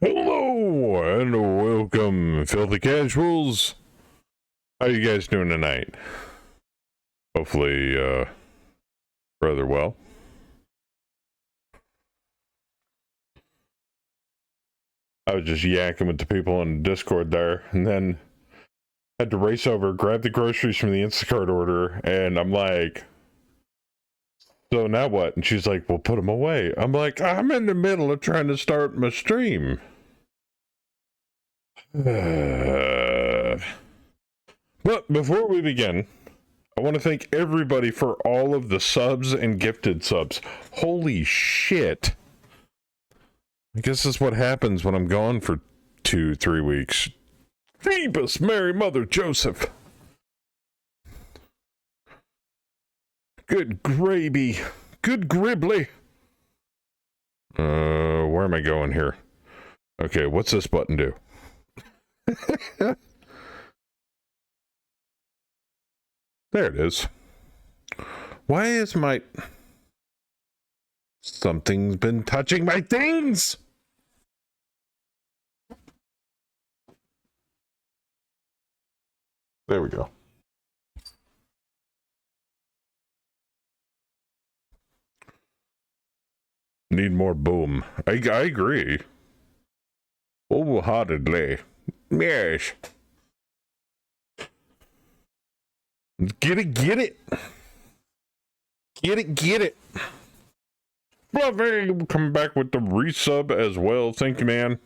Hello and welcome, filthy casuals. How you guys doing tonight? Hopefully, rather well. I was just yakking with the people on Discord there, and then had to race over, grab the groceries from the Instacart order, and I'm like, so now what? And she's like, well, put them away. I'm like, I'm in the middle of trying to start my stream. But before we begin, I want to thank everybody for all of the subs and gifted subs. Holy shit. I guess that's what happens when I'm gone for 2-3 weeks. Phoebus, Mary, Mother, Joseph. Good gravy. Good gribbly. Where am I going here? Okay, what's this button do? There it is. Why is my... Something's been touching my things! There we go. Need more boom. I agree. Wholeheartedly. Yes. Get it, get it. Get it, get it. Fluffy, come back with the resub as well. Thank you, man.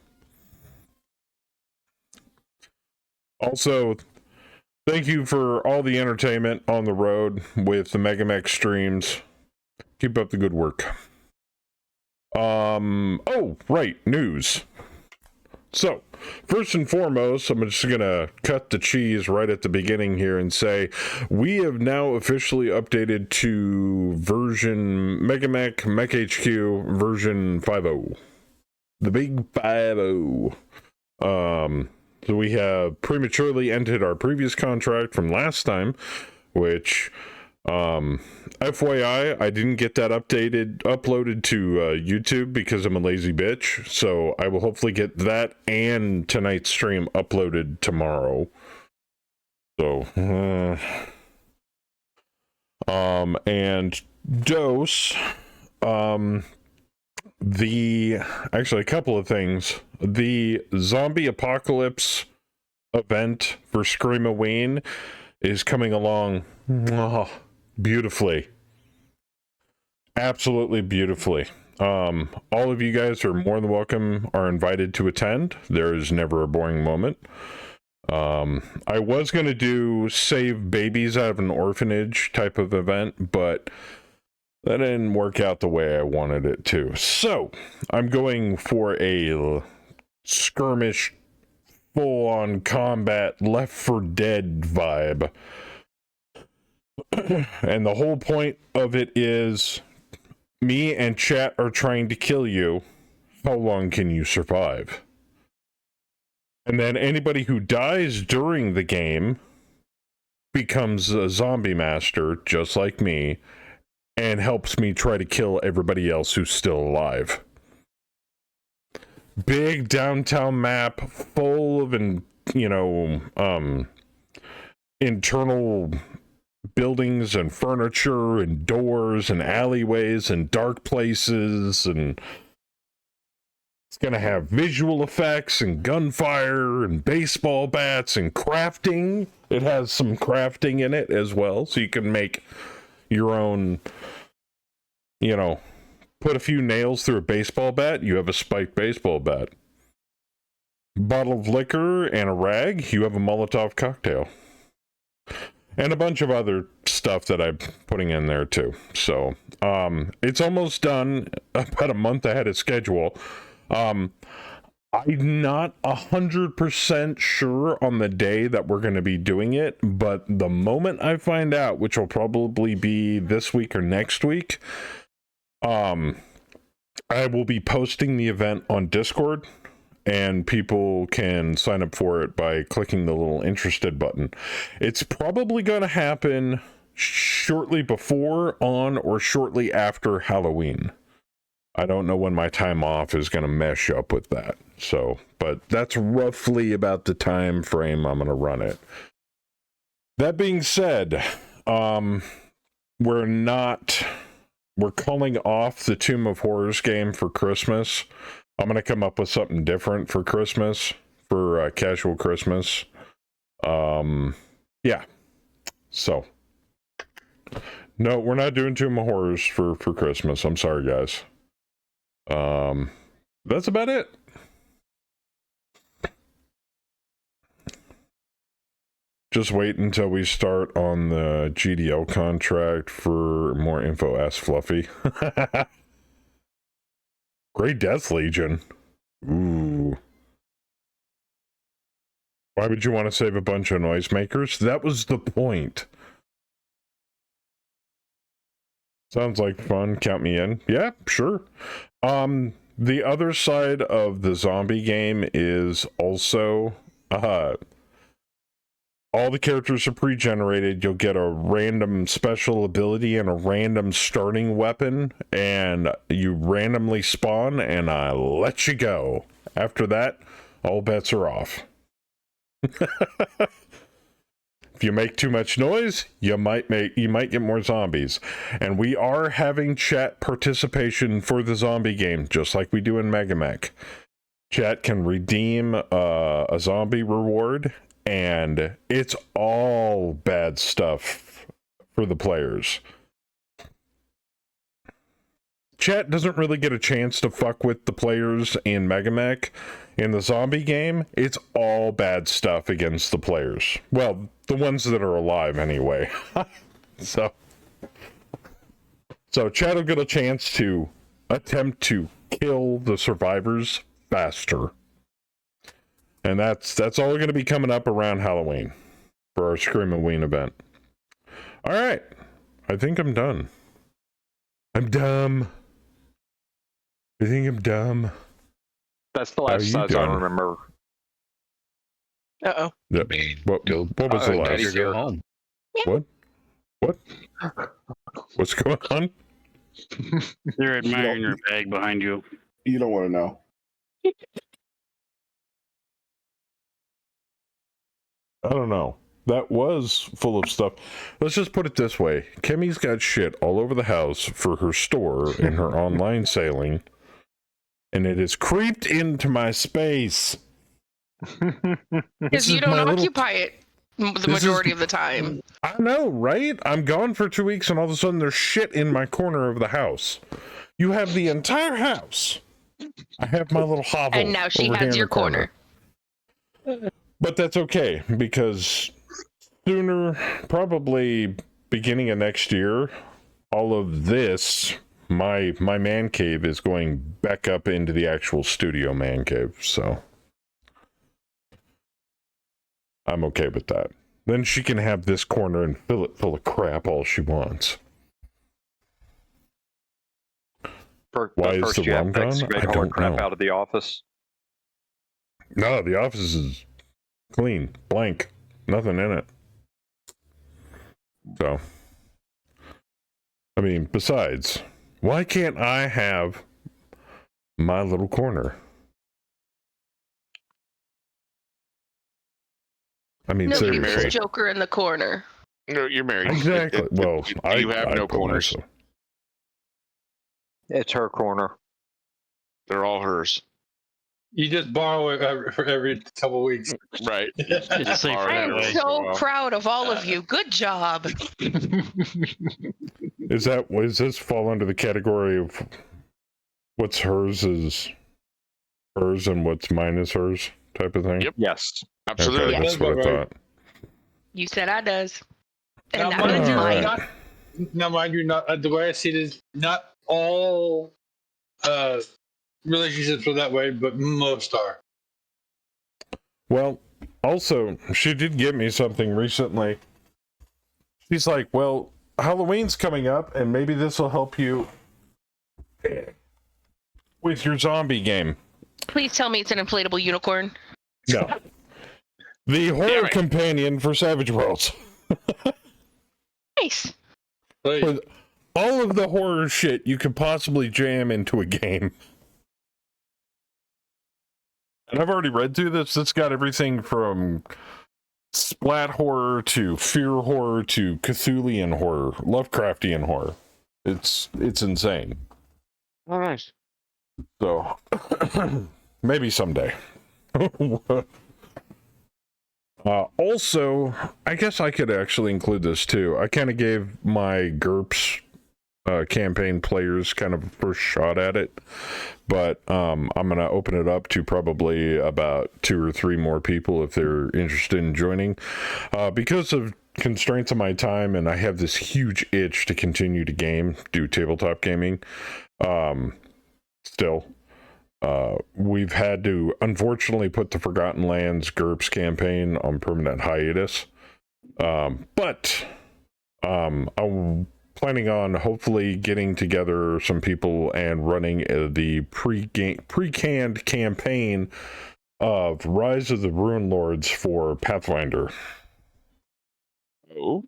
Also, thank you for all the entertainment on the road with the Megamech streams. Keep up the good work. Oh, right, news. So, first and foremost, I'm just gonna cut the cheese right at the beginning here and say we have now officially updated to version Megamech HQ version 5.0. The big 5.0. So we have prematurely ended our previous contract from last time, which FYI, I didn't get that uploaded to YouTube because I'm a lazy bitch, so I will hopefully get that and tonight's stream uploaded tomorrow. So and dose actually a couple of things. The zombie apocalypse event for Screamaween is coming along beautifully. Absolutely beautifully. All of you guys are more than welcome, are invited to attend. There is never a boring moment. I was going to do save babies out of an orphanage type of event, but that didn't work out the way I wanted it to. So, I'm going for a skirmish, full-on combat, Left 4 Dead vibe. And the whole point of it is me and chat are trying to kill you. How long can you survive? And then anybody who dies during the game becomes a zombie master, just like me, and helps me try to kill everybody else who's still alive. Big downtown map full of, internal buildings and furniture and doors and alleyways and dark places, and it's gonna have visual effects and gunfire and baseball bats and crafting. It has some crafting in it as well, so you can make your own, put a few nails through a baseball bat, you have a spiked baseball bat. Bottle of liquor and a rag, you have a Molotov cocktail. And a bunch of other stuff that I'm putting in there too. So, it's almost done, about a month ahead of schedule. I'm not 100% sure on the day that we're going to be doing it, but the moment I find out, which will probably be this week or next week, I will be posting the event on Discord, and people can sign up for it by clicking the little interested button. It's probably going to happen shortly before, on, or shortly after Halloween. I don't know when my time off is going to mesh up with that. So, but that's roughly about the time frame I'm going to run it. That being said, we're calling off the Tomb of Horrors game for Christmas. I'm going to come up with something different for Christmas, for casual Christmas. Yeah. So, no, we're not doing Tomb of Horrors for Christmas. I'm sorry, guys. That's about it. Just wait until we start on the GDL contract for more info. Ask Fluffy. Great Death Legion. Ooh. Why would you want to save a bunch of noisemakers? That was the point. Sounds like fun. Count me in. Yeah, sure. The other side of the zombie game is also all the characters are pre-generated. You'll get a random special ability and a random starting weapon, and you randomly spawn, and I let you go. After that, all bets are off. If you make too much noise, you might get more zombies. And we are having chat participation for the zombie game, just like we do in Megamech. Chat can redeem a zombie reward, and it's all bad stuff for the players. Chat doesn't really get a chance to fuck with the players in Megamech. In the zombie game, it's all bad stuff against the players. Well, the ones that are alive anyway. So chat will get a chance to attempt to kill the survivors faster. And that's all going to be coming up around Halloween for our Scream-a-Ween event. All right. I think I'm done. I'm dumb. I think I'm dumb. That's the last size I remember. Uh-oh. Yeah. What was the last? Go home. What? What's going on? They're admiring your bag behind you. You don't want to know. I don't know. That was full of stuff. Let's just put it this way. Kimmy's got shit all over the house for her store and her online selling, and it has creeped into my space. Because you don't occupy it the majority of the time. I know, right? I'm gone for 2 weeks, and all of a sudden there's shit in my corner of the house. You have the entire house. I have my little hovel. And now she has your corner. But that's okay, because sooner, probably beginning of next year, all of this, my man cave is going back up into the actual studio man cave, so I'm okay with that. Then she can have this corner and fill it full of crap all she wants. Why is the ROM gone? I don't know. Out of the office. No, the office is clean, blank, nothing in it. So, I mean, besides, why can't I have my little corner? I mean, Nobody seriously. puts Joker in the corner. No, you're married. Exactly. Well, you have no corners. Myself. It's her corner. They're all hers. You just borrow it for every couple of weeks. Right. I am so proud of all of you. Good job. Does this fall under the category of what's hers is hers and what's mine is hers type of thing? Yep. Yes. Absolutely. Okay, that's what I thought. You said I does. And Now, that was mine. Now, mind you, not the way I see it is not all relationships are that way, but most are. Well, also, she did give me something recently. She's like, well, Halloween's coming up, and maybe this will help you with your zombie game. Please tell me it's an inflatable unicorn. No. The horror companion for Savage Worlds. Nice. Wait, all of the horror shit you could possibly jam into a game. And I've already read through this. It's got everything from splat horror to fear horror to Cthulhian horror, Lovecraftian horror. It's insane. Oh, nice. So maybe someday. Also, I guess I could actually include this too. I kind of gave my GURPS campaign players kind of a first shot at it, but I'm gonna open it up to probably about 2 or 3 more people if they're interested in joining, because of constraints of my time, and I have this huge itch to continue to do tabletop gaming. Still, we've had to unfortunately put the Forgotten Lands GURPS campaign on permanent hiatus, but I'm planning on hopefully getting together some people and running the pre-canned campaign of Rise of the Rune Lords for Pathfinder. Oh?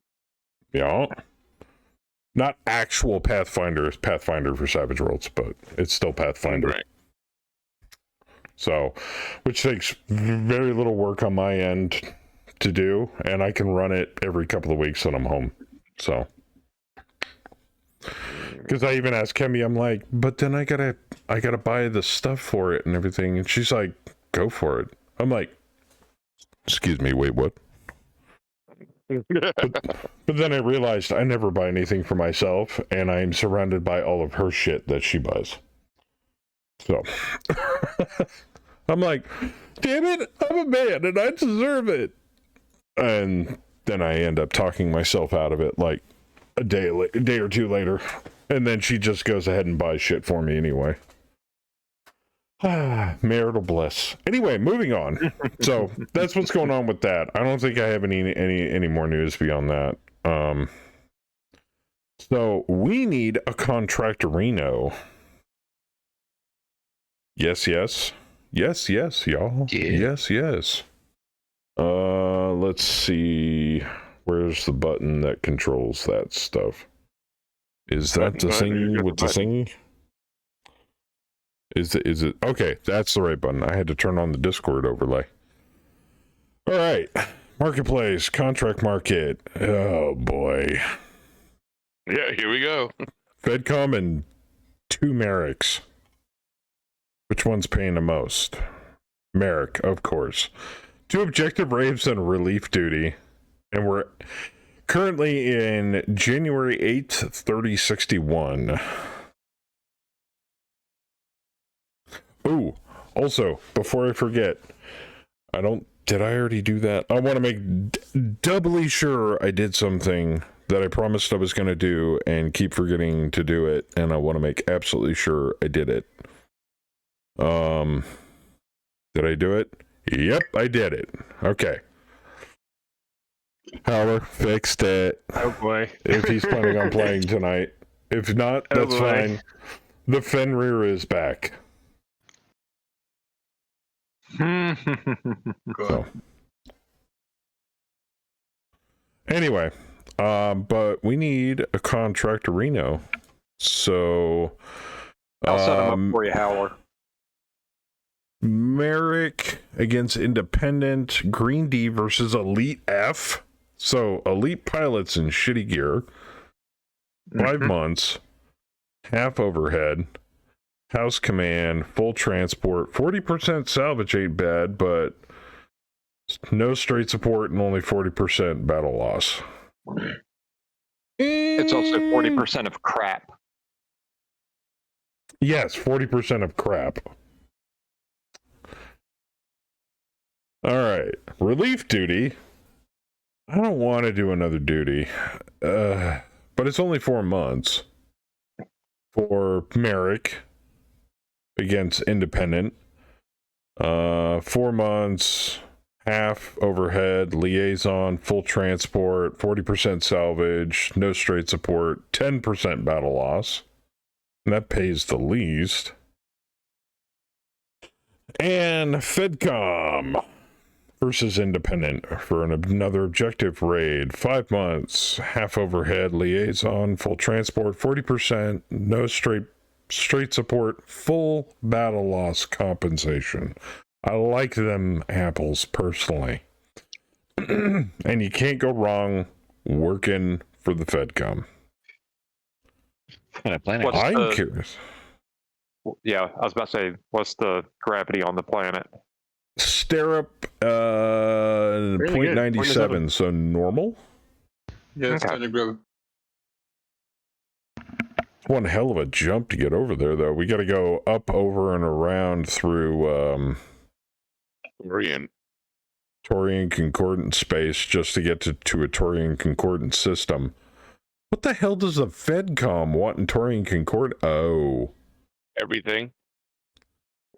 Yeah. Not actual Pathfinder for Savage Worlds, but it's still Pathfinder. Right. So, which takes very little work on my end to do, and I can run it every couple of weeks when I'm home. So, because I even asked Kemi, I'm like, but then I gotta buy the stuff for it and everything, and she's like, go for it. I'm like, excuse me, wait, what? But then I realized I never buy anything for myself, and I'm surrounded by all of her shit that she buys. So I'm like, damn it, I'm a man and I deserve it. And then I end up talking myself out of it like a day or two later. And then she just goes ahead and buys shit for me anyway. Marital bliss. Anyway, moving on. So that's what's going on with that. I don't think I have any more news beyond that. So we need a contractorino. Yes, y'all. Yeah. Yes. Let's see. Where's the button that controls that stuff? Is that the thing with the thing? Is it? Okay, that's the right button. I had to turn on the Discord overlay. All right. Marketplace, contract market. Oh, boy. Yeah, here we go. FedCom and 2 Mercs. Which one's paying the most? Merrick, of course. 2 objective raves and relief duty. And we're currently in January 8th, 3061. Ooh, also, before I forget, did I already do that? I want to make doubly sure I did something that I promised I was going to do and keep forgetting to do it. And I want to make absolutely sure I did it. Did I do it? Yep, I did it. Okay. Howard fixed it. Oh boy. If he's planning on playing tonight. If not, that's fine. The Fenrir is back. So. Anyway, but we need a contractorino. So I'll set him up for you, Howler. Merrick against Independent, Green D versus Elite F. So Elite pilots in shitty gear. 5 months, half overhead, house command, full transport, 40% salvage ain't bad, but no straight support and only 40% battle loss. It's also 40% of crap. Yes, 40% of crap. All right, relief duty. I don't want to do another duty, but it's only 4 months for Merrick against Independent. 4 months, half overhead, liaison, full transport, 40% salvage, no straight support, 10% battle loss. And that pays the least. And FedCom versus independent for another objective raid. 5 months, half overhead, liaison, full transport, 40%, no straight support, full battle loss compensation. I like them apples personally. And you can't go wrong working for the FedCom. What planet? I'm curious. Yeah, I was about to say, what's the gravity on the planet? Stirrup, Really good. 0.97, so normal? Yeah, it's Okay. kind of grab. One hell of a jump to get over there, though. We got to go up, over, and around through Orient. Taurian Concordant space just to get to a Taurian Concordant system. What the hell does the FedCom want in Taurian Concordant? Oh. Everything.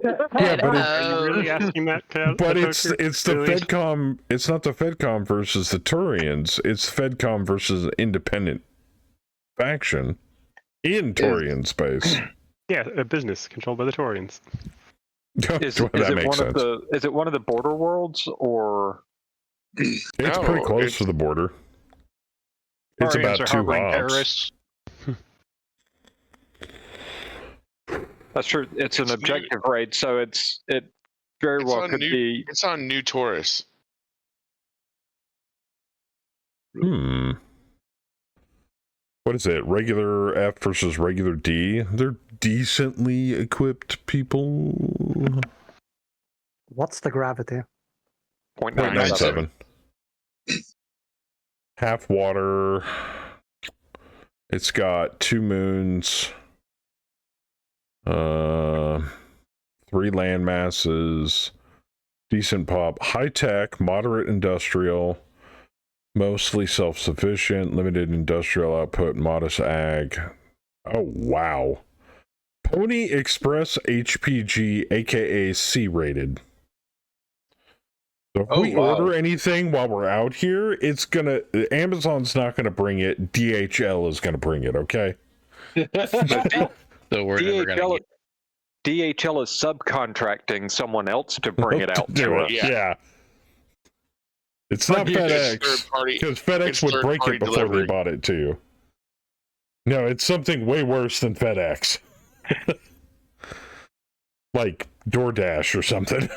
Yeah, but Are you really asking that, Cal? But it's the Really? FedCom. It's not the FedCom versus the Taurians. It's FedCom versus an independent faction in Taurian space. Yeah, a business controlled by the Taurians. Is That it makes one sense. of the? Is it one of the border worlds or? It's No, pretty close it's- to the border. It's Taurians about are 2 harboring hops. terrorists. That's true. It's an It's objective raid, so it very It's well on could new- be. It's on New Taurus. What is it? Regular F versus regular D? They're decently equipped people. What's the gravity? 0.97. 0.97. Half water. It's got 2 moons. 3 land masses. Decent pop. High tech, moderate industrial. Mostly self-sufficient, limited industrial output, modest ag. Oh, wow. Pony Express HPG, aka C-rated. So if we wow. order anything while we're out here, it's gonna... Amazon's not gonna bring it. DHL is gonna bring it, okay? So we're never gonna DHL, get. DHL is subcontracting someone else to bring it out do to it. us. Yeah. It's not It's FedEx. third party. Because FedEx It's would break third-party it before delivery. they bought it to you. No, it's something way worse than FedEx. Like DoorDash or something.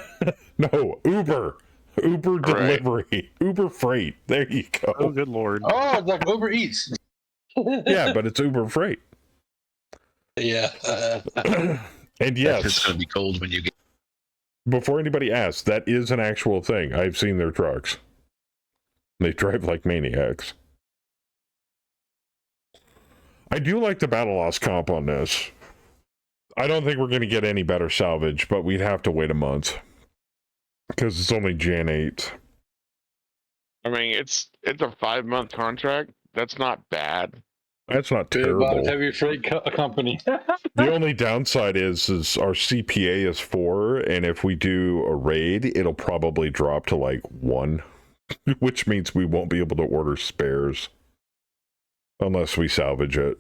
No, Uber. Uber Right. delivery. Uber freight. There you Oh, go. good lord. Oh, it's like Uber Eats. Yeah, but it's Uber freight. Yeah. And It's yes, gonna be cold when you get. before anybody asks, that is an actual thing. I've seen their trucks. They drive like maniacs. I do like the battle loss comp on this. I don't think we're going to get any better salvage, but we'd have to wait a month. Because it's only Jan 8. I mean, it's a 5-month contract. That's not bad. That's not Big terrible. box heavy freight company. The only downside is our CPA is 4, and if we do a raid, it'll probably drop to like 1, which means we won't be able to order spares unless we salvage it.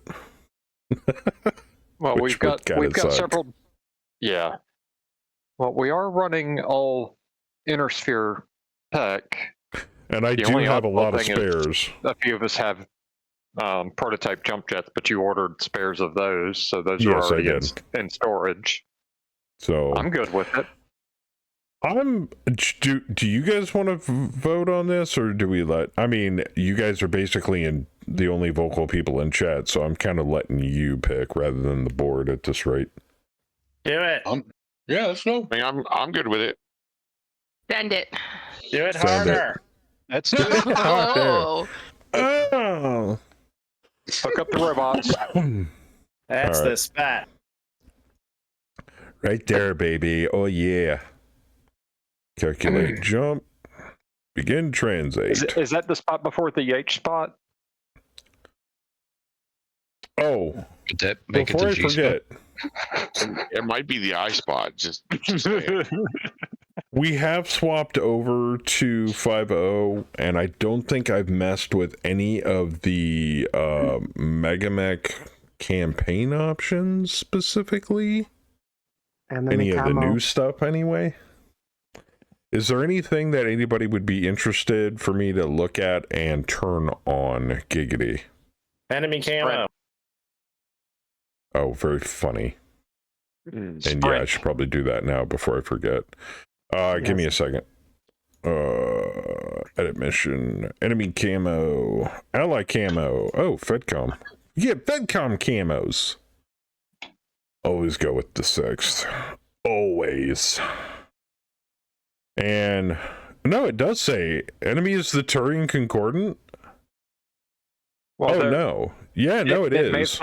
Well, Which we've got would kinda suck. several. Yeah. Well, we are running all inner sphere tech. And I The do only have a lot of helpful thing is- spares. A few of us have prototype jump jets, but you ordered spares of those, so those Yes, are I already did. in storage. So I'm good with it. do you guys want to vote on this, or do we let? I mean, you guys are basically the only vocal people in chat, so I'm kind of letting you pick rather than the board at this rate. Do it. Yeah, let's go. I mean, I'm good with it. Send it. Do it Send it. harder. Let's do it. Oh, Oh, Hook up the robots. That's All right. the spot. right there, baby. Oh yeah. Calculate jump. Begin translate. Is that the spot before the H spot? Oh, Could that make before I it to G spot? forget, It might be the eye spot. Just saying. we have swapped over to 5.0, and I don't think I've messed with any of the Megamech campaign options specifically. Enemy Any of the camo. new stuff, anyway. Is there anything that anybody would be interested for me to look at and turn on? Giggity. Enemy camo. Oh, very funny. And yeah, I Sprint. should probably do that now before I forget. Give me a second. Edit mission. Enemy camo. Ally camo. Oh, FedCom. Yeah, FedCom camos. Always go with the 6th. Always. And no, it does say enemy is the Turian Concordant. Well, Oh no. Yeah, no, it is.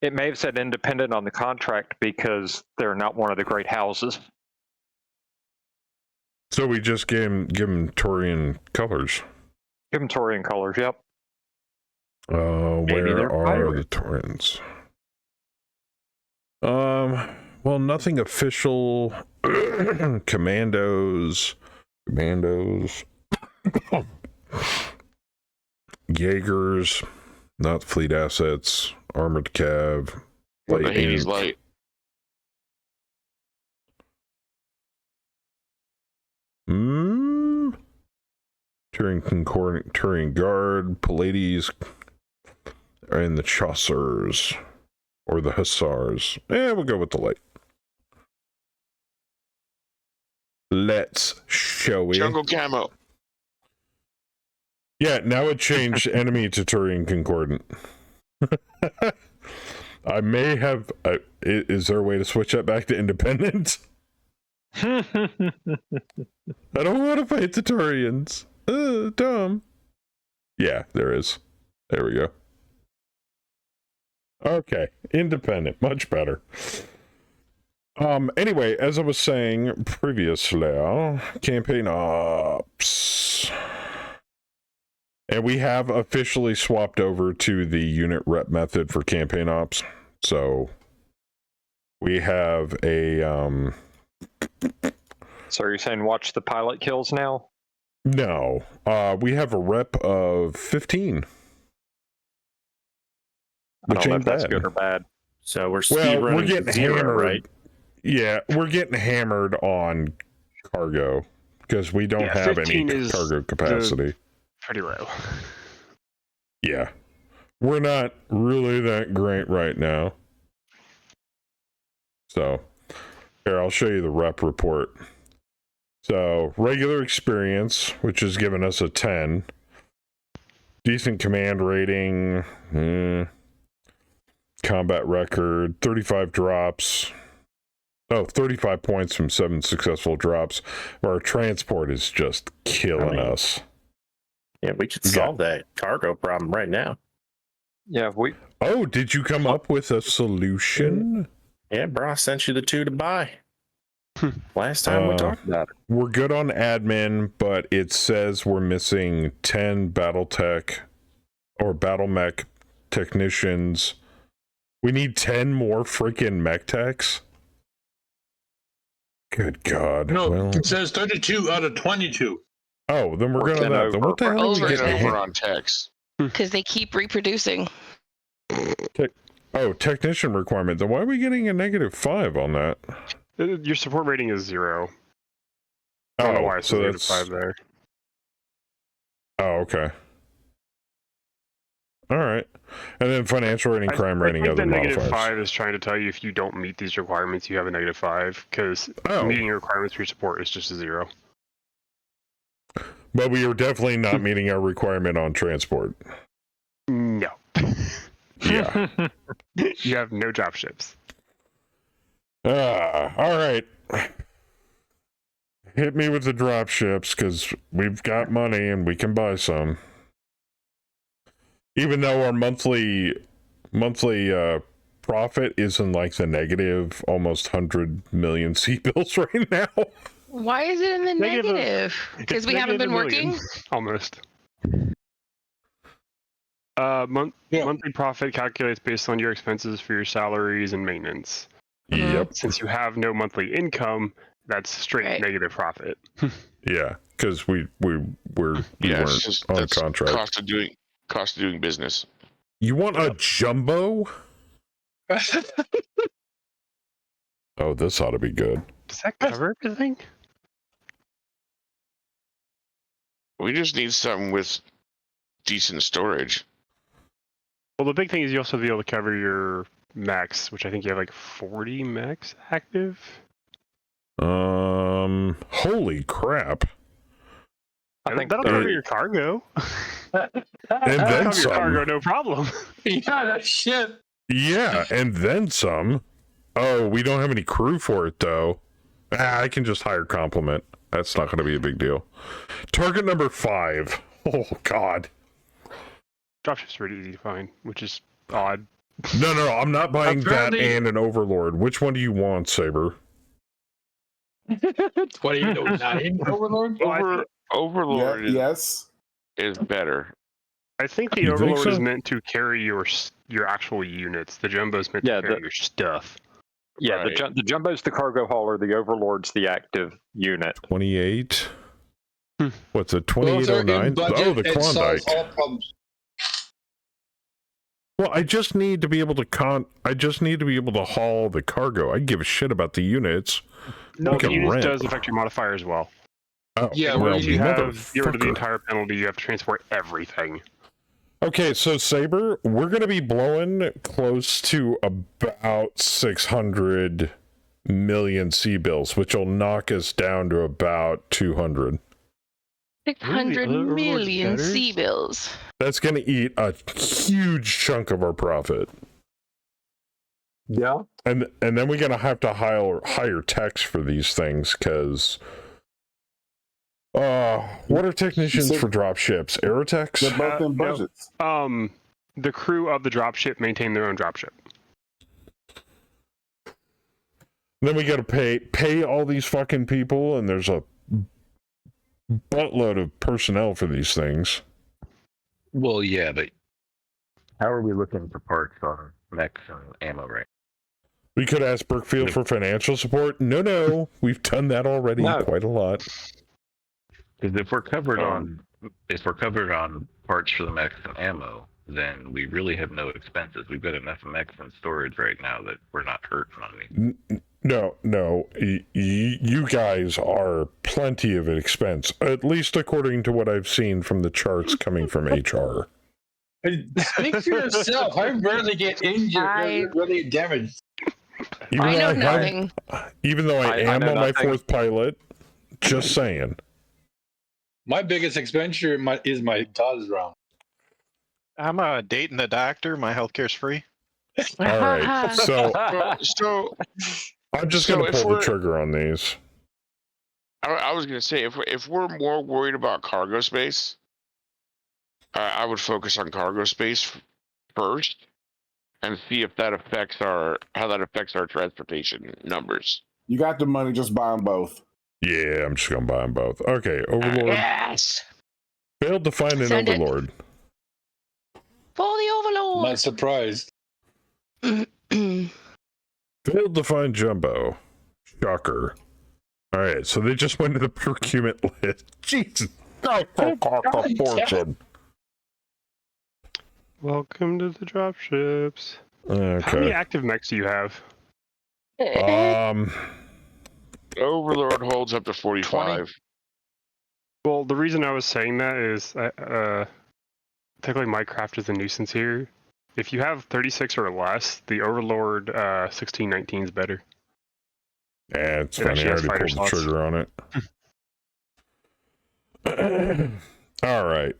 It may have said independent on the contract because they're not one of the great houses. So we just give him Turian colors. Give them Torian colors, yep. Where they're are pirate. the Taurians? Well, nothing official. Commandos. Jaegers, not fleet assets. Armored cav. What the Light Hades ink. light? Turing Concordant, Turing Guard, Pallades, and the Chaucers. Or the Hussars. We'll go with the light. Let's show it. Jungle camo. Yeah, now it changed enemy to Turing Concordant. I may have... is there a way to switch that back to independent? I don't want to fight the Turians. Dumb. Yeah, there is. There we go. Okay, independent, much better. Anyway, as I was saying previously, campaign ops. And we have officially swapped over to the unit rep method for campaign ops. So we have a So are you saying watch the pilot kills now? no. We have a rep of 15. I Which don't know ain't if that's bad. good or bad. So we're speed Well, running we're getting to 0, hammered. right? Yeah, we're getting hammered on cargo because we don't Yeah, have any 15 is cargo capacity. Pretty low. Yeah. We're not really that great right now. So, here, I'll show you the rep report. So, regular experience, which has given us a 10. Decent command rating. Combat record. 35 drops. Oh, 35 points from 7 successful drops. Our transport is just killing us. Yeah, we could Yeah. solve that cargo problem right now. Yeah, Oh, did you come up with a solution? Yeah, bro, I sent you the 2 to buy. Last time we talked about it. We're good on admin, but it says we're missing 10 Battletech or Battle Mech technicians. We need 10 more freaking mech techs. Good God. No, Well, it says 32 out of 22. oh, then we're We're gonna. getting Then what the over. hell are we Over getting? then. Over on text. Because they keep reproducing. Oh, technician requirement. Then why are we getting a -5 on that? Your support rating is 0. I don't know why Oh, it's so 0 to that's 5 there. Oh, okay. All right. And then financial rating, crime rating, I think other the negative modifiers. 5 is trying to tell you if you don't meet these requirements, you have a -5, because Oh. meeting your requirements for your support is just a 0. But we are definitely not meeting our requirement on transport. No. Yeah. You have no drop ships. All right. Hit me with the drop ships because we've got money and we can buy some. Even though our monthly profit is in like the negative almost 100 million C bills right now. Why is it in the Negative. negative? Because It's we haven't been negative a million, working? almost. Yeah. Monthly profit calculates based on your expenses for your salaries and maintenance. Yep. Since you have no monthly income, that's straight Right. negative profit. Yeah, because we weren't It's just on that's contract. cost of doing business. You want a jumbo? Oh, this ought to be good. Does that cover everything? We just need something with decent storage. Well, the big thing is you also be able to cover your max, which I think you have like 40 max active. Holy crap. I think that'll cover your cargo. And then Cover your some. cargo, no problem. Yeah, that shit. Yeah, and then some. Oh, we don't have any crew for it, though. I can just hire complement. That's not going to be a big deal. Target number 5. Oh, God. Dropship's pretty easy to find, which is odd. No, I'm not buying Apparently- that and an Overlord. Which one do you want, Saber? 2809 Overlord? Overlord yes. is better. I think the You think Overlord is so? meant to carry your actual units. The Jumbo's meant Yeah, to carry your stuff. Yeah, Right. the Jumbo's the cargo hauler, the Overlord's the active unit. 28. What's it? Those are in 2809? budget Oh, the and solves Klondike. all problems. Well, I just need to be able to haul the cargo. I give a shit about the units. No, We the can units rent. does affect your modifier as well. Oh, Yeah, well, If you have get rid of the motherfucker. entire penalty, you have to transport everything. Okay, so Saber, we're going to be blowing close to about 600 million C-bills, which will knock us down to about 200. 600 Really? million Overlord sea bills. That's going to eat a huge chunk of our profit. Yeah. And then we're going to have to hire techs for these things, because... what are technicians So- for drop ships? Aerotechs? They're both in no. budgets. The crew of the dropship maintain their own dropship. Then we got to pay all these fucking people, and there's a buttload of personnel for these things. Well, yeah, but how are we looking for parts on mechs and ammo right We could ask Brookfield for financial support. No, we've done that already No. quite a lot. Because if we're covered on parts for the mechs and ammo, then we really have no expenses. We've got enough mechs in storage right now that we're not hurting on anything. No, you guys are plenty of an expense, at least according to what I've seen from the charts coming from HR. Speak for yourself. I rarely get injured, I- really damaged. Even I though know have- nothing. even though I I am know on my nothing. 4th pilot, just saying. My biggest expenditure is my Dodge round. I'm dating the doctor. My healthcare's free. All right, so So I'm just So going to if pull the we're- trigger on these. I was gonna say if we're more worried about cargo space, I would focus on cargo space first, and see if that affects how that affects our transportation numbers. You got the money, just buy them both. Yeah, I'm just going to buy them both. Okay, Overlord. Yes. Failed to find an Send it. Overlord. For the Overlord. Not surprised. Failed to find Jumbo. Shocker. All right, so they just went to the procurement list. Jesus. Fortune. Welcome to the dropships. How many Okay. active mechs do you have? Overlord holds up to 45. Well, the reason I was saying that is, technically Minecraft is a nuisance here. If you have 36 or less, the Overlord 1619 is better. Yeah, it's It funny. I actually has already fighter pulled the slots. trigger on it. All right.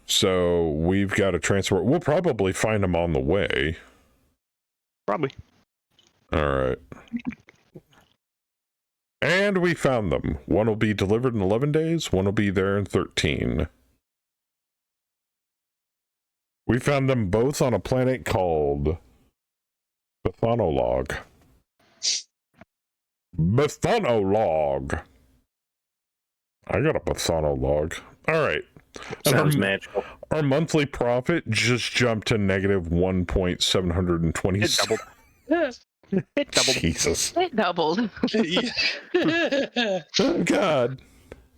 So we've got to transport. We'll probably find them on the way. Probably. All right. And we found them. One will be delivered in 11 days. One will be there in 13. We found them both on a planet called Bathonolog. Bathonolog. I got a Bathonolog. All right. Sounds magical. Our monthly profit just jumped to negative 1.720. It doubled. It doubled. Jesus. It doubled. Oh, God.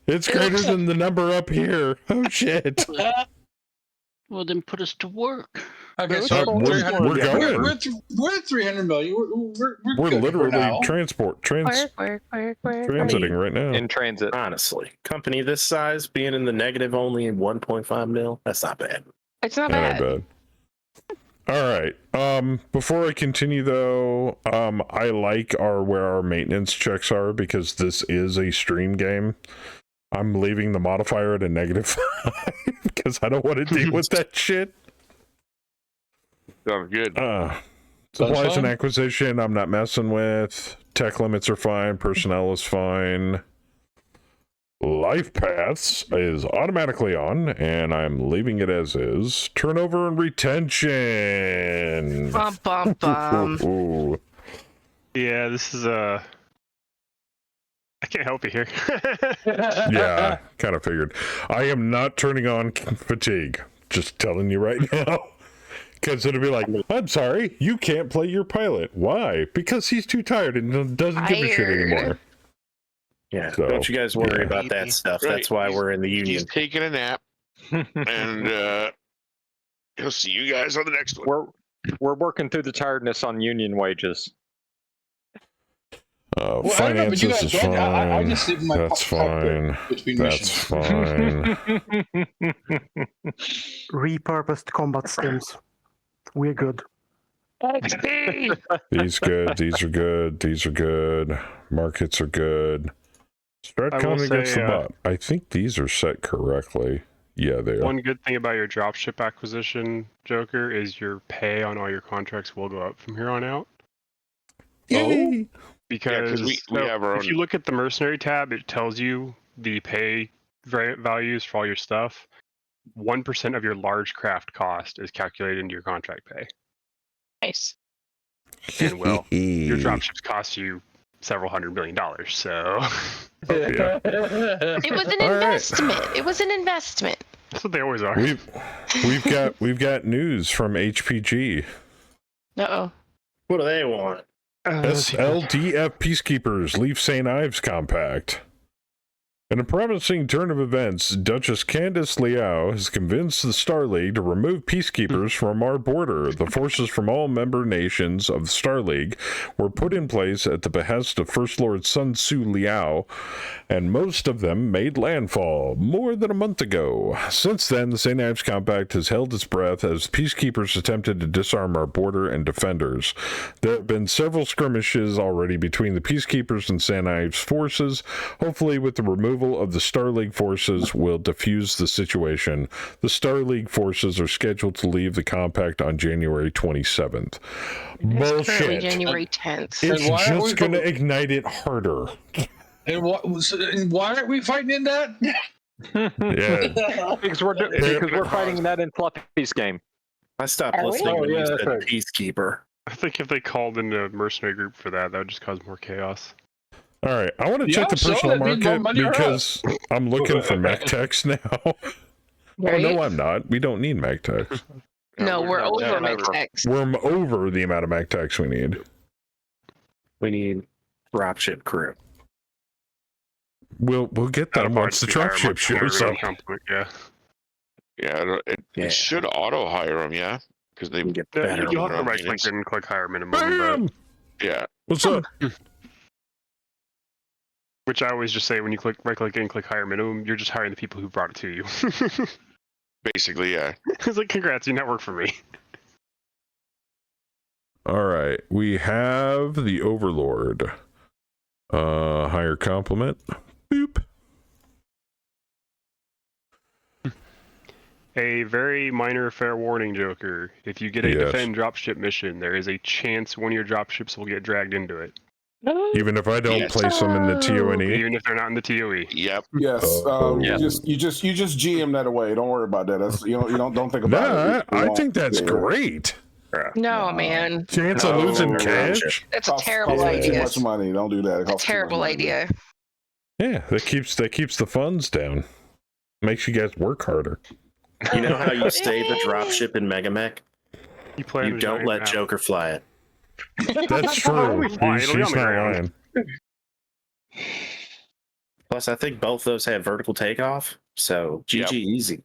It's greater than the number up here. Oh, shit. Well, then put us to work. Okay, we're so going. we're 300 million. We're good for literally now. Work. transiting right now. In transit. Honestly, company this size being in the negative only 1.5 mil, that's not bad. It's not That ain't bad. bad. All right. Before I continue though, I like where our maintenance checks are because this is a stream game. I'm leaving the modifier at a -5 because I don't want to deal with that shit. Sounds good. Supplies and acquisition, I'm not messing with. Tech limits are fine. Personnel is fine. Life paths is automatically on, and I'm leaving it as is. Turnover and retention. Bum, bum, bum. Ooh. Yeah, this is I can't help you here. Yeah, kind of figured. I am not turning on fatigue. Just telling you right now. Because it'll be like, I'm sorry, you can't play your pilot. Why? Because he's too tired and doesn't give a shit anymore. Yeah, So, don't you guys worry about that stuff. Right. That's why we're in the union. He's taking a nap, and he'll see you guys on the next one. We're working through the tiredness on union wages. Finances is fine. I just leave my That's fine. between That's missions. fine. Repurposed combat stims. We're good. These good. These are good. These are good. Markets are good. Stratcom against the bot. I think these are set correctly. Yeah, they are. One good thing about your dropship acquisition, Joker, is your pay on all your contracts will go up from here on out. Yay! Because we have our if own. you look at the mercenary tab, it tells you the pay values for all your stuff. 1% of your large craft cost is calculated into your contract pay. Nice. And well, your dropships cost you several $100 million, so Yeah. It was an investment. It was an investment. that's what they always are. We've got news from HPG. Uh-oh. What do they want? SLDF Peacekeepers leave St. Ives Compact. In a promising turn of events, Duchess Candice Liao has convinced the Star League to remove peacekeepers from our border. The forces from all member nations of the Star League were put in place at the behest of First Lord Sun Tzu Liao, and most of them made landfall more than a month ago. Since then, the St. Ives Compact has held its breath as peacekeepers attempted to disarm our border and defenders. There have been several skirmishes already between the peacekeepers and St. Ives forces. Hopefully, with the removal of the Star League forces will defuse the situation. The Star League forces are scheduled to leave the compact on January 27th. It's currently Bullshit. January 10th. It's just going to ignite it harder. And why aren't we fighting in that? Yeah. Because we're fighting that in Fluffy's game. I stopped listening when you said right. peacekeeper. I think if they called in a mercenary group for that, that would just cause more chaos. All right, I want to check the personal market because I'm looking for mech techs now. Right? Oh, no, I'm not. We don't need mech techs. No, we're over mech techs. We're over the amount of mech techs we need. We need dropship crew. We'll get them once the dropship shows up. Yeah, it should auto hire them. Yeah, because they get better. You have to right click and click hire minimum. Bam! Yeah. What's up? Which I always just say when you click right click and click hire minimum, you're just hiring the people who brought it to you. Basically, yeah. It's like, congrats, you network for me. All right, we have the Overlord. Higher compliment. Boop. A very minor fair warning, Joker. If you get a defend dropship mission, there is a chance one of your dropships will get dragged into it. Even if I don't place them in the TONE? Even if they're not in the TOE. Yep. Yes. You just GM that away. Don't worry about that. That's you don't think about it. I think that's great. No, man. Chance of losing cash? That's a terrible idea. Too much money. Don't do that. A terrible idea. Yeah, that keeps the funds down. Makes you guys work harder. You know how you stay the dropship in Megamech? You don't let Joker fly it. That's true. She's not lying. Plus, I think both those have vertical takeoff, so GG easy.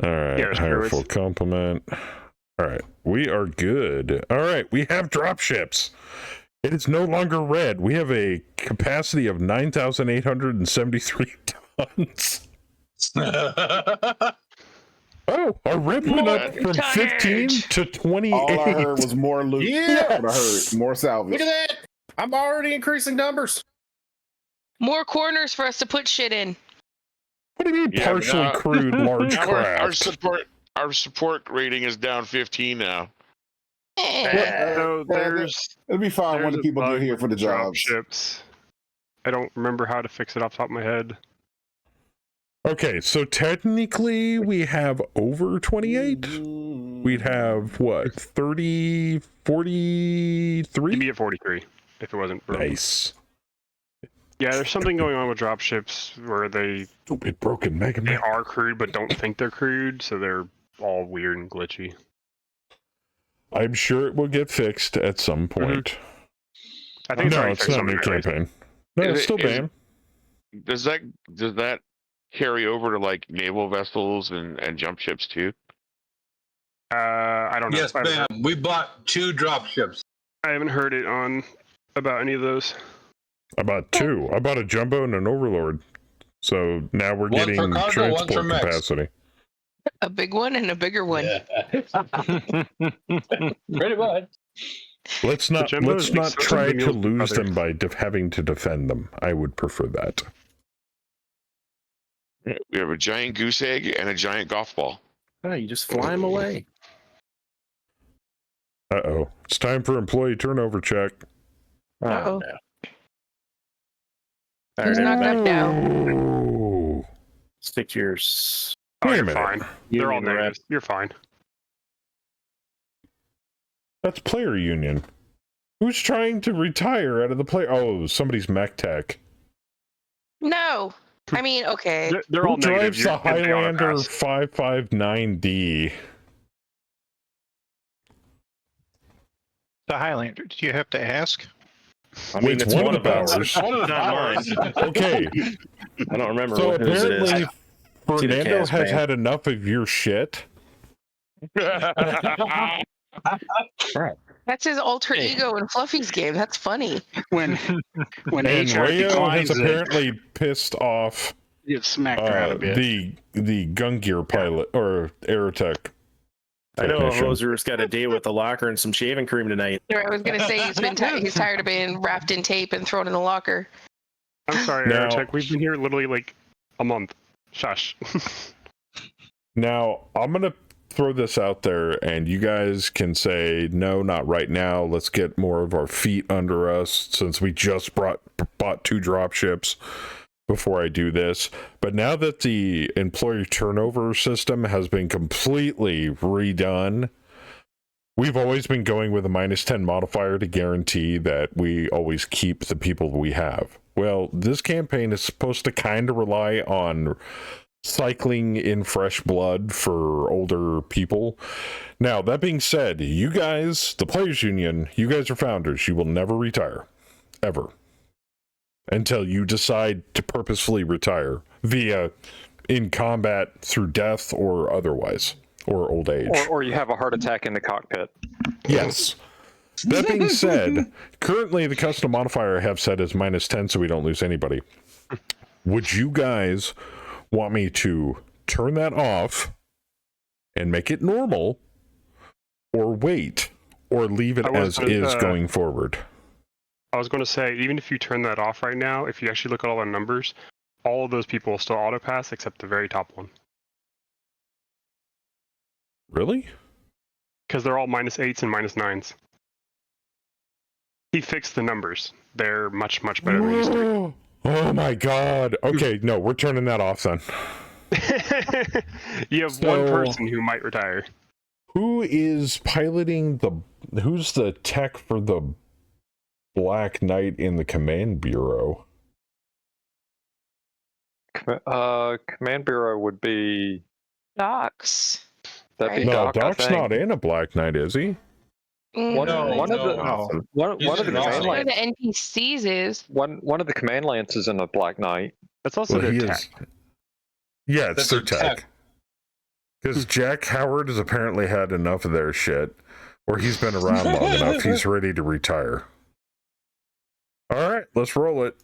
All right, Yeah, higher screw it. full complement. All right, we are good. All right, we have dropships. It is no longer red. We have a capacity of 9,873 tons. Oh, our red went up from 15 to 28. All I heard was more loot. Yes! That's what I heard. More salvage. Look at that! I'm already increasing numbers. More corners for us to put shit in. What do you mean Yeah, partially but crewed large our craft? support rating is down 15 now. So there's It'll be fine when the people get here for the jobs. Ships. I don't remember how to fix it off the top of my head. Okay, so technically we have over 28. We'd have what, 30, 43? It'd be at 43 if it wasn't broken. Nice. Yeah, there's something going on with dropships where they Stupid broken Mega they Man. are crewed but don't think they're crewed, so they're all weird and glitchy. I'm sure it will get fixed at some point. I think No, already it's fixed not a new something, right? campaign. No, it's still banned. Does that carry over to like naval vessels and jump ships too? I don't know. Yes, ma'am. We bought 2 drop ships. I haven't heard it on about any of those. I bought 2. I bought a jumbo and an overlord. So now we're One for getting cargo, one for transport mech. capacity. A big one and a bigger one. Pretty much. Let's not jumbos make sense try on to wheels lose other- them by having to defend them. I would prefer that. We have a giant goose egg and a giant golf ball. Oh, you just fly them away. Uh-oh. It's time for employee turnover check. Uh-oh. No. Who's not everybody, up now? Ooh. stick to yours. Oh, Wait a you're minute. fine. They're all Union rep. negatives. You're fine. That's player union. Who's trying to retire out of the player? Oh, somebody's mech tech. No. I mean, okay. They're all Who drives negative. the You're- Highlander pass. 559D? The Highlander. Do you have to ask? I mean, It's one of ours. ours. Not mine. Okay, I don't remember so whose it is. apparently Fernando Cast, has man. had enough of your shit. That's his alter ego in Fluffy's game. That's funny. When And HR Rayo declines has it, apparently pissed off you get smacked around a bit. the gun gear pilot or Aerotech. I know a technician. hoser's got to deal with a locker and some shaving cream tonight. I was gonna say he's tired of being wrapped in tape and thrown in the locker. I'm sorry, Now- Aerotech. We've been here literally like a month. Shush. Now, I'm going to throw this out there, and you guys can say, no, not right now. Let's get more of our feet under us, since we just bought 2 drop ships before I do this. But now that the employee turnover system has been completely redone, we've always been going with a -10 modifier to guarantee that we always keep the people we have. Well, this campaign is supposed to kind of rely on cycling in fresh blood for older people. Now, that being said, you guys, the Players Union, you guys are founders. You will never retire. Ever. Until you decide to purposefully retire via in combat through death or otherwise, or old age. Or you have a heart attack in the cockpit. Yes. That being said, currently the custom modifier I have set is -10 so we don't lose anybody. Would you guys want me to turn that off and make it normal, or wait, or leave it as is going forward? I was going to say, even if you turn that off right now, if you actually look at all the numbers, all of those people will still auto pass except the very top one. Really? Because they're all -8s and -9s. He fixed the numbers. They're much, much better than they used to Oh my god. Okay, no, we're turning that off then. be. You have one person who might retire. Who is piloting who's the tech for the Black Knight in the Command Bureau? Command Bureau would be... Docs. That'd be No, Doc, I Doc's think. not in a Black Knight, is he? One of the command Where the lance. NPCs is. One of the command lance is in a Black Knight. That's also Well, their he tech. is. Yeah, it's That's their their tech. tech. Because Jack Howard has apparently had enough of their shit, or he's been around long enough. He's ready to retire. All right, let's roll it.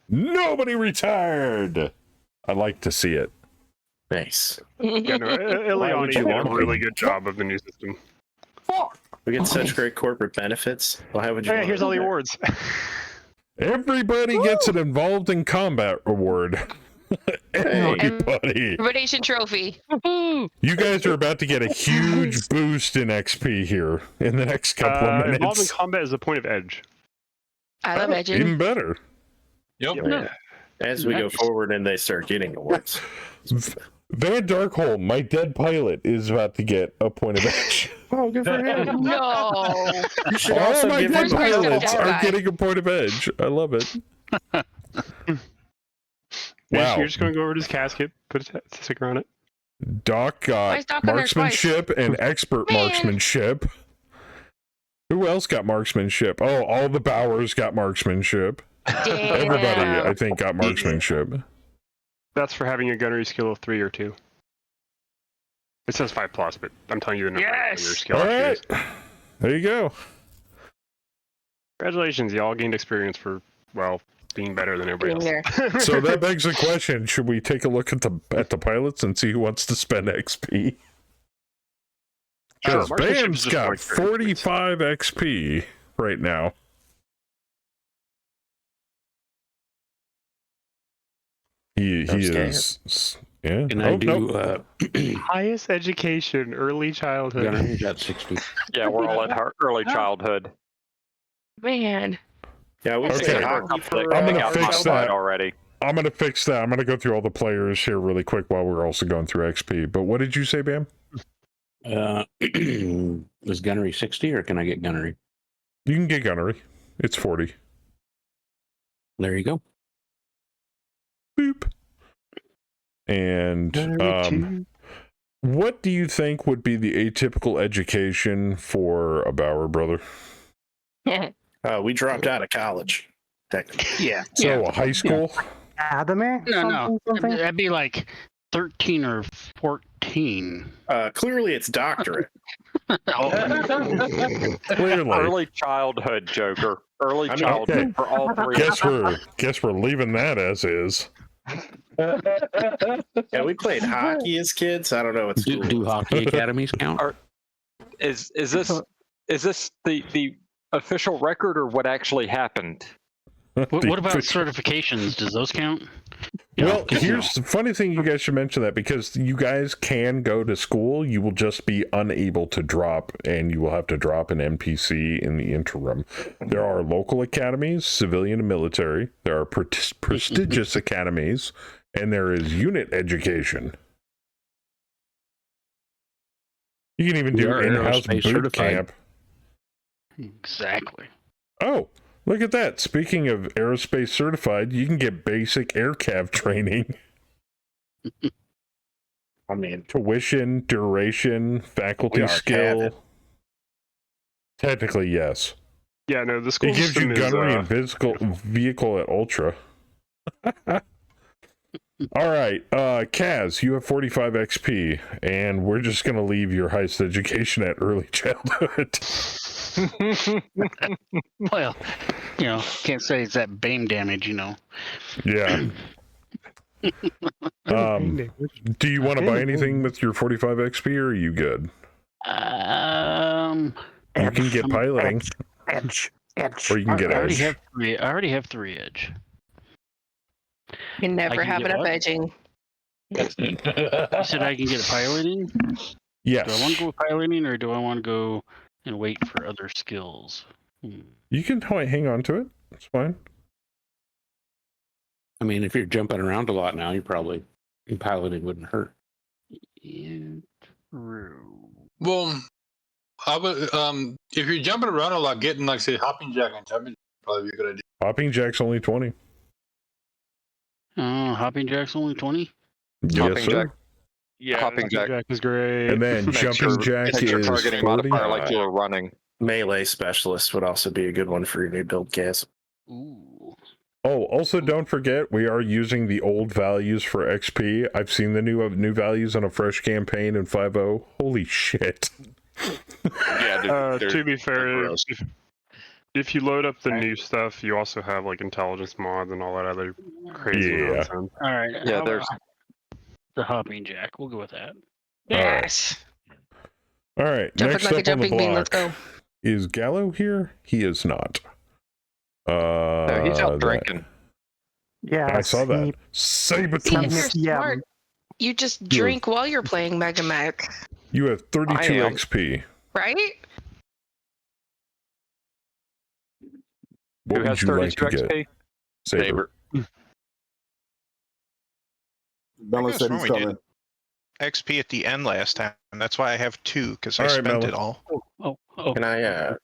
Nobody retired. I like to see it. Nice. Yeah, no, Ileani did a really good job of the new system. We get such great corporate benefits. Why would you? Hey, here's all the awards. Everybody gets an involved in combat award. Everybody. Invitation trophy. You guys are about to get a huge boost in XP here in the next couple of minutes. Involved in combat is a point of edge. I love edging. Even better. Yep. Yeah. As we go forward and they start getting awards. Van Darkholm, my dead pilot, is about to get a point of edge. Oh, good for him. No. All my dead pilots are getting a point of edge. I love it. Wow. You're just going to go over to his casket, put a sticker on it. Doc got marksmanship and expert marksmanship. Who else got marksmanship? Oh, all the Bowers got marksmanship. Damn. Everybody, I think, got marksmanship. That's for having a gunnery skill of 3 or 2. It says 5+, but I'm telling you the number of your skill. All right. There you go. Congratulations, you all gained experience for, well, being better than everybody else. So that begs the question, should we take a look at the pilots and see who wants to spend XP? Because Bam's got 45 XP right now. He is. Yeah. Can I do highest education, early childhood? Gunnery got 60. Yeah, we're all at early childhood. Man. Yeah, we okay. I'm gonna fix that already. I'm gonna fix that. I'm gonna go through all the players here really quick while we're also going through XP. But what did you say, Bam? Is gunnery 60 or can I get gunnery? You can get gunnery. It's 40. There you go. Boop. And what do you think would be the atypical education for a Bauer brother? We dropped out of college, technically. Yeah. So a high school? Academy? No. Something? That'd be like 13 or 14. Clearly, it's doctorate. Clearly. Early childhood, Joker. Early childhood for all three. Guess we're leaving that as is. Yeah, we played hockey as kids. I don't know what's do hockey academies count? Is this the official record or what actually happened? What about certifications? Does those count? Well, here's the funny thing. You guys should mention that because you guys can go to school. You will just be unable to drop, and you will have to drop an NPC in the interim. There are local academies, civilian and military. There are prestigious academies, and there is unit education. You can even do in-house boot camp. Exactly. Oh, look at that. Speaking of aerospace certified, you can get basic air cav training. I mean, tuition, duration, faculty skill. Technically, yes. Yeah, no, the school it gives you gunnery and vehicle at Ultra. All right, Kaz, you have 45 XP, and we're just going to leave your highest education at early childhood. Well, can't say it's that BAME damage, Yeah. Do you want to buy anything with your 45 XP, or are you good? You can get piloting. Edge. Or you can get edge. I already have 3 edge. You never have enough edging. You said I can get a piloting? Yes. Do I want to go with piloting, or do I want to go and wait for other skills? You can hang on to it. It's fine. I mean, if you're jumping around a lot now, piloting wouldn't hurt. Yeah, true. Well, how about if you're jumping around a lot, getting like say hopping jack and jumping probably be a good idea. Hopping jack's only 20. Hopping jack's only 20? Yes, sir. Jack. Yeah, hopping jack is great. And then jumping jack is targeting 40. modifier like you were running. Melee specialist would also be a good one for your new build, Kaz. Ooh. Oh, also don't forget, we are using the old values for XP. I've seen the new values on a fresh campaign in 5.0. Holy shit. Yeah, to be fair, if you load up the new stuff, you also have like intelligence mods and all that other crazy nonsense. All right. Yeah, how there's about the hopping jack. We'll go with that. Yes. All right, Jumping next like a up on the jumping bean. Let's block. go. Is Gallo here? He is not. no, he's out drinking. Yeah, I saw that. Saber See, if you're tooth. smart, you just drink while you're playing Mega Mech, You have 32 XP. right? What Who would has you like 32 to XP? get? Saber. Melon said he's coming. XP at the end last time, and that's why I have 2 because I All right, spent Melon. it all. Oh. Can I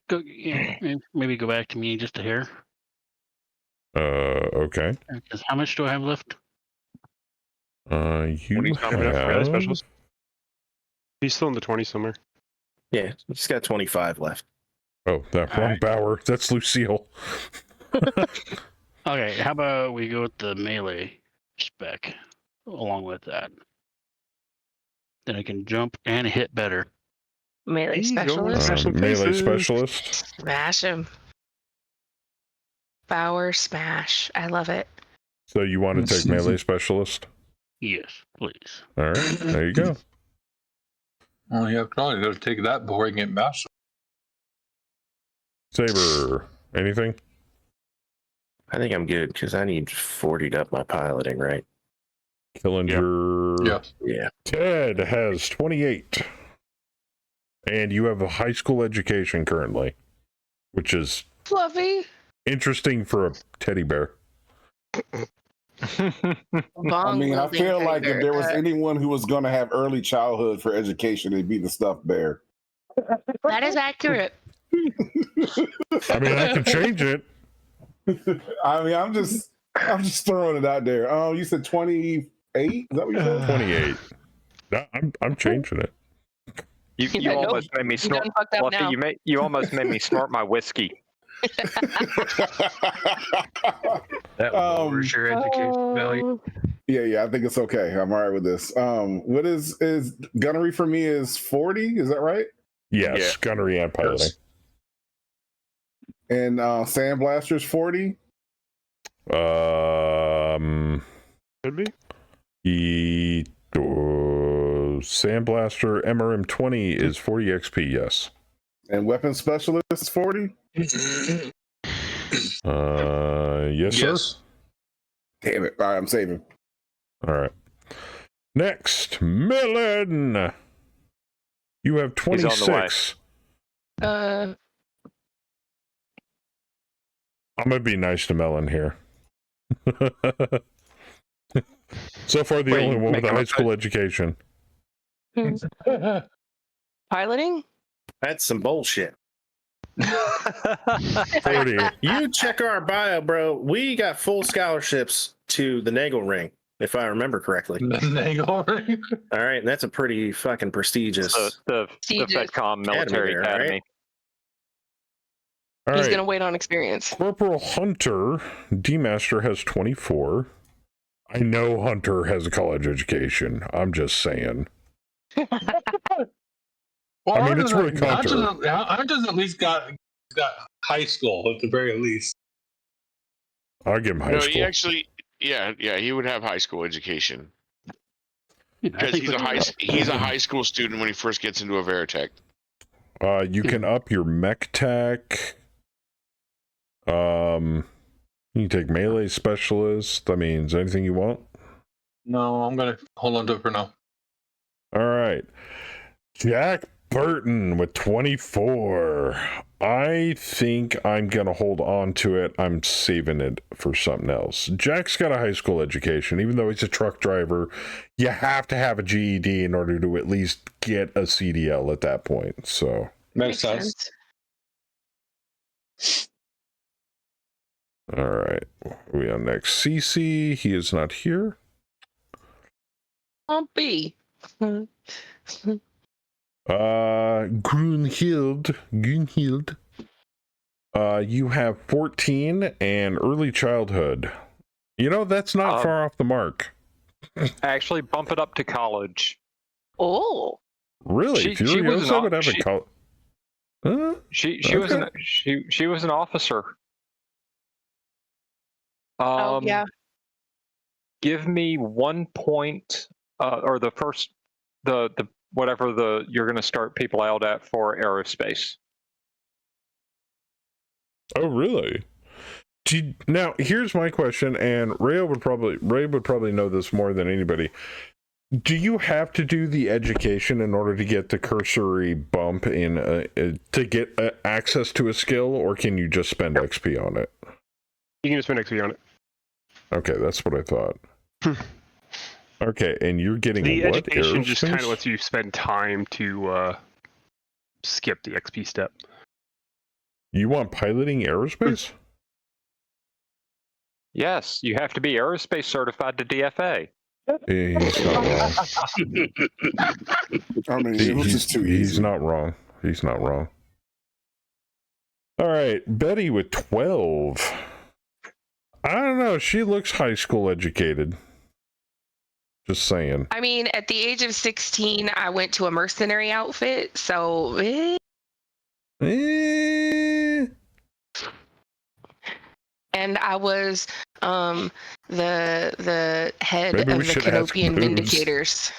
Go, yeah, maybe go back to me just a hair. Okay. Because how much do I have left? You Have enough for have... specialist? He's still in the 20 somewhere. Yeah, he's got 25 left. Oh, that wrong Bauer. That's Lucille. Okay, how about we go with the melee spec along with that? Then I can jump and hit better. Melee specialist. Melee specialist. Smash him. Power smash. I love it. So you want to take melee specialist? Yes, please. All right, there you go. Well, you have to take that before you get master. Saber, anything? I think I'm good because I need 40'd up my piloting, right? Killinger. Yeah. Ted has 28. And you have a high school education currently, which is Fluffy. interesting for a teddy bear. I mean, I feel like if there was anyone who was going to have early childhood for education, it'd be the stuffed bear. That is accurate. I mean, I could change it. I mean, I'm just throwing it out there. Oh, you said 28? Is that what you said? 28. No, I'm changing it. You almost made me snort. Lucky, you almost made me snort my whiskey. That lowers your education value. Yeah, I think it's okay. I'm all right with this. What is gunnery for me is 40? Is that right? Yes, gunnery and piloting. And sandblaster's 40? Could be. Sandblaster MRM 20 is 40 XP, yes. And weapon specialist is 40? Yes, sir. Damn it. All right, I'm saving. All right. Next, Millen. You have 26. Uh, I'm going to be nice to Melon here. So far, the only one with a high school education. Piloting? That's some bullshit. 40. You check our bio, bro. We got full scholarships to the Nagel Ring, if I remember correctly. The Nagel Ring? All right, and that's a pretty fucking prestigious. The FedCom Military Academy. Right? All He's right. going to wait on experience. Corporal Hunter, D-Master, has 24. I know Hunter has a college education. I'm just saying. Well, I mean, it's really Hunter. Hunter's at least got high school at the very least. I'll give him high No, school. he actually, he would have high school education because he's a high school student when he first gets into a Veritech. You can up your mech tech. You can take melee specialist. I mean, is there anything you want? No, I'm gonna hold on to it for now. All right. Jack Burton with 24. I think I'm going to hold on to it. I'm saving it for something else. Jack's got a high school education. Even though he's a truck driver, you have to have a GED in order to at least get a CDL at that point. So makes sense. All right. We on next. CC. He is not here. Bumpy. Grunhild. You have 14 and early childhood. You know, that's not far off the mark. Actually, bump it up to college. Oh. Really? Furiosa would have a college. Huh? She was an officer. Yeah. Give me 1 point, or the first, the whatever you're going to start people out at for aerospace. Oh, really? Now, here's my question, and Ray would probably know this more than anybody. Do you have to do the education in order to get the cursory bump in to get access to a skill, or can you just spend XP on it? You can just spend XP on it. Okay, that's what I thought. Okay, and you're getting the what? education just kind of Aerospace? lets you spend time to skip the XP step. You want piloting aerospace? Yes, you have to be aerospace certified to DFA. He's not wrong. I mean, it was just too easy. He's not wrong. He's not wrong. All right, Betty with 12. I don't know. She looks high school educated. Just saying. I mean, at the age of 16, I went to a mercenary outfit, so. And I was the head Maybe of we the should ask Canopian Moose. Vindicators.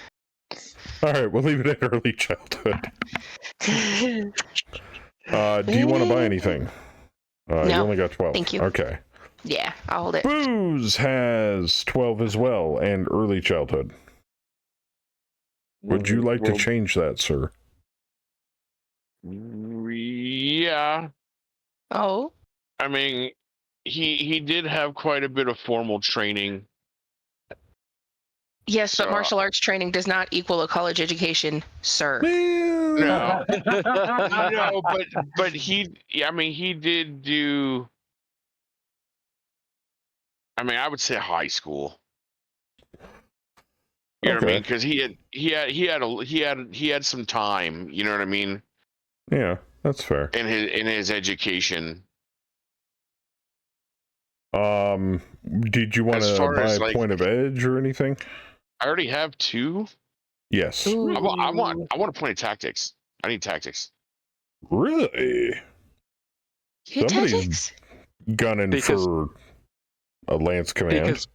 All right, we'll leave it at early childhood. Do you want to buy anything? You No, only got 12. thank you. Okay. Yeah, I'll hold it. Booze has 12 as well, and early childhood. Would you like to change that, sir? Yeah. Oh. I mean, he did have quite a bit of formal training. Yes, but martial arts training does not equal a college education, sir. No, no, but he did do. I mean, I would say high school. You know what I mean? Because he had some time. You know what I mean? Yeah, that's fair. In his education. Did you want to buy Point of Edge or anything? I already have 2. Yes. I want a Point of Tactics. I need tactics. Really? Somebody's gunning for a Lance Command.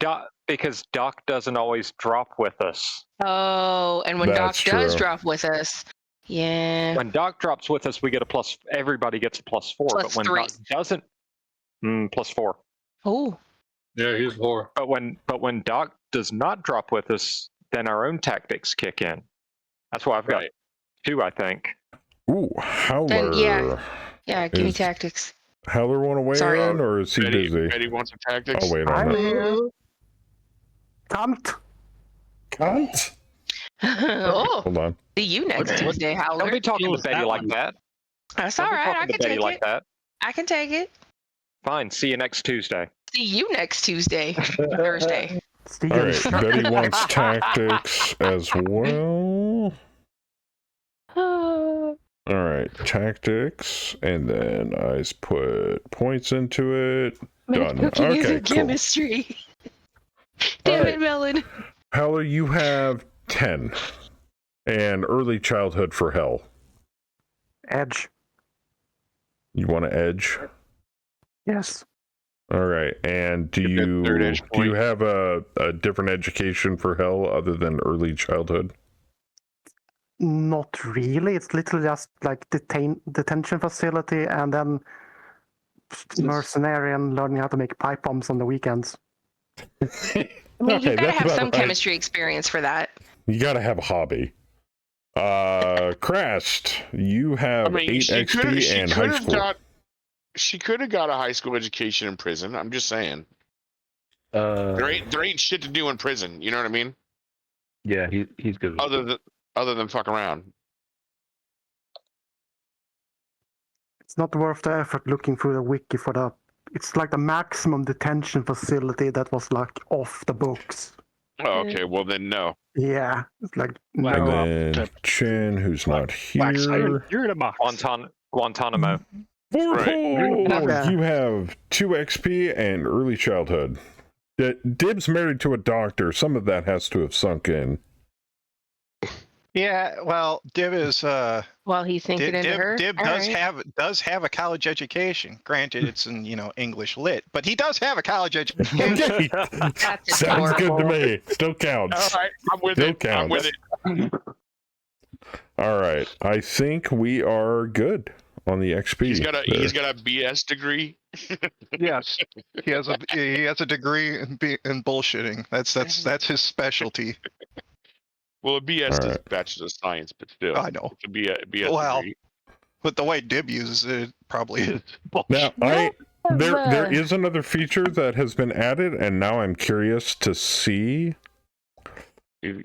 Because Doc doesn't always drop with us. Oh, and when That's Doc does true. drop with us, yeah. When Doc drops with us, we get a plus. Everybody gets a +4. Plus but when 3. Doc doesn't, +4. Oh. Yeah, he's 4. But when Doc does not drop with us, then our own tactics kick in. That's why I've got 2, I think. Ooh, Howler. Then, yeah, give me tactics. Howler want to weigh in, or is he busy? Betty wants some tactics. I'll wait on that. Cunt? Oh. Hold on. See you next Tuesday, Howler. Don't be talking to Betty like that. That's all right. I can take like it. that. I can take it. Fine. See you next Tuesday. See you next Tuesday. Thursday. All right, Betty wants tactics as well. All right, tactics, and then I put points into it. Done. Okay, cool. Chemistry. Damn it, Melon. Howler, you have 10, and early childhood for hell. Edge. You want to edge? Yes. All right, and do you have a different education for hell other than early childhood? Not really. It's literally just like detention facility and then mercenary and learning how to make pipe bombs on the weekends. I mean, you gotta have some chemistry experience for that. You gotta have a hobby. Crest, you have 8 XP and high school. She could have got a high school education in prison. I'm just saying. There ain't shit to do in prison. You know what I mean? Yeah, he's good. Other than fuck around. It's not worth the effort looking through the wiki for the. It's like the maximum detention facility that was like off the books. Oh, okay. Well then, no. Yeah, it's like And then Chin, who's not here. You're in a box. Guantanamo. Vorpal, you have 2 XP and early childhood. Dib's married to a doctor. Some of that has to have sunk in. Yeah, well, Dib is While he's thinking into her. Dib All does right. have a college education. Granted, it's in English lit, but he does have a college education. That's Sounds good to adorable. me. Still counts. All right, I'm with Still it. counts. I'm with it. All right. I think we are good on the XP. He's got a BS degree. Yes, he has a degree in bullshitting. That's his specialty. Well, a BS All is right. Bachelor of Science, but still, I know. it's a BS Well, degree. but the way Dib uses it probably is Now, bullshit. there is another feature that has been added, and now I'm curious to see You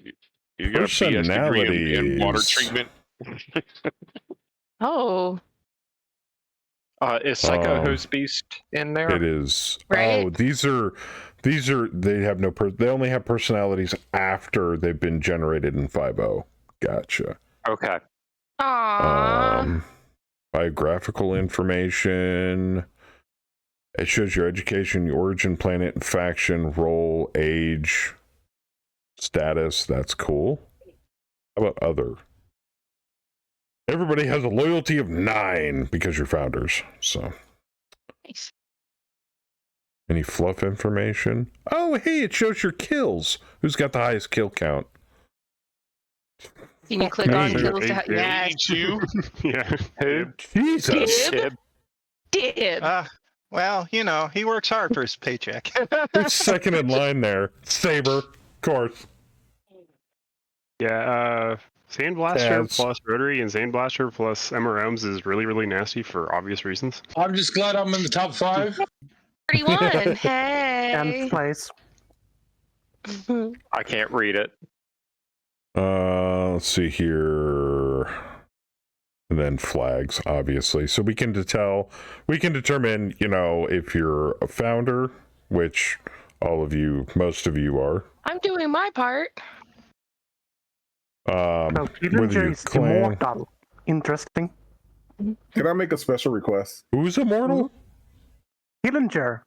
got a BS degree in water treatment. Oh, Is Psycho Hose Beast in there? It is. Right? Oh, these are they have no they only have personalities after they've been generated in 5.0. Gotcha. Okay. aww. Biographical information. It shows your education, your origin, planet, faction, role, age, status. That's cool. How about other? Everybody has a loyalty of 9 because you're founders. So, Nice. any fluff information? Oh, hey, it shows your kills. Who's got the highest kill count? Can you click me. on kills to yes. You? Yeah. Who? Jesus. Dib. Well, he works hard for his paycheck. Who's second in line there? Saber, of course. Yeah, Sandblaster Taz. plus Rotary and Sandblaster plus MRMs is really, really nasty for obvious reasons. I'm just glad I'm in the top 5. 31. Hey. 10th place. I can't read it. Let's see here. And then flags, obviously. So we can determine, if you're a founder, which most of you are. I'm doing my part. So Whether Killinger you're is clan. immortal. Interesting. Can I make a special request? Who's immortal? Killinger.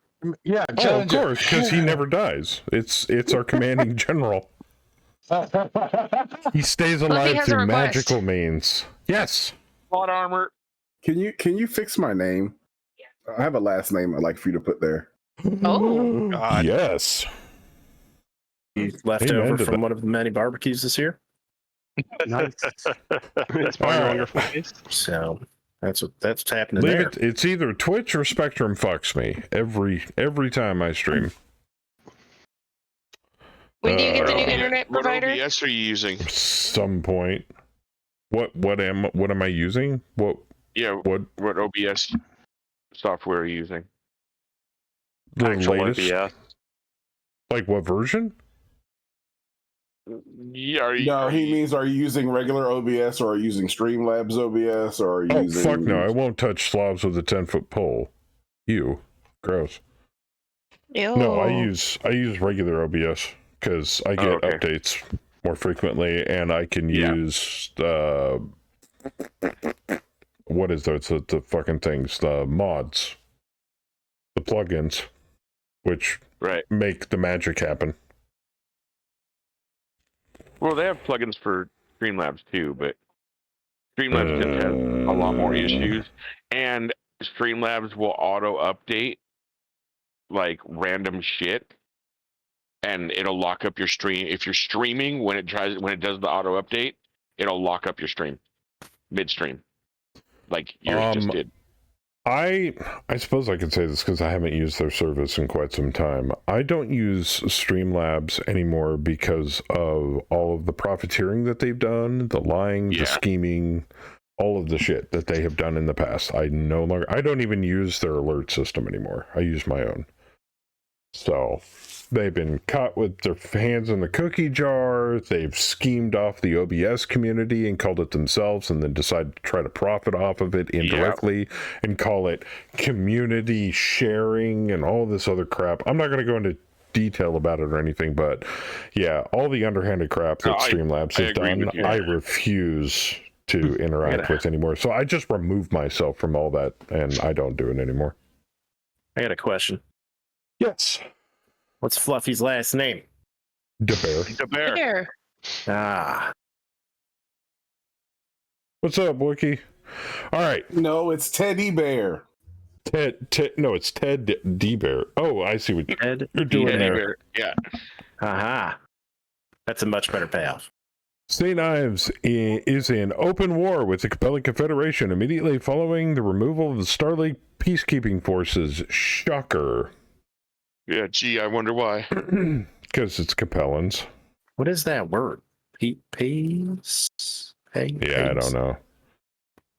Yeah, Oh, of Challenger. course, because he never dies. It's our commanding general. He stays Fluffy alive has a through request. magical means. Yes. Plot armor. Can you fix my name? I have a last name I'd like for you to put there. Oh. God. Yes. Left Amen over to from that. one of the many barbecues this year. Nice. It's probably Alright. wonderful taste. So that's what's happening Leave there. it. It's either Twitch or Spectrum fucks me every time I stream. When do you get the new Uh, internet What provider? OBS are you using? Some point. What am I using? What OBS software are you using? the Actual latest? OBS. Like what version? Yeah, are you, No, he means are you using regular OBS or are you using Streamlabs OBS or are you Oh using... fuck no! I won't touch slobs with a 10-foot pole. You, gross. Ew. No, I use regular OBS because I get okay. updates more frequently, and I can Yeah. use what is that? It's the fucking things, the mods, the plugins, which right. make the magic happen. Well, they have plugins for Streamlabs too, but Streamlabs just has a lot more issues, and Streamlabs will auto update like random shit, and it'll lock up your stream if you're streaming when it does the auto update. It'll lock up your stream midstream, like yours just did. I suppose I could say this because I haven't used their service in quite some time. I don't use Streamlabs anymore because of all of the profiteering that they've done, the lying, the scheming, all of the shit that they have done in the past. I don't even use their alert system anymore. I use my own. So they've been caught with their hands in the cookie jar. They've schemed off the OBS community and called it themselves, and then decided to try to profit off of it indirectly and call it community sharing and all this other crap. I'm not going to go into detail about it or anything, but yeah, all the underhanded crap that Streamlabs has done, I refuse to interact with anymore. So I just removed myself from all that, and I don't do it anymore. I got a question. Yes. What's Fluffy's last name? DeBear. DeBear. Here. Ah. What's up, Wookie? All right. No, it's Teddy Bear. No, it's Ted D-Bear. Oh, I see what Ted you're doing Teddy there. Bear. Yeah. Aha. That's a much better payoff. St. Ives is in open war with the Capellan Confederation immediately following the removal of the Starleague peacekeeping forces. Shocker. Yeah, gee, I wonder why. Because it's Capellans. What is that word? Peace? Yeah, I don't know.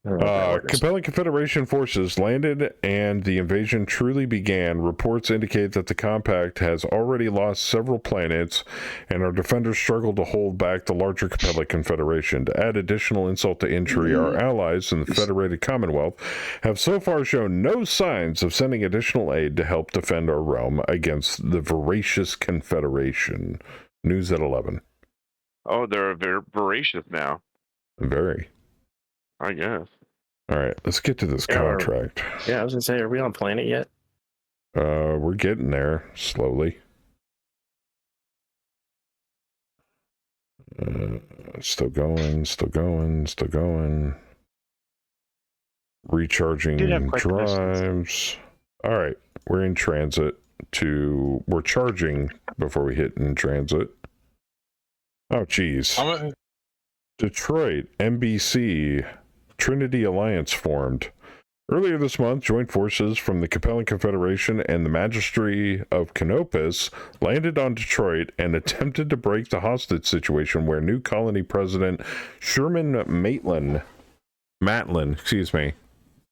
Capellan Confederation forces landed and the invasion truly began. Reports indicate that the compact has already lost several planets and our defenders struggle to hold back the larger Capellan Confederation. To add additional insult to injury, our allies in the Federated Commonwealth have so far shown no signs of sending additional aid to help defend our realm against the voracious Confederation. News at 11. Oh, they're very voracious now. Very. I guess. All right, let's get to this contract. Yeah, I was gonna say, are we on planet yet? We're getting there slowly. Still going. Recharging drives. All right, we're in transit we're charging before we hit in transit. Oh, geez. Detroit, NBC, Trinity Alliance formed. Earlier this month, joint forces from the Capellan Confederation and the Magistracy of Canopus landed on Detroit and attempted to break the hostage situation where new colony president Sherman Matlin,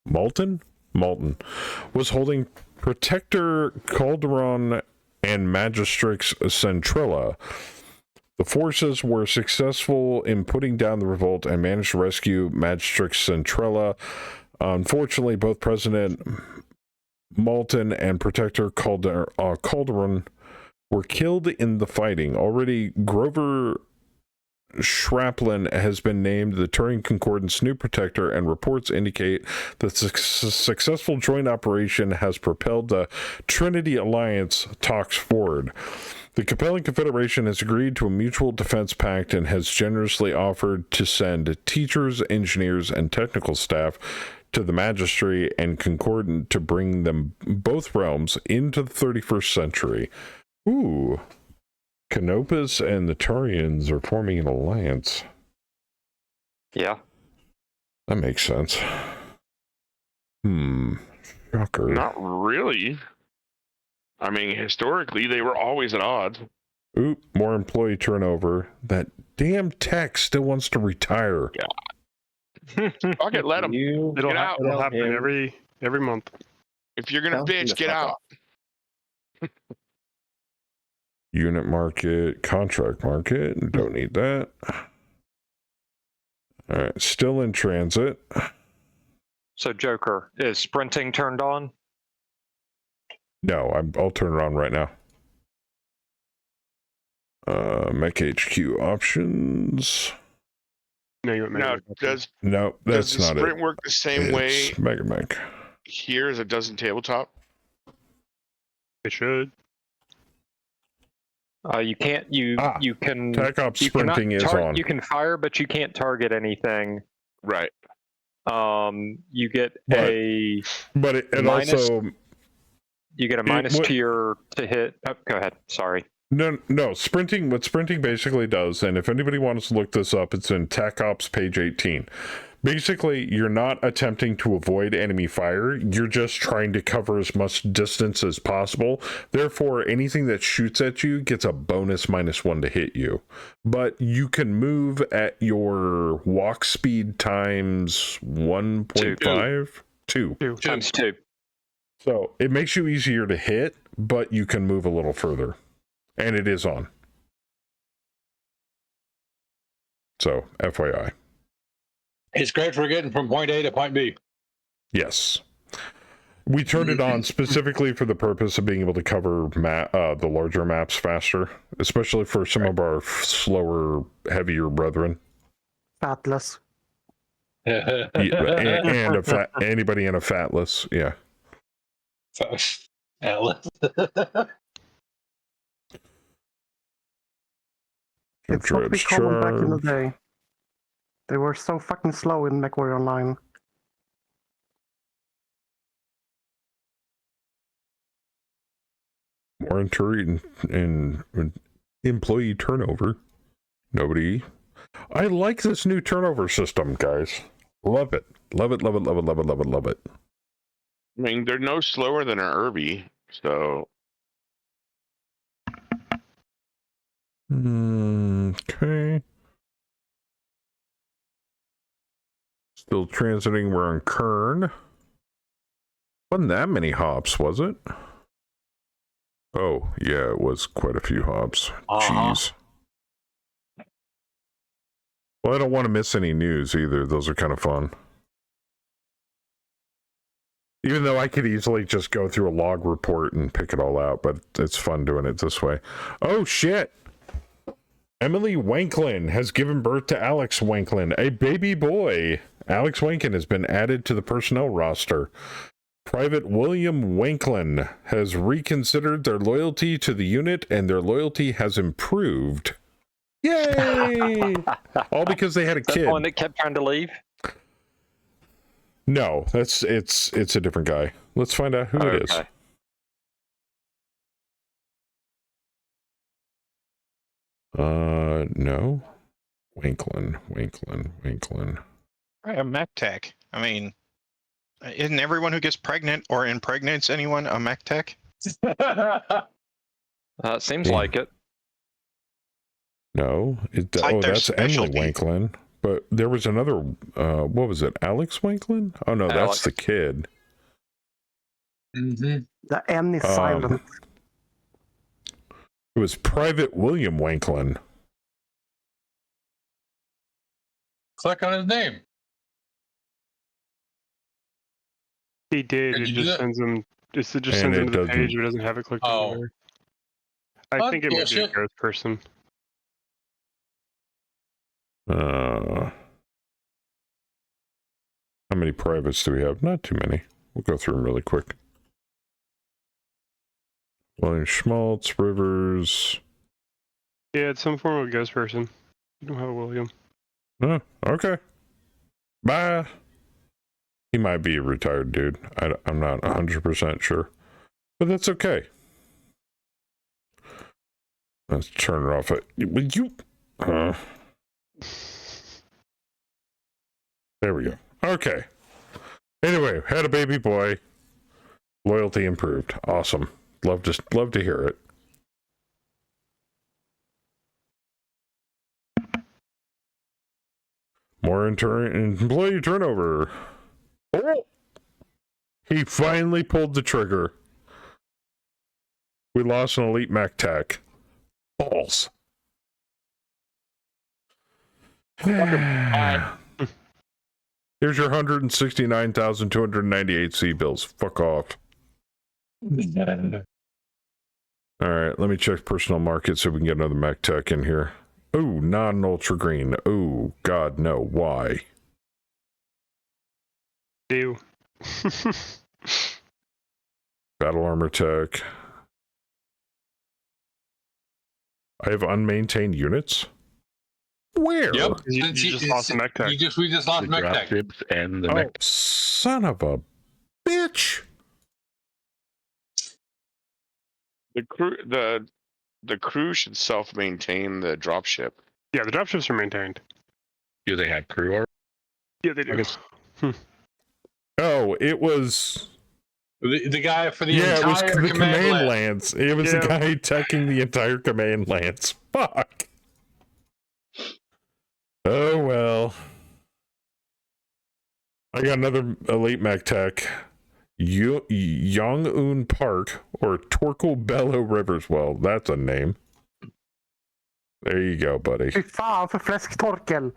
Malton, was holding Protector Calderon and Magistrix Centrella. The forces were successful in putting down the revolt and managed to rescue Magistrix Centrella. Unfortunately, both President Malton and Protector Calderon were killed in the fighting. Already, Grover Schraplin has been named the Turing Concordance new protector, and reports indicate that successful joint operation has propelled the Trinity Alliance talks forward. The Capellan Confederation has agreed to a mutual defense pact and has generously offered to send teachers, engineers, and technical staff to the Magistracy and Concordant to bring them both realms into the 31st century. Ooh. Canopus and the Turians are forming an alliance. Yeah. That makes sense. Shocker. Not really. I mean, historically, they were always at odds. Oop, more employee turnover. That damn tech still wants to retire. Yeah. Okay, let them. It'll happen every month. If you're gonna bitch, get out. Unit market, contract market. Don't need that. All right, still in transit. So, Joker, is sprinting turned on? No, I'll turn it on right now. Mech HQ options. No, that's not it. Does the sprint work the same way Mega Mech here as it does in tabletop? It should. You can't. You can. Tech Ops sprinting is on. You can fire, but you can't target anything. Right. You get but it minus, also you get a minus to hit. Oh, go ahead. Sorry. No. Sprinting. What sprinting basically does, and if anybody wants to look this up, it's in Tech Ops page 18. Basically, you're not attempting to avoid enemy fire. You're just trying to cover as much distance as possible. Therefore, anything that shoots at you gets a bonus -1 to hit you. But you can move at your walk speed times 1.5? 2. Times 2. So it makes you easier to hit, but you can move a little further. And it is on. So, FYI. It's great for getting from point A to point B. Yes. We turned it on specifically for the purpose of being able to cover the larger maps faster, especially for some of our slower, heavier brethren. Atlas. and a fat, anybody in a fatless, yeah. It's what we called them back in the day. They were so fucking slow in MechWarrior Online. More in employee turnover. Nobody. I like this new turnover system, guys. Love it. Love it, love it, love it, love it, love it, love it. I mean, they're no slower than an Irby, so. Okay. Still transiting. We're on Kern. Wasn't that many hops, was it? Oh, yeah, it was quite a few hops. Jeez. Well, I don't want to miss any news either. Those are kind of fun. Even though I could easily just go through a log report and pick it all out, but it's fun doing it this way. Oh, shit. Emily Wanklin has given birth to Alex Wanklin, a baby boy. Alex Wanklin has been added to the personnel roster. Private William Wanklin has reconsidered their loyalty to the unit, and their loyalty has improved. Yay! All because they had a kid. The one that kept trying to leave? No, it's a different guy. Let's find out who it is. No. Wanklin. A mech tech. I mean, isn't everyone who gets pregnant or impregnates anyone a mech tech? Seems like it. No. Like that's Emily Wanklin. But there was another, what was it? Alex Wanklin? Oh, no, that's the kid. The N is silent. It was Private William Wanklin. Click on his name. He did. It just sends him. It just sends him to the page, but doesn't have it clicked anywhere. I think it might be a ghost person. How many privates do we have? Not too many. We'll go through them really quick. William Schmaltz, Rivers. Yeah, it's some form of ghost person. You don't have a William. Oh, okay. Bye. He might be a retired dude. I'm not 100% sure. But that's okay. Let's turn it off. Would you... There we go. Okay. Anyway, had a baby boy. Loyalty improved. Awesome. Love to hear it. More employee turnover. Oh! He finally pulled the trigger. We lost an elite mech tech. Balls. Here's your 169,298 C-bills. Fuck off. All right, let me check personal market so we can get another mech tech in here. Oh, non-ultra green. Oh, God, no. Why? Ew. Battle armor tech. I have unmaintained units. Where? Yep. You just lost the mech tech. We just lost mech tech. And the mech. Son of a bitch. The crew should self-maintain the dropship. Yeah, the dropships are maintained. Do they have crew or? Yeah, they do. Oh, it was the guy for the entire it was the command lance. It was the guy teching the entire command lance. Fuck. Oh well. I got another elite mech tech. Yong-Un Park or Torkel Bello Rivers. Well, that's a name. There you go, buddy. Fan för fläsk Torkel.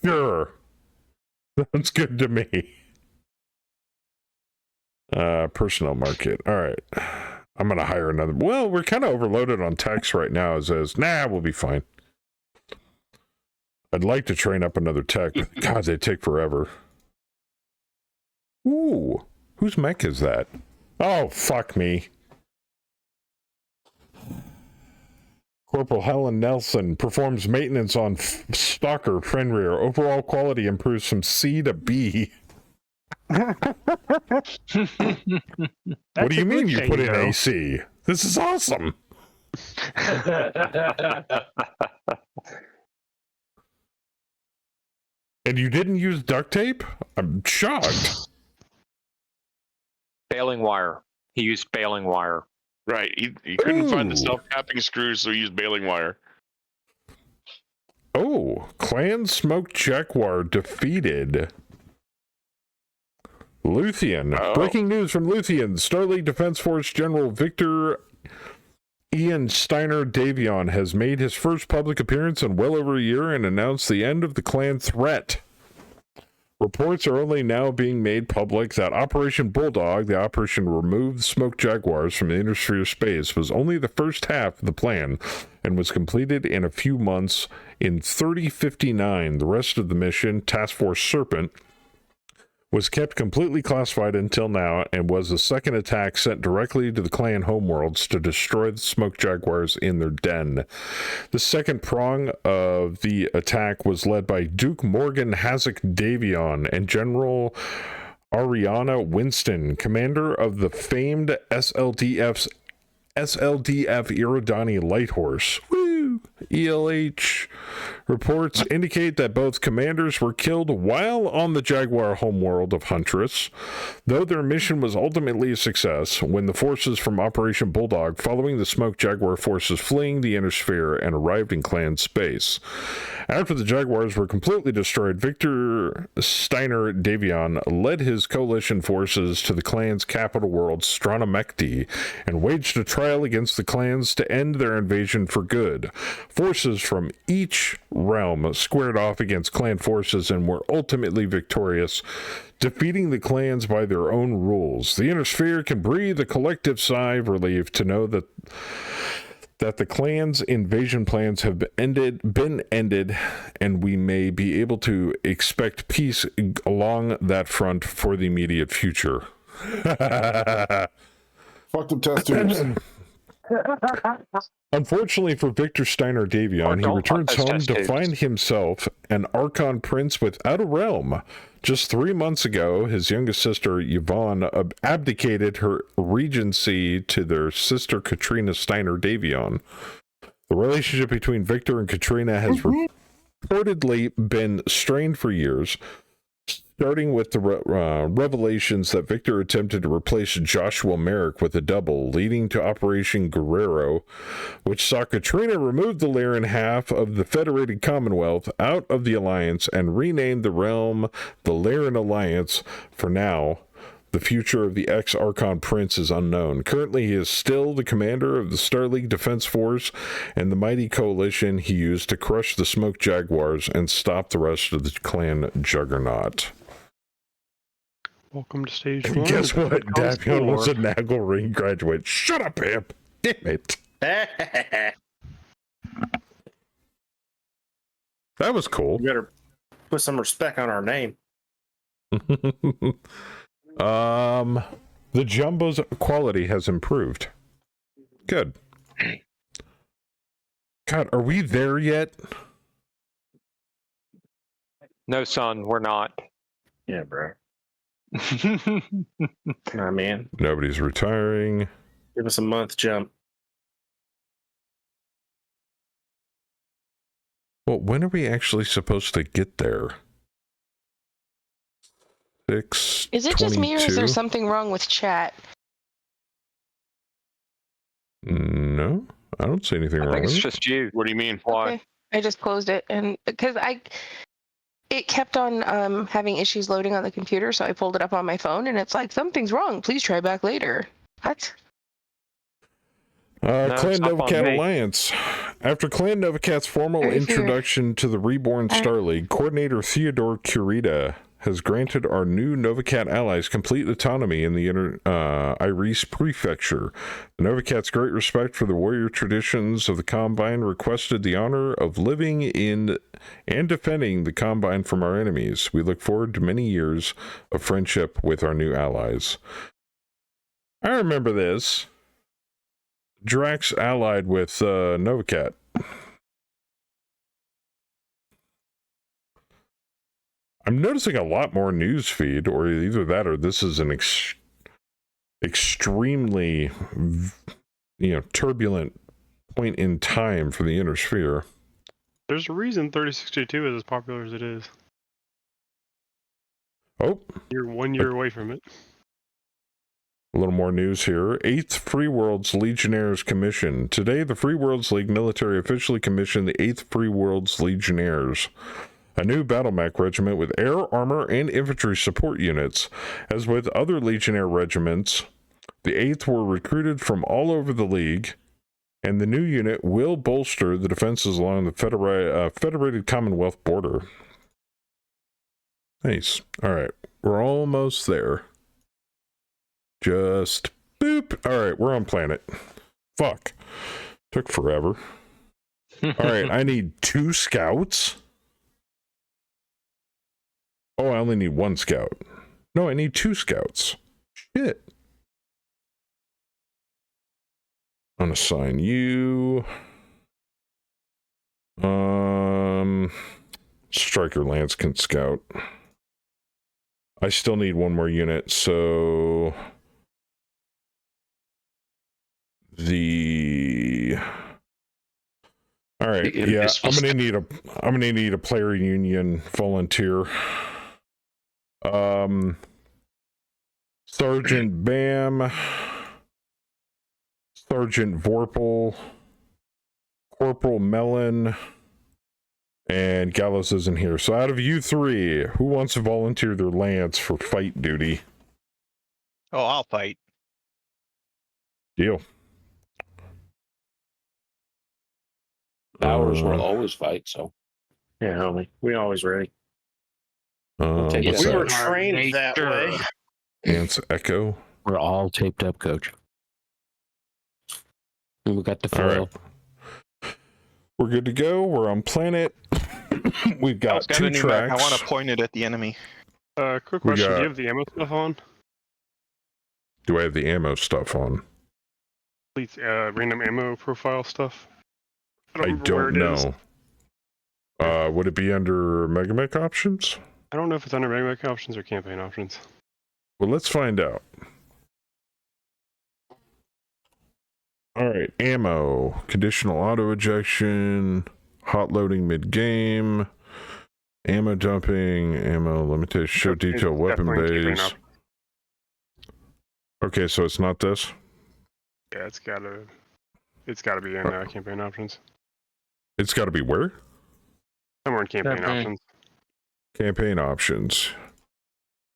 Sure. Sounds good to me. Personnel market. All right. I'm going to hire another. Well, we're kind of overloaded on techs right now. As nah, we'll be fine. I'd like to train up another tech, but God, they take forever. Ooh, whose mech is that? Oh, fuck me. Corporal Helen Nelson performs maintenance on Stalker Fenrir. Overall quality improves from C to B. What do you mean you put in AC? This is awesome. And you didn't use duct tape? I'm shocked. Baling wire. He used baling wire. Right. He couldn't find the self-tapping screws, so he used baling wire. Oh, Clan Smoke Jaguar defeated Luthien. Oh. Breaking news from Luthien. Starleague Defense Force General Victor Ian Steiner Davion has made his first public appearance in well over a year and announced the end of the clan threat. Reports are only now being made public that Operation Bulldog, the operation to remove the Smoke Jaguars from the Intersphere space, was only the first half of the plan and was completed in a few months. In 3059, the rest of the mission, Task Force Serpent, was kept completely classified until now and was the second attack sent directly to the clan homeworlds to destroy the Smoke Jaguars in their den. The second prong of the attack was led by Duke Morgan Hazak Davion and General Ariana Winston, commander of the famed SLDF Iridani Light Horse. Woo! ELH. Reports indicate that both commanders were killed while on the Jaguar homeworld of Huntress, though their mission was ultimately a success when the forces from Operation Bulldog, following the Smoke Jaguar forces fleeing the Intersphere, and arrived in clan space. After the Jaguars were completely destroyed, Victor Steiner Davion led his coalition forces to the clan's capital world, Stranamekti, and waged a trial against the clans to end their invasion for good. Forces from each realm squared off against clan forces and were ultimately victorious, defeating the clans by their own rules. The Intersphere can breathe a collective sigh of relief to know that the clan's invasion plans have been ended, and we may be able to expect peace along that front for the immediate future. Fuck them test tubes. Unfortunately for Victor Steiner Davion, he returns home to find himself an Archon prince without a realm. Just 3 months ago, his youngest sister, Yvonne, abdicated her regency to their sister, Katrina Steiner Davion. The relationship between Victor and Katrina has reportedly been strained for years, starting with the revelations that Victor attempted to replace Joshua Merrick with a double, leading to Operation Guerrero, which saw Katrina remove the Lyran half of the Federated Commonwealth out of the Alliance and rename the realm the Lyran Alliance. For now, the future of the ex-Archon Prince is unknown. Currently, he is still the commander of the Starleague Defense Force and the mighty coalition he used to crush the Smoke Jaguars and stop the rest of the clan juggernaut. Welcome to stage one. Guess what? Davion was a Nagel Ring graduate. Shut up, Pimp! Damn it. That was cool. You better put some respect on our name. The Jumbo's quality has improved. Good. God, are we there yet? No, son, we're not. Yeah, bro. Nah, man. Nobody's retiring. Give us a month jump. Well, when are we actually supposed to get there? 6. Is it just me or is there something wrong with chat? No, I don't see anything wrong I think with it's it. just you. What do you mean? Why? Okay. I just closed it, and because it kept on having issues loading on the computer, so I pulled it up on my phone, and it's like, something's wrong. Please try back later. What? Clan Novacat Alliance. After Clan Novacat's formal introduction to the reborn Starleague, Coordinator Theodore Kurita has granted our new Novicat allies complete autonomy in the Iris prefecture. The Novicat's great respect for the warrior traditions of the Combine requested the honor of living in and defending the Combine from our enemies. We look forward to many years of friendship with our new allies. I remember this. Drax allied with Novicat. I'm noticing a lot more news feed, or either that or this is an extremely, turbulent point in time for the Inner Sphere. There's a reason 3062 is as popular as it is. Oh. You're 1 year away from it. A little more news here. 8th Free Worlds Legionnaires Commission. Today, the Free Worlds League military officially commissioned the 8th Free Worlds Legionnaires, a new battle mech regiment with air, armor, and infantry support units. As with other Legionnaire regiments, the 8th were recruited from all over the League, and the new unit will bolster the defenses along the Federated Commonwealth border. Nice. All right. We're almost there. Just boop. All right. We're on planet. Fuck. Took forever. All right. I need 2 scouts. Oh, I only need 1 scout. No, I need 2 scouts. Shit. Unassign you. Striker Lance can scout. I still need 1 more unit, so all right, yeah, I'm gonna need a player union volunteer. Sergeant Bam, Sergeant Vorpal, Corporal Mellon, and Gallows isn't here. So out of you 3, who wants to volunteer their lance for fight duty? Oh, I'll fight. Deal. Ours will always fight, so. Yeah, homie. We always ready. Take what's we that? were trained that way. Ants Echo. We're all taped up, Coach. And we got the foil. Right. We're good to go. We're on planet. We've got 2 tracks. I want to point it at the enemy. Quick question. Do you have the ammo stuff on? Do I have the ammo stuff on? Please, random ammo profile stuff. I don't know. Would it be under Megamech options? I don't know if it's under Megamech options or campaign options. Well, let's find out. All right, ammo, conditional auto ejection, hot loading mid-game, ammo dumping, ammo limitation, show detail weapon bays. Okay, so it's not this? Yeah, it's gotta be in campaign options. It's gotta be where? Somewhere in campaign options. Campaign options.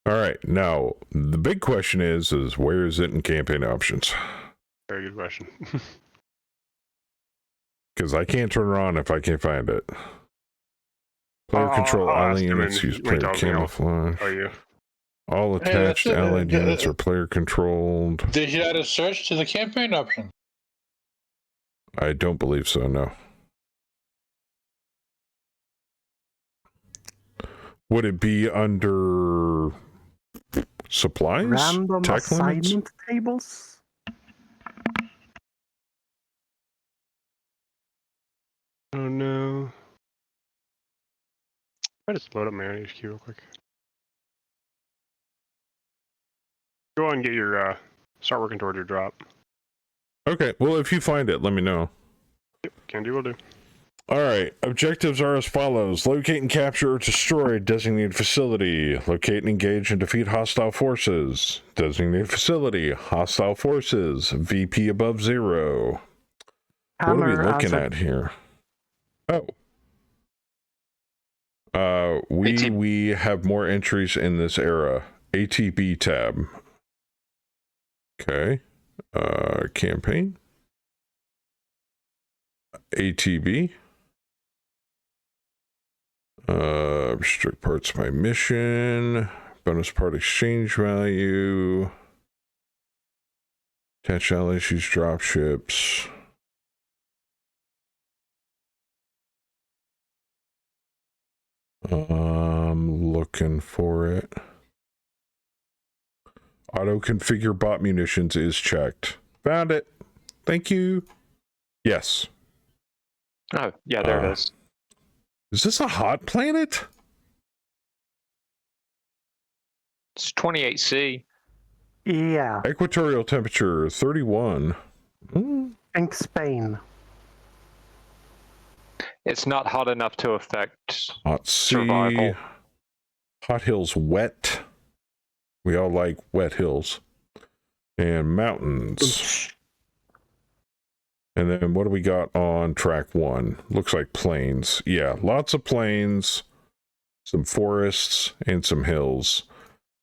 All right, now the big question is where is it in campaign options? Very good question. Because I can't turn it on if I can't find it. Player control ally units use player camouflage. Oh, you? All attached allied units are player controlled. Did you add a search to the campaign option? I don't believe so, no. Would it be under supplies? Random tech assignment limits? tables? Oh no. I just load up my own HQ real quick. Go on and get your start working toward your drop. Okay, well if you find it, let me know. Yep, can do, will do. Alright, objectives are as follows. Locate and capture or destroy designated facility. Locate and engage and defeat hostile forces. Designated facility. Hostile forces. VP above 0. What are we looking at here? Oh. We have more entries in this era. ATB tab. Okay. Campaign. ATB. Restrict parts by mission. Bonus part exchange value. Attach allies, use drop ships. Looking for it. Auto configure bot munitions is checked. Found it. Thank you. Yes. Oh, yeah, there it is. Is this a hot planet? It's 28C. Yeah. Equatorial temperature 31. And Spain. It's not hot enough to affect Hot sea. survival. Hot hills wet. We all like wet hills. And mountains. And then what do we got on track 1? Looks like plains. Yeah, lots of plains, some forests, and some hills.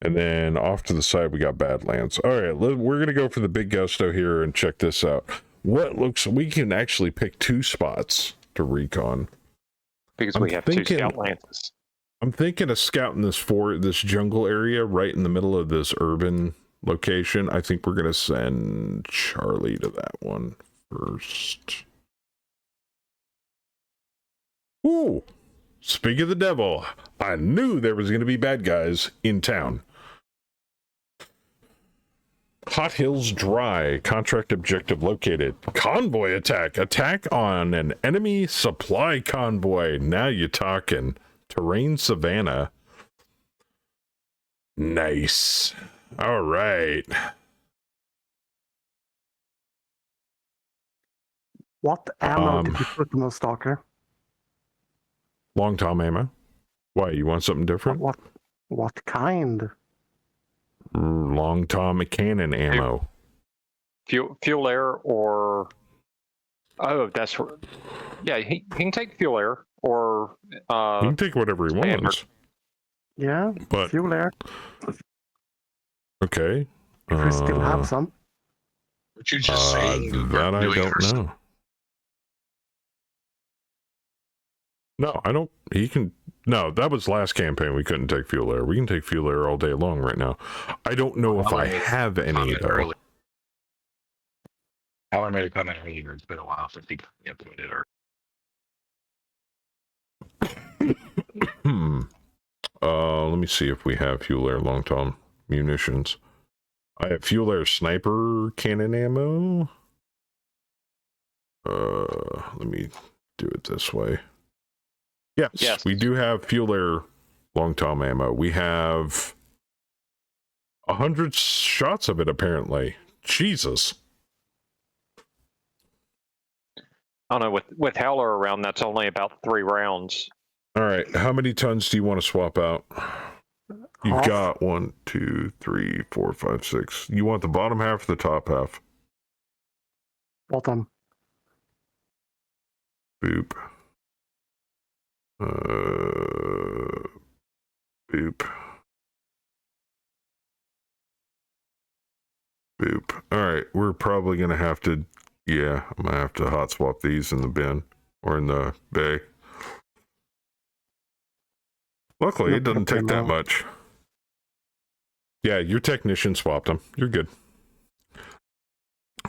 And then off to the side, we got Badlands. All right, we're going to go for the big gusto here and check this out. We can actually pick 2 spots to recon. Because we have 2 scout lances. I'm thinking of scouting this jungle area right in the middle of this urban location. I think we're going to send Charlie to that one first. Ooh, speak of the devil. I knew there was going to be bad guys in town. Hot Hills Dry. Contract objective located. Convoy attack. Attack on an enemy supply convoy. Now you're talking. Terrain Savannah. Nice. All right. What ammo did you put on Stalker? Long Tom ammo. Why, you want something different? What kind? Long Tom cannon ammo. Fuel air or... Oh, that's... Yeah, he can take fuel air or... He can take whatever he wants. Yeah, but fuel air. Okay. If we still have some. What you just saying? That I don't know. No, I don't. He can. No, that was last campaign. We couldn't take fuel air. We can take fuel air all day long right now. I don't know if I have any though. Alan made a comment earlier. It's been a while since he implemented our. Let me see if we have fuel air long tom munitions. I have fuel air sniper cannon ammo. Let me do it this way. Yes, we do have fuel air long tom ammo. We have 100 shots of it apparently. Jesus. I don't know, with Howler around, that's only about 3 rounds. All right, how many tons do you want to swap out? You've got 1, 2, 3, 4, 5, 6. You want the bottom half or the top half? Bottom. Boop. Boop. Boop. All right, we're probably gonna have to. Yeah, I'm gonna have to hot swap these in the bin or in the bay. Luckily, it doesn't take that much. Yeah, your technician swapped them. You're good.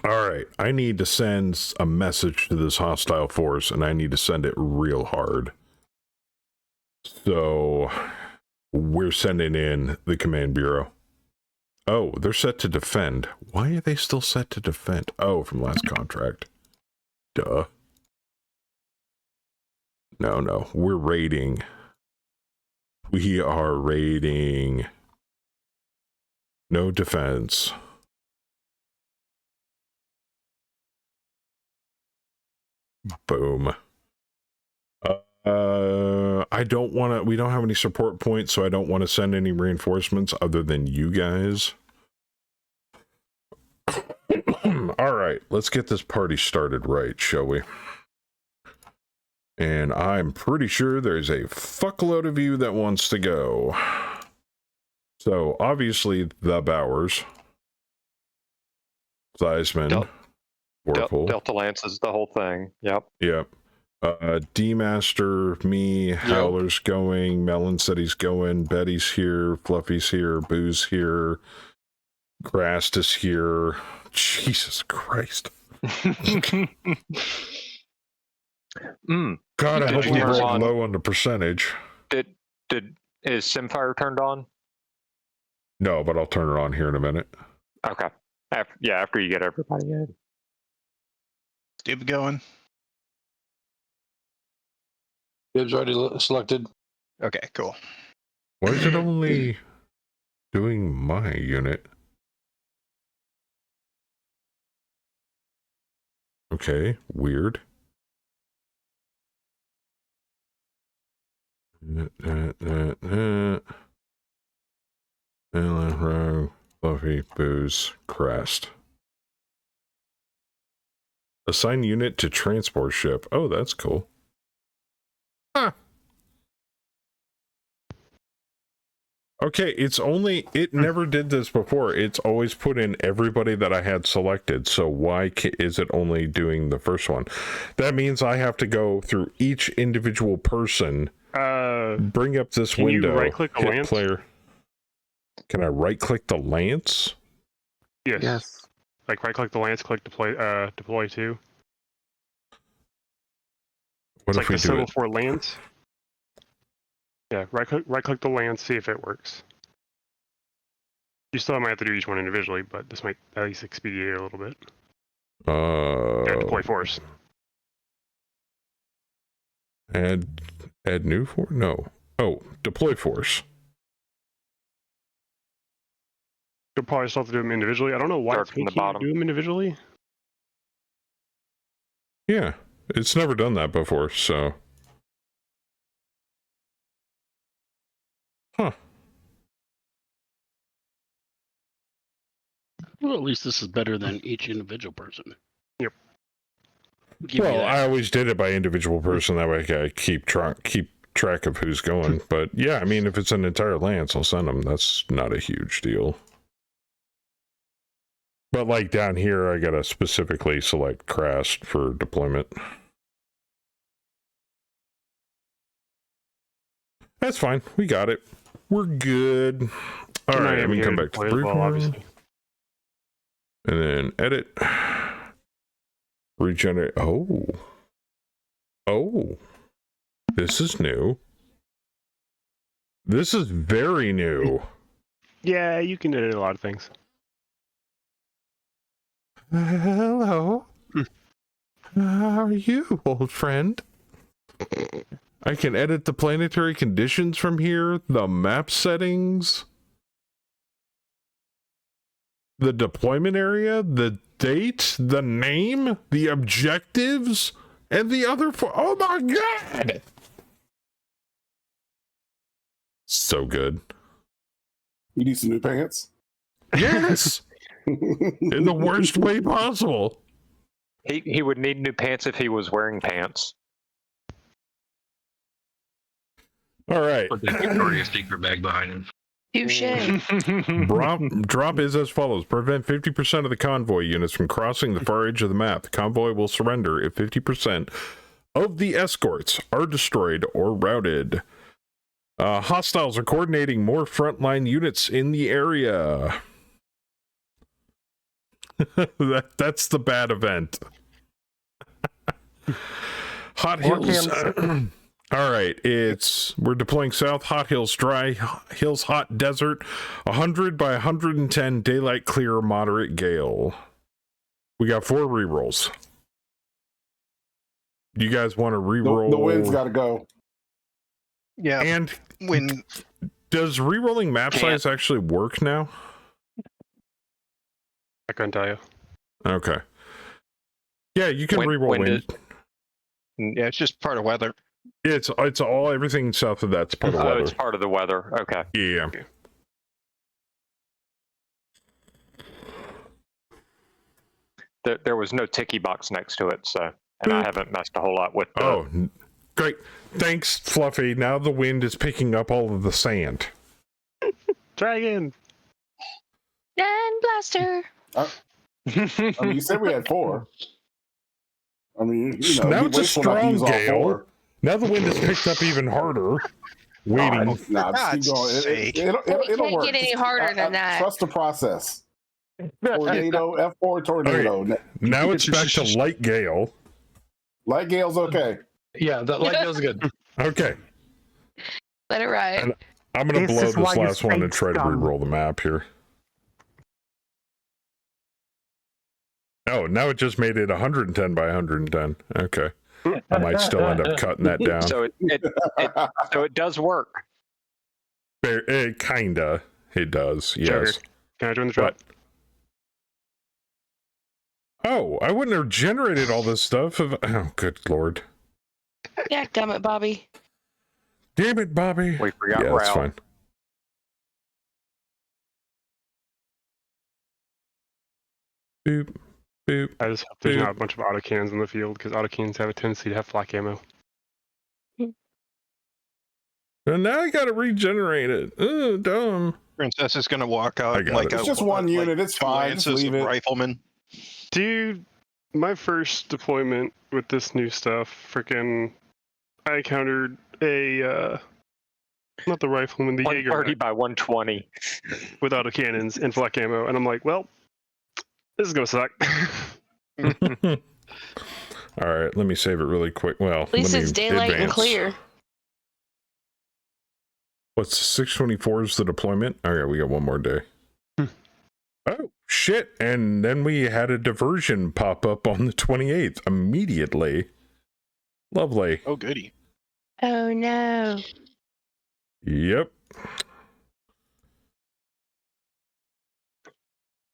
All right, I need to send a message to this hostile force, and I need to send it real hard. So, we're sending in the command bureau. Oh, they're set to defend. Why are they still set to defend? Oh, from last contract. Duh. No, we're raiding. We are raiding. No defense. Boom. I don't want to, we don't have any support points, so I don't want to send any reinforcements other than you guys. All right, let's get this party started right, shall we? And I'm pretty sure there's a fuckload of you that wants to go. So, obviously, the Bowers. Theismann. Delta Lance is the whole thing. Yep. Yep. D-Master, me, Howler's going, Melon said he's going, Betty's here, Fluffy's here, Boo's here, Grast is here. Jesus Christ. God, I hope we rolled low on the percentage. Is Simfire turned on? No, but I'll turn it on here in a minute. Okay. After you get everybody in. Steve going. Dib's already selected. Okay, cool. Why is it only doing my unit? Okay, weird. Row, Fluffy, Booze, Crest. Assign unit to transport ship. Oh, that's cool. Huh. Okay, it never did this before. It's always put in everybody that I had selected. So why is it only doing the first one? That means I have to go through each individual person, bring up this window, you right-click the lance? Player. Can I right-click the lance? Yes. Like right-click the lance, click deploy to. What it's if like we the do symbol it? for lance. Yeah, right-click the lance, see if it works. You still might have to do each one individually, but this might at least expedite it a little bit. Deploy force. Add new force? No. Oh, deploy force. You'll probably still have to do them individually. I don't know why it's making you do them individually. Yeah, it's never done that before, so. Huh. Well, at least this is better than each individual person. Yep. Well, I always did it by individual person. That way I keep track of who's going. But yeah, I mean, if it's an entire lance, I'll send them. That's not a huge deal. But like down here, I gotta specifically select Crast for deployment. That's fine. We got it. We're good. All right, let me come back to the brief one. And then edit. Regenerate. Oh. This is new. This is very new. Yeah, you can edit a lot of things. Hello. How are you, old friend? I can edit the planetary conditions from here, the map settings, the deployment area, the date, the name, the objectives, and the other oh my god! So good. You need some new pants? Yes! In the worst way possible. He would need new pants if he was wearing pants. All right. Put that Victoria's Secret bag behind him. Touche. Drop is as follows. Prevent 50% of the convoy units from crossing the far edge of the map. The convoy will surrender if 50% of the escorts are destroyed or routed. Hostiles are coordinating more frontline units in the area. That's the bad event. Hot Hills. All right, we're deploying south. Hot Hills dry, Hills hot desert. 100 by 110 daylight clear moderate gale. We got 4 rerolls. Do you guys want to reroll? The wind's got to go. Yeah. And does rerolling map size actually work now? I couldn't tell you. Okay. Yeah, you can reroll wind. Yeah, it's just part of weather. It's all everything south of that's part of weather. It's part of the weather. Okay. Yeah. There was no ticky box next to it, so I haven't messed a whole lot with. Oh, great! Thanks, Fluffy. Now the wind is picking up all of the sand. Try again. And blaster. I mean, you said we had 4. I mean, you know, now be it's a wasteful not to strong use all gale. four. Now the wind is picked up even harder. Waiting. Nah, just keep going. It'll can't work. get any harder than that. Trust the process. Tornado, F4 tornado. Okay. Now it's back to light gale. Light gale's okay. Yeah, that light gale's good. Okay. Let it ride. And I'm going to blow this last one and try to re-roll the map here. Oh, now it just made it 110 by 110. Okay. I might still end up cutting that down. So it does work. It kinda. It does, yes. Sugar. Can I join the trap? Oh, I wouldn't have generated all this stuff if... Oh, good lord. Yeah, damn it, Bobby. Damn it, Bobby. We forgot yeah, Ralph. that's fine. Boop, boop. I just hope there's not a bunch of autocannons in the field, because autocannons have a tendency to have flak ammo. And now I gotta regenerate it. Oh, dumb. Princess is gonna walk out like it's just one unit. It's fine. Just leave it. Rifleman. Dude, my first deployment with this new stuff, freaking, I encountered a not the rifleman, the Jaeger 130 by 120 with autocannons and flak ammo, and I'm like, well, this is gonna suck. All right, let me save it really quick. Well, At least it's daylight and clear. What's 624 is the deployment? Okay, we got one more day. Oh, shit. And then we had a diversion pop up on the 28th immediately. Lovely. Oh, goody. Oh, no. Yep.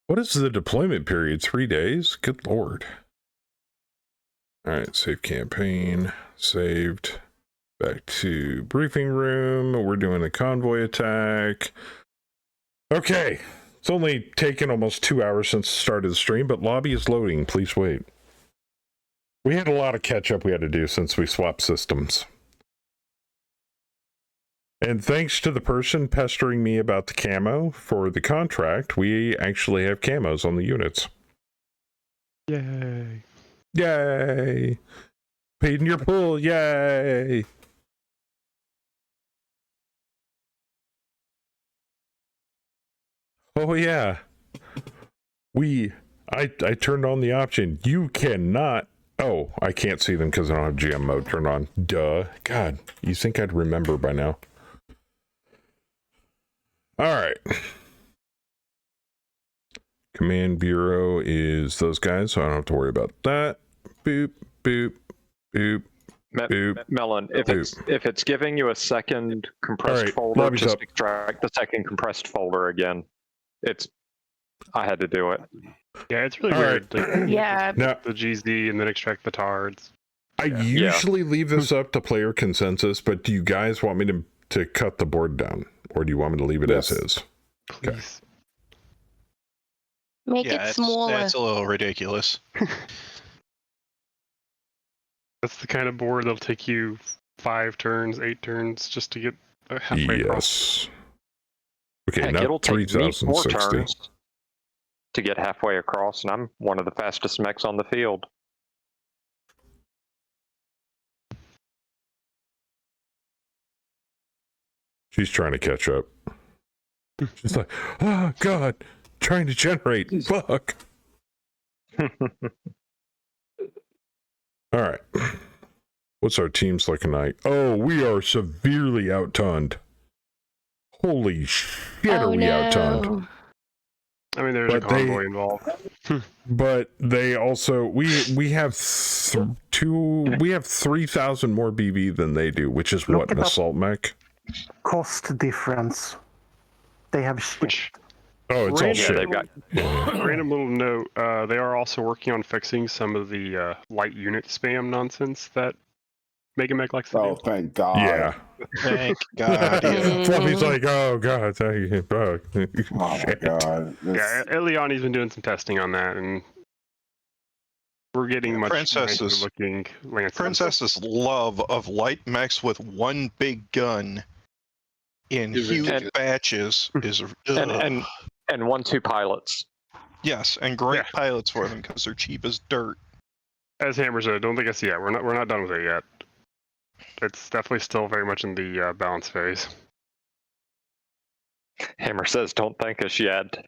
What is the deployment period? 3 days? Good lord. All right, save campaign. Saved. Back to briefing room. We're doing a convoy attack. Okay. It's only taken almost 2 hours since the start of the stream, but lobby is loading. Please wait. We had a lot of catch up we had to do since we swapped systems. And thanks to the person pestering me about the camo for the contract, we actually have camos on the units. Yay. Yay. Paid in your pool. Yay. Oh yeah, I turned on the option. You cannot. Oh, I can't see them because I don't have GM mode turned on. Duh. God, you think I'd remember by now? All right. Command Bureau is those guys, so I don't have to worry about that. Boop, boop, boop. Boop, Melon, if it's giving you a second compressed folder, just extract the second compressed folder again. I had to do it. Yeah, it's really weird. Right. Yeah. Now, the GZ and then extract the TARDs. I usually leave this up to player consensus, but do you guys want me to cut the board down, or do you want me to leave it as is? Please. Okay. Make it smaller. That's a little ridiculous. That's the kind of board that'll take you 5 turns, 8 turns just to get halfway across. Okay, Heck, now it'll take me 4 3060. turns to get halfway across, and I'm one of the fastest mechs on the field. She's trying to catch up. She's like, oh god, trying to generate. Fuck. All right. What's our teams looking like? Oh, we are severely outgunned. Holy shit, are we outgunned? I mean, there's a convoy involved. But they also we have 3,000 more BB than they do, which is what, an assault mech? Cost difference. They have shit. Oh, it's all shit. Random little note, they are also working on fixing some of the light unit spam nonsense that Mega Mech likes to do. Oh, thank God. Yeah. Thank God. Yeah. Fluffy's like, oh God, thank you. Oh my God. Yeah, Eliani's been doing some testing on that, and we're getting much nicer looking Lancers. Princess's love of light mechs with one big gun in huge batches is and 1-2 pilots. Yes, and great pilots for them because they're cheap as dirt. As Hammer said, don't think it's yet. We're not done with it yet. It's definitely still very much in the balance phase. Hammer says, "Don't thank us yet."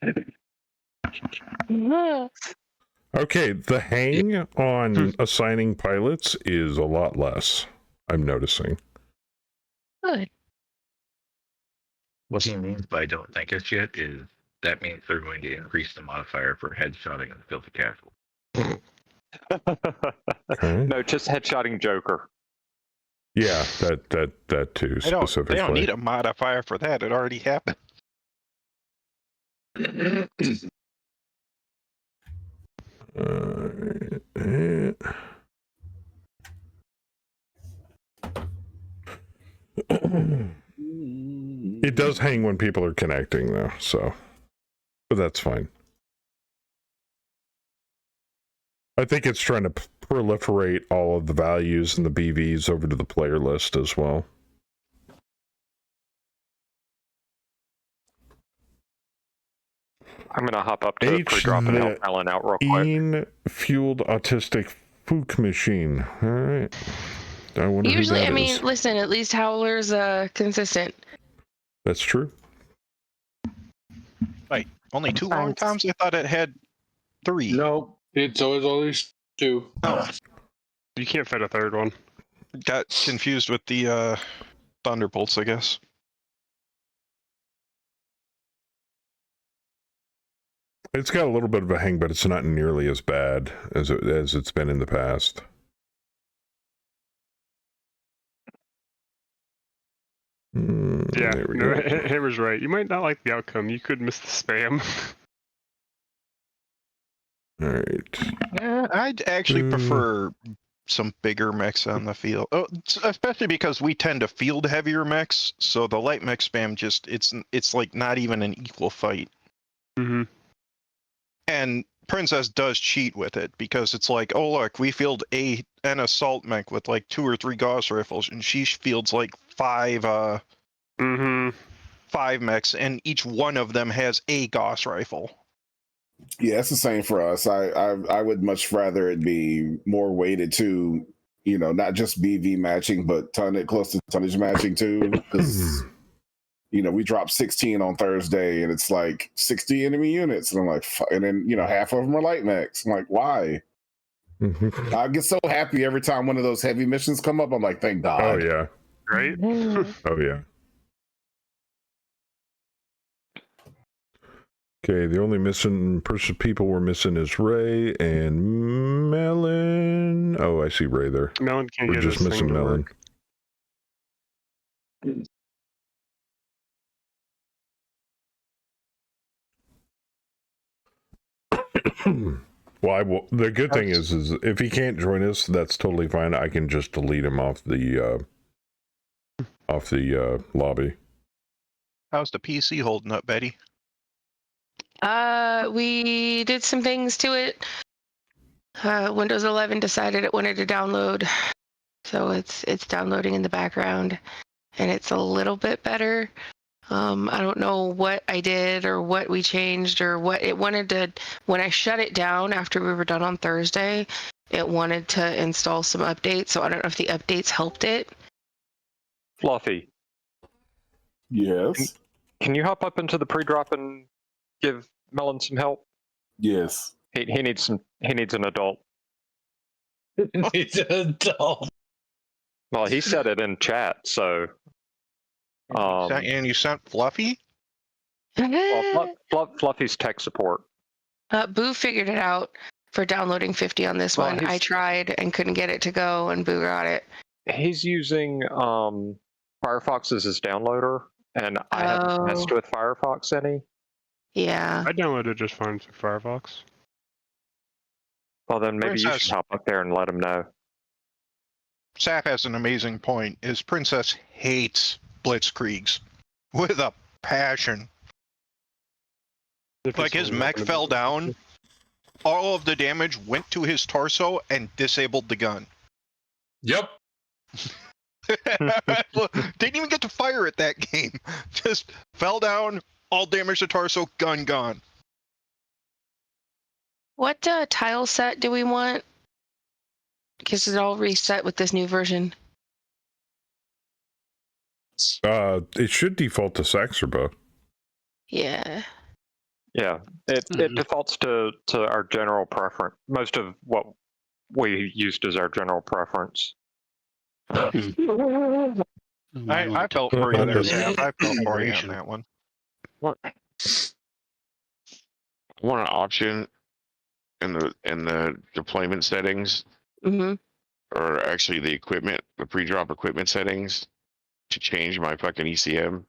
Okay, the hang on assigning pilots is a lot less, I'm noticing. Good. What he means by "don't thank us yet" is that means they're going to increase the modifier for headshotting and filthy casual. Okay. No, just headshotting Joker. Yeah, that too, specifically. They don't need a modifier for that. It already happened. It does hang when people are connecting, though, so. But that's fine. I think it's trying to proliferate all of the values and the BVs over to the player list as well. I'm gonna hop up to the pre-drop and help Alan out real quick. Fueled autistic Fook machine. All right. I wonder Usually, who that I mean, is. listen, at least Howler's consistent. That's true. Wait, only 2 long toms? I thought it had 3. No, it's always 2. Oh. You can't fit a third one. Got confused with the Thunderbolts, I guess. It's got a little bit of a hang, but it's not nearly as bad as it's been in the past. Yeah, there we no, go. Hammer's right. You might not like the outcome. You could miss the spam. All right. I'd actually prefer some bigger mechs on the field. Oh, especially because we tend to field heavier mechs, so the light mech spam just it's like not even an equal fight. Mm-hmm. And Princess does cheat with it because it's like, oh look, we field an assault mech with like 2 or 3 Gauss rifles, and she fields like 5 mechs, and each one of them has a Gauss rifle. Yeah, it's the same for us. I would much rather it be more weighted to, not just BV matching, but close to tonnage matching too. Because we dropped 16 on Thursday, and it's like 60 enemy units, and I'm like, and then half of them are light mechs. I'm like, why? I get so happy every time one of those heavy missions come up. I'm like, thank God. Oh yeah. Right? Oh yeah. Okay, the only people we're missing is Ray and Melon. Oh, I see Ray there. Melon can't We're get just his missing thing to Melon. Well, the good thing is if he can't join us, that's totally fine. I can just delete him off the lobby. How's the PC holding up, Betty? We did some things to it. Windows 11 decided it wanted to download, so it's downloading in the background, and it's a little bit better. I don't know what I did or what we changed or what it wanted to. When I shut it down after we were done on Thursday, it wanted to install some updates, so I don't know if the updates helped it. Fluffy. Yes. Can you hop up into the pre-drop and give Melon some help? Yes. He needs an adult. He's an adult. Well, he said it in chat, so. And you sent Fluffy? Well, Fluffy's tech support. Boo figured it out for downloading 50 on this one. I tried and couldn't get it to go, and Boo got it. He's using Firefox as his downloader, and I haven't messed with Firefox any. Yeah. I downloaded just fine through Firefox. Well, then maybe you should hop up there and let him know. Sap has an amazing point. His Princess hates blitzkriegs with a passion. Like his mech fell down, all of the damage went to his torso and disabled the gun. Yep. Didn't even get to fire at that game. Just fell down, all damage to torso, gun gone. What tile set do we want? Because it all reset with this new version. It should default to Saxorba. Yeah. Yeah, it defaults to our general preference. Most of what we used as our general preference. I felt for you there, Sam. I felt for you on that one. What? I want an option in the deployment settings, Mm-hmm. or actually the pre-drop equipment settings, to change my fucking ECM.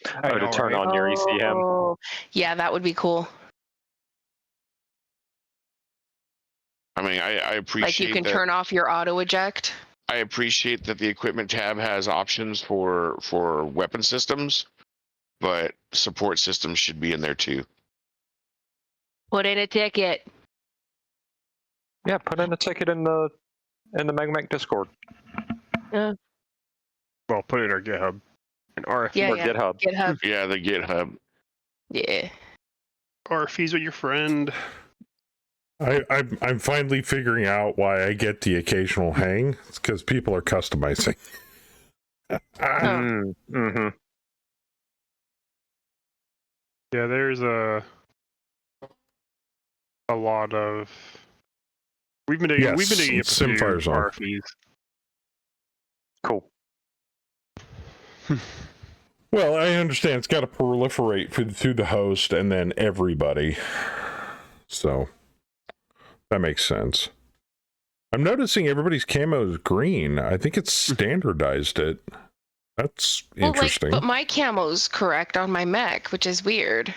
To turn on your ECM. Oh, yeah, that would be cool. I mean, I appreciate Like you can that. turn off your auto eject. I appreciate that the equipment tab has options for weapon systems, but support systems should be in there too. Put in a ticket. Yeah, put in a ticket in the MegMeg Discord. Well, put it in our GitHub. Or GitHub. GitHub. Yeah, the GitHub. Yeah. RFE's with your friend. I'm finally figuring out why I get the occasional hang. It's because people are customizing. Mm-hmm. Yeah, there's a lot of. We've been digging it for Simfire Zone. RFEs. Cool. Well, I understand it's got to proliferate through the host and then everybody. So that makes sense. I'm noticing everybody's camo is green. I think it's standardized it. That's interesting. But my camo's correct on my mech, which is weird.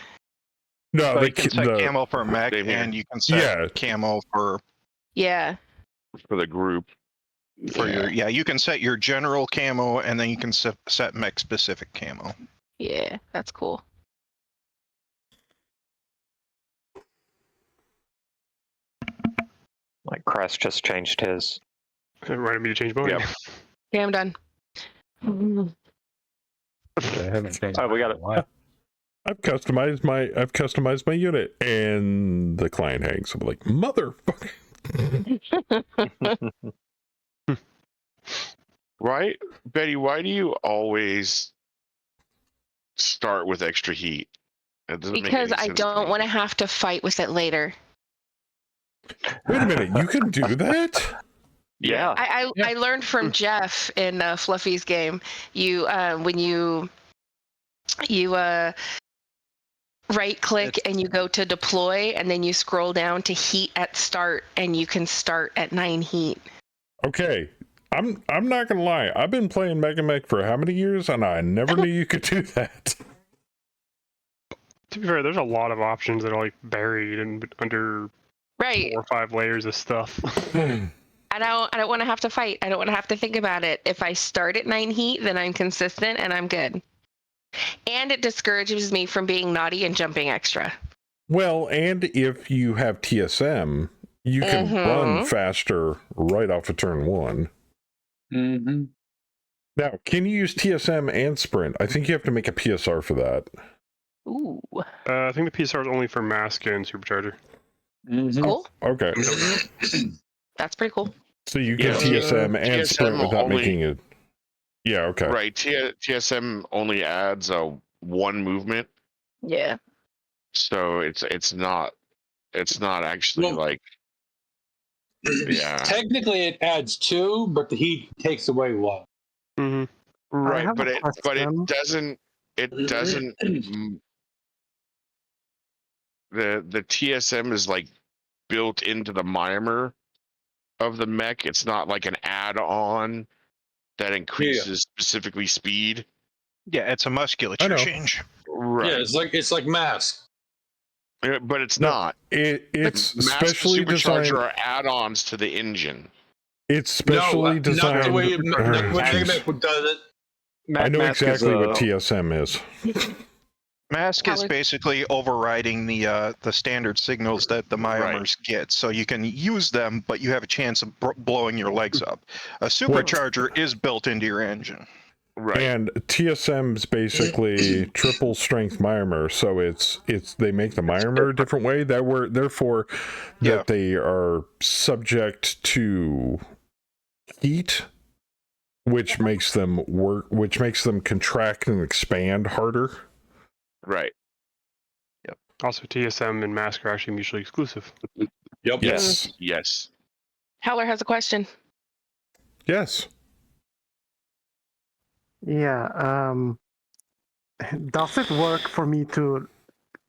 No, So you can set camo for mech, and you can set camo for the group. You can set your general camo, and then you can set mech specific camo. Yeah, that's cool. Like Crest just changed his. It reminded me to change mine. Yep. Okay, I'm done. We got it. I've customized my unit, and the client hangs. I'm like, motherfucker. Right, Betty? Why do you always start with extra heat? Because I don't want to have to fight with it later. Wait a minute, you can do that? Yeah. I learned from Jeff in Fluffy's game. You when you right click and you go to deploy, and then you scroll down to heat at start, and you can start at 9 heat. Okay, I'm not gonna lie. I've been playing Mega Mech for how many years, and I never knew you could do that. To be fair, there's a lot of options that are like buried and under 4 or 5 layers of stuff. I don't want to have to fight. I don't want to have to think about it. If I start at 9 heat, then I'm consistent and I'm good. And it discourages me from being naughty and jumping extra. Well, and if you have TSM, you can run faster right off of turn 1. Mm-hmm. Now, can you use TSM and sprint? I think you have to make a PSR for that. Ooh. I think the PSR is only for mask and supercharger. Mm-hmm. Cool. Okay. That's pretty cool. So you can TSM and sprint without making it. Yeah, okay. Right, TSM only adds 1 movement. Yeah. So it's not actually like. Yeah. Technically, it adds 2, but the heat takes away 1. Mm-hmm. Right, but it doesn't. The TSM is like built into the mimer of the mech. It's not like an add-on that increases specifically speed. Yeah, it's a musculature change. Right. Yeah, it's like mask. But it's not. It's Mask and specially supercharger designed. are add-ons to the engine. It's specially designed. Not the way Mech does it. I know exactly what TSM is. Mask is basically overriding the standard signals that the Myomers get, so you can use them, but you have a chance of blowing your legs up. A supercharger is built into your engine. Right. And TSM's basically triple strength Myomer, so it's they make the Myomer a different way. Therefore Yeah. they are subject to heat, which makes them contract and expand harder. Right. Also, TSM and Mask are actually mutually exclusive. Yep. Yes. Yes. Howler has a question. Yes. Yeah. Does it work for me to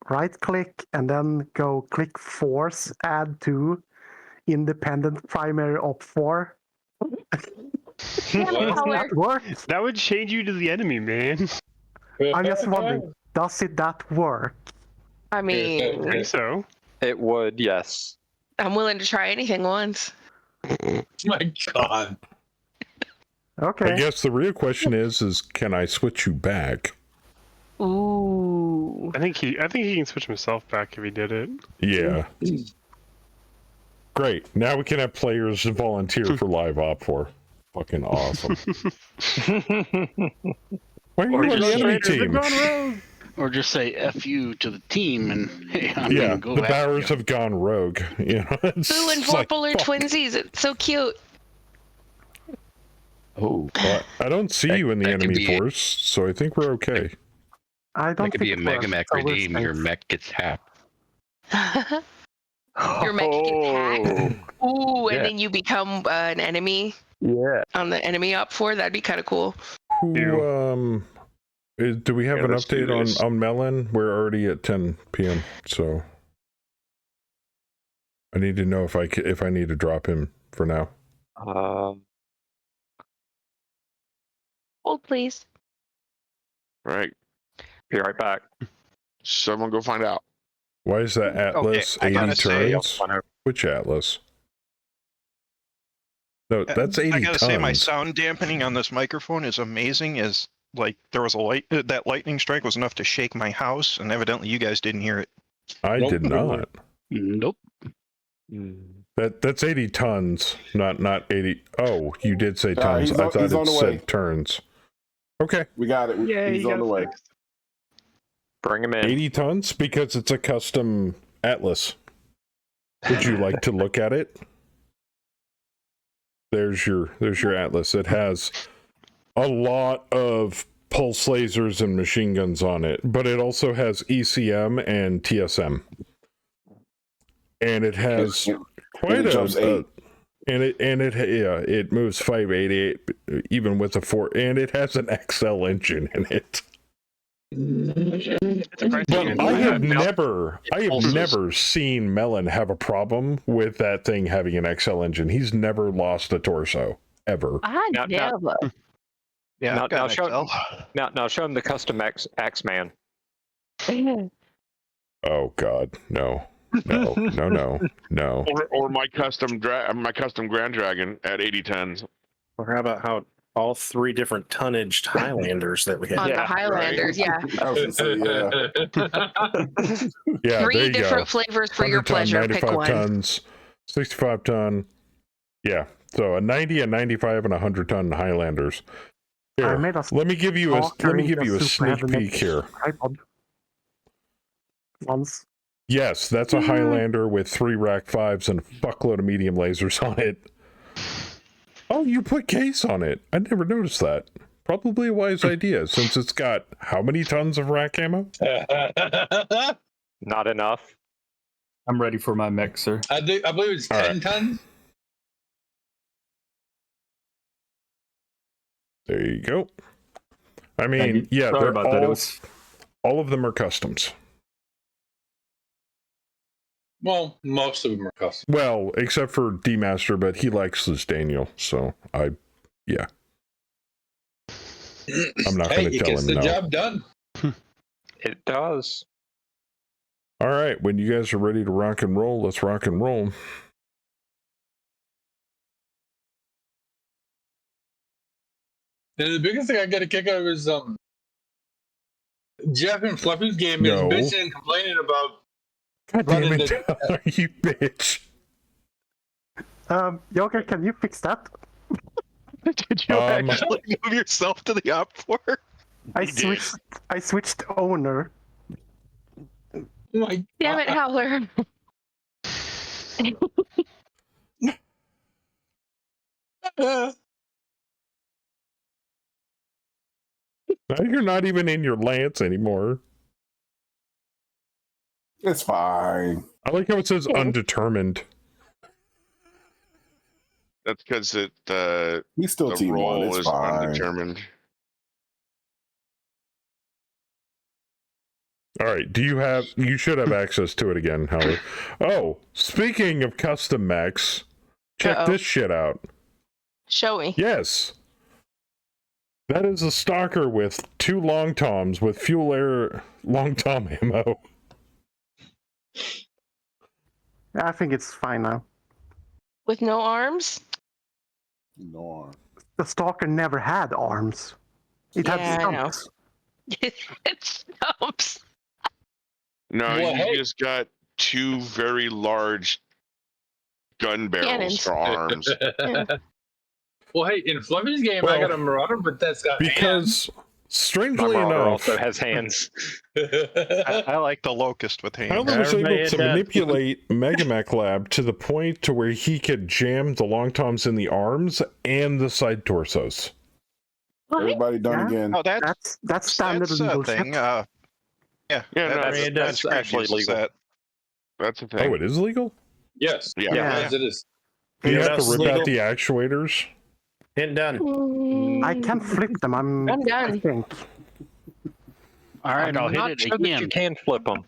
right-click and then go click force add to independent primary op 4? Does that work? That would change you to the enemy, man. I'm just wondering, does that work? I I mean, think so. It would, yes. I'm willing to try anything once. My God. Okay. I guess the real question is can I switch you back? Ooh. I think he can switch himself back if he did it. Yeah. Great. Now we can have players volunteer for live op 4. Fucking awesome. Why are you on the enemy team? Or just say F you to the team and hey, I'm Yeah, gonna go the after Bowers you. have gone rogue. You know, it's Boo and like, Vorpal are fuck. twinsies. It's so cute. Oh, Well, I don't see you in the that could enemy be- force, so I think we're okay. I don't That could be a think it Mega works, Mech so we'll redeem. stay. Your mech gets hacked. Your mech gets hacked. Ooh, and Yeah. then you become an enemy Yeah. on the enemy op 4. That'd be kind of cool. Who, do we have Yeah, an let's do update this. on Melon? We're already at 10 p.m., so I need to know if I need to drop him for now. Hold, please. Right. Be right back. Someone go find out. Why is that Atlas I 80 gotta say- turns? Which Atlas? No, that's 80 I gotta tons. say, my sound dampening on this microphone is amazing. As like there was that lightning strike was enough to shake my house, and evidently you guys didn't hear it. I did not. Nope. That's 80 tons, not 80. Oh, you did say tons. he's I on- thought he's on it the said way. turns. Okay. We got it. Yeah, He's you on the got way. fixed. Bring him in. 80 tons because it's a custom Atlas. Would you like to look at it? There's your Atlas. It has a lot of pulse lasers and machine guns on it, but it also has ECM and TSM. And it has quite it jumps 8. it moves 588 even with a 4, and it has an XL engine in it. But I have never seen Melon have a problem with that thing having an XL engine. He's never lost a torso ever. I Now- now- never. Yeah, Now- I've got now an show- XL. Now show him the custom Axeman. Oh God, no. Or my custom Grand Dragon at 80 tons. Or how about how all 3 different tonnaged Highlanders that we have? On the Highlanders, yeah. I was gonna say, yeah. Yeah, 3 there you different go. flavors for your 100 ton, pleasure. Pick 95 one. tons, 65 ton. Yeah, so a 90, a 95, and a 100 ton Highlanders. I Here, made a let me give you a stalker into sneak super peek heavy here. tripod. Once. Yes, that's a Highlander with 3 rack 5s and a fuckload of medium lasers on it. Oh, you put case on it. I never noticed that. Probably a wise idea, since it's got how many tons of rack ammo? Not enough. I'm ready for my mech, sir. I believe it's 10 tons. There you go. I Thank mean, you. yeah, Sorry they're about that. It was all of them are customs. Well, most of them are custom. Well, except for D-Master, but he likes this Daniel, so yeah. I'm not Hey, going to it tell gets him the no. job done. It does. All right, when you guys are ready to rock and roll, let's rock and roll. And the biggest thing I get a kick out of is Jeff and Fluffy's game is No. bitching and complaining about God damn running it, you bitch. Joker, can you fix that? Did you actually move yourself to the op 4? I switched owner. Damn it, Howler. Now you're not even in your lance anymore. It's fine. I like how it says undetermined. That's because He's still the team one. role It's is fine. undetermined. All right, you should have access to it again, Howard. Oh, speaking of custom mechs, check this shit out. Show me. Yes. That is a stalker with 2 long toms with fuel air long tom ammo. I think it's fine now. With no arms? No arm. The stalker never had arms. It had I know. stumps. It stumps. No, Well, you hey. just got 2 very large gun barrels Cannons. for arms. Well, hey, in Fleming's game, I got a Marauder, but that's got Because, My strangely Marauder enough, also has hands. I like the Locust with hands. Howler was Everybody able had to that. manipulate Megamech Lab to the point to where he could jam the long toms in the arms and the side torsos. Everybody done again. Oh, That's standard that's legal a thing. shit. Yeah, no, That's actually legal. That's a thing. Oh, it is legal? Yes. Yeah. Yes, it is. Do you You know have what to else is rip out legal? the actuators? Hit done. I can flip them. I'm done. I think. All right, I'll I'm hit not it sure that you again. can flip them.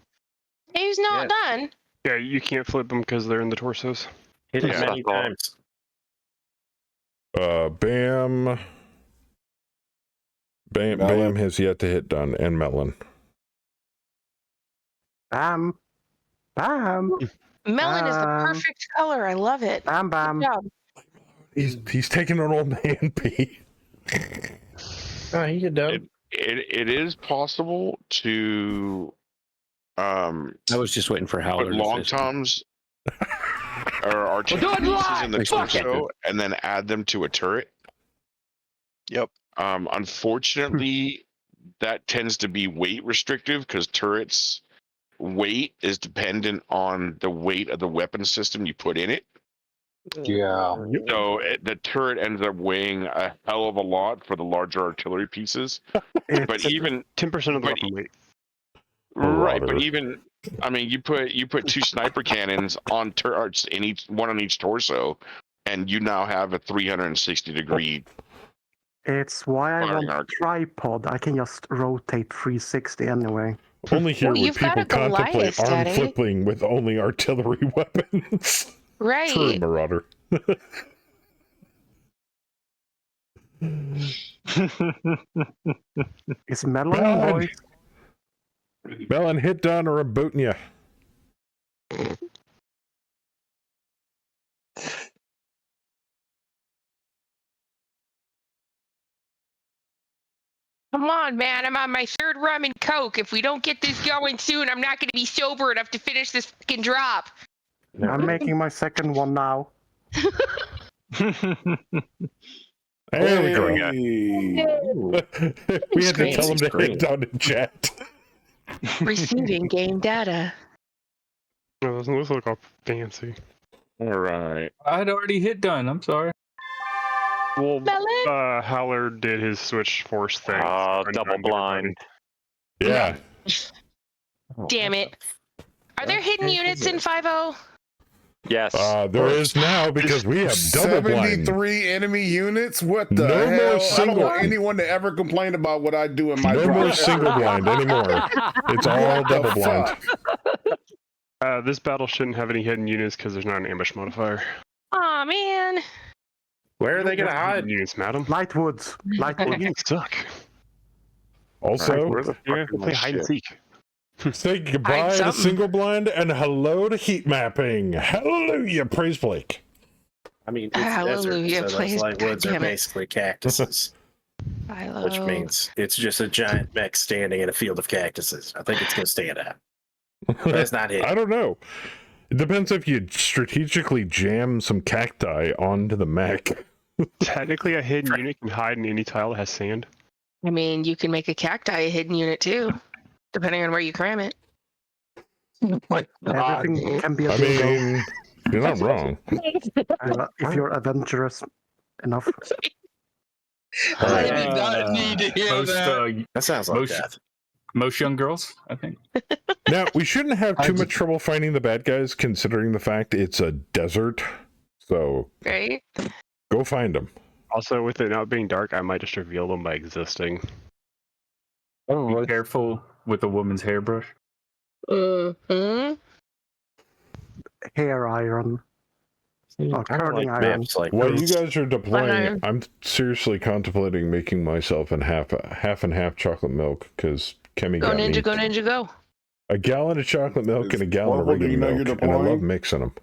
He's not done. Yeah, you can't flip them because they're in the torsos. Hit it Yeah. many times. Bam. Bam Melon. has yet to hit done, and Melon. Bam. Bam. Melon is the perfect color. I love it. Bam, bam. Good job. He's taking an old man pee. Oh, you done. It is possible to I was just waiting for Howler put to long say toms or artillery pieces in the Makes me torso and then add them to a turret. Yep. Unfortunately, that tends to be weight restrictive because turrets' weight is dependent on the weight of the weapon system you put in it. Yeah. So the turret ends up weighing a hell of a lot for the larger artillery pieces. But even 10% of the but- weapon weight. right, but Marauder. even I mean, you put 2 sniper cannons on turrets in each one on each torso, and you now have a 360-degree. It's why I Firing want arc. tripod. I can just rotate 360 anyway. Only here Well, would you've got people a Goliath, contemplate arm Daddy. flipping with only artillery weapons. True, Right. Marauder. It's melon, Melon. boys. Melon, hit done or I'm booting you. Come on, man. I'm on my 3rd rum and coke. If we don't get this going soon, I'm not going to be sober enough to finish this fucking drop. I'm making my 2nd one now. There we go. Hey. We had to Fancy tell him to screen. hit down in chat. Receiving game data. No, those look all fancy. All right. I'd already hit done. I'm sorry. Well, Melon? Howler did his switch force thing. Double blind. Yeah. Damn it. Are there hidden units in 5.0? Yes. There is now because we have double blind. 73 enemy units? What the No more hell? I don't single- want anyone to ever complain about what I do in my No drop. more single blind anymore. It's all double blind. This battle shouldn't have any hidden units because there's not an ambush modifier. Aw, man. Where are they going to hide? Hidden units, madam. Lightwoods. Lightwoods. You suck. Also, Where the Yeah, fuck is play my hide and shit? seek. say goodbye to something. single blind and hello to heat mapping. Hallelujah, praise Blake. I mean, it's Hallelujah, desert, so please. those light woods are Damn it. basically cactuses, Philo. which means it's just a giant mech standing in a field of cactuses. I think it's going to stand out. That's not it. I don't know. It depends if you strategically jam some cacti onto the mech. Technically, a hidden unit can hide in any tile that has sand. I mean, you can make a cacti a hidden unit too, depending on where you cram it. Everything can be a I dildo mean, you're not wrong. if you're adventurous enough. All I right. did not need to hear Most, that. That sounds like death. most young girls, I think. Now, we shouldn't have too much trouble finding the bad guys, considering the fact it's a desert. So, Right? go find them. Also, with it not being dark, I might just reveal them by existing. Be careful with a woman's hairbrush. Mm-hmm. Hair iron. Oh, curling iron. Maps like While you guys are Fine. deploying, I'm seriously contemplating making myself a half and half chocolate milk because Kemi Go got ninja, me go ninja, go. a gallon of chocolate milk and a gallon of Orville, do regular you know milk, you're and I love deploying? mixing them.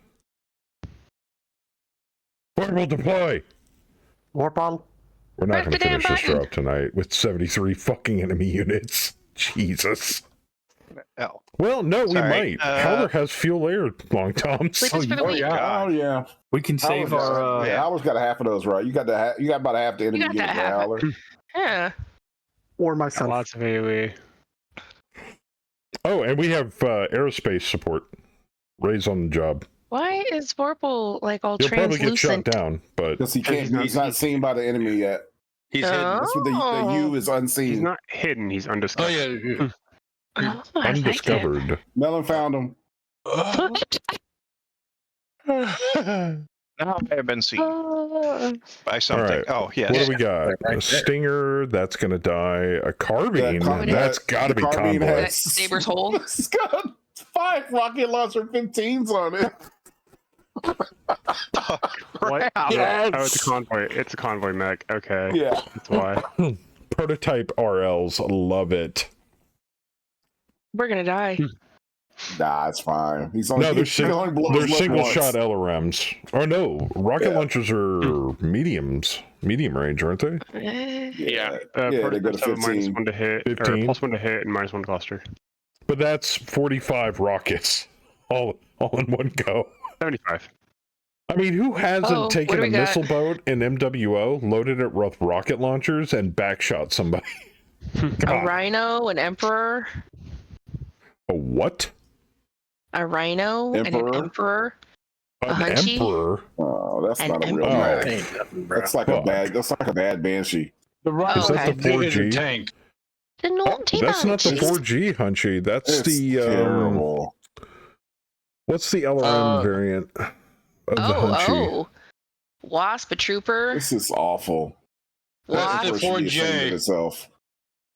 Orville, deploy! Warpal. We're not Press going to the damn finish this button. drop tonight with 73 fucking enemy units. Jesus. Oh, Well, no, we Sorry, might. Howler has fuel air long toms. Sleep is for the weak. Oh yeah. We can save our. Yeah, Howler's got a half of those, right? You got about half the enemy got units, that right, half. Howler? Yeah. Or Got myself. lots of AoE. Oh, and we have aerospace support. Ray's on the job. Why is Vorpal like all He'll probably get shot translucent? down, but Because he's not seen by the enemy yet. He's hidden. That's what the U is He's unseen. not hidden, he's Oh, undiscovered. yeah. Oh, I like it. undiscovered. Melon found him. now I have been seen Oh. by something. right. Oh, yes. What do we got? Right there. A stinger, that's going to die. A carbine, that's got to be carbine convoy. That Saber's hole. It's got 5 rocket launcher 15s on it. What? Yes. Oh, it's a convoy. It's a convoy mech. Okay. Yeah. That's why. Prototype RLs, love it. We're gonna die. Nah, it's fine. He's only, No, they're, he only blows they're up single once. shot LRMs. Oh no, rocket launchers are medium range, aren't they? Yeah. Yeah, they go to Prototypes have a -1 15. to hit, 15. or +1 to hit, and -1 cluster. But that's 45 rockets, all in one go. 75. I mean, who hasn't Oh, what taken do a we got? missile boat in MWO, loaded it with rocket launchers, and backshot somebody? A God. rhino, an emperor, A what? a rhino, and an emperor. An A hunchy? emperor? Oh, that's An not a real emperor. mech. Ain't nothing, bro. That's like a bad. That's like a bad banshee. The rocket Is that the 4G? tank. The naughty That's not the bunch. 4G, Hunchy. That's It's the terrible. what's the LRM variant of the Hunchy? Oh. Wasp, a trooper. This is awful. Wasp, the That should be 4J. ashamed of itself.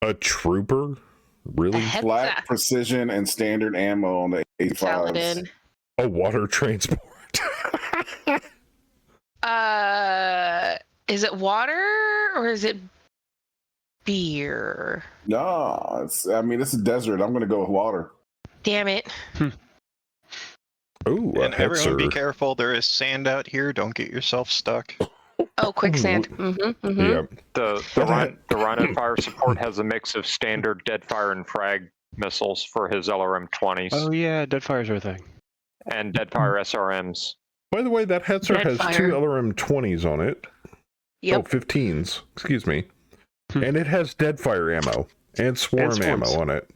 A trooper? a Really? Flat Hetza, precision and standard ammo on the 85s. Saladin. A water transport? Is it water or is it beer? No, it's a desert. I'm gonna go with water. Damn it. Ooh, a And everyone be Hetzer. careful. There is sand out here. Don't get yourself stuck. Oh, quicksand. Mm-hmm. Mm-hmm. Yeah. The Rhino Fire support has a mix of standard Deadfire and Frag missiles for his LRM 20s Oh yeah, Deadfires are a thing. and Deadfire SRMs. By the way, that Hetzer has Deadfire. 2 LRM 20s on it. Yep. Oh, 15s. Excuse me. And it has Deadfire ammo and Swarm swarms. ammo on it.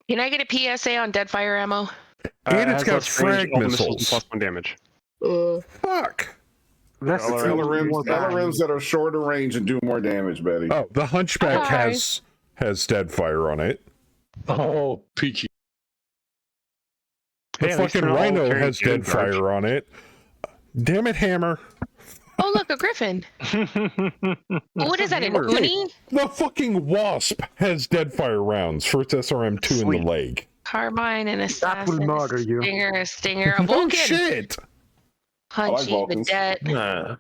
Can I get a PSA on Deadfire ammo? And It it's has got less range, frag all the missiles missiles. +1 damage. Fuck. That's LRMs that are shorter range and do more damage, Betty. Oh, the Hunchback Hi. has Deadfire on it. Oh, peachy. The Hey, at least fucking they're all Rhino carrying has good garbage. Deadfire on it. Damn it, Hammer. Oh, look, a griffin. What is that, an uni? The fucking Wasp has Deadfire rounds for its SRM-2 in the leg. Carbine, an That assassin, will murder a you. stinger, a Oh, Vulcan. shit. I like Hunchy, Vulcans. Vedette,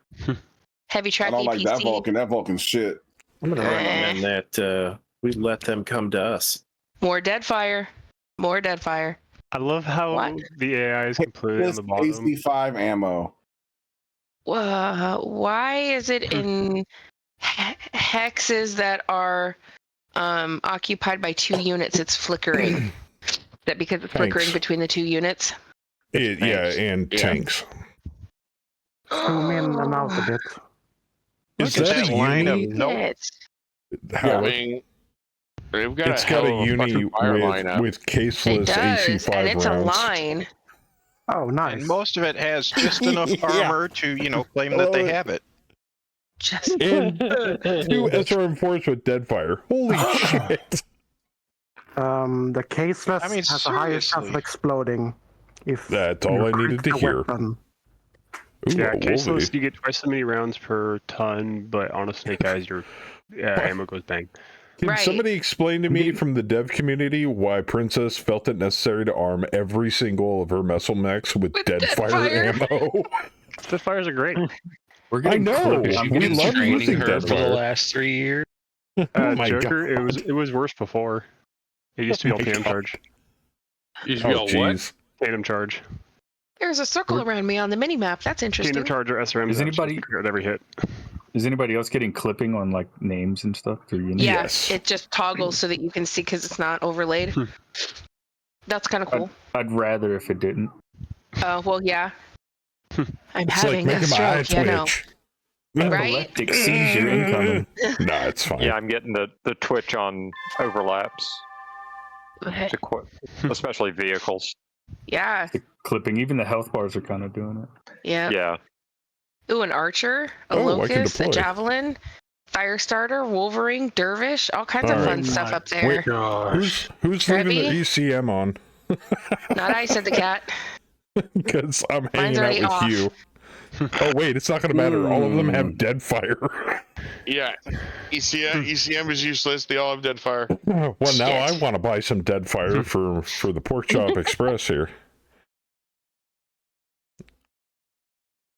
heavy I track don't like that APC. Vulcan. That Vulcan's shit. I'm gonna recommend that we let them come to us. More Deadfire. More Deadfire. I love how What? the AI is completely on This the bottom. AC5 ammo. Why is it in hexes that are occupied by 2 units, it's flickering? Is that because it's flickering Thanks. between the 2 units? Yeah, and Yeah. tanks. Zoom in and out a bit. Is Look at that that a line of uni? nope. How I mean, they've got it's a got hell a of a uni fucking fire with lineup. It caseless does, AC5 and it's rounds. a line. Oh, nice. And most of it has just enough Yeah. armor to, claim that they have it. Just And 2 SRM4s with Deadfire. Holy shit! The caseless I mean, has a higher chance of seriously. exploding if That's all you I needed crit to the hear. weapon. Ooh, Yeah, a caseless, Wolvie. you get twice so many rounds per ton, but on a snake eyes, your ammo goes bang. Can Right. somebody explain to me from the dev community why Princess felt it necessary to arm every single of her missile mechs with Deadfire ammo? Deadfires are great. We're I getting know. clipped. We love using her for the Deadfire. last 3 years. Oh my Joker, god. it was worse before. It used to be all tandem charge. Used to be Oh all what? jeez. Tandem charge. there's a circle around me on the mini map. That's interesting. Tandem charge or SRM. Is anybody- at every hit? Is anybody else getting clipping on like names and stuff through Unity? Yeah, Yes. it just toggles so that you can see because it's not overlaid. That's kind of cool. I'd rather if it didn't. Oh, well, yeah. I'm It's like having a making my eye stroke, twitch. Right? Epileptic seizure incoming. Nah, it's fine. Yeah, I'm getting the twitch on overlaps, especially vehicles. Yeah, The clipping, even the health bars are kind of doing it. yeah. Yeah. Ooh, an archer, a Oh, I can locust, a deploy. javelin, fire starter, wolverine, dervish, all kinds All of right. fun stuff up there. Wait, who's leaving the Trevi? ECM on? Not I, said the cat. Because I'm Mine's hanging out already with off. you. Oh wait, it's not going to matter. All of them have Deadfire. Yeah, ECM is useless. They all have Deadfire. Well, now Shit. I want to buy some Deadfire for the Pork Chop Express here.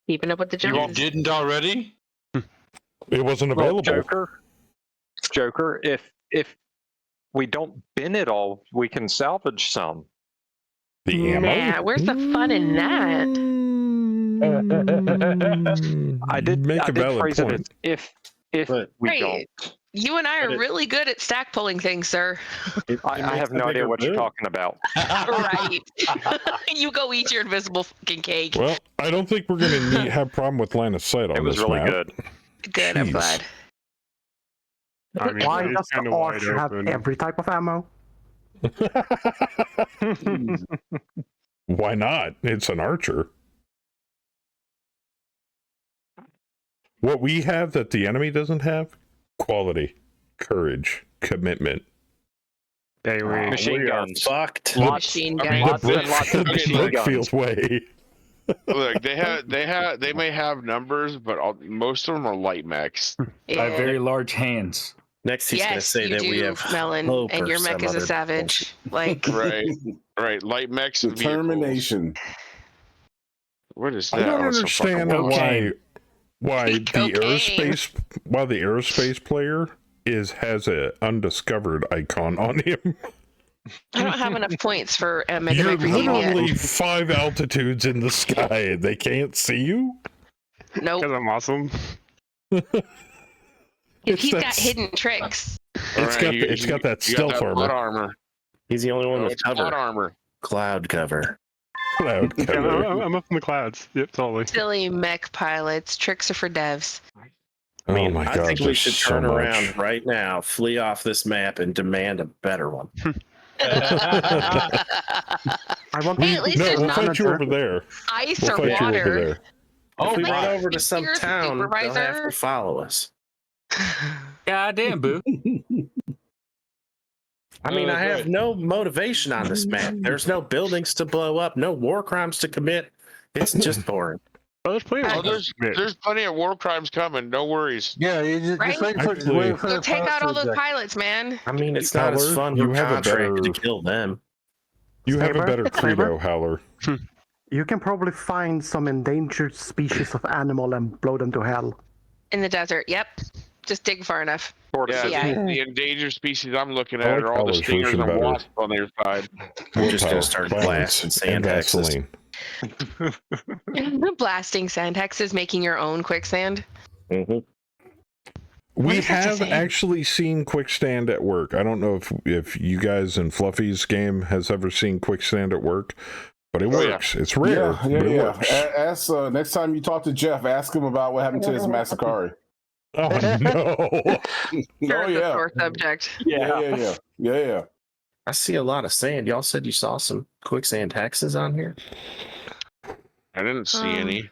Keeping up with the You Joneses. didn't already? It wasn't Well, available. Joker, if we don't bin it all, we can salvage some. The ammo? Nah, where's the fun in that? I did Make a valid phrase it point. as if we Hey, don't. You and I are But it- really good at stack pulling things, sir. I have no idea what you're talking about. Right. You go eat your invisible fucking cake. Well, I don't think we're going to have problem with line of sight on It was this really map. good. Good, I'm Jeez. glad. I mean, Why it's does the kinda wide archer have open. every type of ammo? Why not? It's an archer. What we have that the enemy doesn't have? Quality, courage, commitment. Hey, we Machine we are guns. fucked. Machine I gun. mean, Lots and lots of the machine guns. Brookfield way. Look, they may have numbers, but most of them are light mechs. I have very large hands. Next, he's going to Yes, say you that do, we have Melon, hope and or your mech some is a other savage. Like, Right, light mechs and vehicles. Determination. What is I that? don't Oh, it's so fucking understand loud. why the Cocaine. aerospace player has a undiscovered icon on him. I don't have enough points for Mega You're Mech Brigade yet. literally 5 altitudes in the sky and they can't see you? Nope. Because I'm awesome. He's got that's- hidden tricks. It's got that you got stealth that plot armor. armor. He's the only one Oh, with it's plot cover. armor. Cloud cover. Cloud Yeah, cover. I'm up in the clouds. Yep, totally. Silly mech pilots. Tricks are for devs. Oh Man, my I god, think we there's should so turn much. around right now, flee off this map, and demand a better one. I want Hey, to at least No, there's we'll not fight you over there. ice We'll or fight you over water. there. If we like, run over to some here's the town, they'll have supervisor. to follow us. God damn, boo. I mean, I have Right. no motivation on this map. There's no buildings to blow up, no war crimes to commit. It's just boring. Oh, there's plenty of Oh, there's plenty of war crimes coming. No worries. Yeah, you just Right? wait for, Actually- wait for Go the take out all process. those pilots, man. I mean, it's not as Howler, fun. you We're have a contracted better- to kill them. You have a Saber? better credo, Saber? Howler. You can probably find some endangered species of animal and blow them to hell. In the desert. Yep. Just dig far enough. Yeah, CI. the endangered species I'm looking I at like are all the Howler's stingers version and better. wasps on their side. I'm just going Willpower, to start violence, blasting and sand hexes. Vaseline. Blasting sand hexes, making your own quicksand. Mm-hmm. What We does that have say? actually seen Quickstand at work. I don't know if you guys in Fluffy's game has ever seen Quickstand at work, but it Oh, yeah. works. It's rare, but it works. Ask, next time you talk to Jeff, ask him about what happened to his Masakari. Oh no! Oh Sure, the yeah. sore subject. Yeah. I see a lot of sand. Y'all said you saw some quicksand hexes on here. I didn't see any.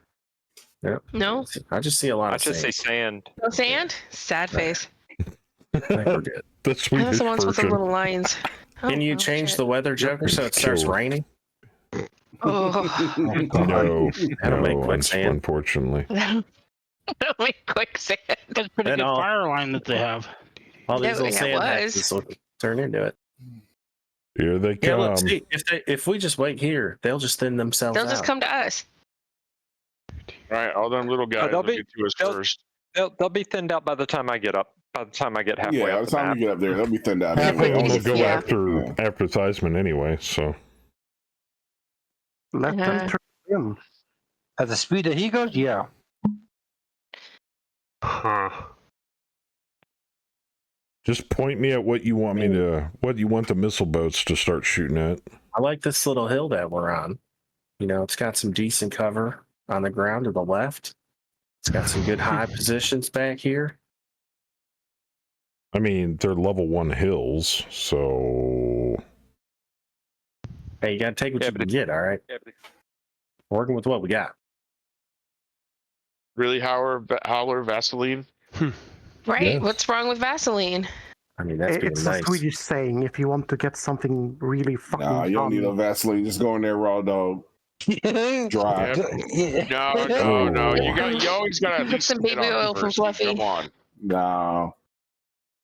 Yep. No? I just see a lot I of just see sand. sand. No sand? Sad face. I think we're good. The That's Swedish the ones with the version. little lines. Can you change the weather, Joker, so it starts Kill. raining? Oh, No, That'll make no, quicksand. unfortunately. that'll make quicksand. That's a pretty Then good all- fire line that they have. All these Yeah, little it sand was. hexes will turn into it. Here they Yeah, come. look, see, if we just wait here, they'll just thin themselves They'll out. just come to us. Right, all them little guys they'll will be- get to us they'll- first. They'll be thinned out by the time I get up. By the time I get halfway Yeah, by up the the time map. we get up there, they'll be thinned out. Half of anyway. them will go Yeah. after Theismann anyway, so. Let them turn in. At the speed that he goes, yeah. Huh. Just point me at what you want what you want the missile boats to start shooting at. I like this little hill that we're on. You know, it's got some decent cover on the ground to the left. It's got some good high positions back here. I mean, they're level 1 hills, so. Hey, you gotta take what Yeah, you but can get, all right? Working with what we got. Really, Howler, Vaseline? Right? Yeah. What's wrong with Vaseline? I mean, that's being It's nice. a Swedish saying. If you want to get something really fucking Nah, you don't need no done, Vaseline. Just go in there raw dog. Dry. No. You always gotta at Put least some get baby on oil from first. Fluffy. Come on. No.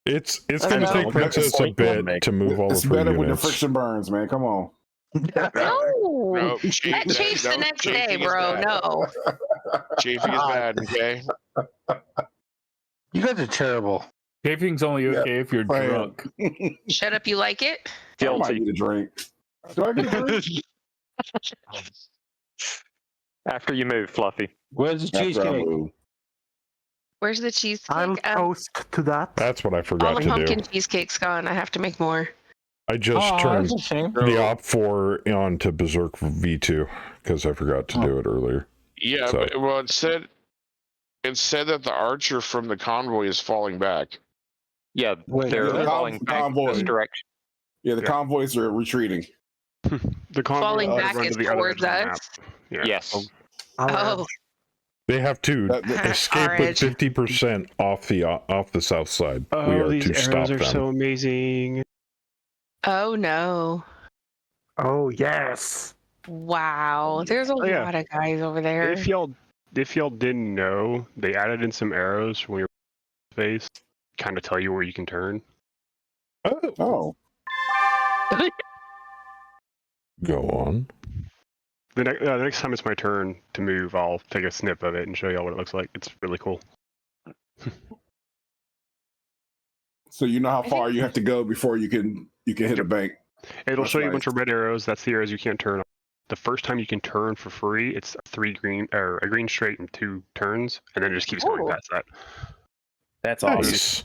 It's I going to know. take Princess a bit to move all It's of her better when the units. friction burns, man. Come on. No. No, That chafes the next day, bro. No. Chafing is bad, okay? You guys are terrible. Chafing's only okay if you're Fine. drunk. Shut up, you like it? I might Guilty. get a drink. Do I get a drink? After you move, Fluffy. Where's the After I cheesecake? move. Where's the cheesecake? I'll toast to that. That's what I all forgot the to pumpkin do. cheesecake's gone. I have to make more. I just Oh, turned that's a shame. the Op 4 on to Berserk V2 because I forgot to do it earlier. Yeah, So- but, well, it said that the archer from the convoy is falling back. Yeah, Wait, they're the falling back convoy. this direction. Yeah, the convoys are retreating. The convoy Falling will back run is to the other edge towards of the map. us. Yeah. Yes. Oh, They have to That- escape Our with edge. 50% off the south side. we Oh, are these to stop arrows are them. so amazing. oh no. Oh yes. Wow. There's a yeah. lot of guys over there. If y'all didn't know, they added in some arrows when you're in space, kind of tell you where you can turn. Oh. Go on. The next time it's my turn to move, I'll take a snip of it and show y'all what it looks like. It's really cool. So you know how far you have to go before you can hit a bank. It'll That's show you a nice. bunch of red arrows. That's the arrows you can't turn. The first time you can turn for free, it's a green straight and 2 turns, and then it just keeps going Ooh. past that. That's awesome. Nice.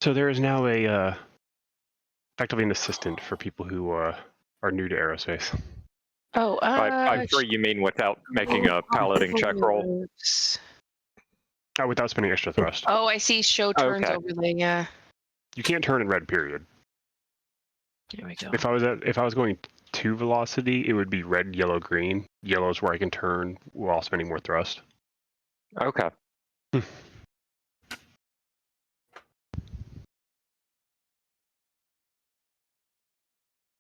So there is now effectively an assistant for people who are new to aerospace. Oh, By free, you mean without making a piloting check roll? Without spending extra thrust. Oh, I see. Show turns Okay. overlay. Yeah. You can't turn in red, period. There we go. If I was going to velocity, it would be red, yellow, green. Yellow is where I can turn while spending more thrust. Okay.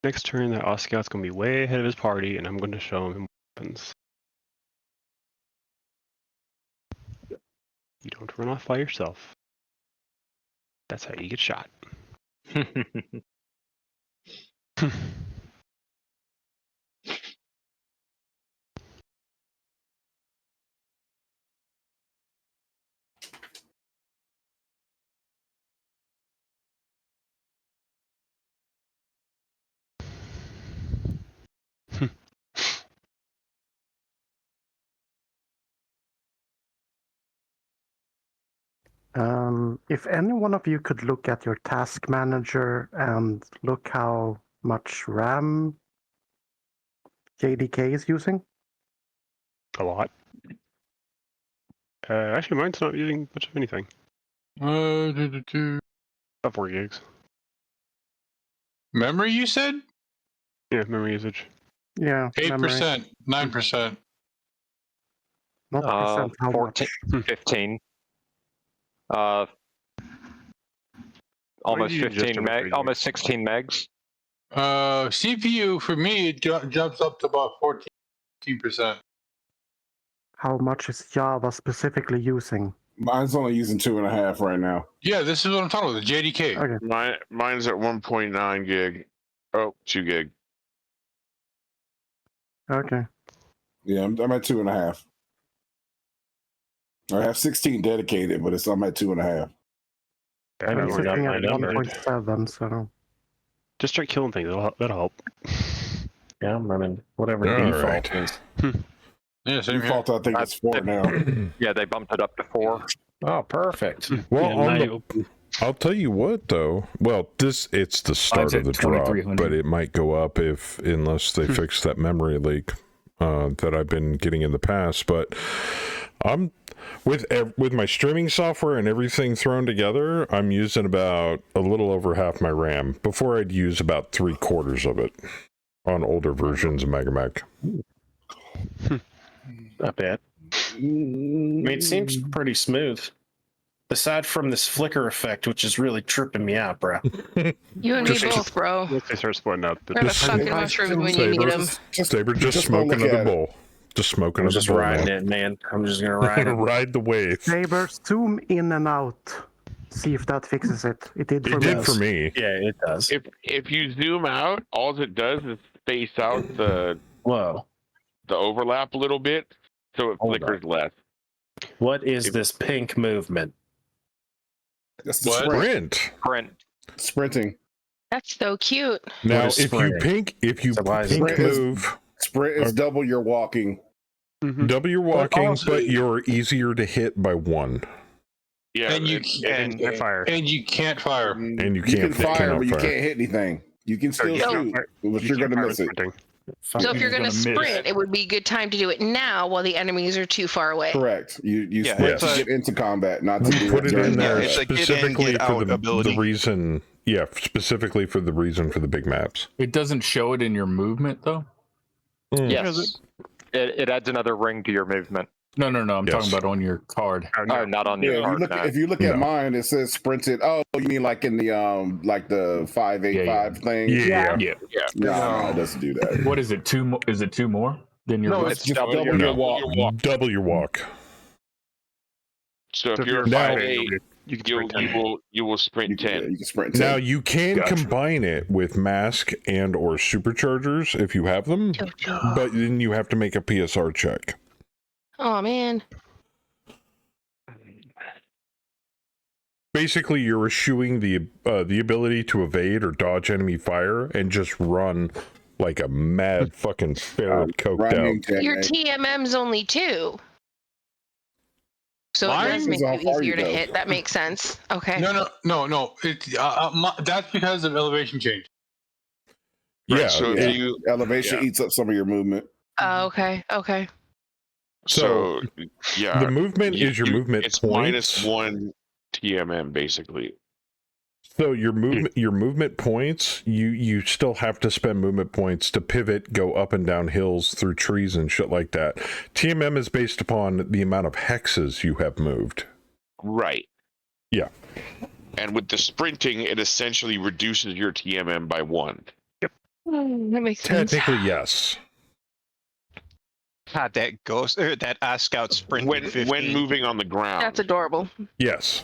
Next turn, that Oscout's going to be way ahead of his party, and I'm going to show him weapons. You don't run off by yourself. That's how you get shot. If any one of you could look at your task manager and look how much RAM JDK is using. A lot. Actually, mine's not using much of anything. About 4 gigs. Memory, you said? Yeah, memory usage. Yeah. 8%, 9%. Not percent. How 14, much? 15. Almost Mine's using just 15 over 3 meg, gigs. almost 16 megs. CPU for me it jumps up to about 14%. How much is Java specifically using? Mine's only using 2.5 right now. Yeah, this is what I'm talking about. The JDK. Okay. Mine's at 1.9 gig. Oh, 2 gig. Okay. Yeah, I'm at 2.5. I have 16 dedicated, but I'm at 2.5. I haven't I'm worked out sitting my at number. 1.7, so. Just start killing things. That'll help. Yeah, I'm running whatever All default right. is. Yeah, same here. Default, I think it's 4 now. Yeah, they bumped it up to 4. Oh, perfect. Well, Yeah, on mine the, open. I'll tell you what, though. Well, it's the start Mine's of at the drop, 2300. but it might go up unless they fix that memory leak that I've been getting in the past. But I'm with my streaming software and everything thrown together, I'm using about a little over half my RAM. Before, I'd use about 3/4 of it on older versions of MegaMac. Not bad. I mean, it seems pretty smooth. Aside from this flicker effect, which is really tripping me out, bro. You and me both, bro. Once they start splitting up, We're the fucking mushrooms when you need them. Saber just just smoking don't look of the at bowl. Just smoking I'm of the just bowl. riding now. it, man. I'm just gonna ride it. Ride the wave. Sabers, zoom in and out. See if that fixes it. It did for It me. did for me. Yeah, it does. If you zoom out, all it does is space out the overlap a little bit, so it Hold flickers less. What is this pink movement? That's the Sprint. Sprinting. That's so cute. Now, is if you sprint? pink Sprint move, Sprint is double your walking. double your walking, also- but you're easier to hit by 1. Yeah, And you and fire. And you can't fire. And you can fire, cannot but you fire. can't hit anything. You can still shoot, but you're going to miss it. So if you're going to sprint, it would be a good time to do it now while the enemies are too far away. Correct. You Yeah, sprint it's to get into combat, not to do Put it during in there combat. It's a get in, specifically get for out the ability. reason. Yeah, specifically for the reason for the big maps. It doesn't show it in your movement, though? Yes. It adds another ring to your movement. No. I'm Yes. talking about on your card. Oh, not on your card. If you look at mine, it says sprinted. Oh, you mean like in the like the 585 thing? Yeah. No, it doesn't do that. What is it? 2 more? Is it 2 more than your? No, movement? it's just double your walk. Double your walk. So if you're now, 5'8", you will sprint 10. You can sprint 10. Now you can combine it with mask and or superchargers if you have them, but then you have to make a PSR check. Oh man. Basically, you're eschewing the ability to evade or dodge enemy fire and just run like a mad fucking ferret coked out. Your TMM's only 2. So Mine it does make is how you far easier you to go. hit. That makes sense. Okay. No. That's because of elevation change. Yeah. So if you elevation eats up some of your movement. Oh, okay. Okay. So yeah, the movement is your movement It's points. -1 TMM basically. So your movement points, you still have to spend movement points to pivot, go up and down hills through trees and shit like that. TMM is based upon the amount of hexes you have moved. Right. Yeah. And with the sprinting, it essentially reduces your TMM by 1. Yep. That makes sense. Technically, yes. God, that ghost, that Scout sprint when moving on the ground. That's adorable. Yes.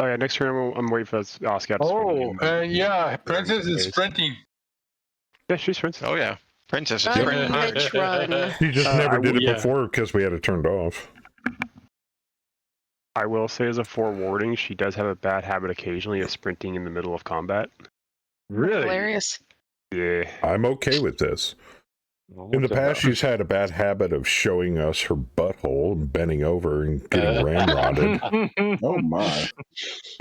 Oh yeah, next turn I'm waiting for Oscar. Yeah, Princess is sprinting. Yeah, she sprints. Oh yeah, Princess is Run, sprinting hard. bitch, run. You just never did it yeah. before because we had it turned off. I will say as a forewarning, she does have a bad habit occasionally of sprinting in the middle of combat. Really? Hilarious. Yeah. I'm okay with this. In the past, she's had a bad habit of showing us her butthole and bending over and getting ramrodded. Oh my!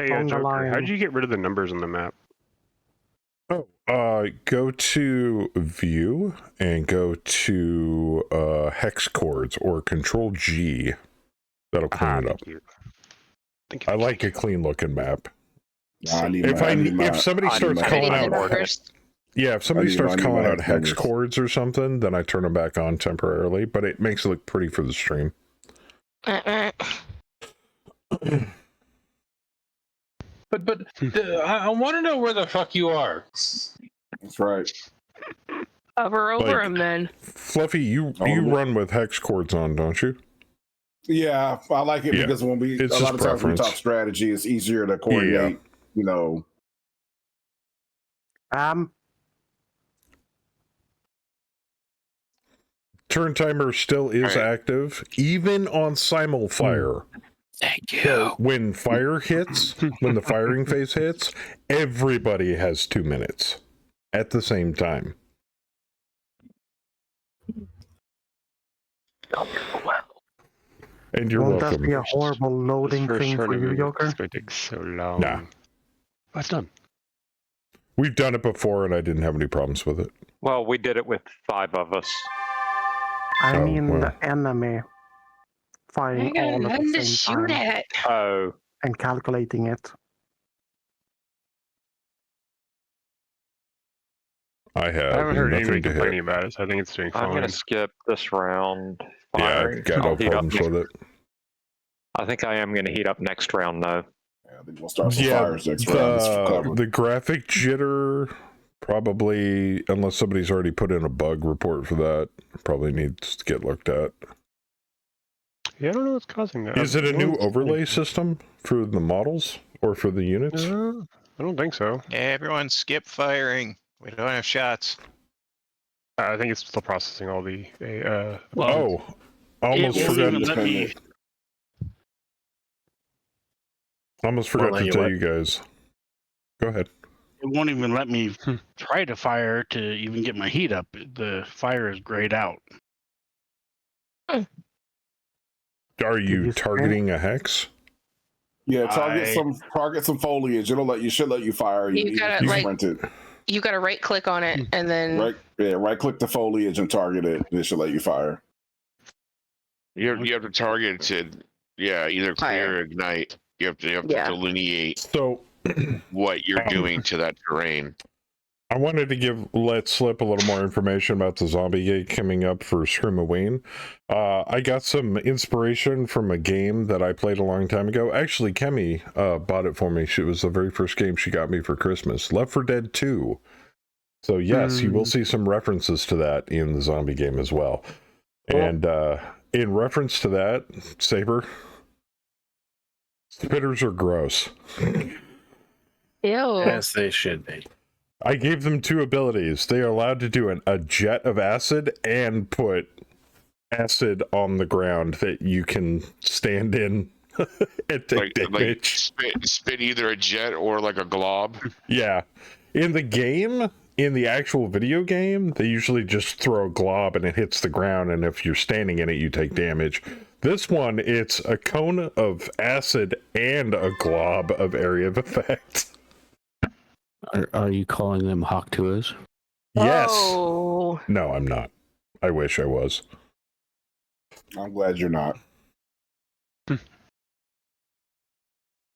Hey, On the Joker, line. how did you get rid of the numbers on the map? Go to View and go to Hex Chords or Control G. That'll clean it up. Thank I like a clean looking map. If If somebody starts calling out, yeah, if somebody starts calling out hex chords or something, then I turn them back on temporarily. But it makes it look pretty for the stream. But I want to know where the fuck you are. That's right. Hover over him then. Fluffy, you run with hex chords on, don't you? Yeah, I like it because when a lot of times we talk strategy, it's easier to coordinate. You know. Turn timer still is active, even on simul fire. Thank you. When fire hits, when the firing phase hits, everybody has 2 minutes at the same time. And you're Won't welcome. that be a horrible loading thing for you, Joker? It's going to take so long. Nah. That's done. We've done it before, and I didn't have any problems with it. Well, we did it with 5 of us. I mean the enemy firing all at the same time. Oh. And calculating it. I haven't heard anybody nothing to hit. complaining about it, so I think it's doing fine. I'm going to skip this round. Yeah, I've got no problems with it. I think I am going to heat up next round, though. Yeah, I think we'll start some fires next round. The graphic jitter, probably, unless somebody's already put in a bug report for that, probably needs to get looked at. Yeah, I don't know what's causing that. Is it a new overlay system for the models or for the units? I don't think so. Everyone skip firing. We don't have shots. I think it's still processing all the. Almost forgot to tell you guys. Go ahead. It won't even let me try to fire to even get my heat up. The fire is grayed out. Are you targeting a hex? Yeah, target some foliage. It should let you fire. You gotta sprint it. You gotta right click on it and then right click the foliage and target it. It should let you fire. You have to target to either clear or ignite. You have to delineate what you're doing to that terrain. I wanted to let slip a little more information about the zombie game coming up for Scream-A-Ween. I got some inspiration from a game that I played a long time ago. Actually, Kemi bought it for me. It was the very first game she got me for Christmas. Left 4 Dead 2. So yes, you will see some references to that in the zombie game as well. And in reference to that, Saber, spitters are gross. Ew. Yes, they should be. I gave them 2 abilities. They are allowed to do a jet of acid and put acid on the ground that you can stand in and take damage. Spit either a jet or like a glob. Yeah. In the game, in the actual video game, they usually just throw a glob and it hits the ground, and if you're standing in it, you take damage. This one, it's a cone of acid and a glob of area of effect. Are you calling them Hawk Tuas? Yes. Oh. No, I'm not. I wish I was. I'm glad you're not.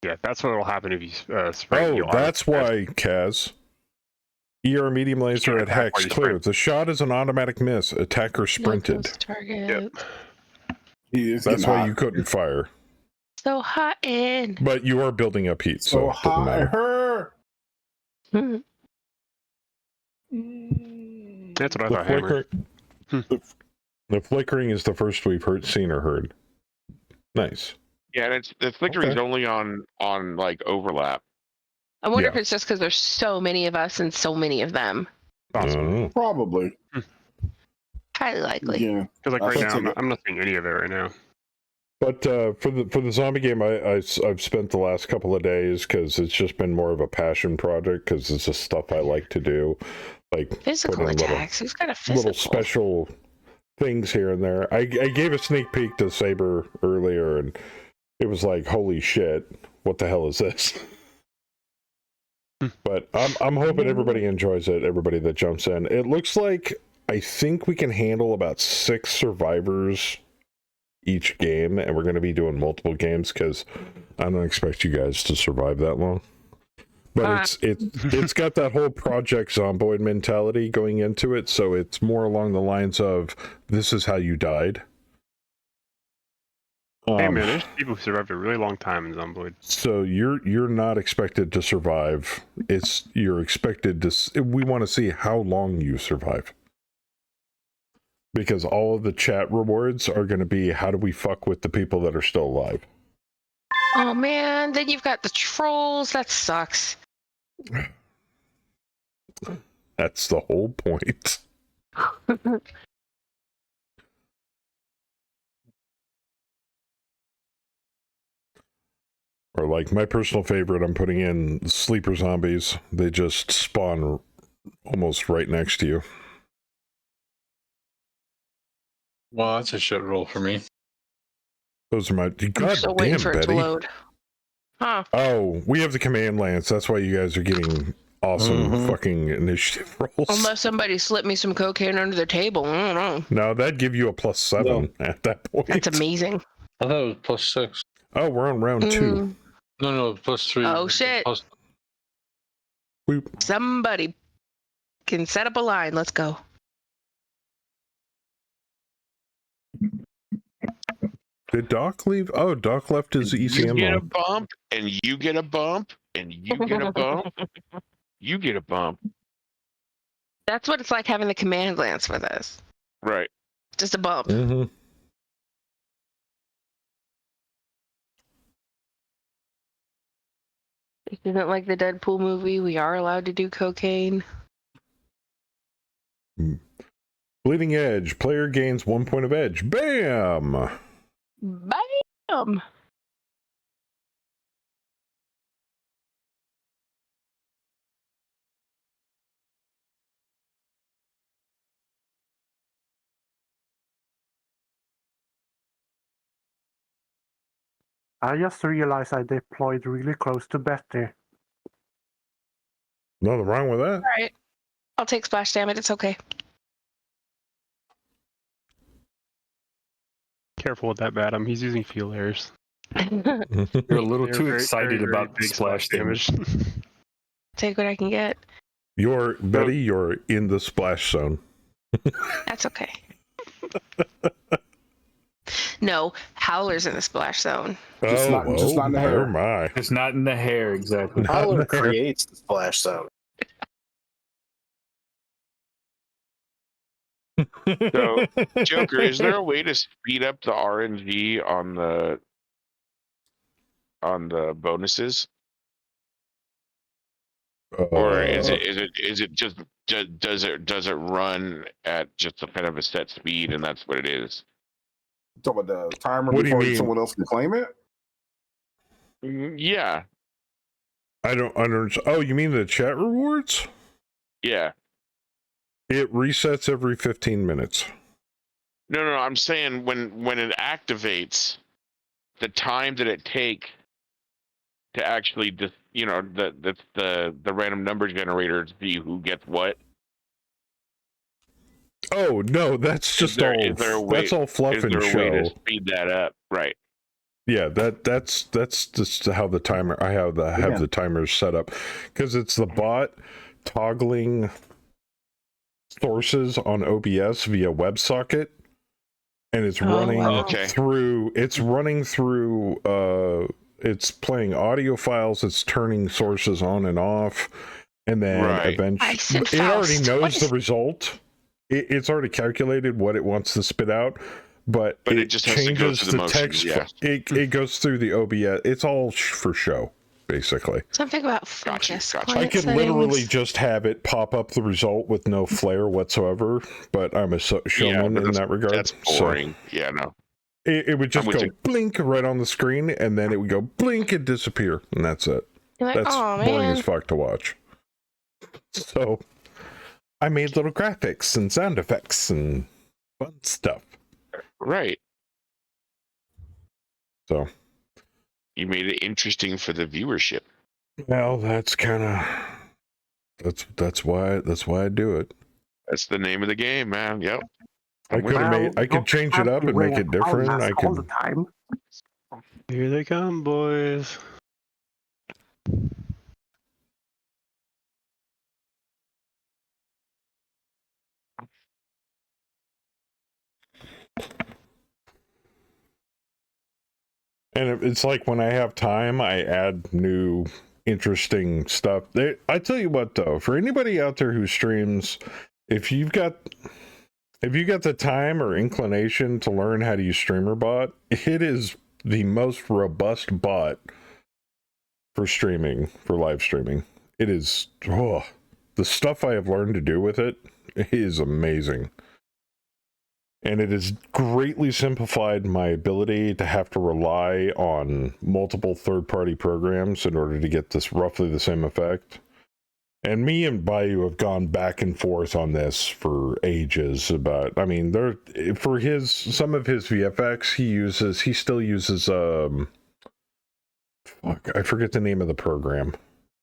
Yeah, that's what will happen if you spray. That's why, Kaz. ER medium laser at hex clear. The shot is an automatic miss. Attacker sprinted. Target. That's why you couldn't fire. So hot in. But you are building up heat, so it doesn't matter. That's what I thought. Hammer. The flickering is the first we've seen or heard. Nice. Yeah, and the flickering is only on like overlap. I wonder if it's just because there's so many of us and so many of them. Probably. Highly likely. Yeah. Because right now, I'm not seeing any of it right now. But for the zombie game, I've spent the last couple of days because it's just been more of a passion project because it's the stuff I like to do, like physical attacks. Who's got a physical? Little special things here and there. I gave a sneak peek to Saber earlier, and it was like, holy shit, what the hell is this? But I'm hoping everybody enjoys it. Everybody that jumps in. It looks like I think we can handle about 6 survivors each game, and we're going to be doing multiple games because I don't expect you guys to survive that long. But it's got that whole Project Zomboid mentality going into it, so it's more along the lines of this is how you died. Hey man, there's people who survived a really long time in Zomboid. So you're not expected to survive. You're expected to. We want to see how long you survive, because all of the chat rewards are going to be how do we fuck with the people that are still alive. Oh man, then you've got the trolls. That sucks. That's the whole point. Or like my personal favorite, I'm putting in sleeper zombies. They just spawn almost right next to you. Well, that's a shit roll for me. Those are my god still waiting damn for it to Betty. load. Huh. Oh, we have the command lance. That's why you guys are getting awesome fucking initiative rolls. Unless somebody slipped me some cocaine under the table. I don't know. No, that'd give you a +7 at that point. That's amazing. I thought it was +6. Oh, we're on round 2. No, +3. Oh shit. Somebody can set up a line. Let's go. Did Doc leave? Oh, Doc left his ECM You get a on. bump, and you get a bump, and you get a bump. You get a bump. That's what it's like having the command lance with us. Right. Just a bump. Mm-hmm. Isn't like the Deadpool movie? We are allowed to do cocaine. Bleeding Edge. Player gains 1 point of edge. Bam! Bam! I just realized I deployed really close to Betty. Nothing wrong with that. All right. I'll take splash damage. It's okay. Careful with that, Badam. He's using fuel layers. You're a little They're too very, excited very, very about the big splash damage. Take what I can get. Betty, you're in the splash zone. That's okay. No, Howler's in the splash zone. Just not in the hair. My. It's not in the hair, exactly. Howler creates the splash zone. So, Joker, is there a way to speed up the RNG on the bonuses, or is it just does it run at just a kind of a set speed and that's what it is? Talk about the timer What do you before mean? someone else can claim it. Yeah. I don't understand. Oh, you mean the chat rewards? Yeah. It resets every 15 minutes. No. I'm saying when it activates, the time that it take to actually just the random number generator to see who gets what. Oh no, that's just that's all fluff and show. Is there a way to speed that up? Right. Yeah, that's just how the timer. I have the timers set up because it's the bot toggling sources on OBS via WebSocket, and it's running through. It's running through. It's playing audio files. It's turning sources on and off, and then eventually it already knows the result. It's already calculated what it wants to spit out, but it just changes the text. Yeah. It goes through the OBS. It's all for show, basically. Something about focus. I could literally just have it pop up the result with no flair whatsoever, but I'm a showman in that regard. That's boring. So yeah, no. It would just go blink right on the screen, and then it would go blink and disappear, and that's it. Like, that's boring as fuck to watch. So I made little graphics and sound effects and fun stuff. Right. So you made it interesting for the viewership. Well, that's kind of that's why I do it. That's the name of the game, man. Yep. I could have made. I could change it up and make it different. I all the could. time. Here they come, boys. And it's like when I have time, I add new interesting stuff. I tell you what, though, for anybody out there who streams, if you've got the time or inclination to learn how to use StreamerBot, it is the most robust bot for streaming, for live streaming. It is, the stuff I have learned to do with it is amazing. And it has greatly simplified my ability to have to rely on multiple third-party programs in order to get this roughly the same effect. And me and Bayou have gone back and forth on this for ages about, I mean, for some of his VFX, he still uses, I forget the name of the program,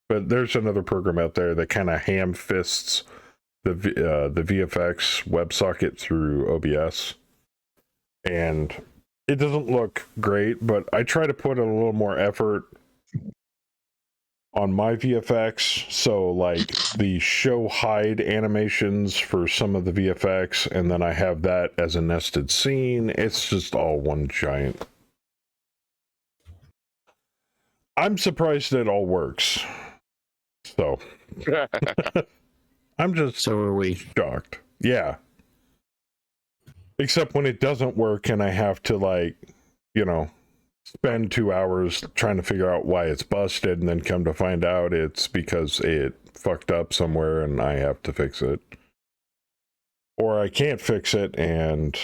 but there's another program out there that kind of ham-fists the VFX WebSocket through OBS, and it doesn't look great, but I try to put a little more effort on my VFX, so like the show hide animations for some of the VFX, and then I have that as a nested scene. It's just all one giant. I'm surprised it all works. So I'm just shocked. Yeah. Except when it doesn't work and I have to, like, spend 2 hours trying to figure out why it's busted and then come to find out it's because it fucked up somewhere and I have to fix it. Or I can't fix it and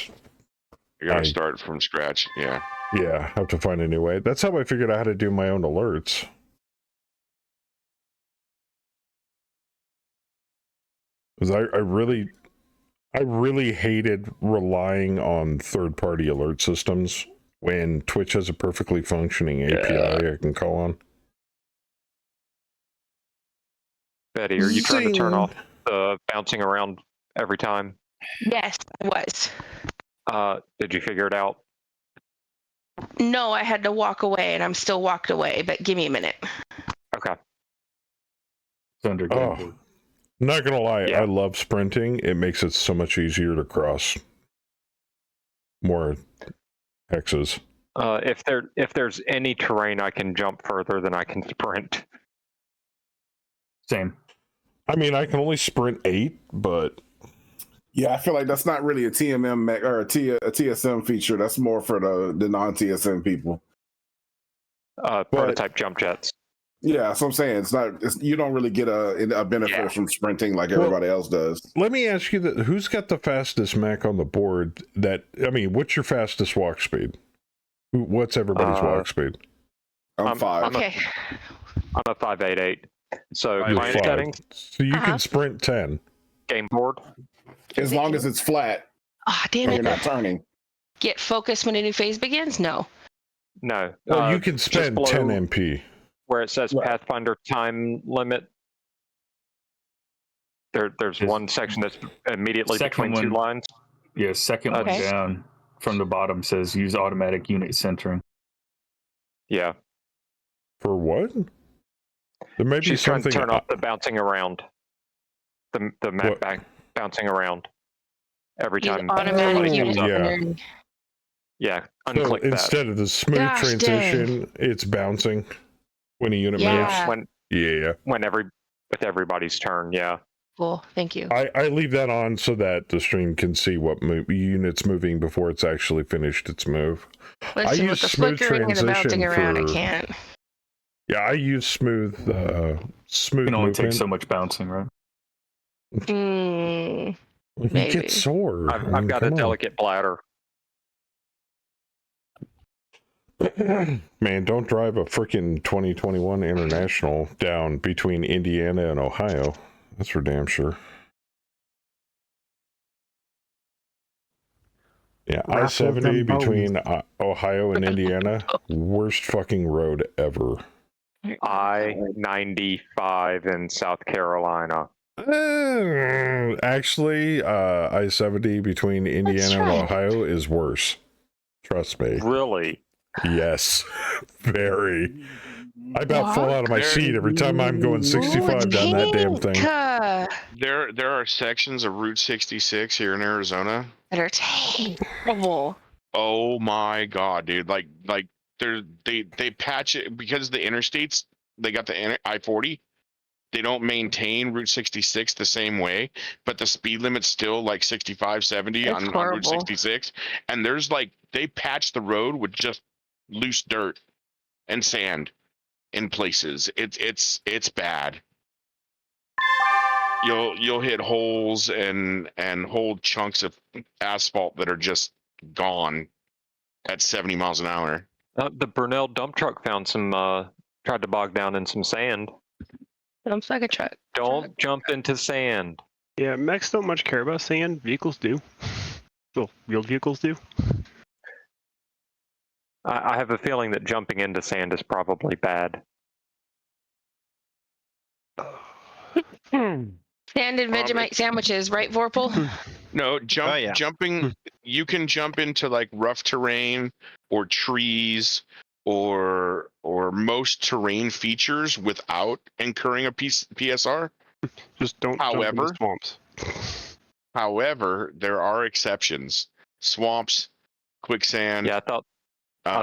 You gotta start from scratch, yeah. Yeah, I have to find a new way. That's how I figured out how to do my own alerts. Because I really hated relying on third-party alert systems when Twitch has a perfectly functioning API I can call on. Betty, are you trying to turn off the bouncing around every time? Yes, I was. Did you figure it out? No, I had to walk away, and I'm still walked away, but give me a minute. Okay. It's under Oh, not gonna lie, I love sprinting. It makes it so much easier to cross more hexes. If there's any terrain I can jump further than I can sprint. Same. I mean, I can only sprint 8, but yeah, I feel like that's not really a TMM or a TSM feature. That's more for the non-TSM people. Prototype jump jets. Yeah, that's what I'm saying. You don't really get a benefit from sprinting like everybody else does. Let me ask you that: who's got the fastest Mac on the board? What's your fastest walk speed? What's everybody's walk speed? I'm 5. Okay. I'm a 588. So You're client 5. settings. So you can sprint 10. Game board. As long as it's flat. Ah, damn it. You're not turning. Get focused when a new phase begins? No. No. Well, you can spend 10 MP. Where it says Pathfinder time limit. There's one section that's immediately between two lines. Yeah, second one down from the bottom says use automatic unit centering. Yeah. For what? There may be She's trying to something. turn off the bouncing around. The map back bouncing around every time. Automatic unit yeah. centering. Yeah. So Unclick that. instead of the smooth transition, it's bouncing when a unit moves. With everybody's turn, yeah. Cool, thank you. I leave that on so that the stream can see what unit's moving before it's actually finished its move. Listen, with the flickering and the bouncing around, I can't. Yeah, I use smooth You can only take so much bouncing, right? You Maybe. get sore. I've got a delicate bladder. Man, don't drive a freaking 2021 International down between Indiana and Ohio. That's for damn sure. Yeah, I-70 between Ohio and Indiana, worst fucking road ever. I-95 in South Carolina. Actually, I-70 between Indiana and Ohio is worse. Trust me. Really? Yes. Very. I about fall out of my seat every time I'm going 65 down that damn thing. There are sections of Route 66 here in Arizona that are terrible. Oh my god, dude! Like they patch it because the interstates. They got the I-40. They don't maintain Route 66 the same way, but the speed limit's still like 65, 70 on Route 66. And there's like they patch the road with just loose dirt and sand in places. It's bad. You'll hit holes and whole chunks of asphalt that are just gone at 70 miles an hour. The Brunel dump truck found some tried to bog down in some sand. Dumps like a truck. Don't jump into sand. Yeah, mechs don't much care about sand. Vehicles do. Well, wheeled vehicles do. I have a feeling that jumping into sand is probably bad. Sand and Vegemite sandwiches, right, Vorpal? No, jumping. You can jump into like rough terrain or trees or most terrain features without incurring a PSR. Just don't jump into swamps. However, there are exceptions. Swamps, quicksand. Yeah, I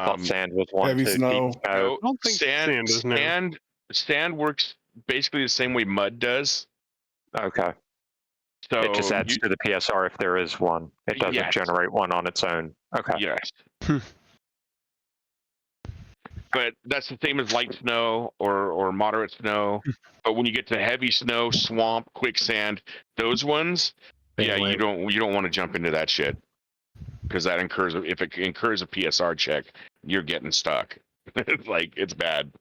thought sand was one. Heavy snow. I don't think sand works basically the same way mud does. Okay. So it just adds to the PSR if there is one. It doesn't generate one on its own. Okay. Yes. But that's the same as light snow or moderate snow. But when you get to heavy snow, swamp, quicksand, those ones, you don't want to jump into that shit because that if it incurs a PSR check, you're getting stuck. It's bad.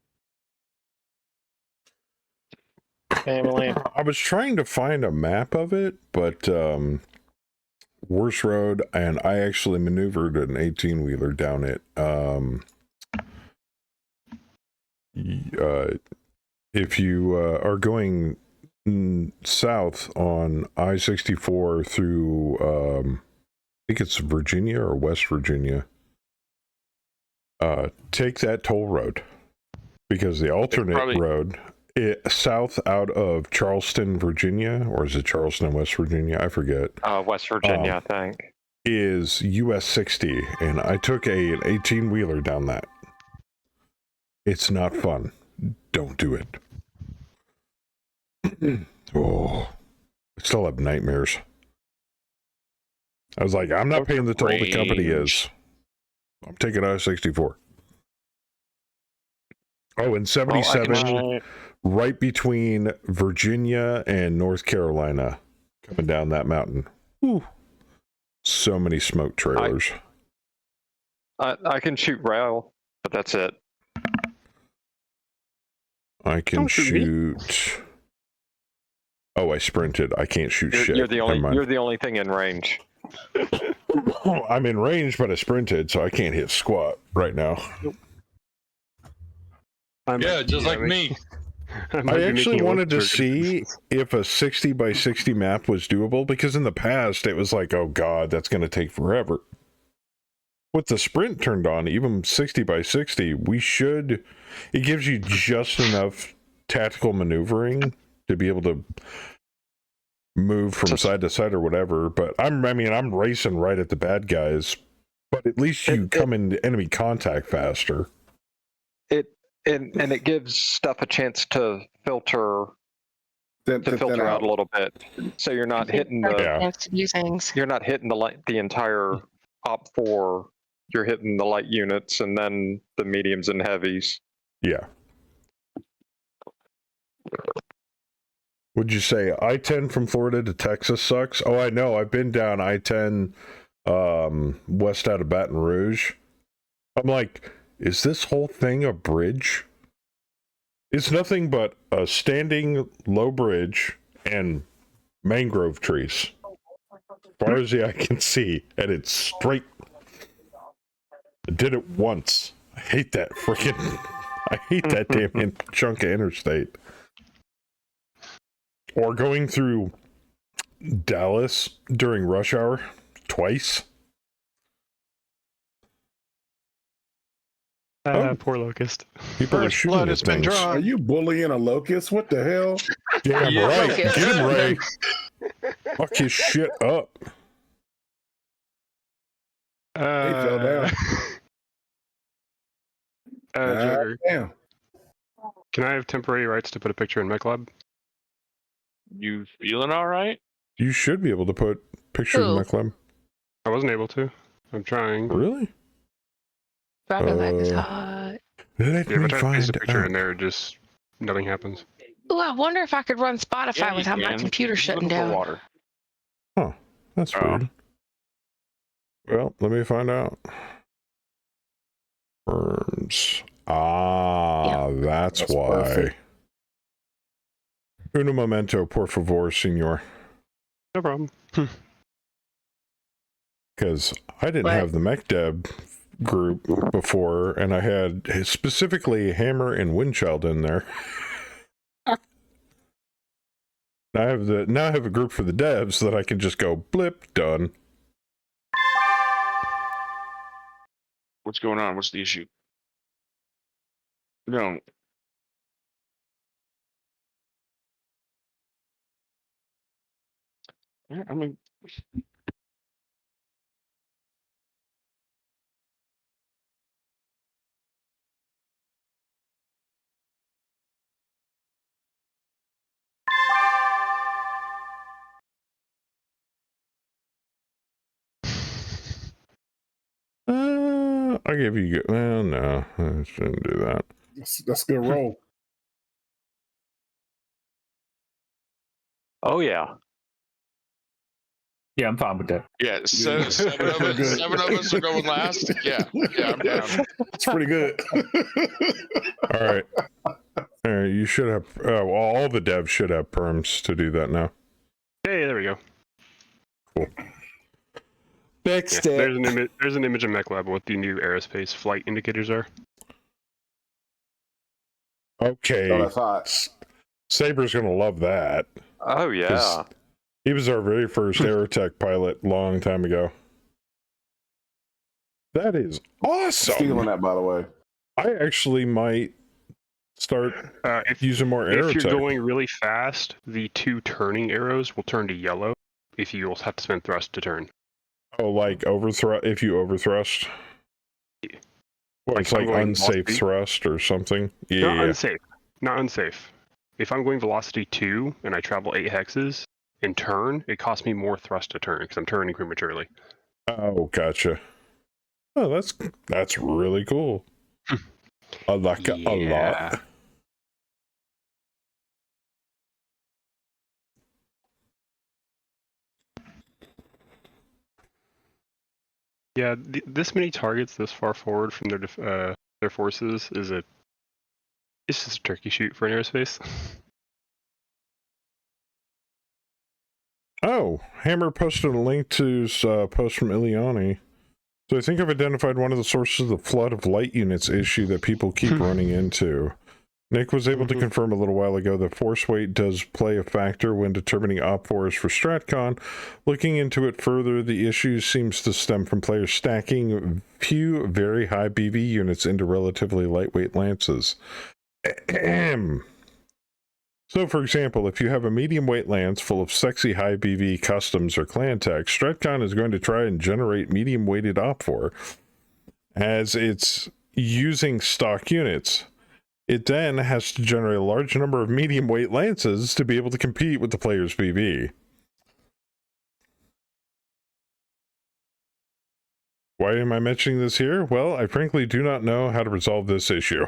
I was trying to find a map of it, but worse road, and I actually maneuvered an 18-wheeler down it. If you are going south on I-64 through, I think it's Virginia or West Virginia, take that toll road, because the alternate road south out of Charleston, Virginia, or is it Charleston, West Virginia? I forget. West Virginia, I think. Is US 60, and I took an 18-wheeler down that. It's not fun. Don't do it. Oh, I still have nightmares. I was like, I'm not paying the toll the company is. I'm taking I-64. Oh, and 77, right between Virginia and North Carolina, coming down that mountain. Whew. So many smoke trailers. I can shoot rail, but that's it. I can shoot. Oh, I sprinted. I can't shoot shit. You're the only thing in range. I'm in range, but I sprinted, so I can't hit squat right now. Yeah, just like me. I actually wanted to see if a 60 by 60 map was doable, because in the past it was like, oh god, that's going to take forever. With the sprint turned on, even 60 by 60, it gives you just enough tactical maneuvering to be able to move from side to side or whatever. But I'm racing right at the bad guys, but at least you come into enemy contact faster. And it gives stuff a chance to filter out a little bit, so you're not hitting the entire OP4. You're hitting the light units and then the mediums and heavies. Yeah. Would you say I-10 from Florida to Texas sucks? Oh, I know. I've been down I-10 west out of Baton Rouge. I'm like, is this whole thing a bridge? It's nothing but a standing low bridge and mangrove trees, as far as the eye can see, and it's straight. I did it once. I hate that damn chunk of interstate. Or going through Dallas during rush hour twice. Poor Locust. People are First shooting blood at has been things. drawn. Are you bullying a locust? What the hell? Damn Yeah, right. Locust. Get him, Ray. Fuck his shit up. He fell down. Joker, Damn. can I have temporary rights to put a picture in my club? You feeling all right? You should be able to put pictures in Who? my club. I wasn't able to. I'm trying. Really? Dropping back is hot. Let Yeah, me if I try to paste a find picture out. in there, just nothing happens. Ooh, I wonder if I could run Spotify Yeah, you without my can. computer Just shutting looking for down. water. Huh. That's Oh. weird. Well, let me find out. Firms. That's why. Perfect. Uno momento, por favor, senor. No problem. Because I didn't What? have the MechDeb group before, and I had specifically Hammer and Windchild in there. Now I have a group for the devs that I can just go blip, done. What's going on? What's the issue? No. Yeah, I mean, I give you. Well, no, I shouldn't do that. That's a good roll. Oh yeah. Yeah, I'm fine with that. yeah, Yeah. seven of Good. us are going last. Yeah, I'm down. It's pretty good. All right. All right, you should have. All the devs should have perms to do that now. Hey, there we go. Cool. Yeah, there's an image of MechLab what the new aerospace flight indicators are. Okay. Oh, that's hot. Saber's gonna love that. Oh yeah. He was our very first Aerotech pilot long time ago. That is awesome. Stealing that, by the way. I actually might start using more Aerotech. If you're going really fast, the two turning arrows will turn to yellow if you have to spend thrust to turn. Oh, like overthrust? If you overthrust? Well, Like it's like going unsafe velocity. thrust or something? Not Yeah. unsafe. Not unsafe. If I'm going velocity 2 and I travel 8 hexes and turn, it costs me more thrust to turn because I'm turning prematurely. Oh, gotcha. Oh, that's really cool. I like it a lot. Yeah, this many targets this far forward from their forces is it's just a turkey shoot for an aerospace. Oh, Hammer posted a link to his post from Ileani. So I think I've identified one of the sources of the flood of light units issue that people keep running into. Nick was able to confirm a little while ago that force weight does play a factor when determining op fours for StratCon. Looking into it further, the issue seems to stem from players stacking few very high BV units into relatively lightweight lances. So, for example, if you have a medium weight lance full of sexy high BV customs or clan tech, StratCon is going to try and generate medium weighted op4 as it's using stock units. It then has to generate a large number of medium weight lances to be able to compete with the player's BV. Why am I mentioning this here? Well, I frankly do not know how to resolve this issue.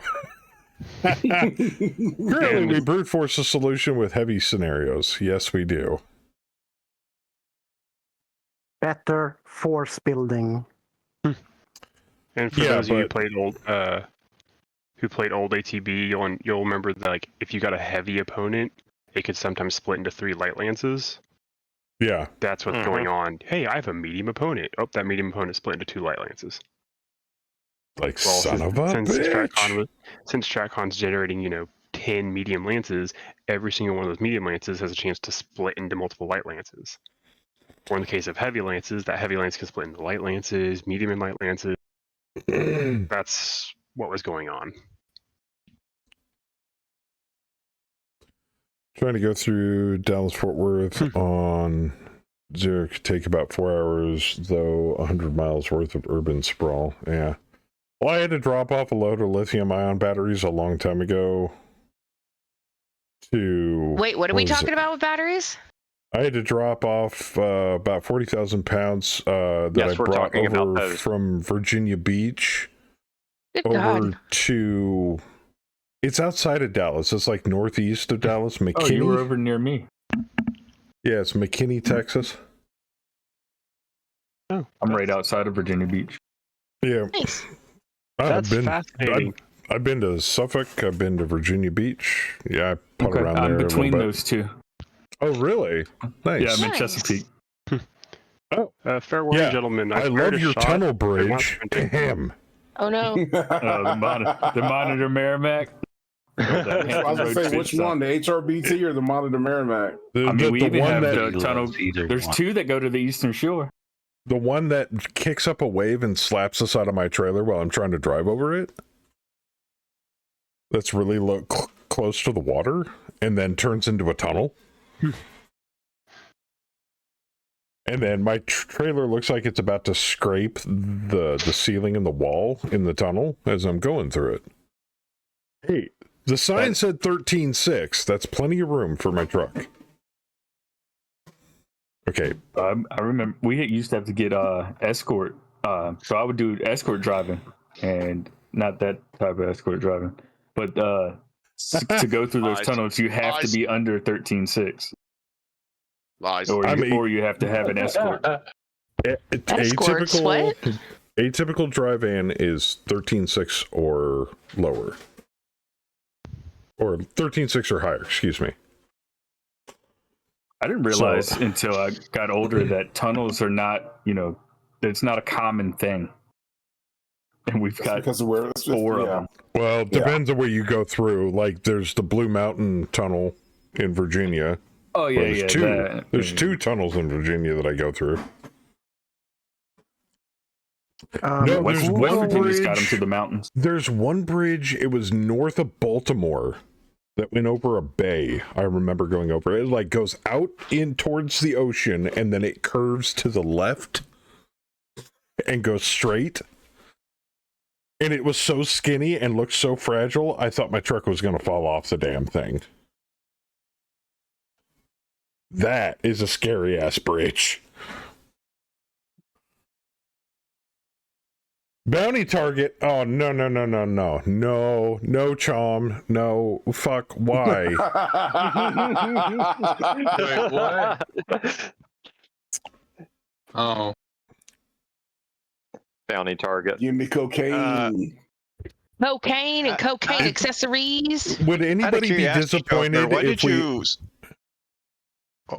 Currently, we brute force a solution with heavy scenarios. Yes, we do. Better force building. And for those of you who played old ATB, you'll remember that, like, if you got a heavy opponent, it could sometimes split into 3 light lances. Yeah. That's what's going on. Hey, I have a medium opponent. Oh, that medium opponent split into 2 light lances. Like, son of a bitch. Since StratCon's generating, 10 10 medium lances, every single one of those medium lances has a chance to split into multiple light lances. Or in the case of heavy lances, that heavy lance can split into light lances, medium and light lances. That's what was going on. Trying to go through Dallas-Fort Worth on Zero could take about 4 hours, though 100 miles worth of urban sprawl. Yeah. Well, I had to drop off a load of lithium-ion batteries a long time ago to... Wait, what are we talking about with batteries? I had to drop off about 40,000 pounds that I brought over from Virginia Beach over to... It's outside of Dallas. It's like northeast of Dallas. McKinney. Oh, you were over near me. Yeah, it's McKinney, Texas. Oh, I'm right outside of Virginia Beach. Yeah. Nice. That's fascinating. I've been to Suffolk. I've been to Virginia Beach. Yeah, I put around there. I'm between between those two. Oh, really? Nice. Yeah, I'm in Chesapeake. Oh, fair warning, gentlemen. I love your tunnel bridge. Damn. Oh no. The Monitor Merrimack. I was gonna say which one, the HRBT or the Monitor Merrimack? We even have the tunnel. There's two that go to the Eastern Shore. The one that kicks up a wave and slaps us out of my trailer while I'm trying to drive over it. That's really close to the water and then turns into a tunnel. And then my trailer looks like it's about to scrape the ceiling and the wall in the tunnel as I'm going through it. Hey, the sign said 13.6. That's plenty of room for my truck. Okay. I remember we used to have to get escort. So I would do escort driving, and not that type of escort driving. But to go through those tunnels, you have to be under 13.6. Lies. Or you have to have an escort. Atypical dry van is 13.6 or lower. Or 13.6 or higher, excuse me. I didn't realize until I got older that tunnels are not, it's not a common thing. And we've got 4 of them. Well, it depends on where you go through. Like, there's the Blue Mountain Tunnel in Virginia. Oh, yeah, There's two tunnels in Virginia that I go through. No, there's one bridge. Got them to the mountains. There's one bridge. It was north of Baltimore that went over a bay. I remember going over it. It like goes out in towards the ocean and then it curves to the left and goes straight. And it was so skinny and looked so fragile, I thought my truck was going to fall off the damn thing. That is a scary ass bridge. Bounty target. Oh, no, Chom. No, fuck, why? Wait, what? Oh. Bounty target. Give me cocaine. Cocaine and cocaine accessories. Would anybody be disappointed if we...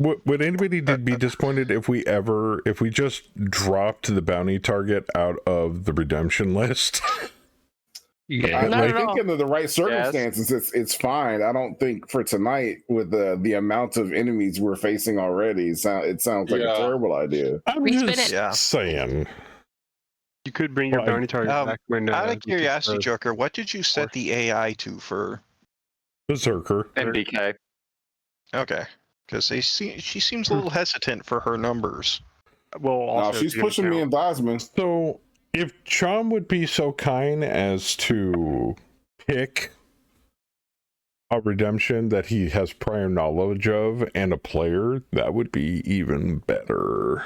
Would anybody be disappointed if we just dropped the bounty target out of the redemption list? Yeah, I think in the right circumstances, it's fine. I don't think for tonight with the amount of enemies we're facing already, it sounds like a terrible idea. I'm just saying. You could bring your bounty target back when. Out of curiosity, Joker, what did you set the AI to for? Berserker. MBK. Okay. Because she seems a little hesitant for her numbers. Well, also she's pushing me in Dosman. So, if Chom would be so kind as to pick a redemption that he has prior knowledge of and a player, that would be even better.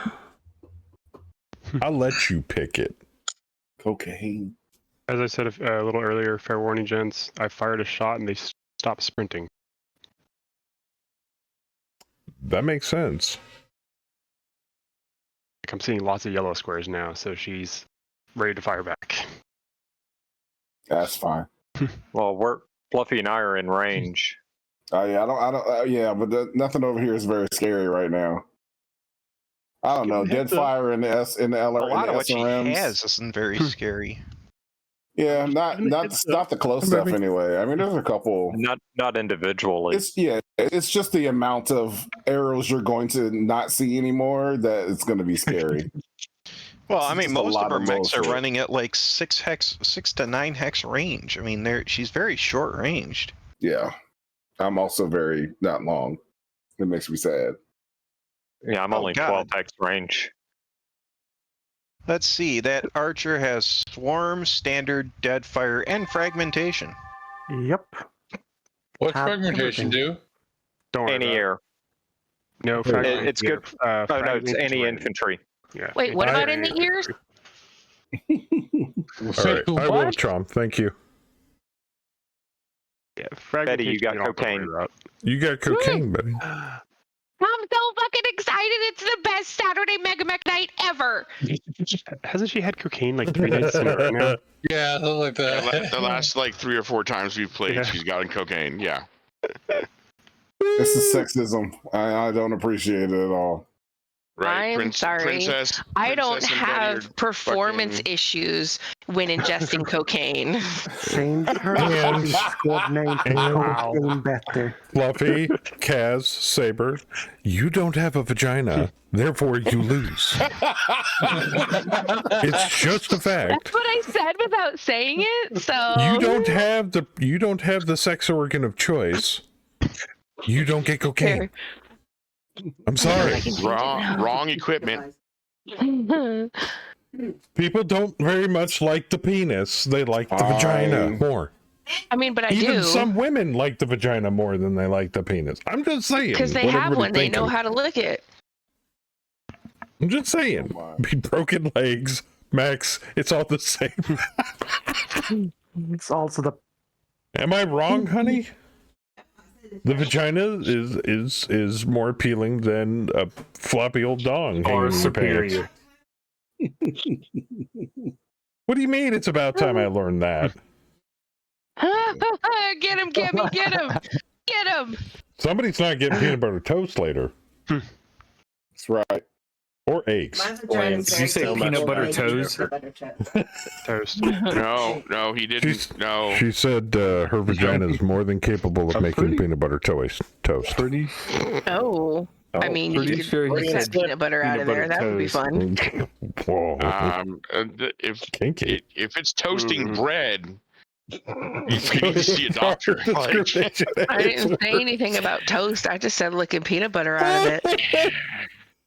I'll let you pick it. Cocaine. As I said a little earlier, fair warning, gents, I fired a shot and they stopped sprinting. That makes sense. I'm seeing lots of yellow squares now, so she's ready to fire back. That's fine. Well, Fluffy and I are in range. Yeah, I don't. But nothing over here is very scary right now. I don't know. Dead fire in the LR. A lot of what she SRMs. has isn't very scary. Yeah, not the close stuff anyway. I mean, there's a couple. Not individually. It's just the amount of arrows you're going to not see anymore that it's going to be scary. Well, I mean, just a most of lot our of mechs are bullshit. running at like 6 to 9 hex range. I mean, she's very short ranged. Yeah, I'm also very not long. It makes me sad. Yeah, I'm only 12 hex range. Let's see. That archer has swarm, standard, deadfire, and fragmentation. Yep. What's Have fragmentation everything. do? Don't worry about it. Anti-air. No, It's good. Oh No, it's anti-infantry. Yeah. Wait, what about in the ears? All right, I will, Chomp. Thank you. Yeah, Betty, you got cocaine. You got cocaine, Betty. I'm so fucking excited. It's the best Saturday Mega Mech night ever. Hasn't she had cocaine like 3 nights in a row now? Yeah, something like that. The last like 3 or 4 times we've played, she's gotten cocaine. Yeah. This is sexism. I don't appreciate it at all. Right. I'm sorry. I don't have performance issues when ingesting cocaine. Change her squad name to Cocaine Better. Fluffy, Kaz, Saber, you don't have a vagina, therefore you lose. It's just a fact. That's what I said without saying it. So You don't have the sex organ of choice. You don't get cocaine. I'm sorry. Wrong equipment. People don't very much like the penis. They like the vagina more. I mean, but I Even do. some women like the vagina more than they like the penis. I'm just saying. Because they what have everybody one. They know thinking. how to lick it. I'm just saying. Broken legs, Max, it's all the same. It's also the... Am I wrong, honey? The vagina is more appealing than a floppy old dong hanging in your pants. What do you mean it's about time I learned that? Get him, get me, get him. Get him. Somebody's not getting peanut butter toast later. That's right. Or eggs. Did you say peanut butter toast? Toast. No, he didn't. No. She said her vagina is more than capable of making peanut butter toast. Pretty. Oh. I mean, you could sure you get said peanut butter out of there. peanut That butter would be fun. Whoa. If it's toasting bread, you need to see a doctor. I didn't say anything about toast. I just said licking peanut butter out of it.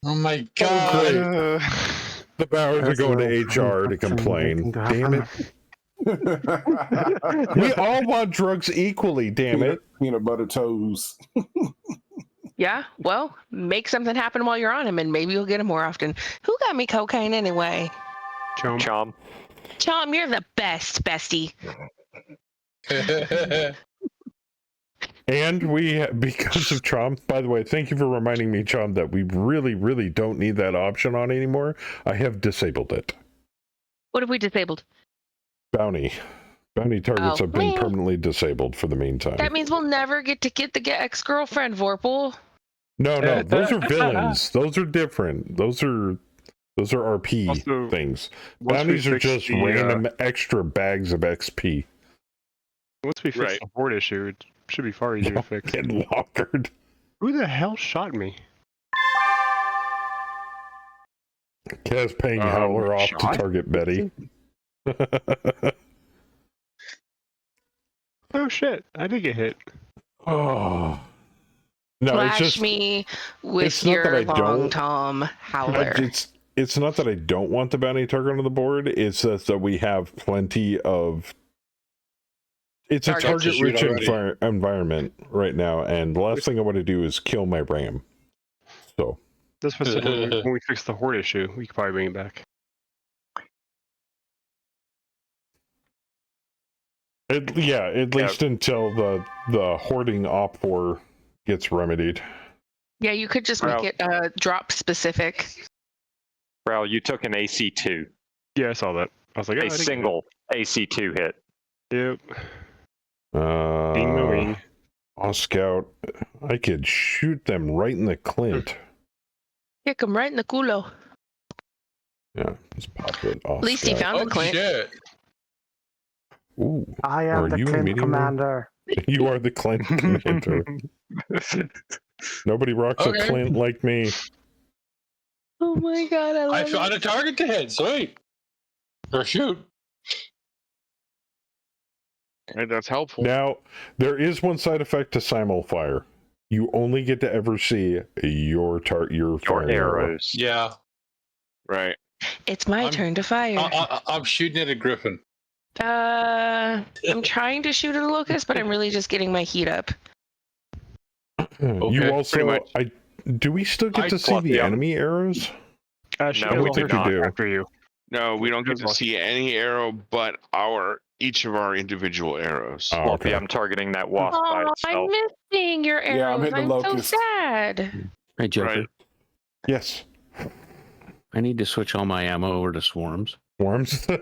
Oh my god. The Bowers are going to HR to complain. Damn it. We all want drugs equally, damn it. Peanut butter toes. Yeah, well, make something happen while you're on him, and maybe you'll get him more often. Who got me cocaine anyway? Chom. Chom, you're the best, bestie. And we, because of Chom, by the way, thank you for reminding me, Chom, that we really, really don't need that option on anymore. I have disabled it. What have we disabled? Bounty targets have been permanently disabled for the meantime. That means we'll never get the ex-girlfriend, Vorpal. No, those are villains. Those are different. Those are RP Also, things. once Bounties we are fix just the, random extra bags of XP. Once we fix the horde issue, it should be far easier to fix. Getting lockered. Who the hell shot me? Kaz paying Howler off to target Betty. Oh shit! I did get hit. Oh. No, Flash it's just me with it's not that your I long don't- Tom Howler. It's not that I don't want the bounty target on the board. It's just that we have plenty of. It's a Targets. target-rich environment right now, and the last thing I want to do is kill my Ram. So That's what I said, when we fix the horde issue, we could probably bring it back. at least until the hoarding op 4 gets remedied. Yeah, you could just make it drop specific. Well, you took an AC2. Yeah, I saw that. I was like, oh, A single AC2 hit. Yep. Being the wing. Scout, I could shoot them right in the clint. Kick him right in the culo. Yeah, just pop it off. At least he found the clint. Shit. Ooh, I are am the you a Clint medium? commander. You are the Clint commander. Nobody rocks a Clint like me. Oh my god, I I love found it. a target to hit. Sweet. Or shoot. Right, that's helpful. Now, there is one side effect to simul fire. You only get to ever see your firing arrow. arrows. Yeah. Right. It's my turn to fire. I'm shooting at a griffin. I'm trying to shoot at a locust, but I'm really just getting my heat up. You pretty much. also, do we still get to see the enemy arrows? No, we do not. After you. No, we don't get to see any arrow but each of our individual arrows. Oh, Fluffy, okay. I'm targeting that wasp by Oh, itself. I'm missing your arrows. Yeah, I'm hitting the I'm so locust. sad. Hey, Joker. Right. Yes. I need to switch all my ammo over to swarms. Swarms? I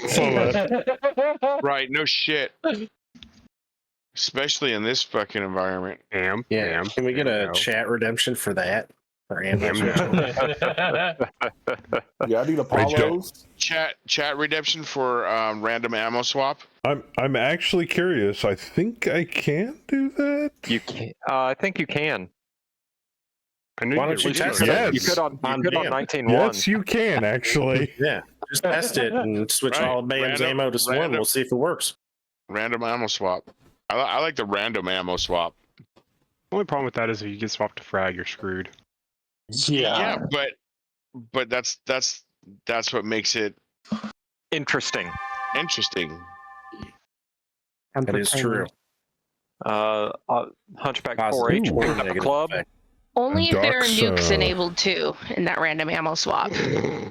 saw that. Right, no shit. Especially in this fucking environment. Yeah. Can we get a chat redemption for that? For ammo switching? Yeah, I need Apollos. Chat redemption for random ammo swap. I'm actually curious. I think I can do that. You can. I think you can. Why don't you test Yes. it? You could on 19.1. Yes, you can actually. Yeah, just test it and switch all of Bam's ammo to swarm. We'll see if it works. Random ammo swap. I like the random ammo swap. The only problem with that is if you get swapped to frag, you're screwed. Yeah, but that's what makes it Interesting. interesting. That is true. Hunchback Positive 4H or picking up a negative club. effect. Only if there are Ducks, nukes enabled too in that random ammo swap.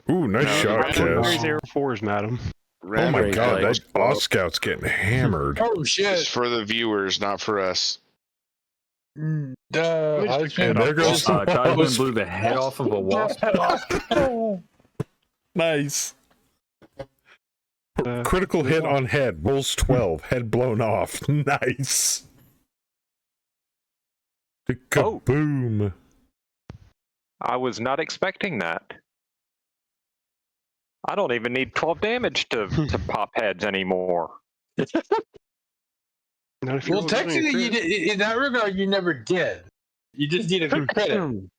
Ooh, nice shot, There's Kaz. Air 4s, madam. Oh my Random god, ammo that Oz Scout's getting hammered. Oh, shit. It's for the viewers, not for us. And there goes Tideman blew the head off of a wasp. Nice. Critical hit on head. Bulls 12. Head blown off. Nice. Kaboom. I was not expecting that. I don't even need 12 damage to pop heads anymore. Well, technically, you did, in that regard, you never did. You just needed a credit.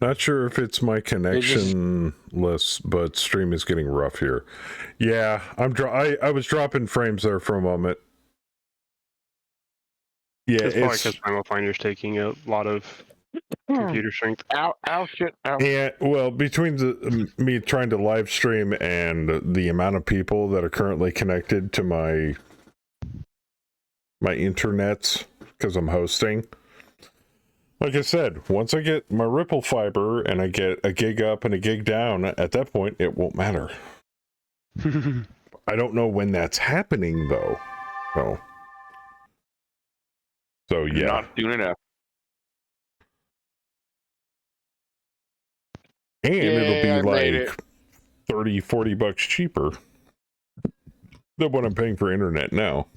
Not sure if it's my connection list, but stream is getting rough here. Yeah, I was dropping frames there for a moment. Yeah, It's probably because Primal Finder's taking a lot of computer strength. Ow, shit, ow. Yeah, well, between me trying to live stream and the amount of people that are currently connected to my internets, because I'm hosting. Like I said, once I get my Ripple fiber and I get a gig up and a gig down, at that point, it won't matter. I don't know when that's happening, though. So yeah. Not doing enough. And it'll be made like $30-$40 cheaper than what I'm paying for internet now.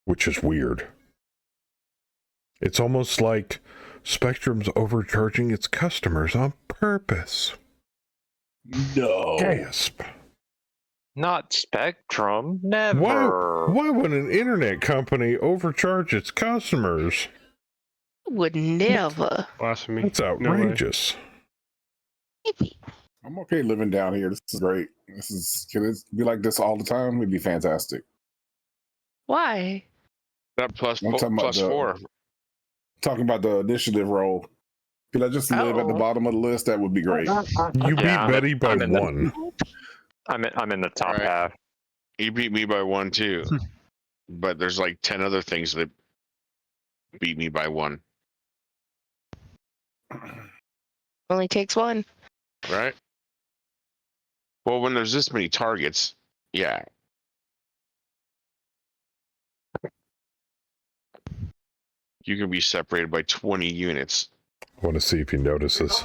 Which is weird. It's almost like Spectrum's overcharging its customers on purpose. No. Gasp. Not Spectrum. Never. Why would an internet company overcharge its customers? Would never. Blasphemy. That's outrageous. I'm okay living down here. This is great. Can it be like this all the time? It'd be fantastic. Why? That plus I'm talking about 4. Talking about the initiative role. Could I just live at the bottom of the list? That would be great. You beat Betty by one. I'm in the top half. You beat me by 1 too. But there's like 10 other things that beat me by 1. Only takes one. Right? Well, when there's this many targets, yeah. You can be separated by 20 units. I want to see if he notices.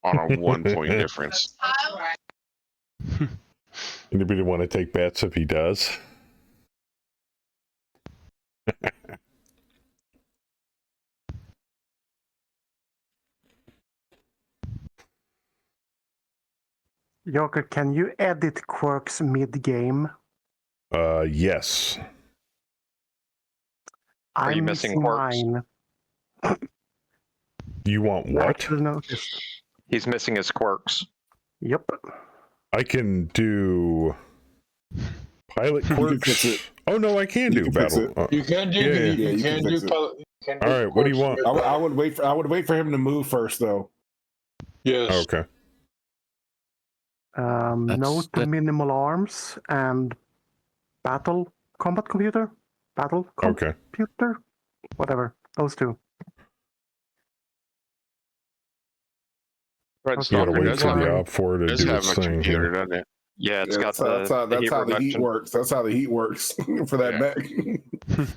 On a 1-point difference. Anybody want to take bets if he does? Joker, can you edit quirks mid-game? Yes. Are you I'm missing quirks? mine. You want what? Actually noticed. He's missing his quirks. Yep. I can do pilot You can fix quirks. it. Oh no, I can You do can fix battle. it. You can do. Yeah, You, yeah. you you can can do. fix it. You can do All right, what do you want? I would wait for him to move first, though. Yes. Okay. No to minimal arms and battle combat computer? Battle Okay. computer? Whatever. Those two. Red Okay. You gotta Stalker wait does for have the a, op 4 to does do have its a thing computer, here. doesn't it? Yeah, it's got That's how the heat the heat reduction. works. That's how the heat works for that mech.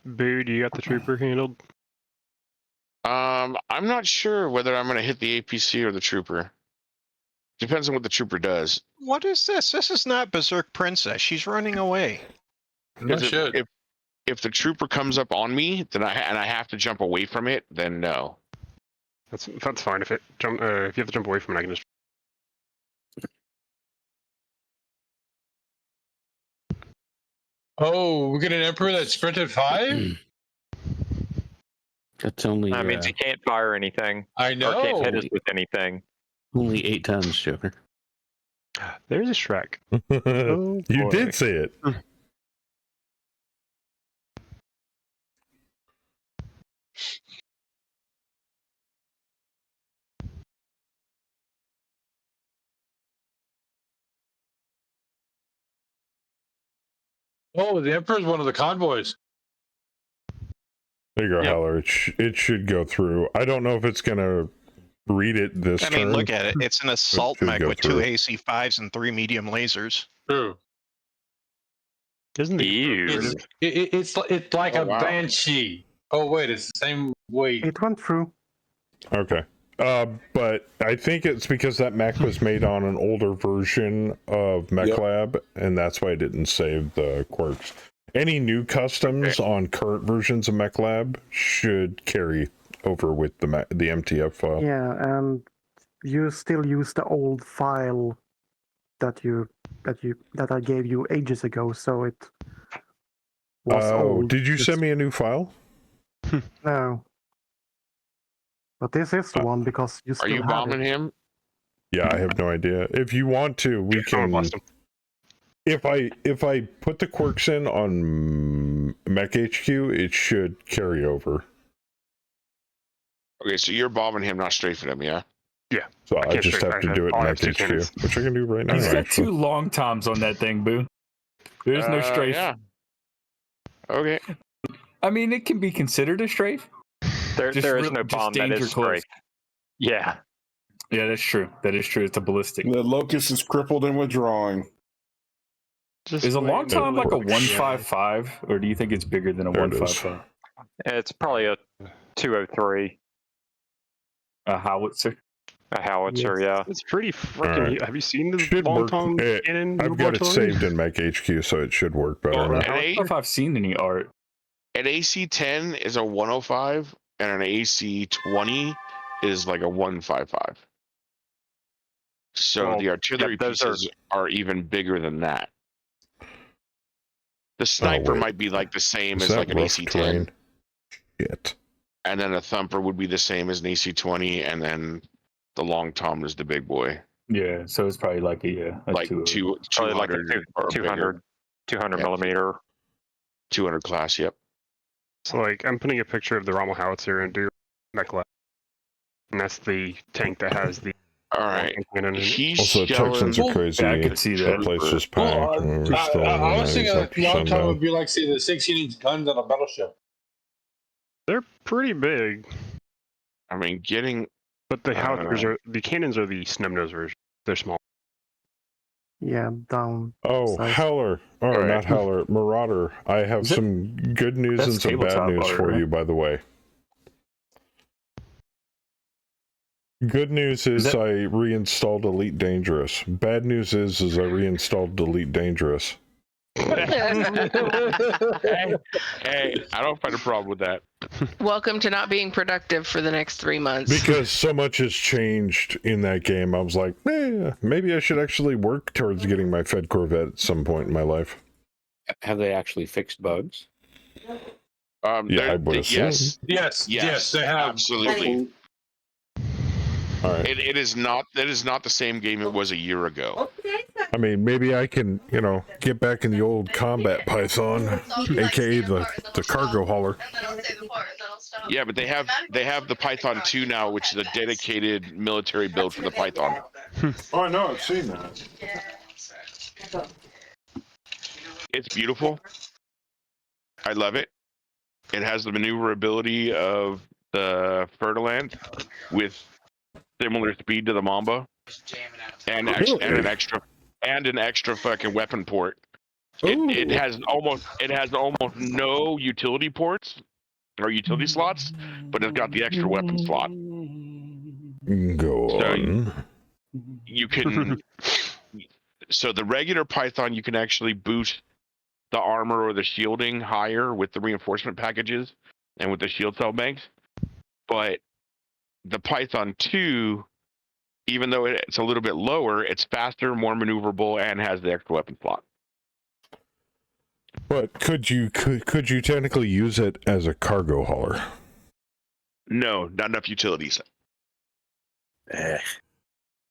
Boo, do you got the trooper handled? I'm not sure whether I'm gonna hit the APC or the trooper. Depends on what the trooper does. What is this? This is not Berserk Princess. She's running away. No Because shit. if the trooper comes up on me, then I have to jump away from it, then no. That's fine. If you have to jump away from it, I can just. Oh, we get an Emperor that sprinted 5? That's only. That means he can't fire anything. I Or can't know. hit us with anything. Only 8 tons, Joker. There's a Shrek. You boy. did say it. Oh, the Emperor's one of the convoys. There you go, Yep. Heller. It should go through. I don't know if it's gonna read it this I mean, turn. look at it. It's an assault should mech go with 2 through. AC5s and 3 medium lasers. True. Isn't the Ew. It's like Oh, a wow. Banshee. Oh wait, it's the same weight. It went through. Okay. But I think it's because that mech was made on an older version of MechLab, and that's why it didn't save the quirks. Any new customs on current versions of MechLab should carry over with the MTF file. Yeah, and you still use the old file that I gave you ages ago, so it was old. Did you send me a new file? No. But this is the one because you Are still you have bombing it. him? Yeah, I have no idea. If you want to, we can. If I put the quirks in on Mech HQ, it should carry over. Okay, so you're bombing him, not strafing him, yeah? Yeah. So I just have to do it in Mech HQ, which I can do right now. He's got actually. 2 long toms on that thing, Boo. There's no strafe. Yeah. Okay. I mean, it can be considered a strafe. There is no bomb that danger is close. strafe. Yeah. Yeah, that's true. That is true. It's a ballistic. The Locust is crippled and withdrawing. Is a long tom like a 155, or do you think it's bigger than a There it is. 155? It's probably a 203. A howitzer. A howitzer, yeah. It's pretty freaking. Alright. Have you seen the Should long work. tom cannon? I've got it saved in Mech HQ, so it should work better now. I don't know if I've seen any art. An AC-10 is a 105, and an AC-20 is like a 155. So Well, the artillery those pieces are even bigger than that. The sniper wait. might be like the same Is as that like an rough AC-10. terrain? Shit. And then a thumper would be the same as an AC-20, and then the long tom is the big boy. Yeah, so it's probably like a Like 200. Probably like a 200 or 200 Yeah. millimeter. 200 class, yep. So like, I'm putting a picture of the Rommel howitzer into MechLab, and that's the tank that has the. All right. cannon in it. He's Also, Texans are crazy. Yeah, I could see that. The place is packed. Well, and we're still I was thinking up a long sundown. tom would be like, say, the 16-inch guns on a battleship. They're pretty big, I mean, getting. but the howitzers are the cannons are the snub nose version. They're small. Yeah, down. Oh, size. Howler. Oh, All right. not Howler. Marauder. I have Is it- some good news That's and some bad tabletop news art, for right? you, by the way. Good news is I reinstalled Elite Dangerous. Bad news is I reinstalled Elite Dangerous. Hey, I don't find a problem with that. Welcome to not being productive for the next 3 months. Because so much has changed in that game, I was like, maybe I should actually work towards getting my Fed Corvette at some point in my life. Have they actually fixed bugs? Yeah, I would assume. Yes, they have. Absolutely. All right. It is not the same game it was a year ago. I mean, maybe I can, get back in the old combat Python, aka the cargo hauler. Yeah, but they have the Python 2 now, which is a dedicated military build for the Python. Oh, I know, I've seen that. It's beautiful. I love it. It has the maneuverability of the Ferdinand with similar speed to the Mamba, and an extra fucking weapon port. It has almost no utility ports or utility slots, but it's got the extra weapon slot. Go on. You can. So the regular Python, you can actually boost the armor or the shielding higher with the reinforcement packages and with the shield cell banks, but the Python 2, even though it's a little bit lower, it's faster, more maneuverable, and has the extra weapon slot. But could you technically use it as a cargo hauler? No, not enough utilities. Yes.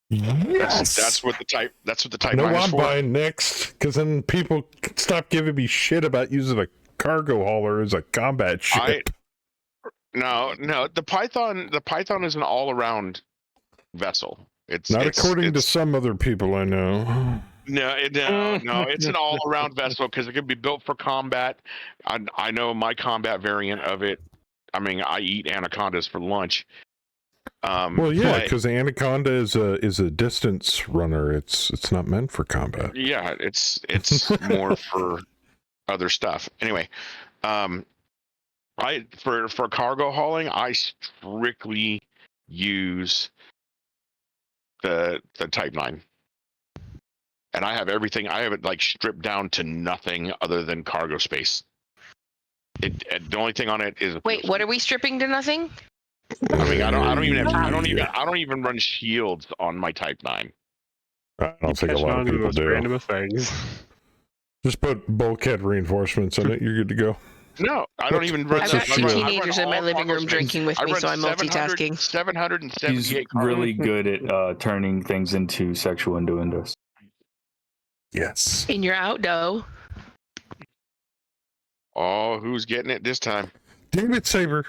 That's what the type. That's what the type. No, is I'm for. buying next, because then people stop giving me shit about using a cargo hauler as a combat ship. No. The Python is an all-around vessel. It's according to some other people I know. No, it's an all-around vessel because it can be built for combat. I know my combat variant of it. I mean, I eat anacondas for lunch. Well, yeah, because the anaconda is a distance runner. It's not meant for combat. Yeah, it's more for other stuff. Anyway, for cargo hauling, I strictly use the Type 9. And I have everything. I have it like stripped down to nothing other than cargo space. The only thing on it is. Wait, what are we stripping to nothing? I mean, I don't even run shields on my Type 9. I don't think a lot of people do. Random things. Just put bulkhead reinforcements in it. You're good to go. No, I don't even run. I've got two teenagers in my living room drinking with me, so I'm multitasking. 778. He's really good at turning things into sexual innuendos. Yes. In your outdo. Oh, who's getting it this time? Damn it, Saber.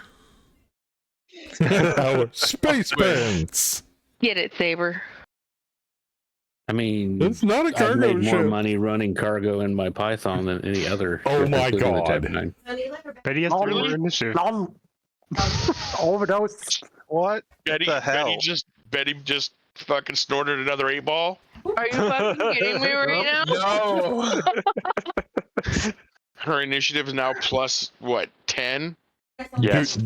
Our space pants. Get it, Saber. I mean, it's not a cargo I made more ship. money running cargo in my Python than any other. Oh my including the God. Type 9. Betty has really initiative. Overdose. What Betty, the hell? Betty just fucking snorted another 8-ball. Are you fucking kidding me right now? No. Her initiative is now plus what, 10? Yes.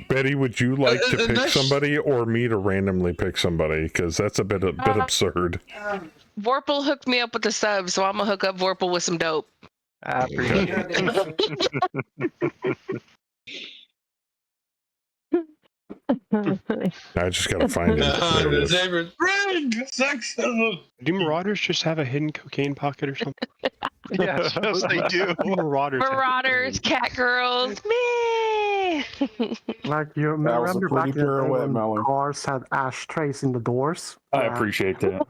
Betty, would you like to pick somebody or me to randomly pick somebody? Because that's a bit absurd. Vorpal hooked me up with the sub, so I'm gonna hook up Vorpal with some dope. I appreciate I just gotta find it. Do Marauders just have a hidden cocaine pocket or something? Yes, they do. Marauders, cat girls, me. Like you That was a remember back pretty in the day pirouette, when Melon. cars had ashtrays in the doors? I appreciate that.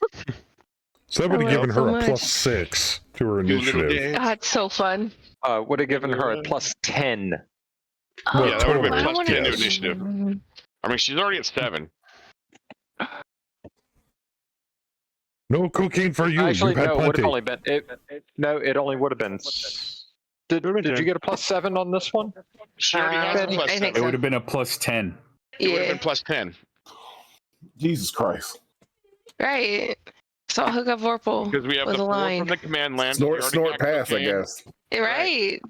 So that would have given so her a much. +6 to her initiative. God, it's so fun. Would have given her a plus 10. Oh, Yeah, that would have been I plus wanna- 10 to initiative. I mean, she's already at 7. No cocaine for you. Actually, You've had no, it would plenty. have only been. It only would have been. Did you get a plus 7 on this one? She already has a plus I 7. think It so. would have been a +10. It would have Yeah, been plus 10. Jesus Christ. right. So I'll hook up Vorpal Because we have with the a 4 line. from the command land. we already Snort got pass, I cocaine. guess. Right.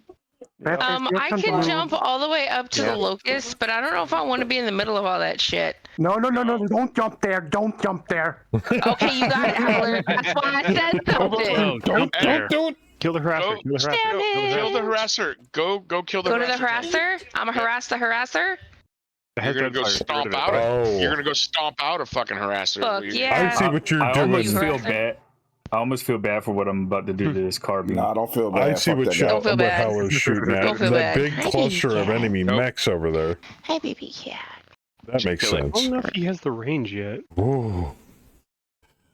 I can jump all the way up to the locust, but I don't know if I want to be in the middle of all that shit. No, don't jump there. Don't jump there. Okay, you got it, Howler. That's why I said something. Don't do it. Kill the harasser. Kill the harasser. Damn it. Kill the harasser. Go kill the Go harasser. to the harasser. I'm gonna harass the harasser. You're gonna go stomp out Oh. You're gonna go stomp out a fucking harasser. Fuck You're- yeah. I see what you're I doing. almost feel Harasser. bad. I almost feel bad for what I'm about to do to this carbine. No, I don't feel bad. I see Fuck what, that guy. Don't feel what bad. Heller's shooting Don't at. feel That bad. big Hi, cluster of cat. enemy mechs over there. Hey, baby cat. That makes I sense. don't know if he has the range yet. Ooh.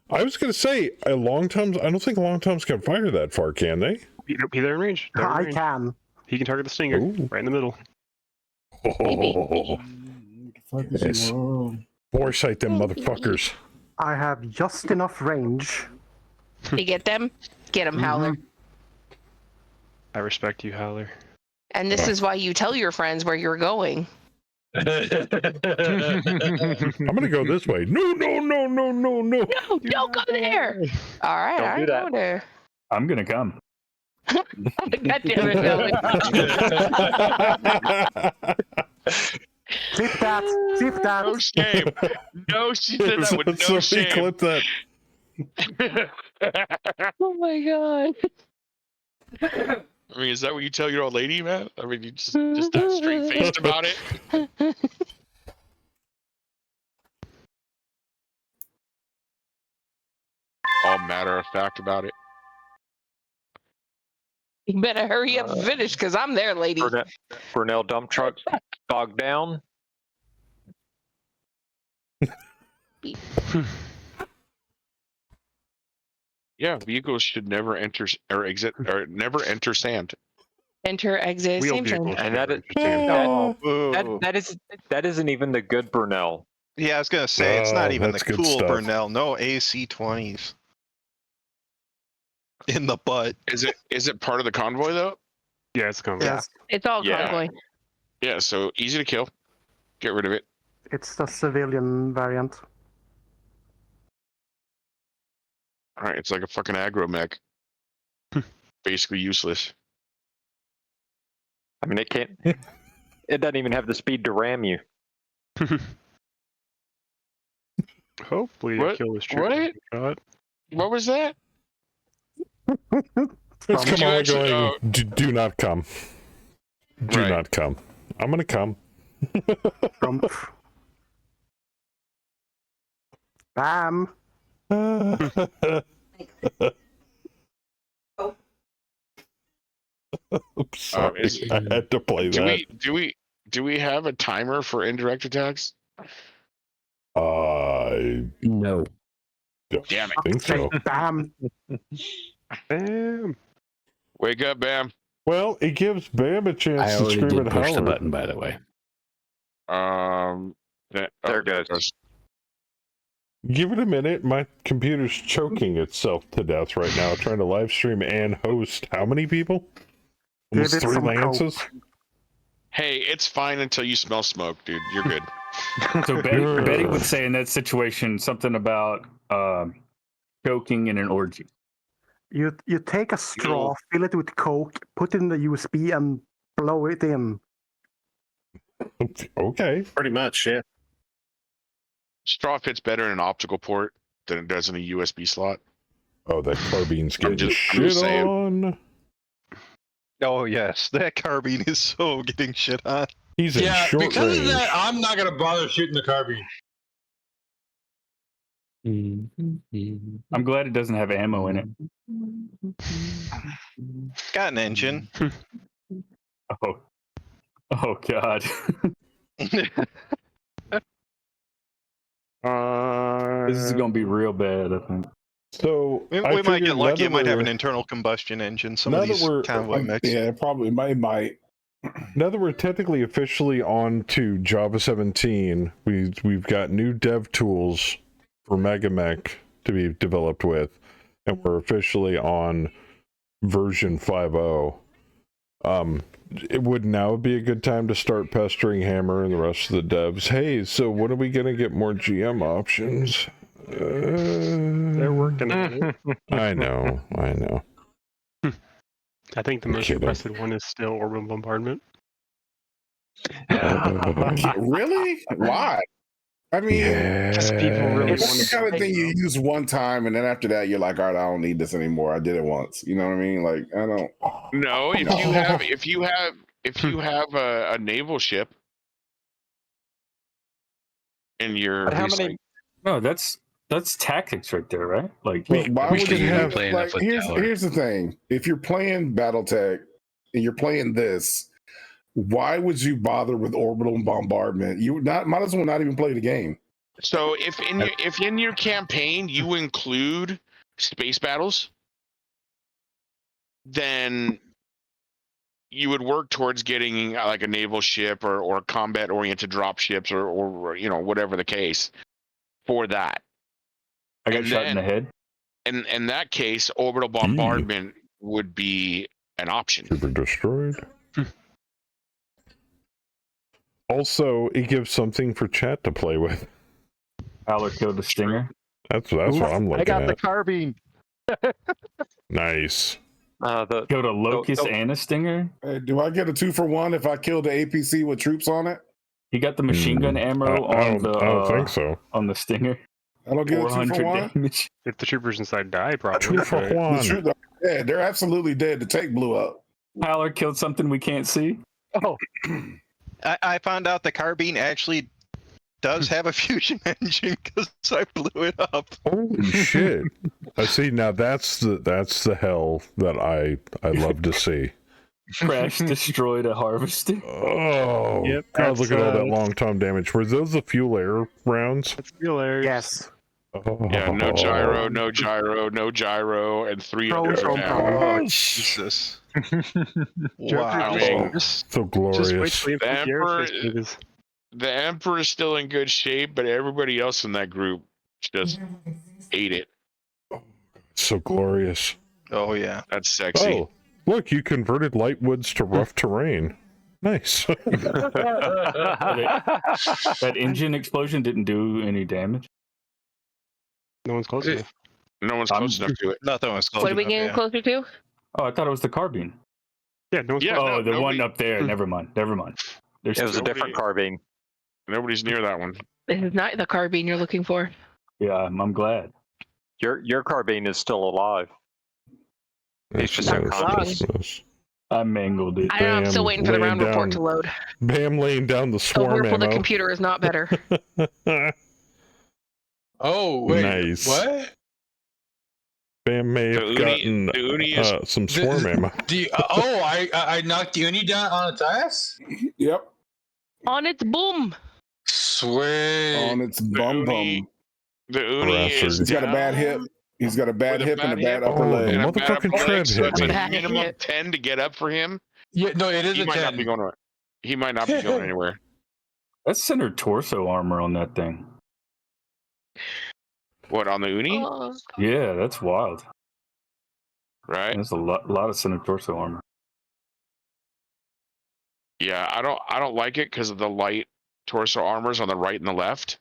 I was going to say, I don't think long toms can fire that far, can they? They're in range. They're in I range. can. He can target the stinger Ooh. right in the middle. Oh. Yes. Foresight them motherfuckers. I have just enough range. You get them? Get them, Howler. I respect you, Howler. And this is why you tell your friends where you're going. I'm going to go this way. No. No, don't go there. All right, Don't I do ain't that. going there. I'm gonna come. God damn it, Howler. Clip that. Clip that. No shame. No, she said that with no Somebody shame. clip that. Oh my god. I mean, is that what you tell your old lady, man? I mean, you just straight faced about it. All matter of fact about it. You better hurry up and finish, because I'm there, lady. Brunel dump truck bogged down. Yeah, vehicles should never enter or exit or never enter sand. Enter, exit, Wheel same thing. vehicles. And that is Oh, that isn't even the good Brunel. yeah, I was gonna say it's not Oh, even the that's good cool stuff. Brunel. No AC-20s in the butt. Is it part of the convoy though? Yeah, it's coming. Yes, It's all Yeah. convoy. Yeah, so easy to kill. Get rid of it. it's the civilian variant. All right, it's like a fucking aggro mech. Basically useless. I mean, it can't. It doesn't even have the speed to ram you. Hopefully, What? kill this What? trooper. Shot. What was that? It's Did you Kamala actually- going, do not come. Do Right. not come. I'm going to come. Trump. Bam. Oops, sorry. is- I had to play that. Do we have a timer for indirect attacks? No. Damn it. I think so. Bam. Bam. Wake up, Bam. Well, it gives Bam a chance I to already scream did at push the Howler. button, by the way. There it goes. Give it a minute. My computer's choking itself to death right now, trying to live stream and host how many people? Give Almost it 3 some lances? Hey, it's fine until you smell smoke, dude. You're good. So Betty would say in that situation something about choking in an orgy. You take a straw, fill it with coke, put it in the USB, and blow it in. Okay. Pretty much, yeah. Straw fits better in an optical port than it does in a USB slot. Oh, that carbine's getting I'm shit just saying. on. Oh yes, that carbine is so getting shit on. He's in Yeah, short because range. of that, I'm not gonna bother shooting the carbine. I'm glad it doesn't have ammo in it. Got an engine. Oh God. This is gonna be real bad, I think. So We I might get figured lucky. now It might have an that internal combustion engine. Some now of that these we're- convoy mechs. Yeah, probably might. now that we're technically officially on to Java 17, we've got new dev tools for MegaMech to be developed with, and we're officially on version 5.0. It would now be a good time to start pestering Hammer and the rest of the devs. Hey, so when are we gonna get more GM options? They're working on it. I know. I think the most Kidding. requested one is still orbital bombardment. Really? Why? I mean, people really it's the kind of thing you use one time, and then after that, you're like, all right, I don't need this anymore. I did it once. You know what I mean? Like, I don't. No, if you have a naval ship in your But how many? No, that's tactics right there, right? Like, But why we would should you be have playing like? that with Here's Tower. the thing: if you're playing BattleTech and you're playing this, why would you bother with orbital bombardment? You might as well not even play the game. So if in your campaign you include space battles, then you would work towards getting like a naval ship or combat oriented drop ships or whatever the case for that. I got shot in the head. And in that case, orbital bombardment would be an option. Super destroyed. Also, it gives something for chat to play with. Howler killed the stinger. That's what I'm looking I got at. the carbine. Nice. Killed a locust and a stinger. Hey, do I get a 2-for-1 if I kill the APC with troops on it? He got the machine gun ammo I don't think so. on the stinger. I don't get a 400 2-for-1. damage. If the troopers inside die, probably. 2-for-1. Yeah, they're absolutely dead. The tank blew up. Howler killed something we can't see. Oh, I found out the carbine actually does have a fusion engine because I blew it up. Holy shit! I see. Now that's the hell that I love to see. Crash destroyed a harvester. Oh, Yep, God! Look at all that that's- long time damage. Were those the fuel air rounds? That's hilarious. Yes. Oh. Yeah, no gyro, no gyro, no gyro, and 300 Control down. power. Oh, Jesus. Joker, I Wow. mean, So Just wait glorious. till you The put the Emperor- airface movies. The Emperor is still in good shape, but everybody else in that group just ate it. So glorious. Oh, yeah. That's sexy. Oh, look! You converted light woods to rough terrain. Nice. That engine explosion didn't do any damage. No one's close enough. No one's close enough to it. Nothing was close What are we enough, getting yeah. closer to? Oh, I thought it was the carbine. Yeah, no one's Yeah, close Oh, no, the one nobody- up there. Never mind. There's it was a nobody- different carbine. Nobody's near that one. This is not the carbine you're looking for. yeah, I'm glad. Your carbine is still alive. He's just That's unconscious. Christmas. I mangled it. I know, I'm still Bam, waiting for the laying round report down- to load. Bam laying down the The swarm word for the ammo. computer is not better. Oh, wait. Nice. What? Bam may The have Uni- gotten the Uni is- some swarm ammo. I knocked the Uni down on its ass? Yep. On its boom. Sweet. On its bum Uni- bum. The Uni is He's got a bad hip. down He's got a bad with hip and a bad hip. upper Oh, leg. the and a bad motherfucking upper tread leg, so hit it's a me. Bad minimum hip. 10 to get up for him. Yeah, no, it is He a might not 10. be going. He might not be going anywhere. That's center torso armor on that thing. What, on the Uni? Oh. Yeah, that's wild. Right? There's a lot of center torso armor. Yeah, I don't like it because of the light torso armors on the right and the left.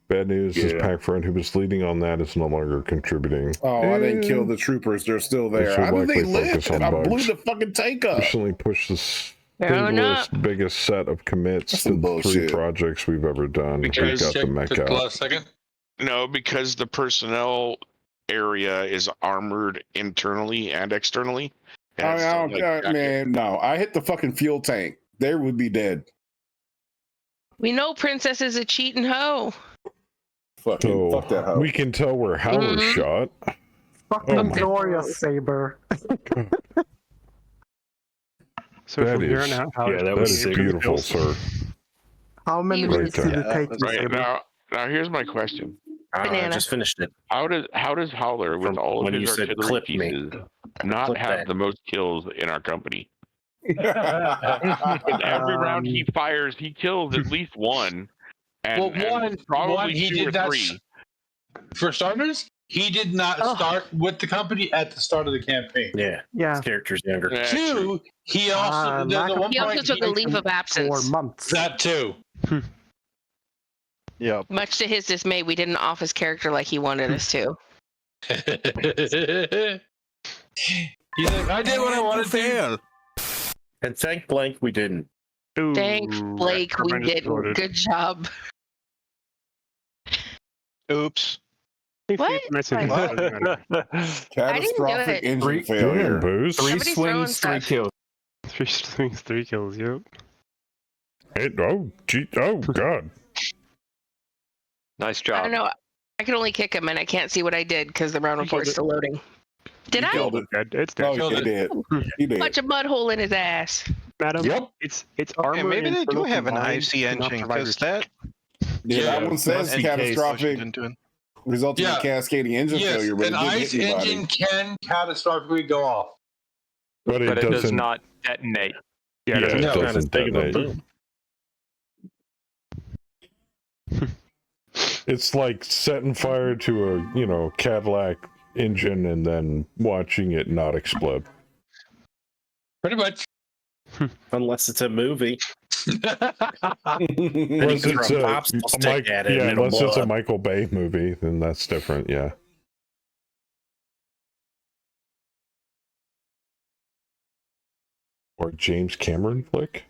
Bad news is Yeah. Pack Friend, who was leading on that, is no longer contributing. Oh, I didn't kill the troopers. They're still They there. should How did they likely focus live? on I blew bugs. the fucking tank up. Recently pushed the Fair enough. biggest set of commits That's to some 3 bullshit. projects we've ever done. We Because- got the Check mech the out. last second. No, because the personnel area is armored internally and externally. And I it's don't, still, like, man, no. I hit the fucking fuel tank. They would be dead. We know Princess is a cheating hoe. Fuck that hoe. We can tell where Howard Mhm. shot. Fucking Oh my glorious saber. So That from here is- on out, how yeah, that That was is sick. beautiful, sir. How many You- minutes did Right it take you, Right Saber? now, here's my question: I Banana. just finished it. How does Howler, with From all of when his you said artillery clip me. pieces, not Clip have that. the most kills in our company? Because every round he fires, he kills at least one. And, and probably he 2 did or not. 3. For starters, he did not Oh. start with the company at the start of the campaign. Yeah, Yeah. his character's younger. Yeah, 2, he also there's lack a of one He also point took a he- leave of For absence. months. that too. Yep. Much to his dismay, we didn't off his character like he wanted us to. He's like, I did what I wanted to. And thank blank we didn't. Thank Blake, we Carbine is didn't. loaded. Good job. Oops. What? Nice and What? doesn't matter. Catastrophic it. engine Damn, failure. Booze. 3 Somebody's throwing swings, 3 stuff. kills. 3 swings, 3 kills. Yep. Oh, God. Nice I job. don't know. I can only kick him, and I can't see what I did because the round You report is killed still loading. Did You I? killed it. It's dead. Oh, you did. You did. Punch a mud hole in his ass. Madam, Yep. it's Okay, armor maybe and they do internal have an combined IC cannot engine survive because your- that. Yeah, that one says must be catastrophic, into it. resulting in Yeah. cascading engine Yes, failure, but an it didn't ice hit anybody. engine can catastrophically go off. But But it does doesn't. not detonate. Yeah, it No, not as doesn't big of a detonate. boom. It's like setting fire to a, Cadillac engine and then watching it not explode. Pretty much. Unless it's a movie. Unless throw it's a popsicle stick at it and it'll unless blow it's a up. Michael Bay movie, then that's different, yeah. Or James Cameron flick.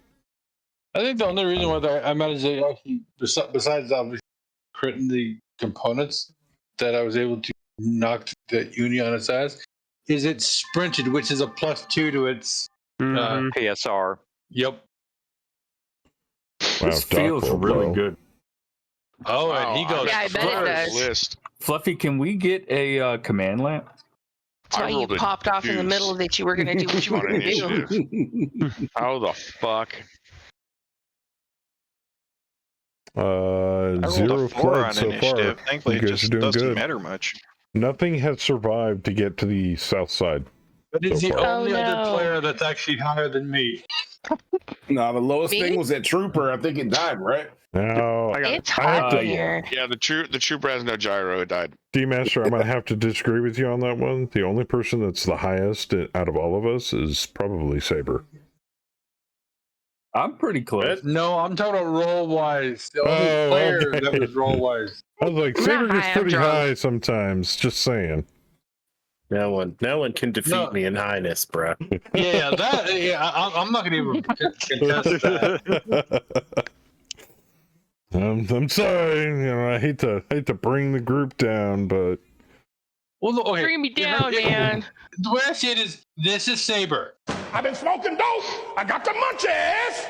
I think the only reason why I managed to actually, besides obviously critting the components, that I was able to knock the uni on its ass, is it sprinted, which is a +2 to its. PSR. Yep. Wow, This Doc feels rolled really low. good. Oh, Wow, and he goes Yeah, I bet it first. does. List. Fluffy, can we get a command lamp? That's why you rolled a popped off in the deuce middle that you were going to do what you were on going to do. initiative. How the fuck? I rolled 0 a 4 flood on so initiative. far. Thankfully, You it guys just are doing doesn't good. matter much. Nothing has survived to get to the south side. But it's So the far. only Oh, other no. player that's actually higher than me. No, the lowest Me? thing was that Trooper. I think it died, right? Now, I got it. It's hot in yeah. here. Yeah, the trooper has no gyro. It died. D-Master, I'm going to have to disagree with you on that one. The only person that's the highest out of all of us is probably Saber. I'm pretty close. No, I'm talking about roll wise. The only Oh, player okay. that was roll wise. I was like, I'm Saber not gets high, I'm pretty drunk. high sometimes. Just saying. No one can defeat me in highness, bro. Yeah, I'm not gonna even contest that. I'm sorry. I hate to bring the group down, but Well, okay. Bring me down, man. The way I see it is, this is Saber. I've been smoking dope. I got the munchies.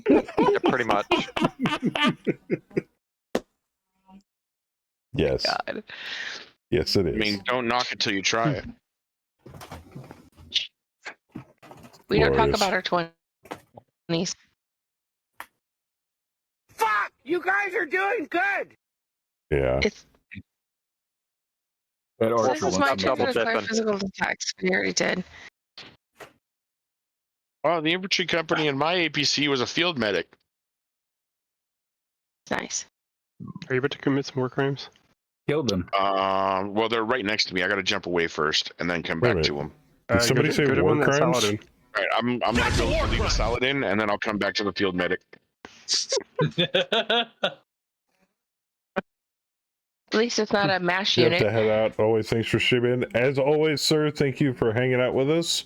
Yeah, pretty much. yes, God. yes, it is. I mean, don't knock it till you try it. We don't talk Glorious. about our 20s. Fuck! You guys are doing good. Yeah. It's That this Archer is my wants to double turn to declare dipping. physical attacks. We already did. Well, the infantry company in my APC was a field medic. Nice. Are you about to commit some more crimes? kill them. Well, they're right next to me. I got to jump away first and then come Wait a back to minute. them. Did somebody say war on that crimes? Saladin. All right, I'm gonna go relieve the Saladin, and then I'll come back to the field medic. At least it's not a mash You have to unit. head out. Always thanks for shipping. As always, sir, thank you for hanging out with us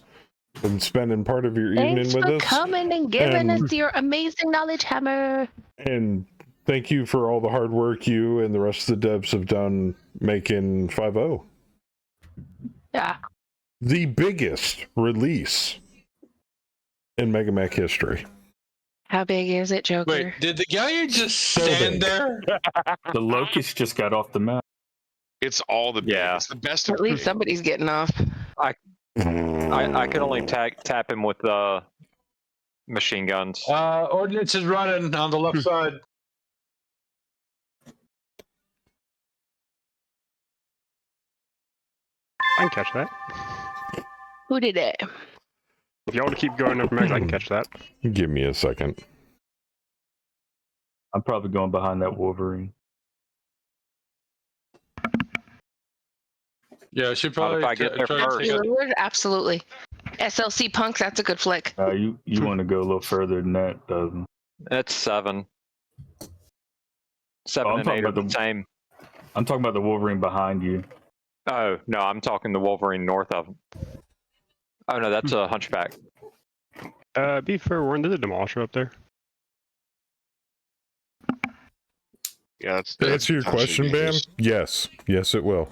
and spending part of your evening Thanks with for us. coming and giving And- us your amazing knowledge hammer. And thank you for all the hard work you and the rest of the devs have done making 5.0 Yeah. the biggest release in Mega Mech history. How big is it, Joker? Wait, did the guy just So stand big. there? The Locust just got off the map. It's all the Yeah. It's the best. At least somebody's getting off. I could only tap him with the machine guns. Ordnance is running on the left side. I can catch that. Who did it? If y'all want to keep going up max, I can catch that. Give me a second. I'm probably going behind that Wolverine. Yeah, I should Not probably if I get there try to first. take a- Lord, absolutely. SLC Punks, that's a good flick. You want to go a little further than that, doesn't? It's 7. 7 I'm and talking 8 are about the same. I'm talking about the Wolverine behind you. Oh, no, I'm talking the Wolverine north of him. Oh, no, that's a Hunchback. Be fair warned, there's a demolisher up there. Yeah, that's To answer your potentially question, Bam, dangerous. yes. Yes, it will.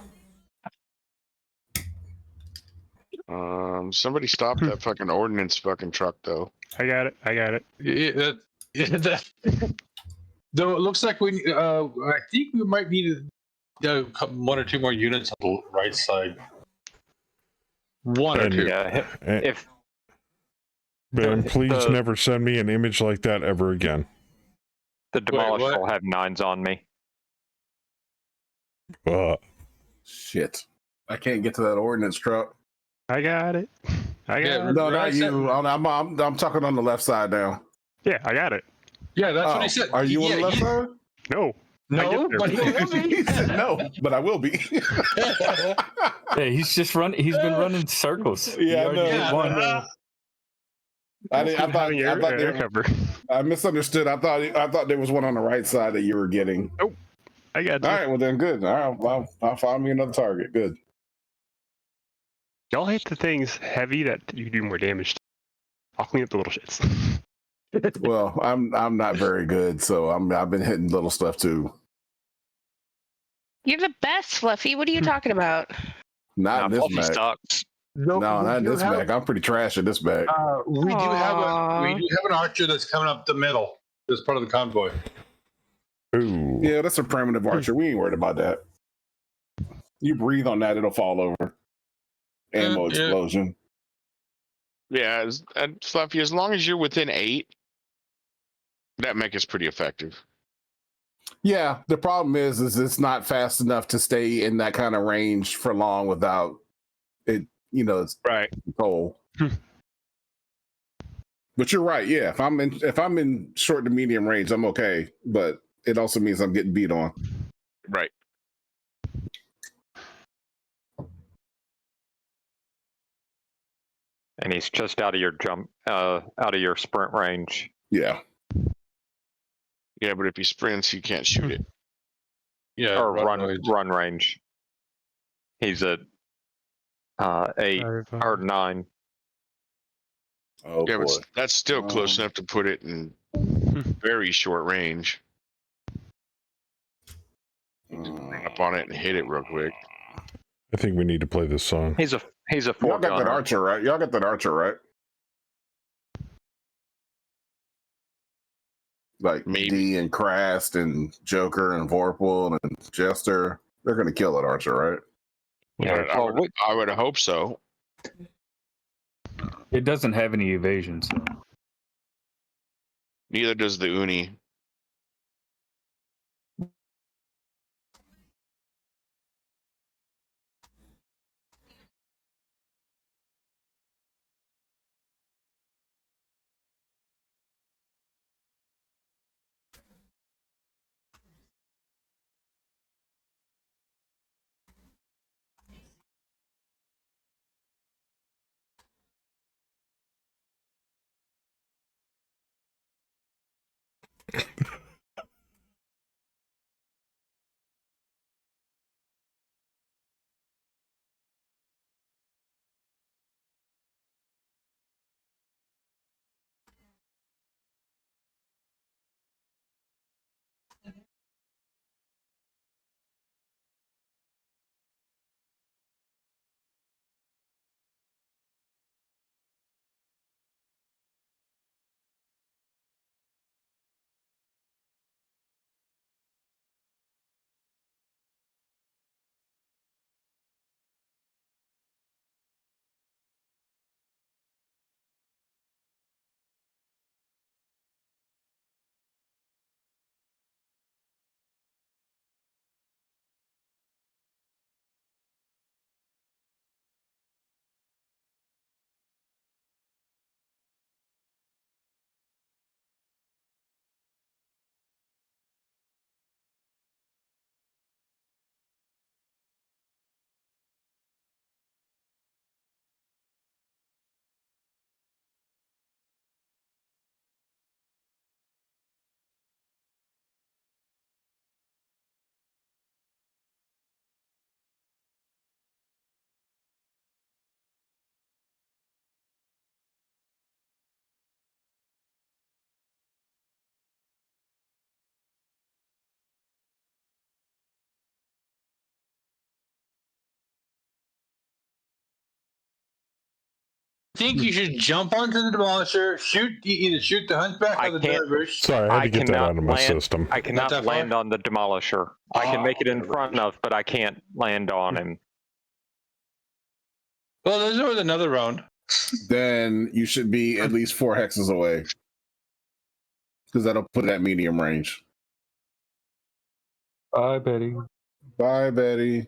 Somebody stop that fucking ordnance fucking truck though. I got it. I got it. Though it looks like we, I think we might need one or two more units on the right side. One or two. Yeah, if Bam, please never send me an image like that ever again. the Demolisher will have 9s on me. Shit. I can't get to that ordnance truck. I got it. I got it. No, not you. I'm talking on the left side now. Yeah, I got it. Yeah, that's what he said. Are you on the left side? No. No, but he will be. He said no, but I will be. Hey, he's just running. He's been running circles. Yeah, He already did one. I misunderstood. I thought there was one on the right side that you were getting. Oh, I got you. All right, well then, good. All right, well, I'll find me another target. Good. Y'all hate the things heavy that you do more damage to. I'll clean up the little shits. Well, I'm not very good, so I've been hitting little stuff too. You're the best, Fluffy. What are you talking about? Not in this Fluffy bag. sucks. No, not in this bag. I'm pretty trash in this bag. We do have an archer that's coming up the middle. That's part of the convoy. Ooh. Yeah, that's a primitive archer. We ain't worried about that. You breathe on that, it'll fall over. Ammo explosion. Yeah, and Fluffy, as long as you're within 8, that mech is pretty effective. Yeah, the problem is it's not fast enough to stay in that kind of range for long without it. It's right. Control. But you're right. Yeah, if I'm in short to medium range, I'm okay. But it also means I'm getting beat on. Right. And he's just out of your out of your sprint range. Yeah. Yeah, but if he sprints, you can't shoot it. Yeah, or run range. He's at 8 or 9. Oh, yeah, boy. but that's still close enough to put it in very short range. Run up on it and hit it real quick. I think we need to play this song. He's a 4 Y'all got that archer, right? Y'all got that archer, right? Like D and Crast and Joker and Vorpal and Jester. They're going to kill that archer, right? Yeah, I would hope so. It doesn't have any evasion, so. Neither does the Uni. think you should jump onto the demolisher, either shoot the hunchback or the dervish. Sorry, I had to get that out of my system. I cannot land on the demolisher. I can make it in front of, but I can't land on him. Well, there's always another round. Then you should be at least 4 hexes away, because that'll put it at medium range. Bye, Betty. Bye, Betty.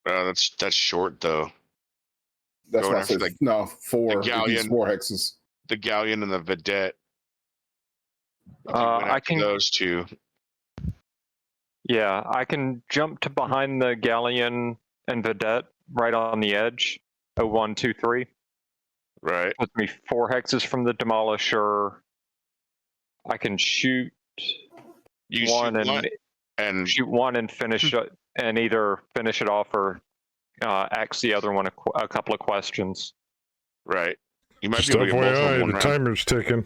That's short though. That's Going why I after said no, 4. the At least galleon, 4 hexes. the galleon and the vedette. I can those two. Yeah, I can jump to behind the galleon and vedette right on the edge. 1, 2, 3. Right. Puts me 4 hexes from the demolisher. I can shoot one and shoot one and finish it, and either finish it off or ask the other one a couple of questions. Right. You might Just be able to get both of them FYI, one the round. timer's ticking.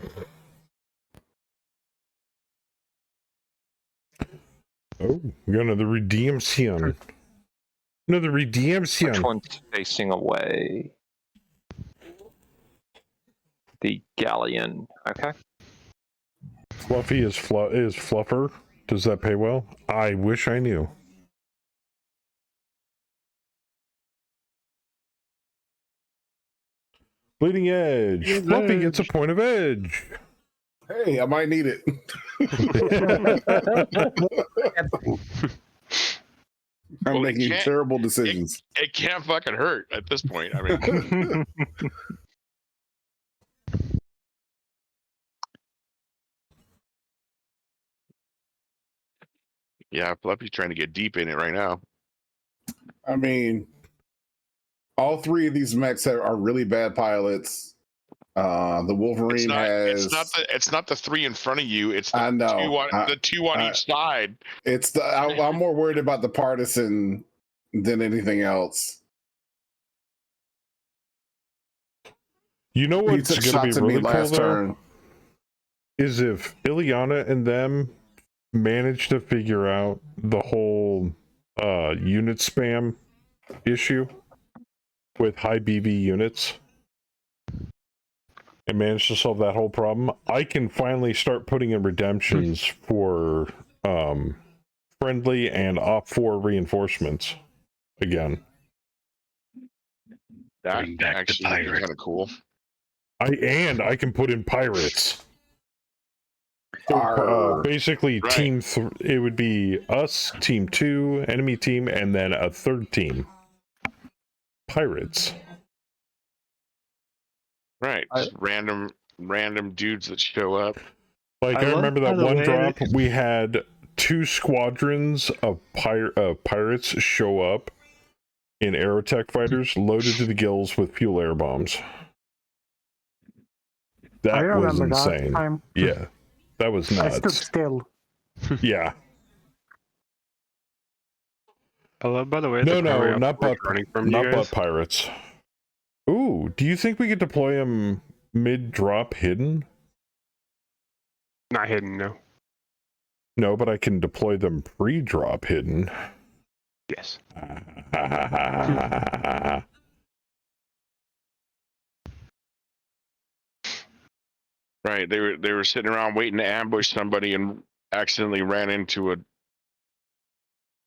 Oh, we got another redemption. Another redemption. Which one's facing away? The galleon. Okay. Fluffy is fluffer. Does that pay well? I wish I knew. Bleeding edge. Fluffy gets a point of edge. Hey, I might need it. I'm making terrible decisions. It can't fucking hurt at this point. I mean, yeah, Fluffy's trying to get deep in it right now. I mean, all 3 of these mechs are really bad pilots. The Wolverine has. It's not the 3 in front of you. It's the I know. the 2 on each side. It's the. I'm more worried about the partisan than anything else. You know what's took going to shots be at me really cool last though? turn. Is if Ileana and them manage to figure out the whole unit spam issue with high BV units and manage to solve that whole problem, I can finally start putting in redemptions for friendly and op4 reinforcements again. That actually would be kind of cool. I can put in pirates. Basically, Right. it would be us, team 2, enemy team, and then a third team. Pirates. Right. Just random dudes that show up. Like, I remember that one drop, we had 2 squadrons of pirates show up in Aerotech fighters loaded to the gills with fuel air bombs. I That was remember that insane. time. Yeah, that was I stood nuts. still. Yeah. By the way, No, the primary not operator butt, running from you not guys. butt pirates. Ooh, do you think we could deploy them mid-drop hidden? Not hidden, no. No, but I can deploy them pre-drop hidden. Yes. Right. They were sitting around waiting to ambush somebody and accidentally ran into a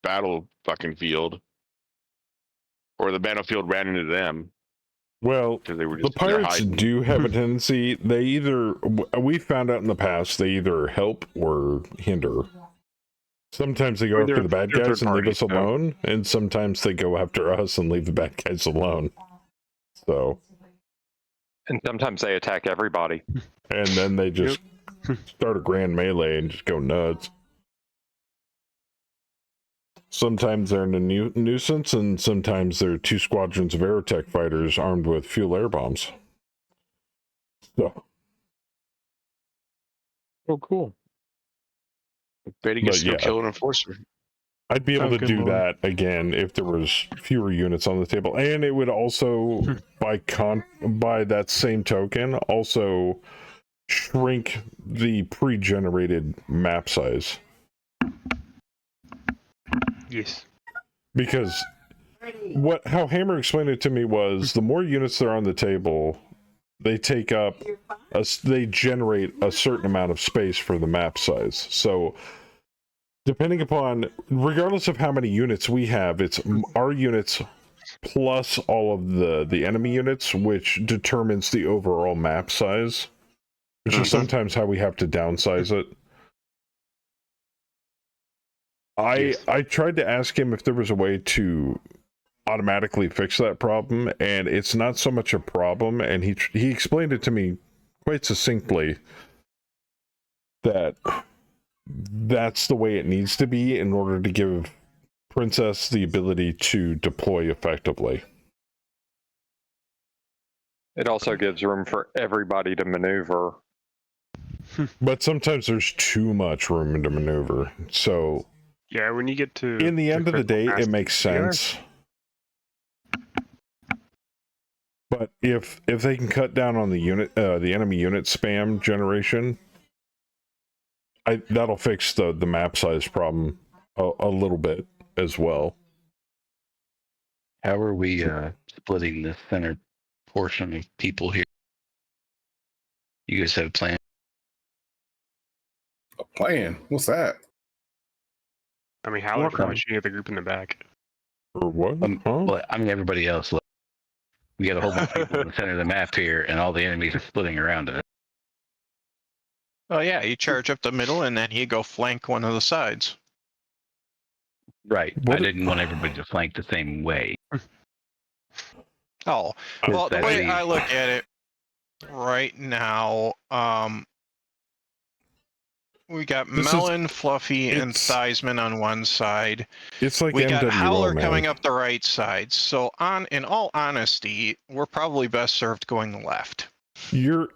battle fucking field. Or the battlefield ran into them. Well, They were the just in there pirates hiding. do have a tendency, we found out in the past, they either help or hinder. Sometimes they go after the bad they're guys and leave third us parties, so- alone, and sometimes they go after us and leave the bad guys alone. So, And sometimes they attack everybody. and then they just start a grand melee and just go nuts. Sometimes they're in a nuisance, and sometimes they're 2 squadrons of Aerotech fighters armed with fuel air bombs. So, Oh, cool. Betty gets but to go yeah. kill an enforcer. I'd be able Sounds to good, do Lord. that again if there was fewer units on the table, and it would also, by that same token, also shrink the pre-generated map size. Yes. Because how Hammer explained it to me was the more units that are on the table, they take up they generate a certain amount of space for the map size. So depending upon, regardless of how many units we have, it's our units plus all of the enemy units, which determines the overall map size, which is sometimes how we have to downsize it. I tried to ask him if there was a way to automatically fix that problem, and it's not so much a problem, and he explained it to me quite succinctly that that's the way it needs to be in order to give Princess the ability to deploy effectively. It also gives room for everybody to maneuver. But sometimes there's too much room to maneuver. So yeah, when you get to in the end of the day, it makes sense. But if they can cut down on the enemy unit spam generation, that'll fix the map size problem a little bit as well. How are we splitting the center portion of people here? You guys have a plan? A plan? What's that? I mean, how are shooting at the group in the back? Or what? Well, I mean, everybody else. Look, we got a whole bunch of people in the center of the map here, and all the enemies are splitting around us. Oh yeah, you charge up the middle, and then you go flank one of the sides. Right. I didn't want everybody to flank the same way. Oh, well, the way I look at it right now, we got Melon, Fluffy, and Theismann on one side. It's like we got MWO, Howler man. coming up the right side. So in all honesty, we're probably best served going left. You're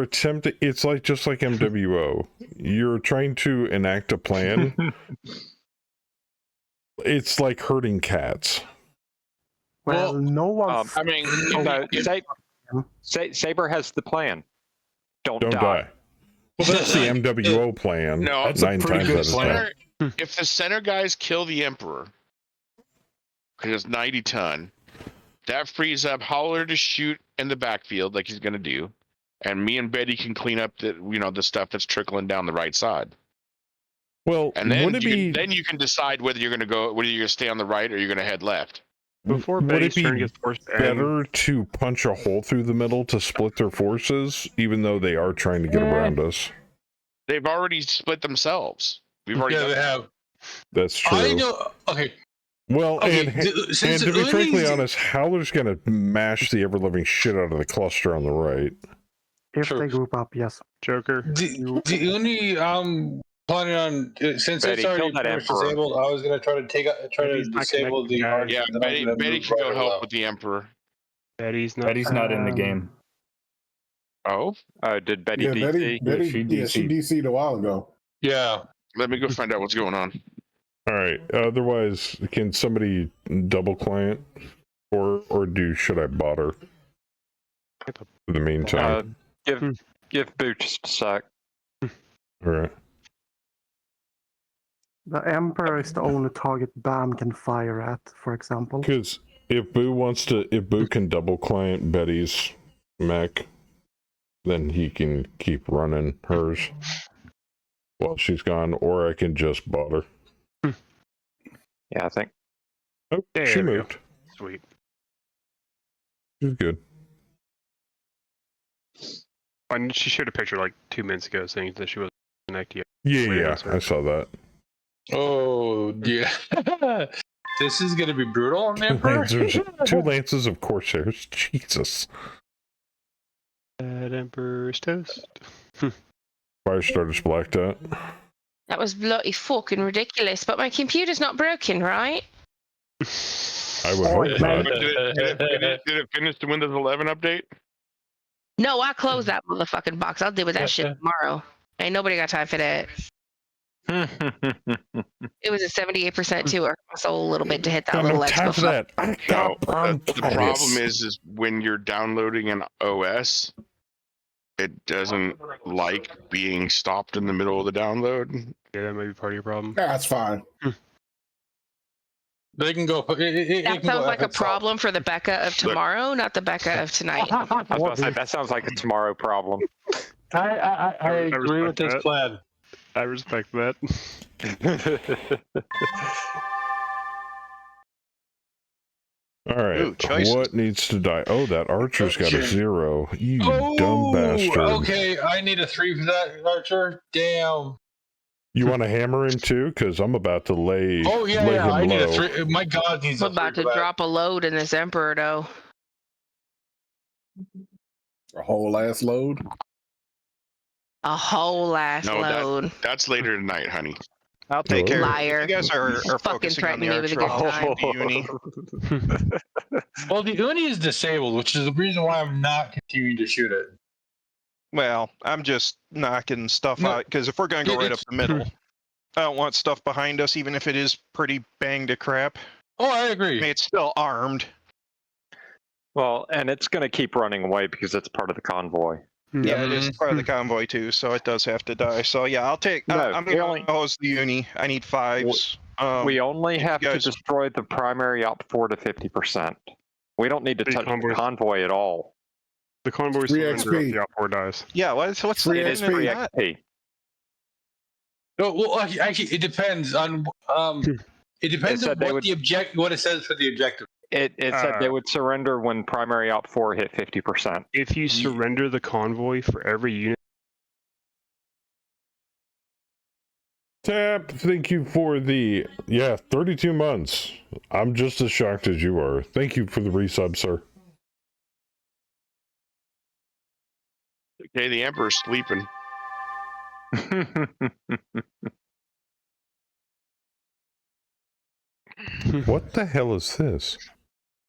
attempting. It's like just like MWO. You're trying to enact a plan. It's like herding cats. Well, no one. I mean, Saber has the plan. Don't die. Well, that's the MWO plan. No, that's 9 times out of 10. If the center guys kill the Emperor, because it's 90 ton, that frees up Howler to shoot in the backfield like he's going to do, and me and Betty can clean up the stuff that's trickling down the right side. Well, and then you can decide whether you're going to stay on the right or you're going to head left. Before Would it Betty's be turn gets forced to better to punch a hole through the middle to split their forces, even though they are trying to get around us? They've already split themselves. We've already they have. That's true. I know. Okay. Well, Okay, and to be frankly honest, Howler's going to mash the ever-living shit out of the cluster on the right. If they group up, yes. Joker. The only planning on since Betty, it's already kill that pretty much Emperor. disabled, I was going to try to disable the. Yeah, Betty can go help with the Emperor. Betty's not in the game. Oh? Did Betty Yeah, DC? she DC'd a while ago. Yeah. Let me go find out what's going on. All right. Otherwise, can somebody double client, or should I bot her? For the meantime, give Boo just a sec. All right. The Emperor is the only target BAM can fire at, for example. Because if Boo can double client Betty's mech, then he can keep running hers while she's gone, or I can just bot her. Yeah, I think. Oh, she moved. Sweet. She's good. And she showed a picture like 2 minutes ago saying that she wasn't connected Yeah, yet. I saw that. Oh yeah. This is going to be brutal on the Emperor. Two lances of Corsairs. Jesus. That Emperor's toast. Firestarter's blacked out. That was bloody fucking ridiculous, but my computer's not broken, right? I would hope not. Did it finish the Windows 11 update? No, I closed that motherfucking box. I'll deal with that shit tomorrow. Ain't nobody got time for that. It was a 78% too. Or so a little bit to hit that little X. The problem is when you're downloading an OS, it doesn't like being stopped in the middle of the download. Yeah, that may be part of your problem. That's fine. They can go. That sounds like a problem for the Becca of tomorrow, not the Becca of tonight. I was about to say, that sounds like a tomorrow problem. I agree with this that. plan. I respect that. All right. Ooh, choices. What needs to die? Oh, that archer's got a 0. You dumb bastard. Okay, I need a 3 for that archer. Damn. You want to hammer him too? Because I'm about to lay. Oh yeah, lay yeah. him I need low. a 3. My God, needs I'm a 3 about to for that. drop a load in this Emperor, though. A whole ass load. A whole ass No, load. that's later tonight, honey. I'll take care of it. Liar. You guys are Fucking focusing on the threatening me with a archer. good time. The uni. Well, the uni is disabled, which is the reason why I'm not continuing to shoot it. Well, I'm just knocking stuff out because if we're gonna go right up the middle, I don't want stuff behind us, even if it is pretty banged to crap. Oh, I agree. I mean, it's still armed. Well, and it's going to keep running away because it's part of the convoy. Yeah, it is part of the convoy too, so it does have to die. So yeah, I'll take. No, I'm gonna hose the uni. I need 5s. We only have to guys- destroy the primary op 4 to 50%. We don't need to touch the convoy at all. The convoy Free surrender XP. if the op 4 dies. Yeah, what's Free the XP. free that? XP. No, well, actually, it depends on. It depends on what what it says for the objective. It said they would surrender when primary op 4 hit 50%. If you surrender the convoy for every unit. Tap, thank you for the 32 months. I'm just as shocked as you are. Thank you for the resub, sir. Okay, the Emperor's sleeping. What the hell is this?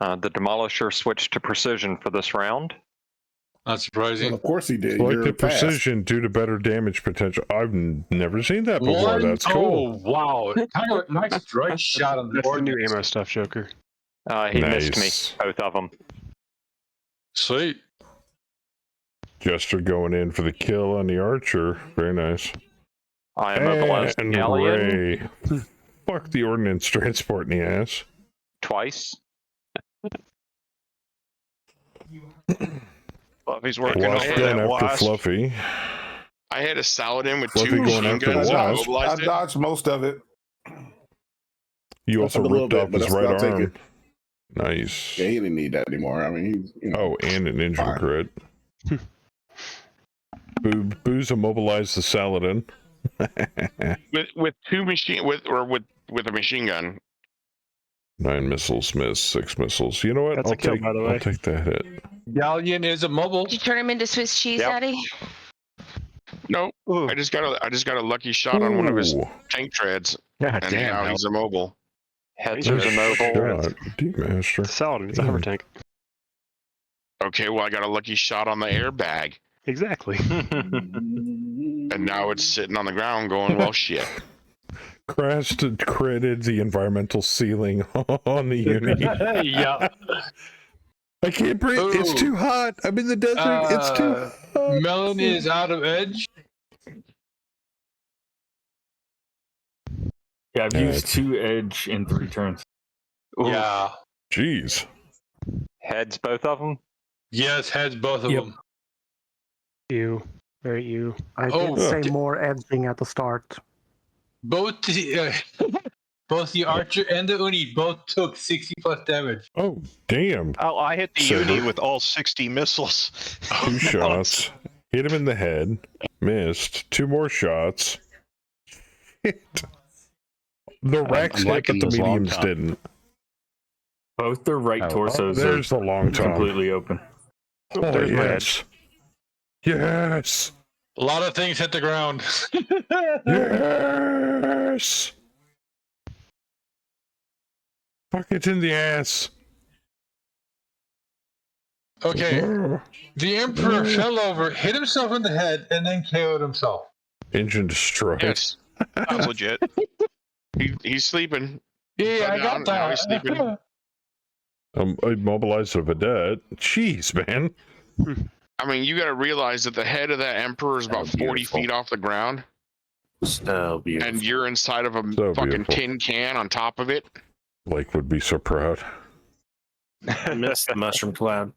The Demolisher switched to precision for this round. Not surprising. Well, of course he did. Selected You're fast. precision due to better damage potential. I've never seen that before. One- That's cool. Oh wow! Kind of a nice strike shot on the That's the board. new ammo stuff, Joker. He missed Nice. me, both of them. Sweet. Jester going in for the kill on the archer. Very nice. I immobilized And Galleon Ray. Fuck the ordnance transport in the ass. twice. Fluffy's working Wasp over going that after wasp. Fluffy. I had a Saladin with Fluffy 2 going machine after guns. the I wasp. I mobilized it. dodged most of it. You That's also a little ripped bit, off but his I'll right take arm. it. Nice. Yeah, he didn't need that anymore. I mean, Oh, and an injury Fine. crit. Boo's immobilized the Saladin. with 2 machine with a machine gun. 9 missiles missed, 6 missiles. You know what? That's a kill, by the way. I'll take that hit. Galleon is immobile. Did you turn him into Swiss cheese, Yep. Daddy? No, I just got a lucky shot on one of his Ooh. tank treads, God and damn. now he's immobile. Heads Nice are immobile. shot, D-Master. It's a Saladin. It's a hover tank. Okay, well I got a lucky shot on the airbag, Exactly. and now it's sitting on the ground going, well, shit. Crashed and critted the environmental ceiling on the unit. Yeah. I can't breathe. It's Ooh. too hot. I'm in the desert. It's too hot. Melanie is out of edge. Yeah, I've used 2 edge in 3 turns. Ooh. Yeah. Jeez. Heads, both of them. Yes, heads both of Yep. them. You. Very you. I Oh, did say more edging at the start. Both the archer and the uni both took 60 plus damage. Oh, damn. Oh, I hit the Saber. uni with all 60 missiles. 2 shots. Hit him in the head. Missed. 2 more shots. Hit. The Rex hit, but liking the this long mediums tom. didn't. Both their right torsos There's the are long tom. completely open. Oh, There's my yes. Yes. A lot of things hit the ground. Yes. Fuck it in the ass. Okay. The Emperor fell over, hit himself in the head, and then KO'd himself. Engine destroyed. Yes, That's legit. he's sleeping. Yeah, I Now- got now he's sleeping. Immobilized a vedette. Jeez, man. I mean, you got to realize that the head of that Emperor is about 40 beautiful. feet off the ground, So beautiful. and you're inside of a So fucking beautiful. tin can on top of it. Blake would be so proud. I missed the mushroom cloud.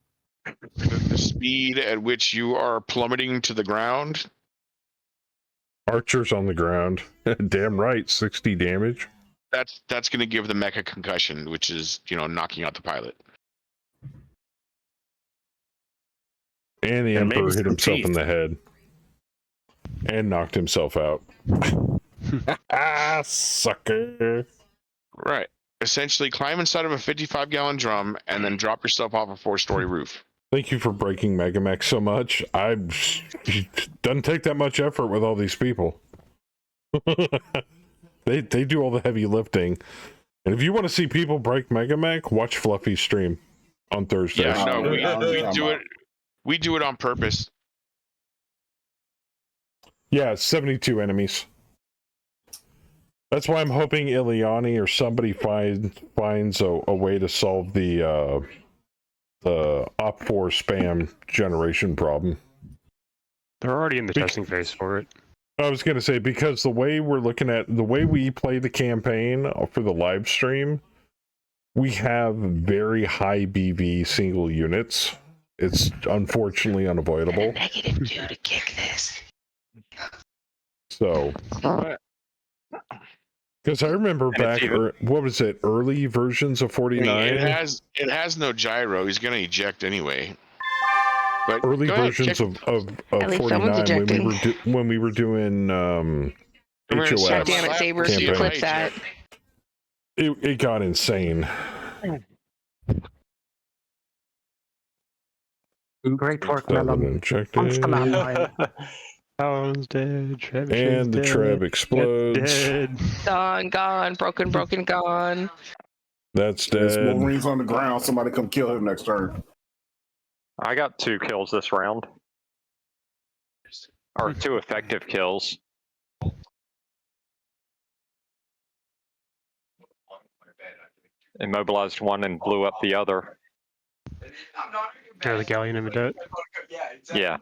The speed at which you are plummeting to the ground. Archers on the ground. Damn right, 60 damage. That's going to give the mech a concussion, which is, knocking out the pilot. And the Emperor hit himself in the head. And knocked himself out. Sucker. Right. Essentially, climb inside of a 55-gallon drum and then drop yourself off a 4-story roof. Thank you for breaking Megamech so much. Doesn't take that much effort with all these people. They do all the heavy lifting. And if you want to see people break Megamech, watch Fluffy's stream on Thursdays. Yeah, no, we do it. We do it on purpose. Yeah, 72 enemies. That's why I'm hoping Ileani or somebody finds a way to solve the Op 4 spam generation problem. They're already in the testing phase for it. I was going to say, because the way we play the campaign for the live stream, we have very high BV single units. It's unfortunately unavoidable. -2 to kick this. So, because I remember back, what was it, early versions of 49? It has no gyro. He's going to eject anyway. But early versions of 49 when we were doing HOS. God damn it, Saber, you clip that. It got insane. Great work, Melon. Punch the man. Pound's dead. And the Treb explodes. Dead. Gone. Broken, gone. That's dead. There's Wolverine's on the ground. Somebody come kill him next turn. I got 2 kills this round. Or 2 effective kills. Immobilized one and blew up the other. The galleon in the debt. Yeah.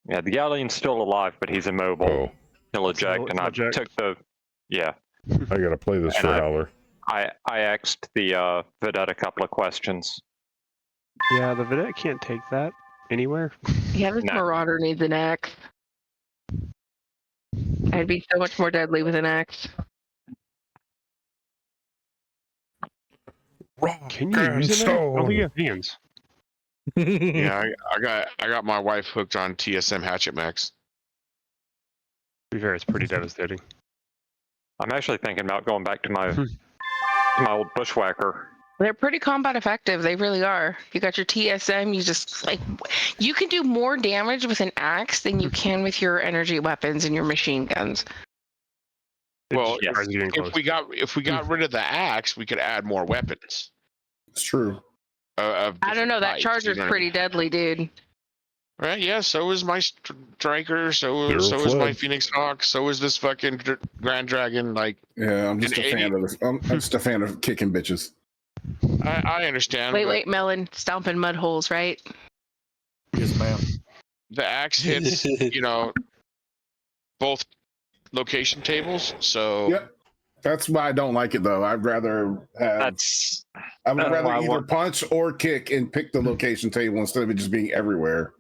Yeah, the galleon's still alive, but he's immobile. Oh. He'll eject, and I took the... Yeah. I gotta play this for Howler. I asked the Vedette a couple of questions. Yeah, the Vedette can't take that anywhere. Yeah, this Marauder needs an axe. I'd be so much more deadly with an axe. Can you use it? Oh, we have hands. Yeah, I got my wife hooked on TSM hatchet mechs. To be fair, it's pretty devastating. I'm actually thinking about going back to my old bushwhacker. They're pretty combat effective. They really are. You got your TSM. You can do more damage with an axe than you can with your energy weapons and your machine guns. Well, if we got rid of the axe, we could add more weapons. It's true. I don't know. That charger's pretty deadly, dude. Right? Yeah. So is my striker. So is my Phoenix Hawk. So is this fucking Grand Dragon. Yeah, I'm just a fan of this. I'm just a fan of kicking bitches. I understand. Wait, Melon, stomping mud holes, right? Yes, ma'am. The axe hits, both location tables. So yep, that's why I don't like it though. I'd rather have. I would rather either punch or kick and pick the location table instead of it just being everywhere.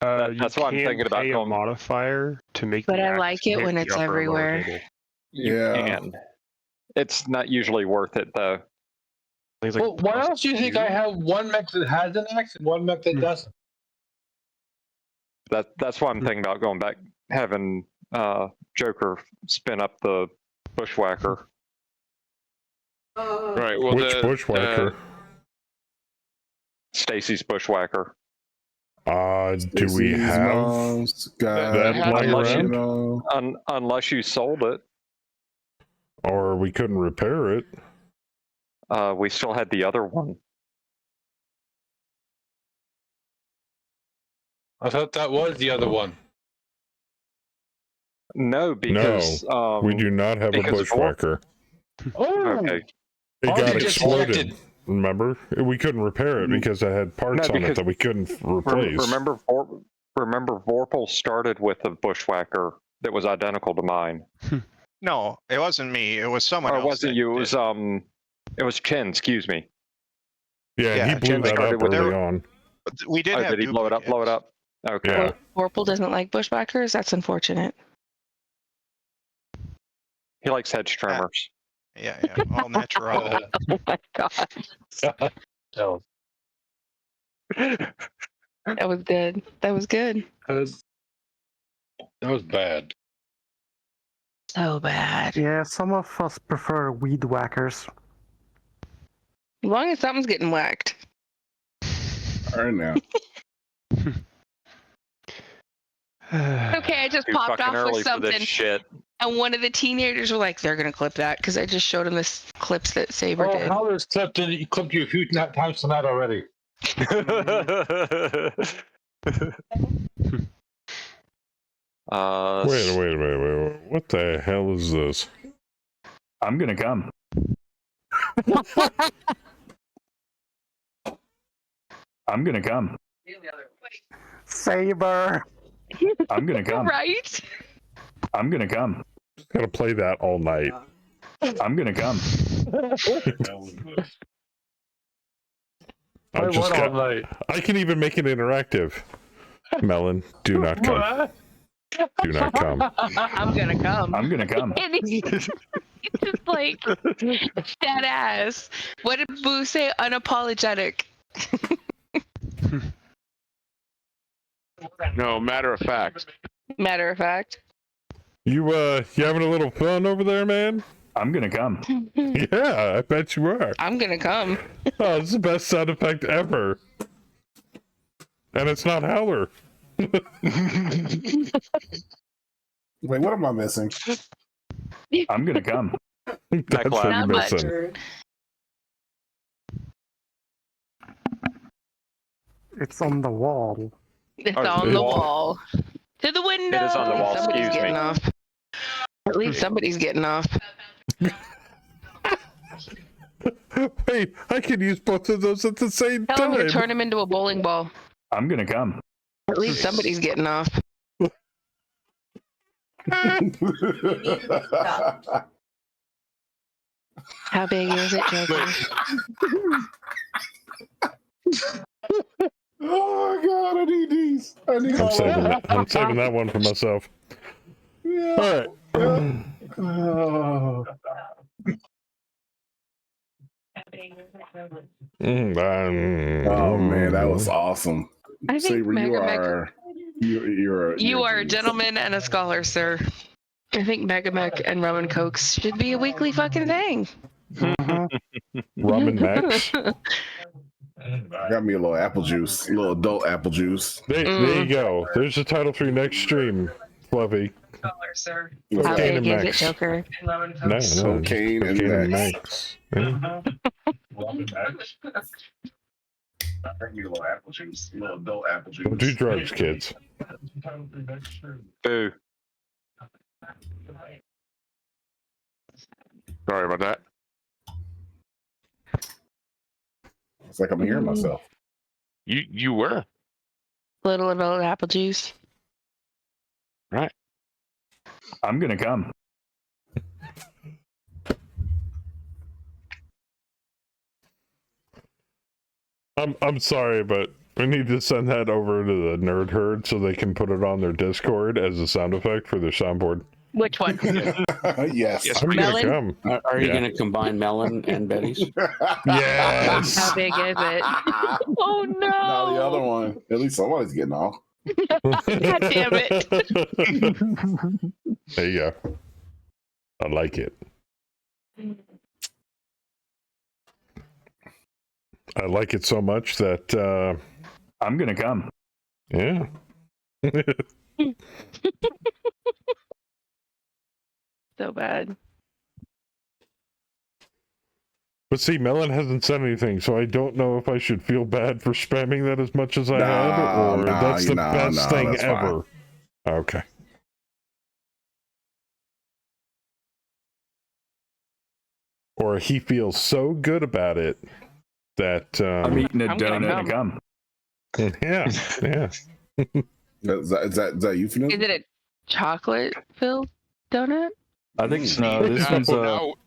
That's why I'm thinking about a modifier to make. But I like it when it's everywhere. Yeah, it's not usually worth it though. Well, why else do you think I have one mech that has an axe and one mech that doesn't? That's why I'm thinking about going back, having Joker spin up the bushwhacker. Right. Well, which bushwhacker? Stacy's bushwhacker. Do we have that lying around? Unless you sold it. Or we couldn't repair it. We still had the other one. I thought that was the other one. No, because we do not have a bushwhacker. Okay. It got exploded. Remember, we couldn't repair it because it had parts on it that we couldn't replace. Remember, Vorpal started with a bushwhacker that was identical to mine. No, it wasn't me. It was someone Or else. it wasn't that you. did. It was Chen. Excuse me. Yeah, and he blew Chen that started up with early their- on. We did have did he blow it up? Blow it up. Okay. Yeah. Vorpal doesn't like bushwhackers. That's unfortunate. He likes hedge trimmers. Yeah, all natural. Oh my god. That was good. That was good. That was bad. So bad. Yeah, some of us prefer weed whackers. As long as something's getting whacked. All right now. Okay, I just Too popped fucking off early with for this something, shit. and one of the teenagers were like, "They're gonna clip that," because I just showed them this clips that Saber Oh, did. Howler's clipped you clipped you a few times tonight already. Wait. What the hell is this? I'm gonna come. I'm gonna come. Saber. I'm gonna come. Right? I'm gonna come. Gotta play that all night. I'm gonna come. I can even make it interactive. Melon, do not come. Do not come. I'm gonna come. I'm gonna come. And it's just like dead ass. What did Boo say? Unapologetic. No, matter of fact. Matter of fact. You having a little fun over there, man? I'm gonna come. Yeah, I bet you are. I'm gonna come. Oh, it's the best sound effect ever. And it's not Howler. Wait, what am I missing? I'm gonna come. That's what you're missing. It's on the wall. It's on the wall. To the window. It is on the wall, Somebody's excuse getting me. off. At least somebody's getting off. Wait, I can use both of those at the same Tell him to time. turn him into a bowling ball. I'm gonna come. At least somebody's getting off. How big is it, Joker? Oh my god, I need these. I need all of them. I'm saving that one for myself. Yeah. All right. Oh. Oh man, that was awesome. I think Saber, you are a gentleman and a scholar, sir. I think Megamech and Rum and Cokes should be a weekly fucking thing. Rum and Max. Got me a little apple juice, a little adult apple juice. There you go. There's the title for your next stream, Fluffy. How Cocaine big and is it, Max. Joker? No, Cocaine and Cocaine Max. Yeah. Don't do drugs, kids. Boo. Sorry about that. It's like I'm hearing myself. You were. Little adult apple juice. Right. I'm gonna come. I'm sorry, but we need to send that over to the Nerd Herd so they can put it on their Discord as a sound effect for their soundboard. Which one? Yes. I'm gonna come. Are you going to combine Melon and Betty's? Yes. How big is it? Oh no! Now the other one. At least somebody's getting off. God damn it! There you go. I like it. I like it so much that I'm gonna come. Yeah. So bad. But see, Melon hasn't said anything, so I don't know if I should feel bad for spamming that as much as I had, or that's the best thing ever. Okay. Or he feels so good about it that I'm eating a donut and come. Yeah, yeah. Is that euphemism? Is it a chocolate-filled donut? I think no. This one's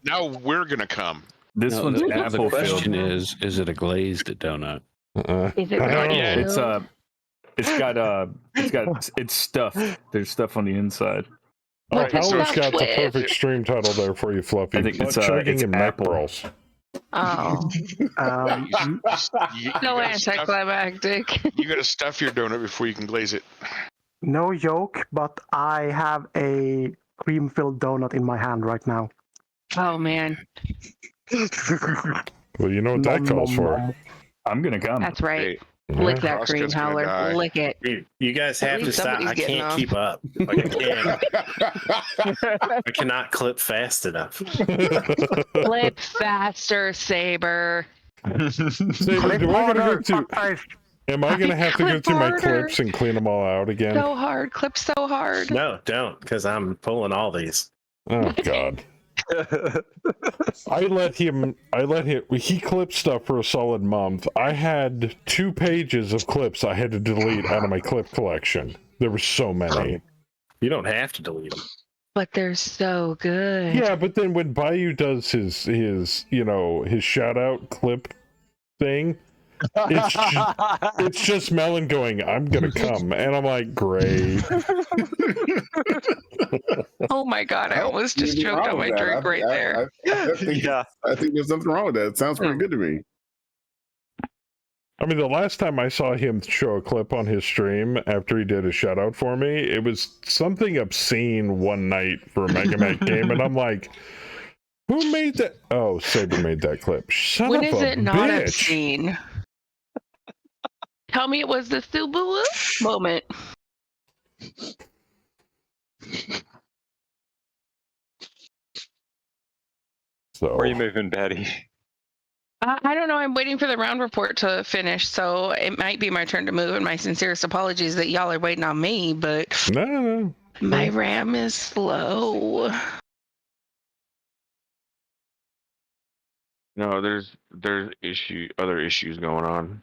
now we're gonna come. This No, one's the apple question filled. is it a glazed donut? Is it Yeah, filled? it's stuffed. There's stuff on the inside. Oh, What's it Howard's stuffed got the with? perfect stream title there for you, Fluffy. I think Butt it's chugging and neck apple. brawls. Oh, You so gotta anticlimactic. You gotta stuff your donut before you can glaze it. No joke, but I have a cream-filled donut in my hand right now. Oh man, Well, you know what that calls for. I'm gonna come. that's right. Yeah. Lick that cream, Roscoe's gonna die. Howler. Lick it. You guys have At to least stop. somebody's I getting can't off. keep up. I cannot clip fast enough. Clip faster, Saber. Saber, do I gotta go through? Am I gonna have to go Clip through my harder. clips and clean them all out again? So hard. Clip so hard. No, don't, because I'm pulling all these. Oh God. I let him. He clipped stuff for a solid month. I had 2 pages of clips I had to delete out of my clip collection. There were so many. You don't have to delete them. But they're so good. Yeah, but then when Bayou does his shout out clip thing, it's just Melon going, "I'm gonna come," and I'm like, "Great." Oh my God, I almost just Nothing choked wrong on my with that. drink right there. I think there's nothing wrong with that. It sounds pretty good to me. I mean, the last time I saw him show a clip on his stream after he did a shout out for me, it was something obscene one night for a Mega Man game, and I'm like, who made that? Oh, Saber made that clip. Son When of is a it not bitch. obscene? Tell me it was the Subaru moment. So, Where are you moving, Betty? I don't know. I'm waiting for the round report to finish, so it might be my turn to move. And my sincerest apologies that y'all are waiting on me, but no. My RAM is slow. No, there's other issues going on.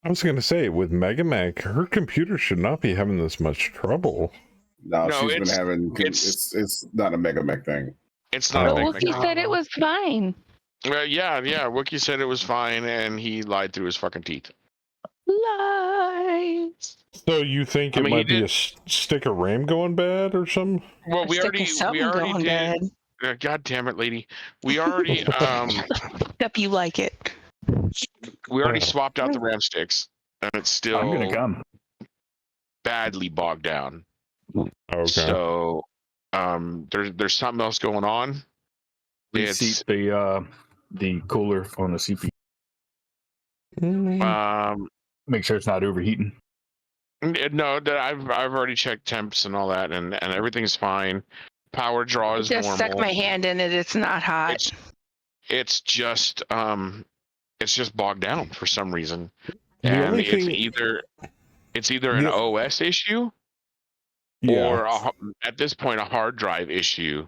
I was gonna say, with Mega Mac, her computer should not be having this much trouble. No, she's been having. It's not a Mega Mac thing. It's not But a Mega Wookie Mac. said it was fine. Yeah. Wookie said it was fine, and he lied through his fucking teeth. Lies. So you think it might be a stick of RAM going bad or something? Well, we already did. God damn it, lady. We already Except you like it. We already swapped out the RAM sticks, and it's still I'm gonna come. badly bogged down. Okay. So there's something else going on. Reseat the cooler on the CPU. Make sure it's not overheating. No, I've already checked temps and all that, and everything's fine. Power draw is Just normal. stuck my hand in it. It's not hot. It's just bogged down for some reason, The and only it's thing- either an OS issue or at this point a hard drive issue.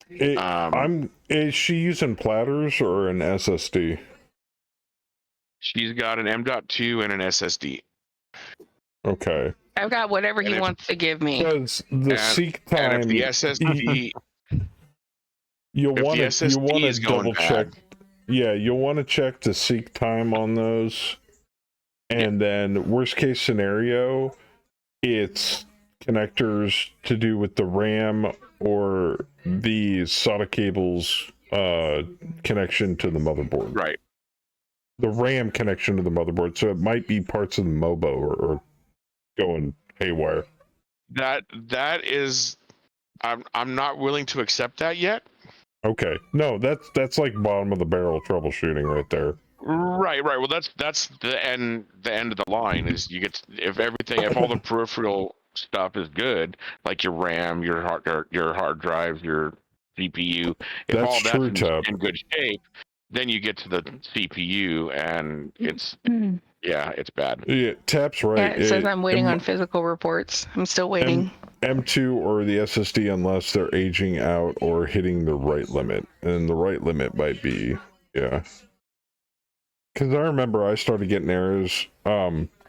Is she using platters or an SSD? She's got an M.2 and an SSD. Okay. I've got whatever he wants to give me. Because the seek time, and if the SSD, you'll want to is going double check. bad. Yeah, you'll want to check the seek time on those, and then worst case scenario, it's connectors to do with the RAM or the SATA cables connection to the motherboard. Right. The RAM connection to the motherboard, so it might be parts of the MOBO or going haywire. That is, I'm not willing to accept that yet. Okay, no, that's like bottom of the barrel troubleshooting right there. Right. Well, that's the end of the line is you get if all the peripheral stuff is good, like your RAM, your hard drive, your CPU, if all that's in good shape, then you get to the CPU and it's it's bad. Yeah, Tap's right. Yeah, it says I'm waiting on physical reports. I'm still waiting. M2 or the SSD unless they're aging out or hitting the write limit, and the write limit might be because I remember I started getting errors.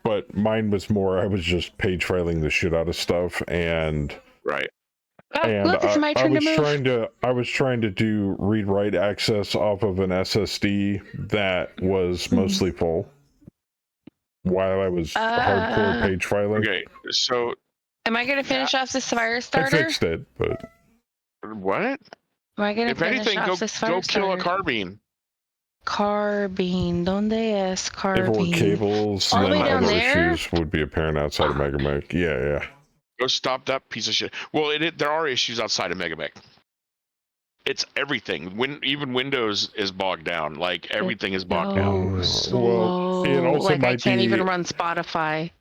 but mine was more, I was just page filing the shit out of stuff, and right. And look, it's my turn to move. I was trying to do read-write access off of an SSD that was mostly full while I was hardcore page filing. Okay, so am I gonna finish off this fire I starter? fixed it, but what? Am I gonna If finish anything, off go this fire kill starter? a carbine. Carbine, donde es carbine? paperwork cables All the and way down other there. issues would be apparent outside of Megamech. Yeah. Go stop that piece of shit. Well, there are issues outside of Megamech. It's everything. Even Windows is bogged down. Like everything is bogged down. Slow. It also like I might can't be even run Spotify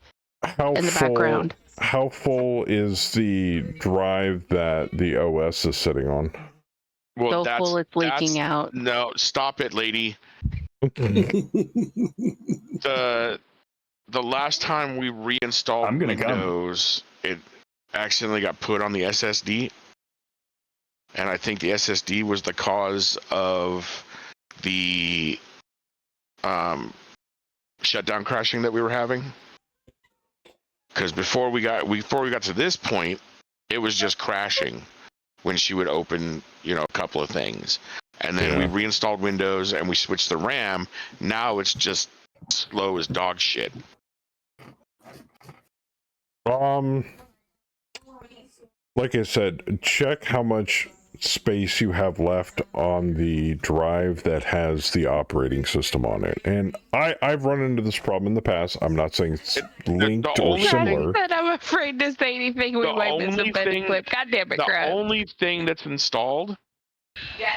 how in the full, background. How full is the drive that the OS is sitting on? Well, so full it's leaking out. No, stop it, lady. The last time we reinstalled Windows, it accidentally got put on the SSD. And I think the SSD was the cause of the shutdown crashing that we were having. Because before we got to this point, it was just crashing when she would open, a couple of things. And then we reinstalled Windows and we switched the RAM. Now it's just slow as dog shit. Like I said, check how much space you have left on the drive that has the operating system on it. And I've run into this problem in the past. I'm not saying it's linked or similar. I'm afraid to say anything. We might miss a better clip. God damn it, crap. The only thing that's installed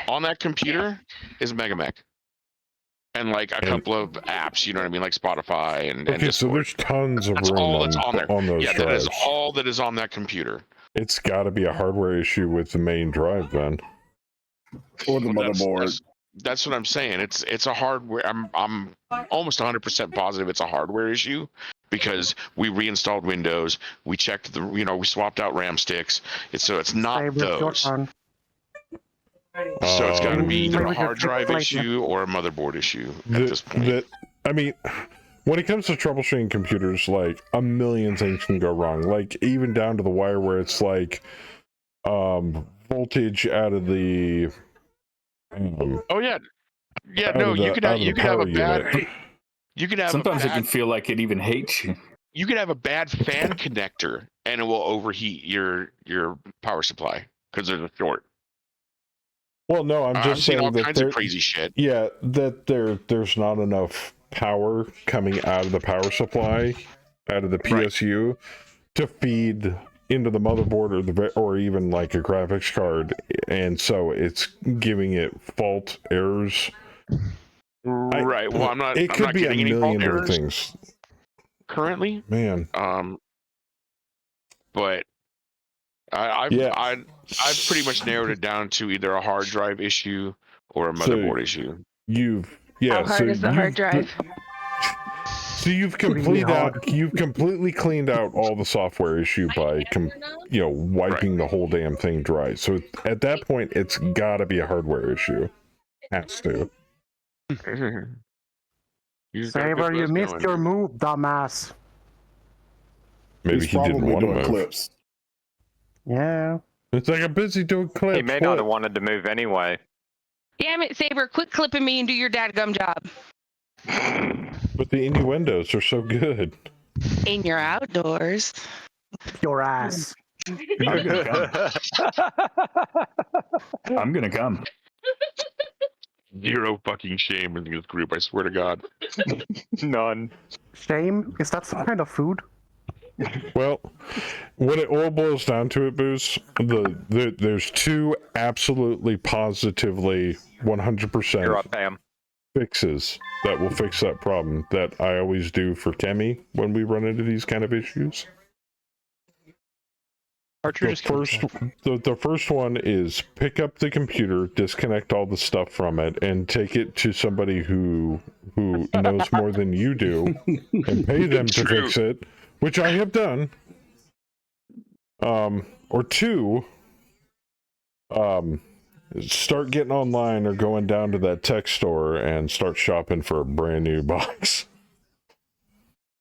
on that computer is Megamech. And like a couple of apps, you know what I mean, like Spotify and Okay, Discord. so there's tons of room that's on there. On those yeah, drives. that is all that is on that computer. It's got to be a hardware issue with the main drive then, or the motherboard. That's what I'm saying. It's a hardware. I'm almost 100% positive it's a hardware issue because we reinstalled Windows. We checked we swapped out RAM sticks. So it's not those. So it's got to be either a hard drive issue or a motherboard issue at this point. I mean, when it comes to troubleshooting computers, like a million things can go wrong. Like even down to the wire where it's like voltage out of the. Oh yeah, no, you could have a bad. You could have sometimes it can feel like it even hates you. You could have a bad fan connector and it will overheat your power supply because there's a short. Well, no, I'm just saying all that kinds of crazy shit. Yeah, that there's not enough power coming out of the power supply, out of the PSU, to feed into the motherboard or even like a graphics card, and so it's giving it fault errors. Right. Well, I'm not. It could be a million different things. Currently, man. But I've pretty much narrowed it down to either a hard drive issue or a motherboard issue. How hard is the hard drive? So you've completely cleaned out all the software issue by wiping the whole damn thing dry. So at that point, it's got to be a hardware issue. Has to. Saber, you missed your move, dumbass. Maybe he didn't want to move. Clips. Yeah. It's like I'm busy doing clips. He may not have wanted to move anyway. Damn it, Saber! Quit clipping me and do your dadgum job. But the innuendos are so good. In your outdoors. Your ass. I'm gonna come. Zero fucking shame in this group, I swear to God. None. Shame? Is that some kind of food? Well, when it all boils down to it, Booze, there's two absolutely positively 100% fixes that will fix that problem that I always do for Kemi when we run into these kind of issues. The first one is pick up the computer, disconnect all the stuff from it, and take it to somebody who knows more than you do, and pay them to fix it, which I have done. Or two, start getting online or going down to that tech store and start shopping for a brand new box.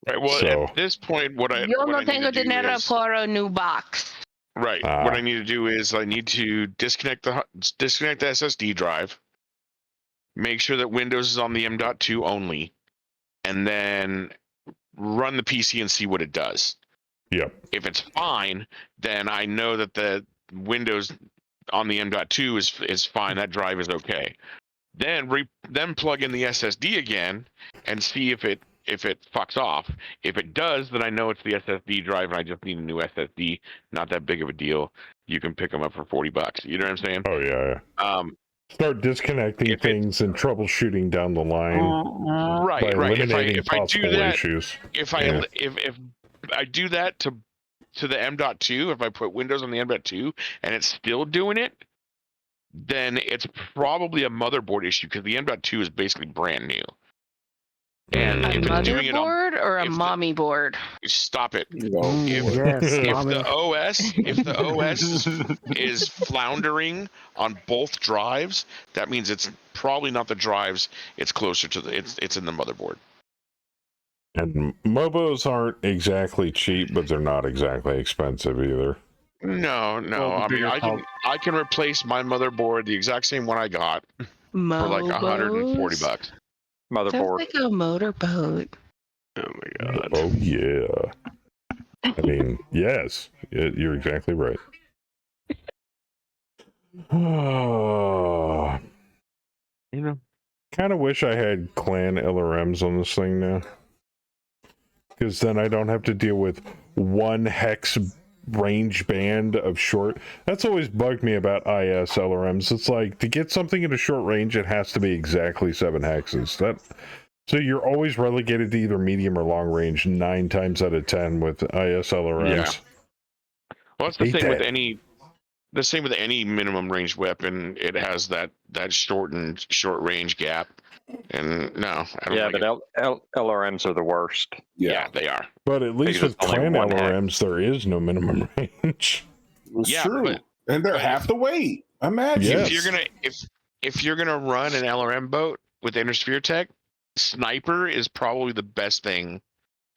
Right. Well, So- at this point, what I Yo what no I need tengo to do dinero is por a new box. right. What I need to do is I need to disconnect the SSD drive, make sure that Windows is on the M.2 only, and then run the PC and see what it does. Yep. If it's fine, then I know that the Windows on the M.2 is fine. That drive is okay. Then plug in the SSD again and see if it fucks off. If it does, then I know it's the SSD drive and I just need a new SSD. Not that big of a deal. You can pick them up for $40. You know what I'm saying? Oh yeah. Start disconnecting if things and troubleshooting down the line. Right. By eliminating If I possible do that, issues. if I do that to the M.2, if I put Windows on the M.2 and it's still doing it, then it's probably a motherboard issue because the M.2 is basically brand new. And A if it's doing it on, motherboard or a mommy board? stop it. Yes, If mommy. the OS is floundering on both drives, that means it's probably not the drives. It's closer to it's in the motherboard. And Mobos aren't exactly cheap, but they're not exactly expensive either. No. Well, the I mean, bigger I can replace my motherboard, the exact same one I got, for like $140. Sounds Motherboard. like a motorboat. Oh my god. Oh yeah. I mean, yes, you're exactly right. You know, kind of wish I had clan LRMs on this thing now, because then I don't have to deal with one hex range band of short. That's always bugged me about IS LRMs. It's like, to get something in a short range, it has to be exactly 7 hexes. So you're always relegated to either medium or long range 9 times out of 10 with IS LRMs. Yeah. Well, it's the same with any minimum range weapon. It has that short range gap. And no, I don't like but LRMs are the worst. Yeah, they are. But at least Because with it's only clan one LRMs, there is no minimum range. It's Yeah, true. And they're half the weight. Imagine. Yes. If you're gonna run an LRM boat with Intersphere Tech, Sniper is probably the best thing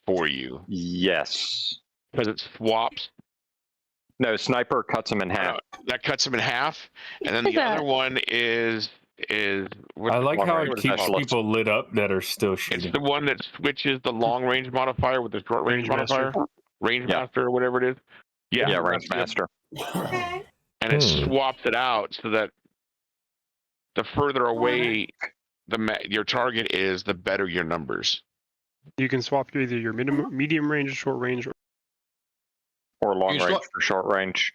for you. Yes. Because it swaps. No, Sniper cuts them in half. That cuts them in half, and then the other one is I like how it keeps people lit up that are still shooting. It's the one that switches the long range modifier with the short range modifier, range master or whatever it is. Yeah, range master. And it swaps it out so that the further away your target is, the better your numbers. You can swap to either your medium range, short range, or long range for short range.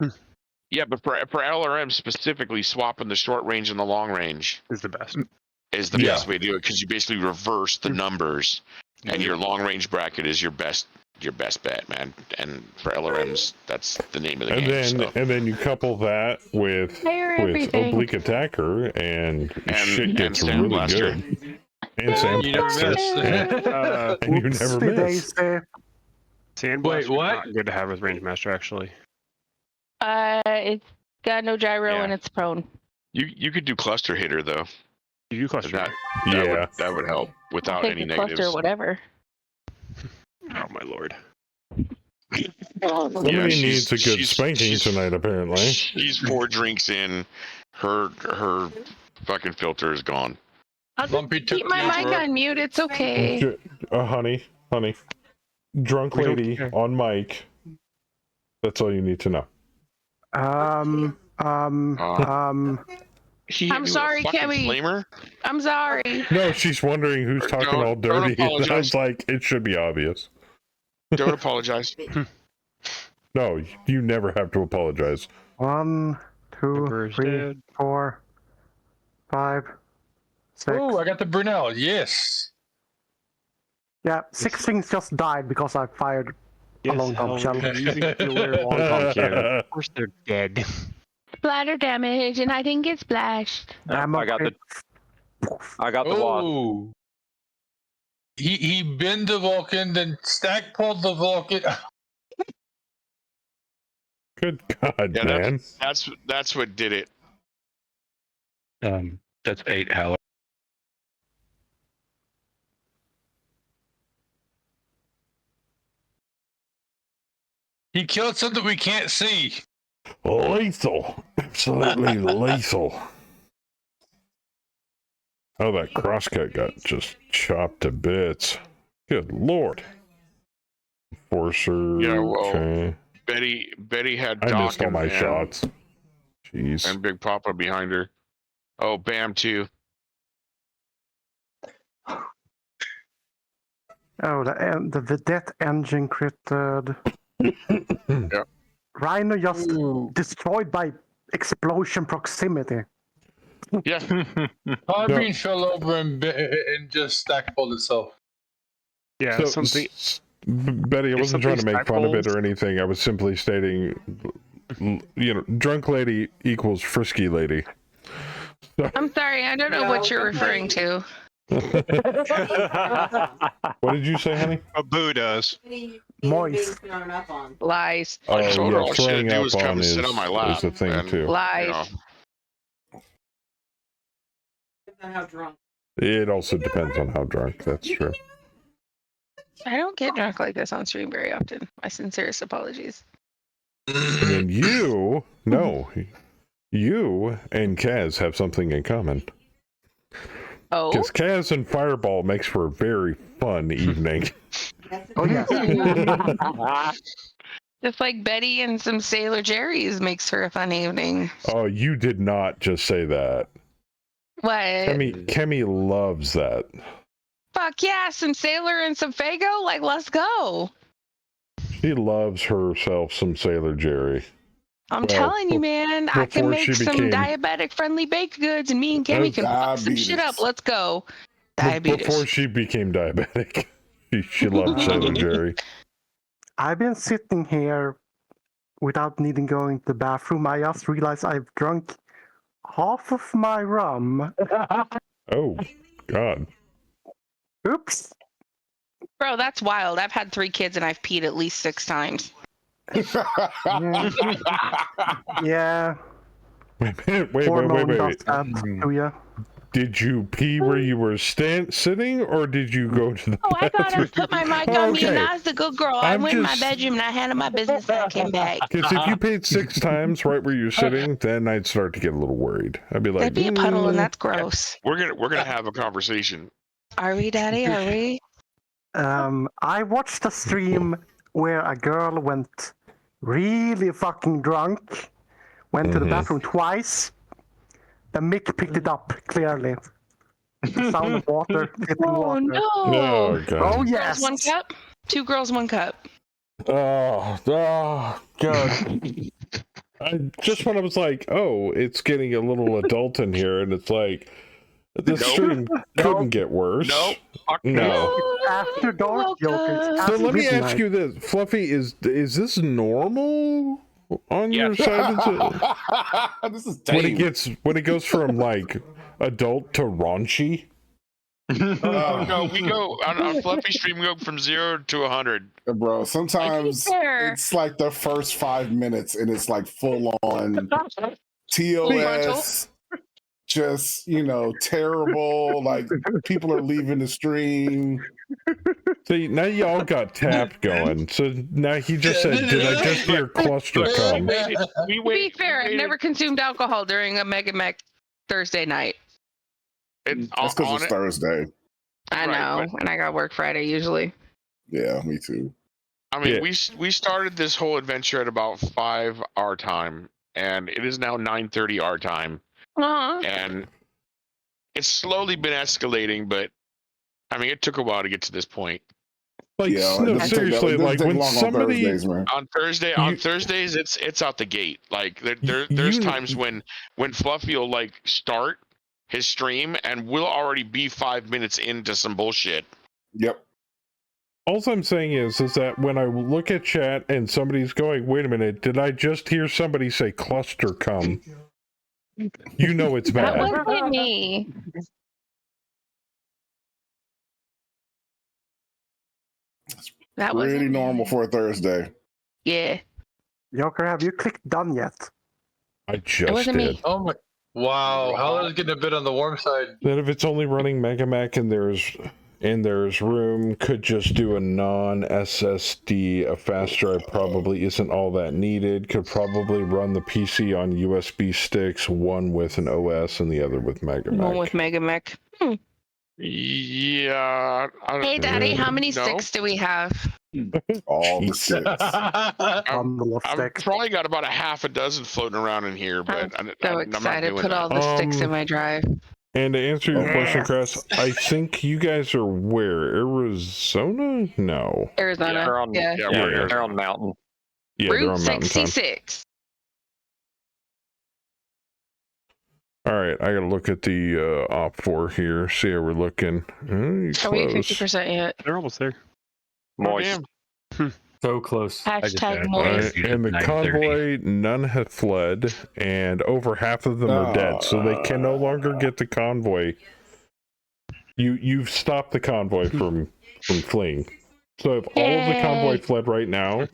Yeah, but for LRM specifically, swapping the short range and the long range is the best. Is the best way to do it, because you basically reverse the numbers, and your long range bracket is your best bet, man. And for LRMs, that's the name of the game. And then you couple that with Oblique Attacker, and shit gets really good. And Sandblaster. And you never miss. Sandblaster not good to have with range master, actually. It's got no gyro and it's prone. You could do cluster hitter though. You do cluster. That would help without any negatives. Cluster, whatever. Oh my lord. Somebody needs a good spanking tonight, apparently. She's 4 drinks in. Her fucking filter is gone. I'll just keep my mic on mute. It's okay. Honey. Drunk lady on mic. That's all you need to know. I'm sorry, Kimmy. I'm sorry. No, she's wondering who's talking all dirty. And I was like, it should be obvious. Don't apologize. No, you never have to apologize. 1, 2, 3, 4, 5, 6. Oh, I got the Brunel. Yes. Yeah, 6 things just died because I fired a long dump shell. Of course they're dead. Splatter damage, and I didn't get splashed. I got the wad. He binned the Vulcan, then stack pulled the Vulcan. Good God, man. That's what did it. That's 8 Howler. He killed something we can't see. Lethal. Absolutely lethal. Oh, that crosscut got just chopped to bits. Good lord. Forcer. Yeah, well, okay. Betty had I Doc missed all my shots. Jeez. And Big Papa behind her. Oh, Bam too. Oh, the vedette engine critted. Yeah. Rhino just destroyed by explosion proximity. Yeah. Podbean fell over and just stackpoled itself. Yeah, So, something. Betty, I wasn't trying to make fun of it or anything. I was simply stating, drunk lady equals frisky lady. So, I'm sorry, I don't know what you're referring to. what did you say, honey? A boo does. Moist. Lies. Oh, I told her yeah, all she had throwing to do up was come on sit on my lap. is a thing, and, too. Lies. It also depends on how drunk, that's true. I don't get drunk like this on stream very often. My sincerest apologies. And then you and Kaz have something in common. Oh? Because Kaz and Fireball makes for a very fun evening. Oh, yeah. Just like Betty and some Sailor Jerry's makes for a fun evening. Oh, you did not just say that. What? Kemi loves that. Fuck yeah, some Sailor and some Fago? Like, let's go. She loves herself some Sailor Jerry. I'm telling you, man, I can make some diabetic-friendly baked goods, and me and Kemi can fuck some shit up. Let's go. Diabetes. Before she became diabetic, she loved Sailor Jerry. I've been sitting here without needing going to the bathroom. I just realized I've drunk half of my rum. Oh, God. Oops. Bro, that's wild. I've had 3 kids and I've peed at least 6 times. Yeah. Wait. Did you pee where you were sitting, or did you go to the I thought I put my mic on me and I was the good girl. I I'm went in my just- bedroom and I handled my business and I came back. Because if you paid 6 times right where you're sitting, then I'd start to get a little worried. I'd be like, That'd be a puddle and that's gross. We're gonna have a conversation. Are we, Daddy? Are we? I watched a stream where a girl went really fucking drunk, went to the bathroom twice. The mic picked it up clearly. The sound of water hitting water. No. Oh, God. Oh, 2 yes. girls, 1 cup? 2 girls, 1 cup. Oh, God. When I was like, oh, it's getting a little adult in here, and it's like, this stream couldn't get worse. No. After dark jokers. So let me ask you this, Fluffy, is this normal on your side? This is when it goes from like adult to raunchy. No, we go on Fluffy stream. We go from 0 to 100. Bro, sometimes it's like the first 5 minutes, and it's like full on TOS. Just terrible. Like people are leaving the stream. See, now y'all got tap going. So now he just said, "Did I just hear cluster come?" To be fair, I've never consumed alcohol during a Mega Mech Thursday night. That's because it's Thursday. I know, and I got work Friday usually. Yeah, me too. I mean, we started this whole adventure at about 5 our time, and it is now 9:30 our time. And it's slowly been escalating, but I mean, it took a while to get to this point. Like, no, seriously, like when somebody on Thursdays, it's out the gate. Like there's times when Fluffy will like start his stream and we'll already be 5 minutes into some bullshit. Yep. All I'm saying is that when I look at chat and somebody's going, "Wait a minute, did I just hear somebody say cluster come?" You know it's bad. That wasn't me. That was Pretty normal for a Thursday. Yeah. Joker, have you clicked done yet? I just did. Oh my! Wow, Howler's getting a bit on the warm side. Then if it's only running Mega Mech and there's and there's room, could just do a non-SSD. A fast drive probably isn't all that needed. Could probably run the PC on USB sticks, one with an OS and the other with Megamech. One with Megamech. Yeah. Hey, Daddy, how many sticks do we have? All the sticks. I've probably got about a half a dozen floating around in here, but I'm so excited. I'm not doing Put all the sticks in my drive. And to answer your question, Chris, I think you guys are where? Arizona? No. Arizona. They're on, Yeah. they're on mountain. Yeah, they're Route on mountain time. 66. All right, I gotta look at the op 4 here, see how we're looking. Are we 50% yet? They're almost there. Moist. So close. Hashtag moist. And the convoy, none have fled, and over half of them are dead, so they can no longer get the convoy. You've stopped the convoy from fleeing. So if all of the convoy fled right now,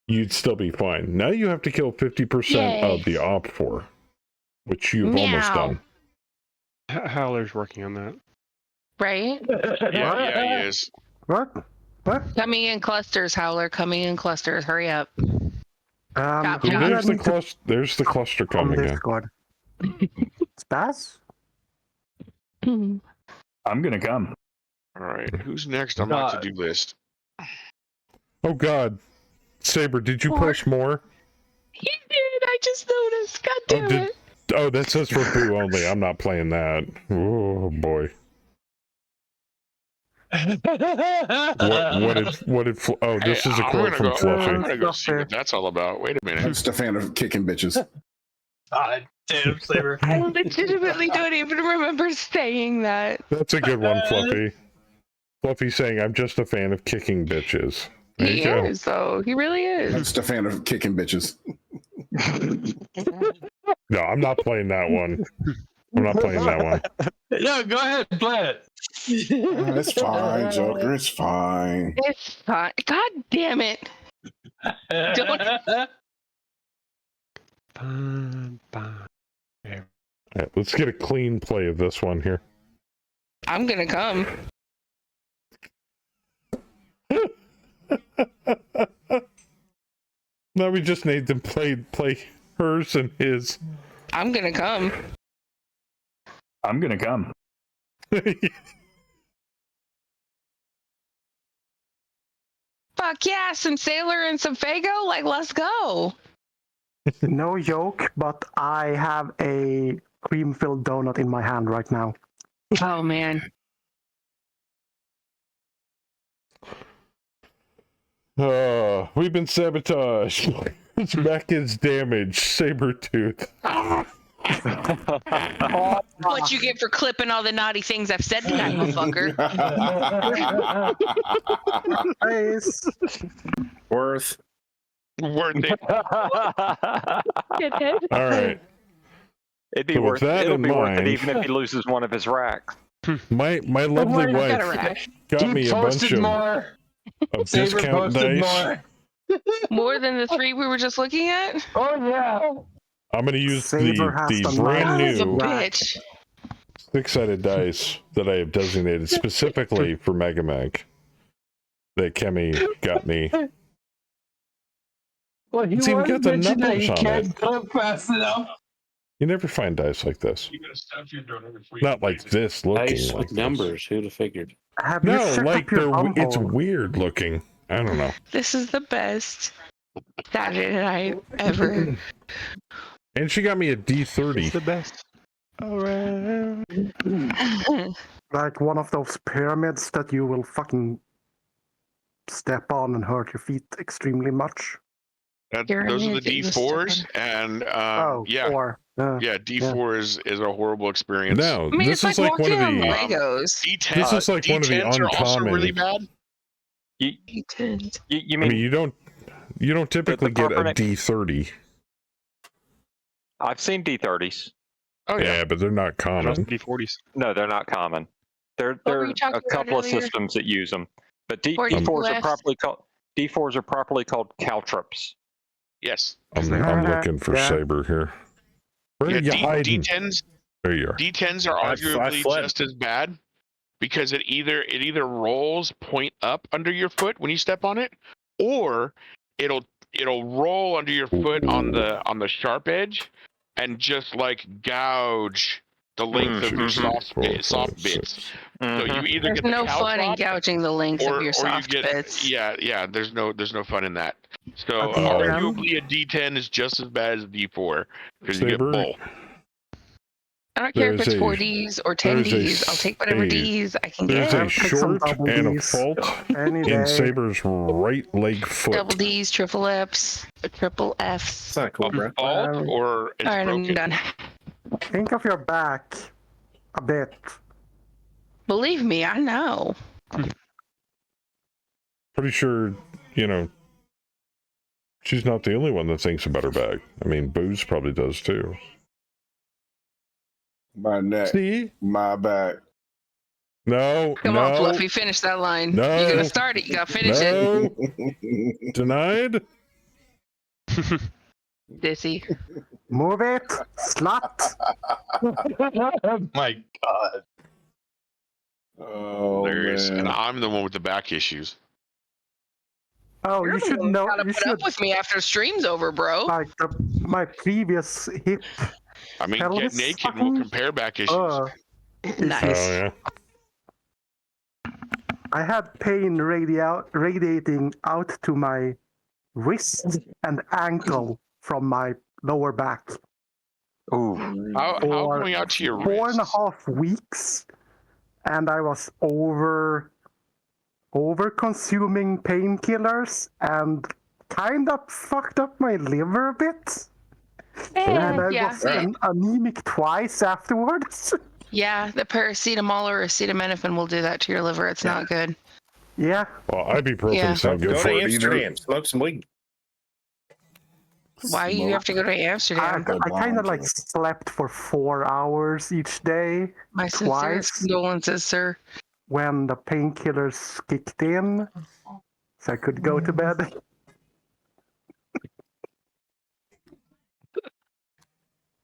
you'd still be fine. Now you have to kill 50% of the op 4, which you've almost done. Howler's working on that. Right? Yeah, he is. What? Coming in clusters, Howler. Coming in clusters. Hurry up. There's the cluster coming in. Spaz? I'm gonna come. All right, who's next on my to-do list? Oh God, Saber, did you post more? He did. I just noticed. God damn it. Oh, that says for Boo only. I'm not playing that. Oh boy. What did oh, this is a quote from Fluffy. I'm gonna go see what that's all about. Wait a minute. I'm just a fan of kicking bitches. God damn, Saber. I legitimately don't even remember saying that. That's a good one, Fluffy. Fluffy saying, "I'm just a fan of kicking bitches." There He you go. is, though. He really is. I'm just a fan of kicking bitches. No, I'm not playing that one. I'm not playing that one. No, go ahead, play it. It's fine, Joker. It's fine. It's fine. God damn it. Don't. All right, let's get a clean play of this one here. I'm gonna come. No, we just need them play hers and his. I'm gonna come. I'm gonna come. Fuck yeah, some Sailor and some Fago. Like, let's go. No joke, but I have a cream-filled donut in my hand right now. Oh man. We've been sabotaged. Back is damaged. Sabretooth. What you get for clipping all the naughty things I've said to that motherfucker. Nice. Worth it. All right. It'd be So with worth that it'll in be worth it mind- even if he loses one of his racks. My lovely wife got me a bunch of Saber discount posted dice. More than the 3 we were just looking at? Oh yeah. I'm going to use Saber has the some brand Son of a new bitch. 6-sided dice that I have designated specifically for Megamech that Kemi got me. Well, he It's even was got the mentioning that numbers he on can't it. clip fast enough. You never find dice like this. Not like this looking. Dice like with this. numbers. Who'd have figured? Have you No, set like up your they're it's Bumble? weird looking. I don't know. This is the best Saturday night ever. And she got me a D30. It's the best. Like one of those pyramids that you will fucking step on and hurt your feet extremely much. Those are the D4s, and yeah, four. yeah, D4 is a horrible experience. No, I mean, this it's is like like one of walking the. on Legos. D10, This is like one of the D10s are also uncommon. really bad. You I mean mean, you don't typically get a purple- D30. I've seen D30s. Oh Yeah, but they're not common. D40s. No, they're not common. There What were are you talking a about couple of earlier? systems that use them, but 42 D4s are left. properly called caltrops. Yes. I'm looking for Yeah. Saber here. Where are you hiding? D10s. There you are. D10s are I arguably fled. just as bad. because it either rolls point up under your foot when you step on it, or it'll roll under your foot on the sharp edge and just like gouge the length of your soft bits. So you either There's get the no cow fun in prop, gouging the length of your or soft you get bits. yeah. There's no fun in that. So Okay, arguably a D10 is just as bad as a D4 because you get Saber, both. I don't care if there's it's a- 4Ds or 10Ds. I'll take whatever Ds I can There's get. a short double and a Ds fault any in day. Saber's right leg foot. Double Ds, triple Fs, triple Fs. It's not cool, bro. Fault or it's All right, broken. I'm done. Think of your back a bit. Believe me, I know. Pretty sure, she's not the only one that thinks about her back. I mean, Booze probably does too. My neck. See? My back. No. Come on, Fluffy, finish that line. No. You're gonna start it. You gotta finish it. Denied. Dissy. Move it, slut. My God. Oh, Hilarious. man. And I'm the one with the back issues. Oh, You're you the should one know. gotta You put should up with me after stream's over, bro. like my previous hip. I mean, pelvis get naked and we'll fucking- compare back issues. Nice. Oh, yeah. I had pain radiating out to my wrist and ankle from my lower back. Ooh. How For going out to your 4.5 weeks, and I was over consuming painkillers and kind of fucked up my liver a bit. And I was anemic twice afterwards. Yeah, the paracetamol or acetaminophen will do that to your liver. It's not good. Yeah. Well, ibuprofen's Yeah. not good Go for to it either. Amsterdam, smoke some weed. Why do you have to go to Amsterdam? I kind of like slept for 4 hours each day. My twice sincerest condolences, sir. when the painkillers kicked in, so I could go to bed.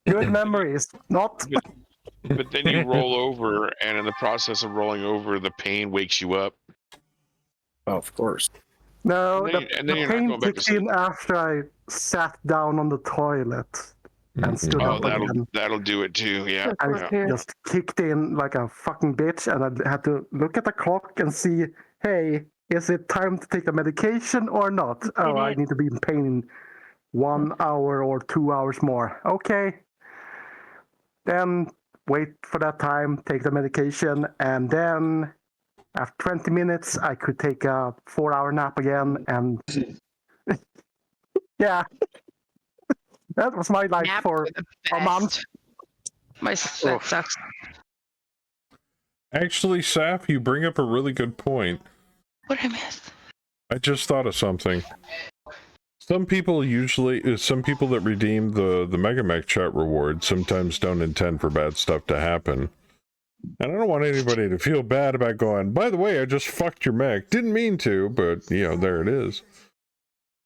Good memories, not. But then you roll over, and in the process of rolling over, the pain wakes you up. Oh, of course. No, And then the you're not pain going back to kicked sleep. in after I sat down on the toilet and stood Oh, up again. that'll do it too. Yeah. And yeah. it just kicked in like a fucking bitch, and I had to look at the clock and see, hey, is it time to take the medication or not? Oh, I need to be in pain in 1 hour or 2 hours more. Okay. Then wait for that time, take the medication, and then after 20 minutes, I could take a 4-hour nap again, and yeah. That was my life Nap for a month. My that sucks. Actually, Saf, you bring up a really good point. What did I miss? I just thought of something. Some people that redeem the Mega Mech chat reward sometimes don't intend for bad stuff to happen. And I don't want anybody to feel bad about going, by the way, I just fucked your mech. Didn't mean to, but, there it is.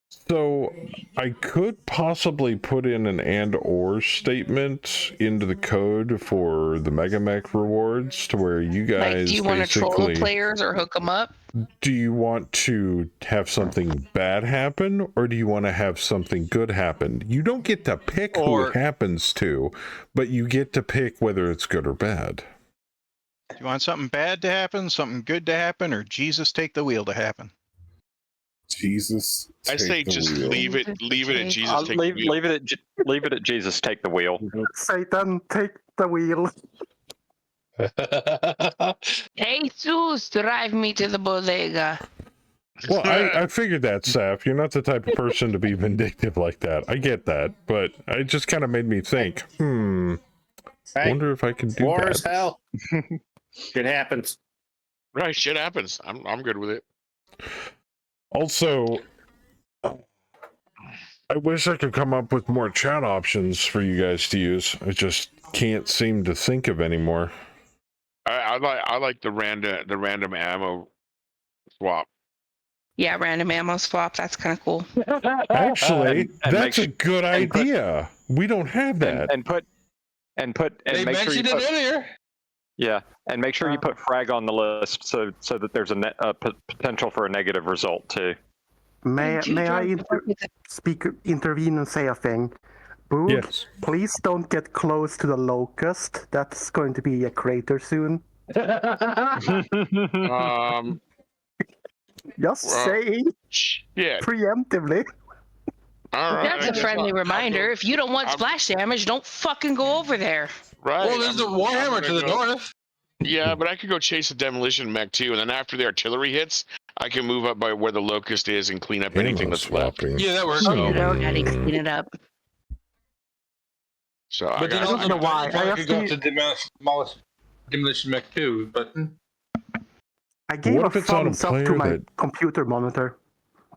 So, I could possibly put in an and/or statement into the code for the Mega Mech rewards to where you guys Like, do you want to troll players or hook them up? Do you want to have something bad happen, or do you want to have something good happen? You don't get to pick who it happens to, but you get to pick whether it's good or bad. Do you want something bad to happen, something good to happen, or Jesus take the wheel to happen? Jesus. I say just leave it at Jesus take the wheel. Leave it at Jesus take the wheel. Satan, take the wheel. Jesus, drive me to the bodega. Well, I figured that, Saf. You're not the type of person to be vindictive like that. I get that, but it just kind of made me think, Hey, wonder if I can do war that. as hell. Shit happens. Right, shit happens. I'm good with it. Also, I wish I could come up with more chat options for you guys to use. I just can't seem to think of any more. I like the random ammo swap. Yeah, random ammo swap. That's kind of cool. Actually, and that's a good idea. We don't have that. And make sure you mentioned it earlier. Yeah, and make sure you put frag on the list so that there's a potential for a negative result too. May I intervene and say a thing? Boog, Yes. please don't get close to the locust. That's going to be a crater soon. Just saying. Yeah. Preemptively. That's a friendly reminder. If you don't want splash damage, don't fucking go over there. Right. Well, there's the Warhammer to the north. Yeah, but I could go chase a demolition mech too, and then after the artillery hits, I can move up by where the locust is and clean up anything that's left. Yeah, that works. You know how to clean it up. So but then I don't know why. I could go to demolition mech too, but I gave a thumbs up to my computer monitor.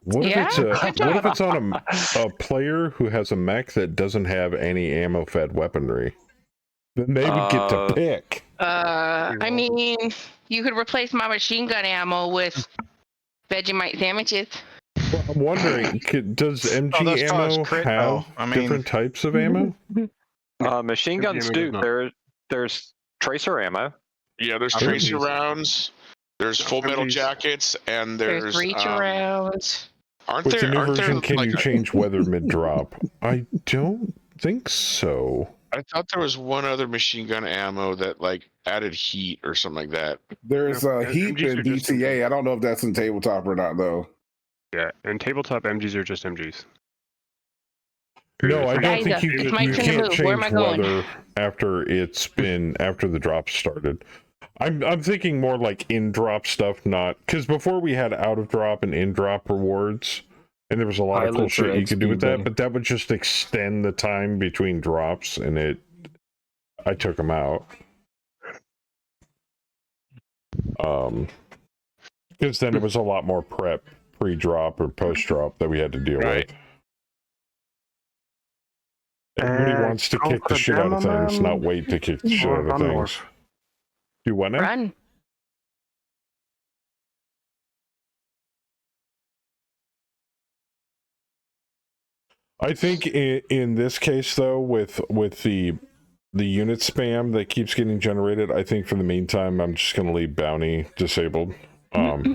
What if it's on a player who has a mech that doesn't have any ammo-fed weaponry? Then they would get to pick. I mean, you could replace my machine gun ammo with Vegemite sandwiches. Well, I'm wondering, does MG ammo have different types of ammo? Machine guns do. There's tracer ammo. Yeah, there's tracer rounds. There's full metal jackets, and there's reach rounds. With the new version, can you change weather mid-drop? I don't think so. I thought there was one other machine gun ammo that like added heat or something like that. There's heat in DTA. I don't know if that's in tabletop or not though. Yeah, and tabletop MGs are just MGs. No, I don't think you can't change going? weather after the drop started. I'm thinking more like in-drop stuff, not because before we had out-of-drop and in-drop rewards, and there was a lot of cool shit you could do with that, but that would just extend the time between drops, and I took them out. Because then it was a lot more prep pre-drop or post-drop that we had to deal with. Everybody wants to kick the shit out of things, not wait to kick the shit out of things. Do what now? Run. I think in this case, though, with the unit spam that keeps getting generated, I think for the meantime, I'm just going to leave bounty disabled.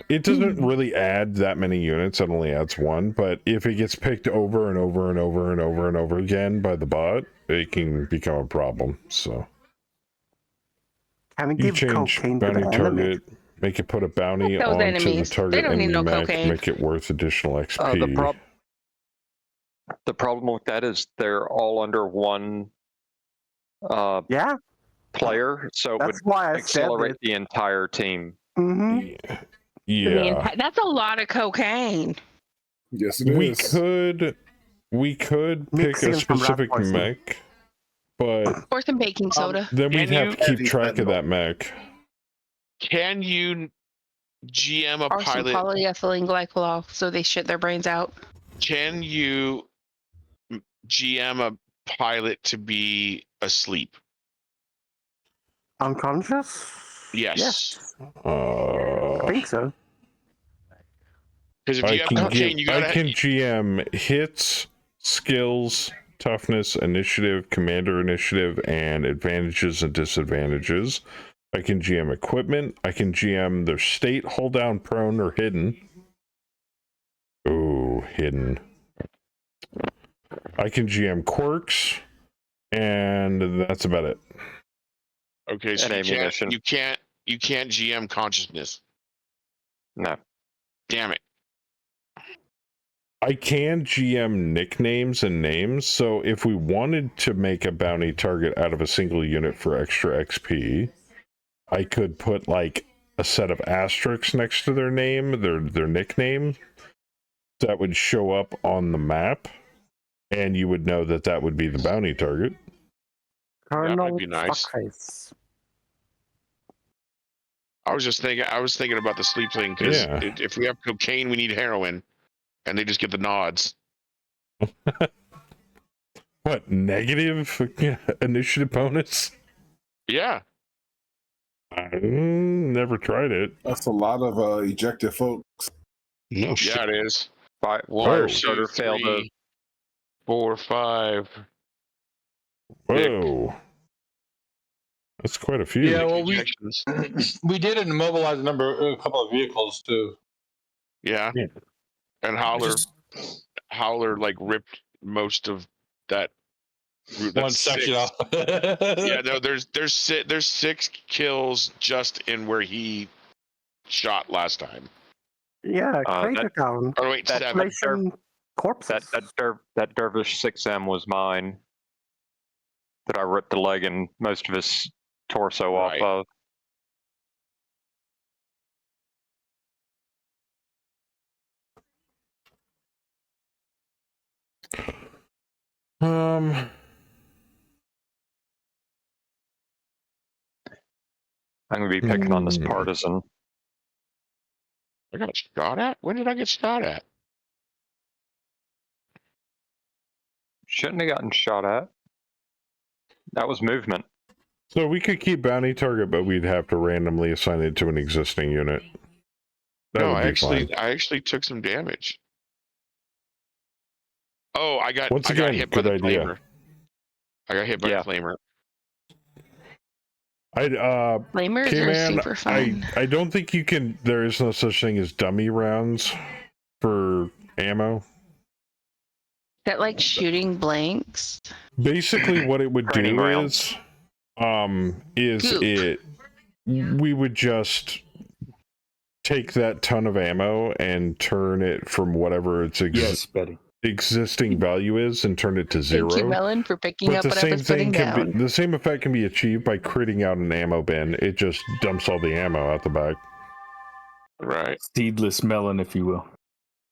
It doesn't really add that many units. It only adds one. But if it gets picked over and over and over and over and over again by the bot, it can become a problem. So. You change bounty target, make it put a bounty onto the target enemy mech, make it worth additional XP. The problem with that is they're all under one player, so it would accelerate the entire team. Mm-hmm. Yeah. That's a lot of cocaine. Yes, it is. We could pick a specific mech. But or some baking soda. Then we'd have to keep track of that mech. Can you GM a or pilot? Some polyethylene glycol so they shit their brains out. Can you GM a pilot to be asleep? Unconscious? Yes. I think so. Because if you have cocaine, you gotta. I can GM hits, skills, toughness, initiative, commander initiative, and advantages and disadvantages. I can GM equipment. I can GM their state, hold down, prone, or hidden. Ooh, hidden. I can GM quirks, and that's about it. Okay, so you can't GM consciousness. No. Damn it. I can GM nicknames and names, so if we wanted to make a bounty target out of a single unit for extra XP, I could put like a set of asterisks next to their name, their nickname, that would show up on the map, and you would know that that would be the bounty target. That would be nice. I was thinking about the sleep thing, because if we have cocaine, we need heroin. And they just get the nods. What, negative initiative bonus? Yeah. I never tried it. That's a lot of ejected folks. No shit. Yeah, it is. Fire starter failed. 4, 5. Whoa. That's quite a few. Yeah, well, we did immobilize a couple of vehicles too. Yeah. And Howler like ripped most of that. One section off. Yeah, no, there's 6 kills just in where he shot last time. Yeah, Crater Town. Oh wait, 7. Corpses. That Dervish 6M was mine. That I ripped the leg and most of his torso off of. I'm gonna be picking on this partisan. I got shot at? When did I get shot at? Shouldn't have gotten shot at. That was movement. So we could keep bounty target, but we'd have to randomly assign it to an existing unit. That would be fine. I actually took some damage. Oh, I got Once I got again, hit by good the idea. flamer. I got hit by the flamer. Flamers are K-Man, super fun. I don't think you can. There is no such thing as dummy rounds for ammo. That like shooting blanks. Basically, what it would Training do rounds. we would just take that ton of ammo and turn it from whatever its existing value is and turn it to 0. Thank you, Melon, for picking But up the what I same was thing putting can down. be, the same effect can be achieved by critting out an ammo bin. It just dumps all the ammo out the back. Right. Seedless melon, if you will.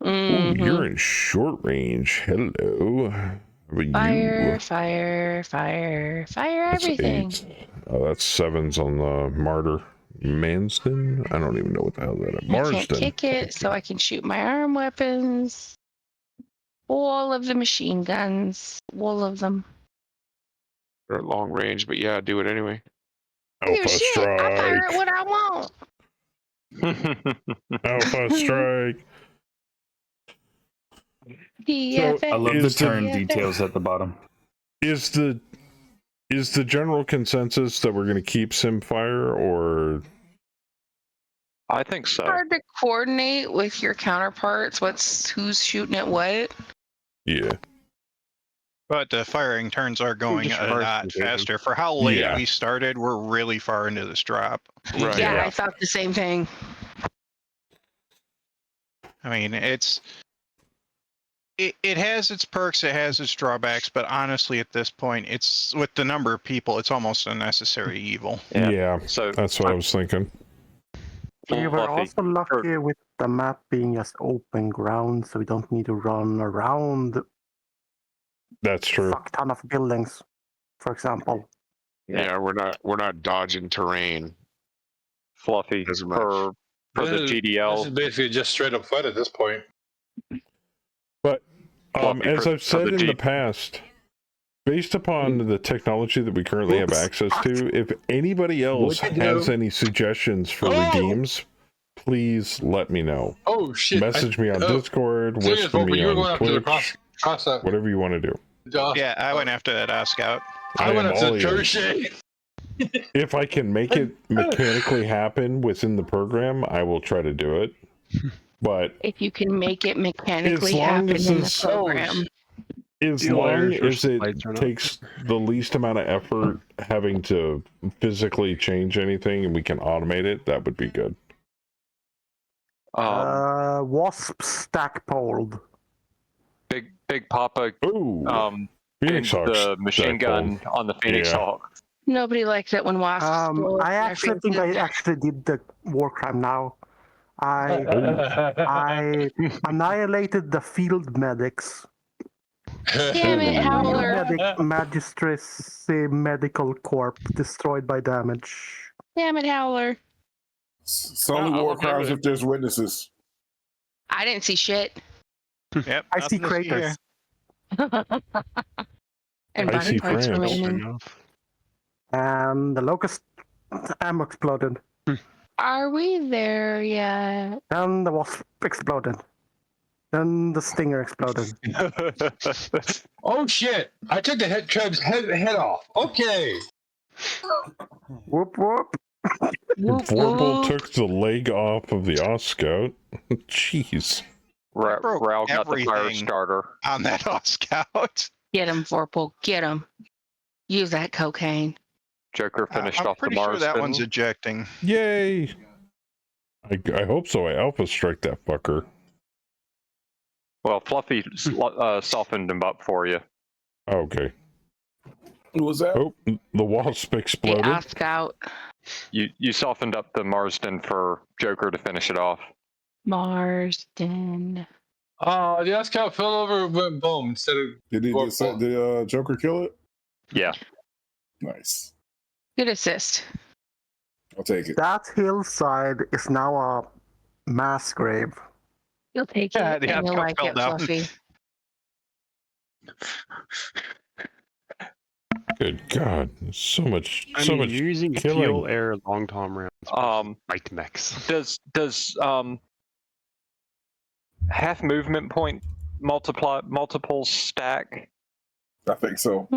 Ooh, you're in short range. Hello. How about Fire, you? fire, fire, fire, That's everything. 8. Oh, that's 7s on the Martyr. Manston? I don't even know what the hell that is. I can't Marsden. kick it, so I can shoot my arm weapons. All of the machine guns. All of them. They're at long range, but yeah, do it anyway. Alpha Shit, I fire strike. it what I want. Alpha strike. DFS. I love the turn DFS. details at the bottom. Is the general consensus that we're going to keep Simfire, or I think so. Hard to coordinate with your counterparts. Who's shooting at what? Yeah. But the firing turns are going Just a reverse lot engagement. faster. For how late Yeah. we started, we're really far into this drop. Right. Yeah, I thought the same thing. I mean, it has its perks, it has its drawbacks, but honestly, at this point, it's with the number of people, it's almost a necessary evil. Yeah, So that's what I was thinking. We were Fluffy. also lucky with the map being just open ground, so we don't need to run around That's true. fuck ton of buildings, for example. Yeah, we're not dodging terrain. Fluffy As much. for the This GDL. is basically just straight up fight at this point. But Fluffy as for I've said in the past, based upon the technology that we currently have access to, if anybody else What'd you has do? any suggestions for redeems, please let me know. Oh shit! Message me on Discord, serious, whisper but me you were on going after the Twitch, cross out. whatever you want to do. Yeah, I went after that scout. I I went am after all the ears. Turkish. If I can make it mechanically happen within the program, I will try to do it. But If you can make it mechanically as long happen as in the this- program. as long as it takes the least amount of effort having to physically change anything and we can automate it, that would be good. Wasp stack poled. Big Papa Ooh, aimed Phoenix Hawks the machine stack gun poled. on the Phoenix Yeah. Hawk. Nobody likes it when wasps. blow up I their actually think faces. I actually did the war crime now. I annihilated the field medics. Damn it, Howler. Magistracy Medical Corp destroyed by damage. Damn it, Howler. It's only war crimes if there's witnesses. I didn't see shit. Yep. I see craters. And I body see parts France. remaining. And the locust ammo exploded. Are we there yet? Then the wasp exploded. Then the stinger exploded. Oh shit! I took the Treb's head off. Okay. Whoop whoop. Vorpal took the leg off of the Oscout. Jeez. Raul got the fire everything starter on that Scout. Get him, Vorpal. Get him. Use that cocaine. Joker finished I'm off the pretty sure that one's Marsden. ejecting. Yay! I hope so. I alpha strike that fucker. Well, Fluffy softened him up for you. Okay. What was that? Oh, the wasp exploded. The Scout. You softened up the Marsden for Joker to finish it off. Marsden. The Scout fell over and went boom instead of. Did Joker kill it? Yeah. Nice. Good assist. I'll take it. That hillside is now a mass grave. You'll take it. The And you'll Scout like fell it, down. Fluffy. Good God. So much I so mean, much you're using killing. fuel air long tom rounds. Light mechs. Does half movement point multiple stack? I think so.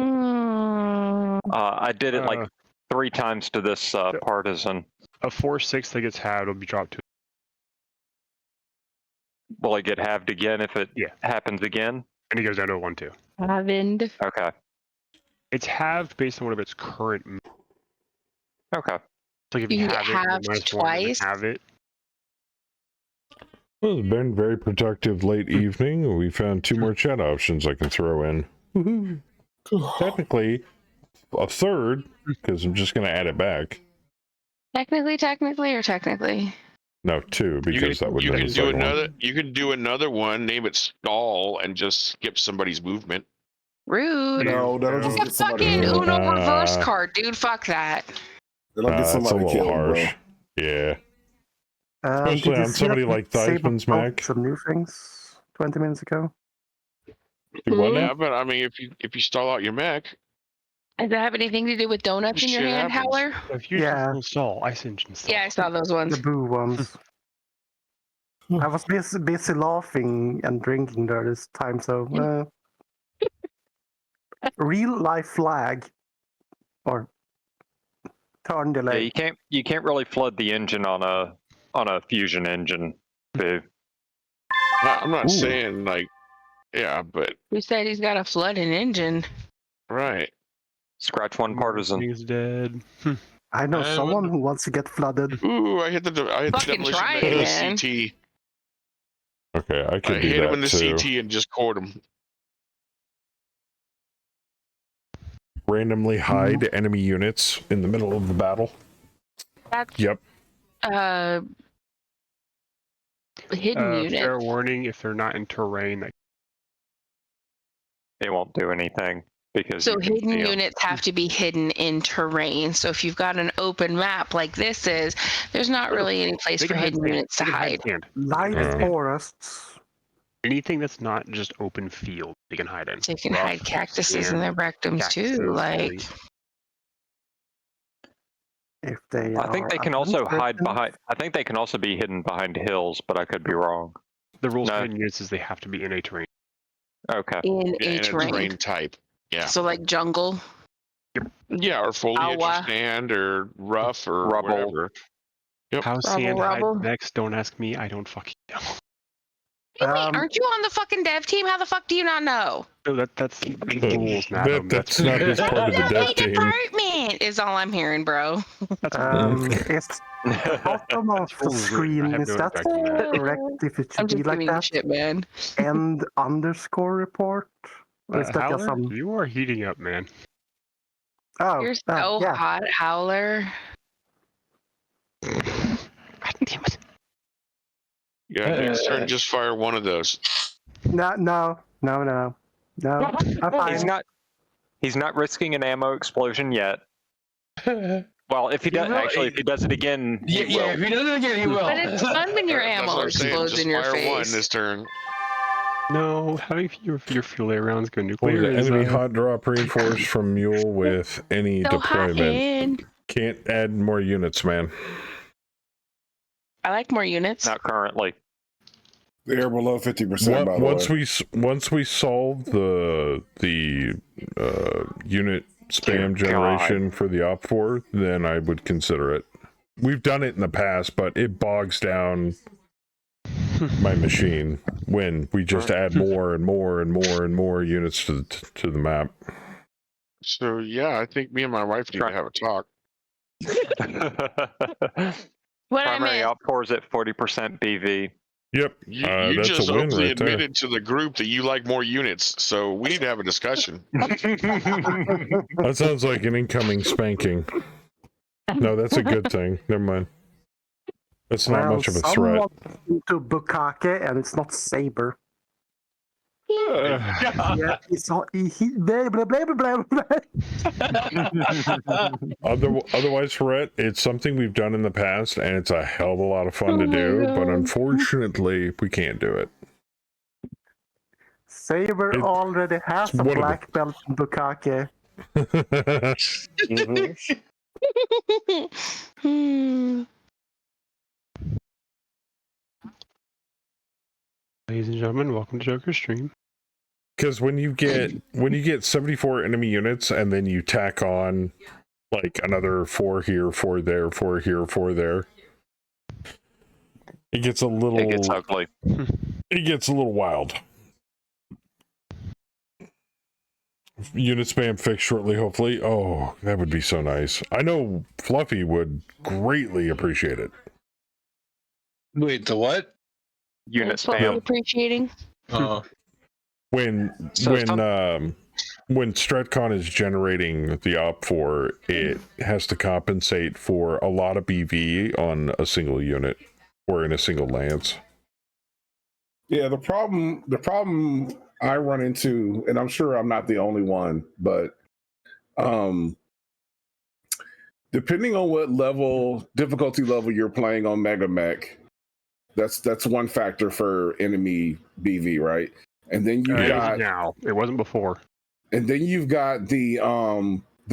I did it like 3 times to this partisan. A 4/6 that gets halved will be dropped to. Will it get halved again if it happens again? And it goes down to a 1/2. Halved. Okay. It's halved based on whatever its current. Okay. So like if You you can have get halved it, twice? have it. Well, it's been very productive late evening. We found 2 more chat options I can throw in. Woohoo. Technically, a third, because I'm just going to add it back. Technically? No, 2, because that would you be can the do second another. one. You can do another one. Name it stall and just skip somebody's movement. Rude. No, that'll just It's get a somebody fucking killed. Uno reverse card, dude. Fuck that. It'll get That's a somebody little killed, harsh. bro. Yeah. Did Especially you on see somebody that like Saber Theismann's posted Mac. some new things 20 minutes ago? What now? Yeah, but I mean, if you stall out your mech, Does that have anything to do with donuts in your Shit hand, happens. Howler? If you install ice engine stall. Yeah, I saw those ones. The boo ones. I was busy laughing and drinking there this time, so real life flag or turn delay. Yeah, you can't really flood the engine on a fusion engine. Boo. I'm not saying like, yeah, but Who said he's got a flooding engine? right. Scratch one partisan. He's dead. I know someone who wants to get flooded. Ooh, I hit the Fucking demolition try mech it, in man. the CT. Okay, I could I do hit him in that the too. CT and just caught him. Randomly hide enemy units in the middle of the battle. That's Yep. hidden unit. Fair warning: if they're not in terrain, that It won't do anything because So you can hidden see 'em. units have to be hidden in terrain. So if you've got an open map like this is, there's not really any place they for can hidden sand. units to They can hide. sand. Light forests. Anything that's not just open field, they can hide in. So you can Rough, hide cactuses in sand, their rectums cactuses, too. Like foliage. If they I think are they can also adventurous hide enough. behind. I think they can also be hidden behind hills, but I could be wrong. The rules No. for hidden units is they have to be in a terrain. Okay. in Yeah, a in a terrain. terrain type. Yeah. So like jungle. Yeah, or foliage or Awa. sand or rough or Rubble. whatever. Yep. How sand rubble. hides next? Don't ask me. I don't fucking know. Hey, wait, aren't you on the fucking dev team? How the fuck do you not know? No, that's the rules, Madam. That's not his part of the dev team. Department is all I'm hearing, bro. It's the bottom of the screen. have Is no that impact on that. correct if it I'm should be just like giving you that? shit, man. And underscore report? Or is that just Howler, some... you are heating up, man. Oh, You're so yeah. hot, Howler. God damn it. Yeah, next turn just fire one of those. No. I'm fine. He's not risking an ammo explosion yet. Well, if he does, actually, if he does it again, he will. If he does it again, he will. But it's fun when your That's ammo what I'm saying, explodes just in your fire one face. this turn. No, having your fuel air rounds go What nuclear is it? is Enemy hot drop reinforced from mule with any So hot deployment. in. Can't add more units, man. I like more units. Not currently. They're below 50%. By the Once way, we solve the unit spam generation for the op4, then I would consider it. We've done it in the past, but it bogs down my machine when we just add more and more and more and more units to the map. So yeah, I think me and my wife need to have a talk. Primary op4 is at 40% BV. Yep. You that's just a win openly right there. admitted to the group that you like more units, so we need to have a discussion. That sounds like an incoming spanking. No, that's a good thing. Never mind. That's not much of a threat. Into Bukake, and it's not Saber. Yeah, it's all, blah, blah, blah, blah, blah. Otherwise, Ferret, it's something we've done in the past, and it's a hell of a lot of fun to do, but unfortunately, we can't do it. Saber already has a black belt in Bukake. Ladies and gentlemen, welcome to Joker's Stream. Because when you get 74 enemy units and then you tack on like another 4 here, 4 there, 4 here, 4 there, it gets a little. It gets ugly. It gets a little wild. Unit spam fixed shortly, hopefully. Oh, that would be so nice. I know Fluffy would greatly appreciate it. Wait, the what? Unit That's what we're appreciating. When StratCon is generating the op4, it has to compensate for a lot of BV on a single unit or in a single lance. Yeah, the problem I run into, and I'm sure I'm not the only one, but depending on what difficulty level you're playing on Mega Mech, that's one factor for enemy BV, right? And then you got now. It wasn't before. And then you've got the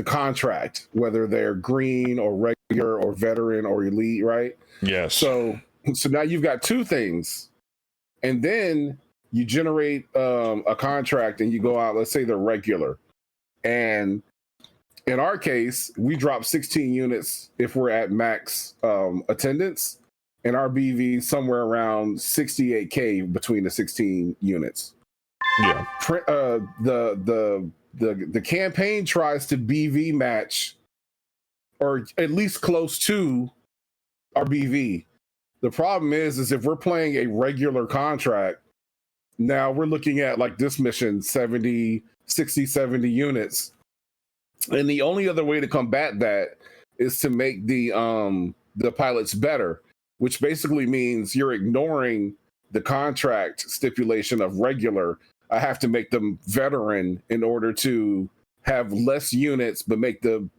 contract, whether they're green or regular or veteran or elite, right? Yes. So now you've got two things, and then you generate a contract and you go out. Let's say they're regular, and in our case, we drop 16 units if we're at max attendance, and our BV somewhere around 68K between the 16 units. Yeah. The campaign tries to BV match, or at least close to our BV. The problem is if we're playing a regular contract, now we're looking at like this mission, 60, 70 units. And the only other way to combat that is to make the pilots better, which basically means you're ignoring the contract stipulation of regular. I have to make them veteran in order to have less units, but make the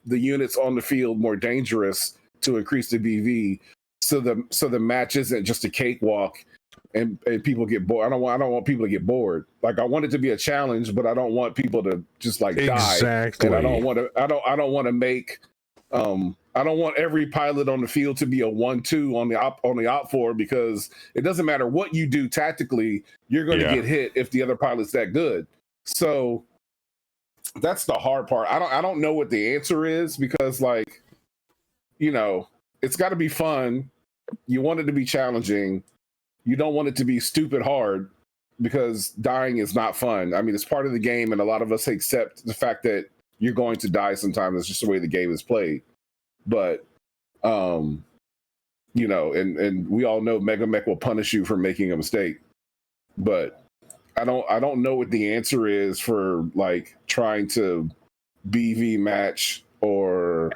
units on the field more dangerous to increase the BV. So the match isn't just a cakewalk, and people get bored. I don't want people to get bored. Like, I want it to be a challenge, but I don't want people to just like die. And I don't want to make I don't want every pilot on the field to be a 1-2 on the op4, because it doesn't matter what you do tactically, you're going to get hit if the other pilot's that good. So that's the hard part. I don't know what the answer is, because, like, you know, it's got to be fun. You want it to be challenging. You don't want it to be stupid hard, because dying is not fun. I mean, it's part of the game, and a lot of us accept the fact that you're going to die sometimes. It's just the way the game is played. But you know, and we all know Mega Mech will punish you for making a mistake. But I don't know what the answer is for, like, trying to BV match or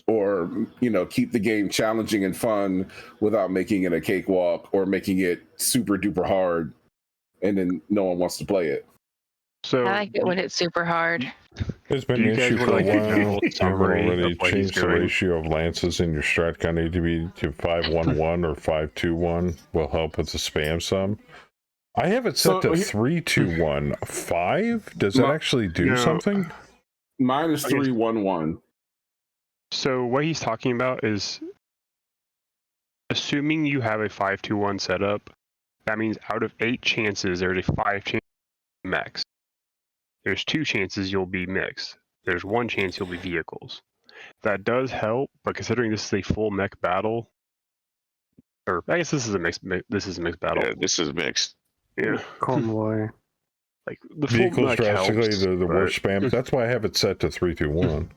you know, keep the game challenging and fun without making it a cakewalk or making it super duper hard, and then no one wants to play it. So I like it when it's super hard. It's been an issue for a while. I've already changed the ratio of lances in your StratCon need to be to 5-1-1 or 5-2-1. Will help with the spam some. I have it set to 3-2-1. 5? Does it actually do something? Mine is 3-1-1. So what he's talking about is, assuming you have a 5-2-1 setup, that means out of 8 chances, there's a 5 chance max. there's 2 chances you'll be mixed. There's 1 chance you'll be vehicles. That does help, but considering this is a full mech battle, or I guess this is a mixed battle. Yeah, this is mixed. Yeah. Convoy. Like the full Vehicles mech drastically helps, the worst but- spam. That's why I have it set to 3-2-1.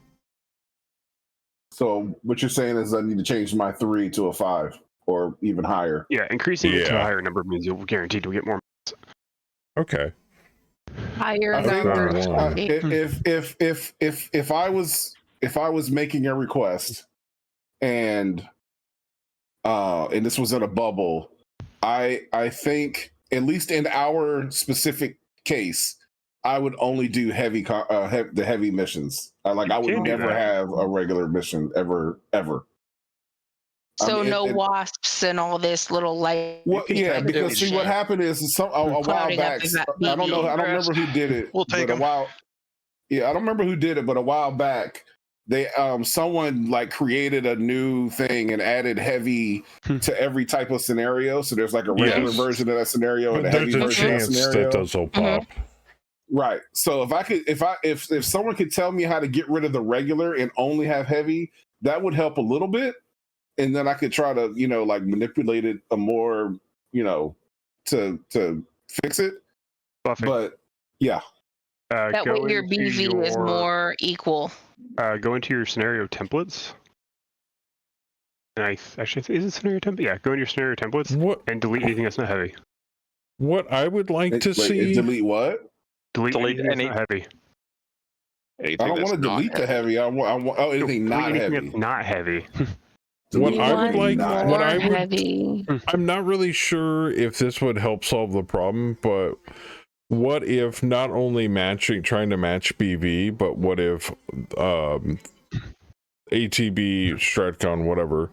So what you're saying is I need to change my 3 to a 5 or even higher. Yeah, increasing it to a Yeah. higher number means you'll guaranteed to get more. Okay. Higher I think numbers. if I was making a request and this was in a bubble, I think at least in our specific case, I would only do the heavy missions. I would never have a regular mission ever. So I mean, no wasps and all this little light. Well, yeah, because see what happened is a while back. I don't know. I don't remember who did it. We'll take but I don't remember who did it, but a while back, they someone like created a new thing and added heavy to every type of scenario. So there's like a regular version of that scenario and a heavy version of that scenario. That those will pop. Right. So if someone could tell me how to get rid of the regular and only have heavy, that would help a little bit. And then I could try to, manipulate it a more, to fix it. But yeah. That way your BV is more equal. Go into your scenario templates. And is it scenario template? Yeah, go into your scenario templates and delete anything that's not heavy. What I would like to see. Delete what? Delete anything that's not heavy. I don't want to delete the heavy. I want anything not heavy. That's not heavy. What I would like, I'm not really sure if this would help solve the problem, but what if not only trying to match BV, but what if ATB, Stratcon, whatever,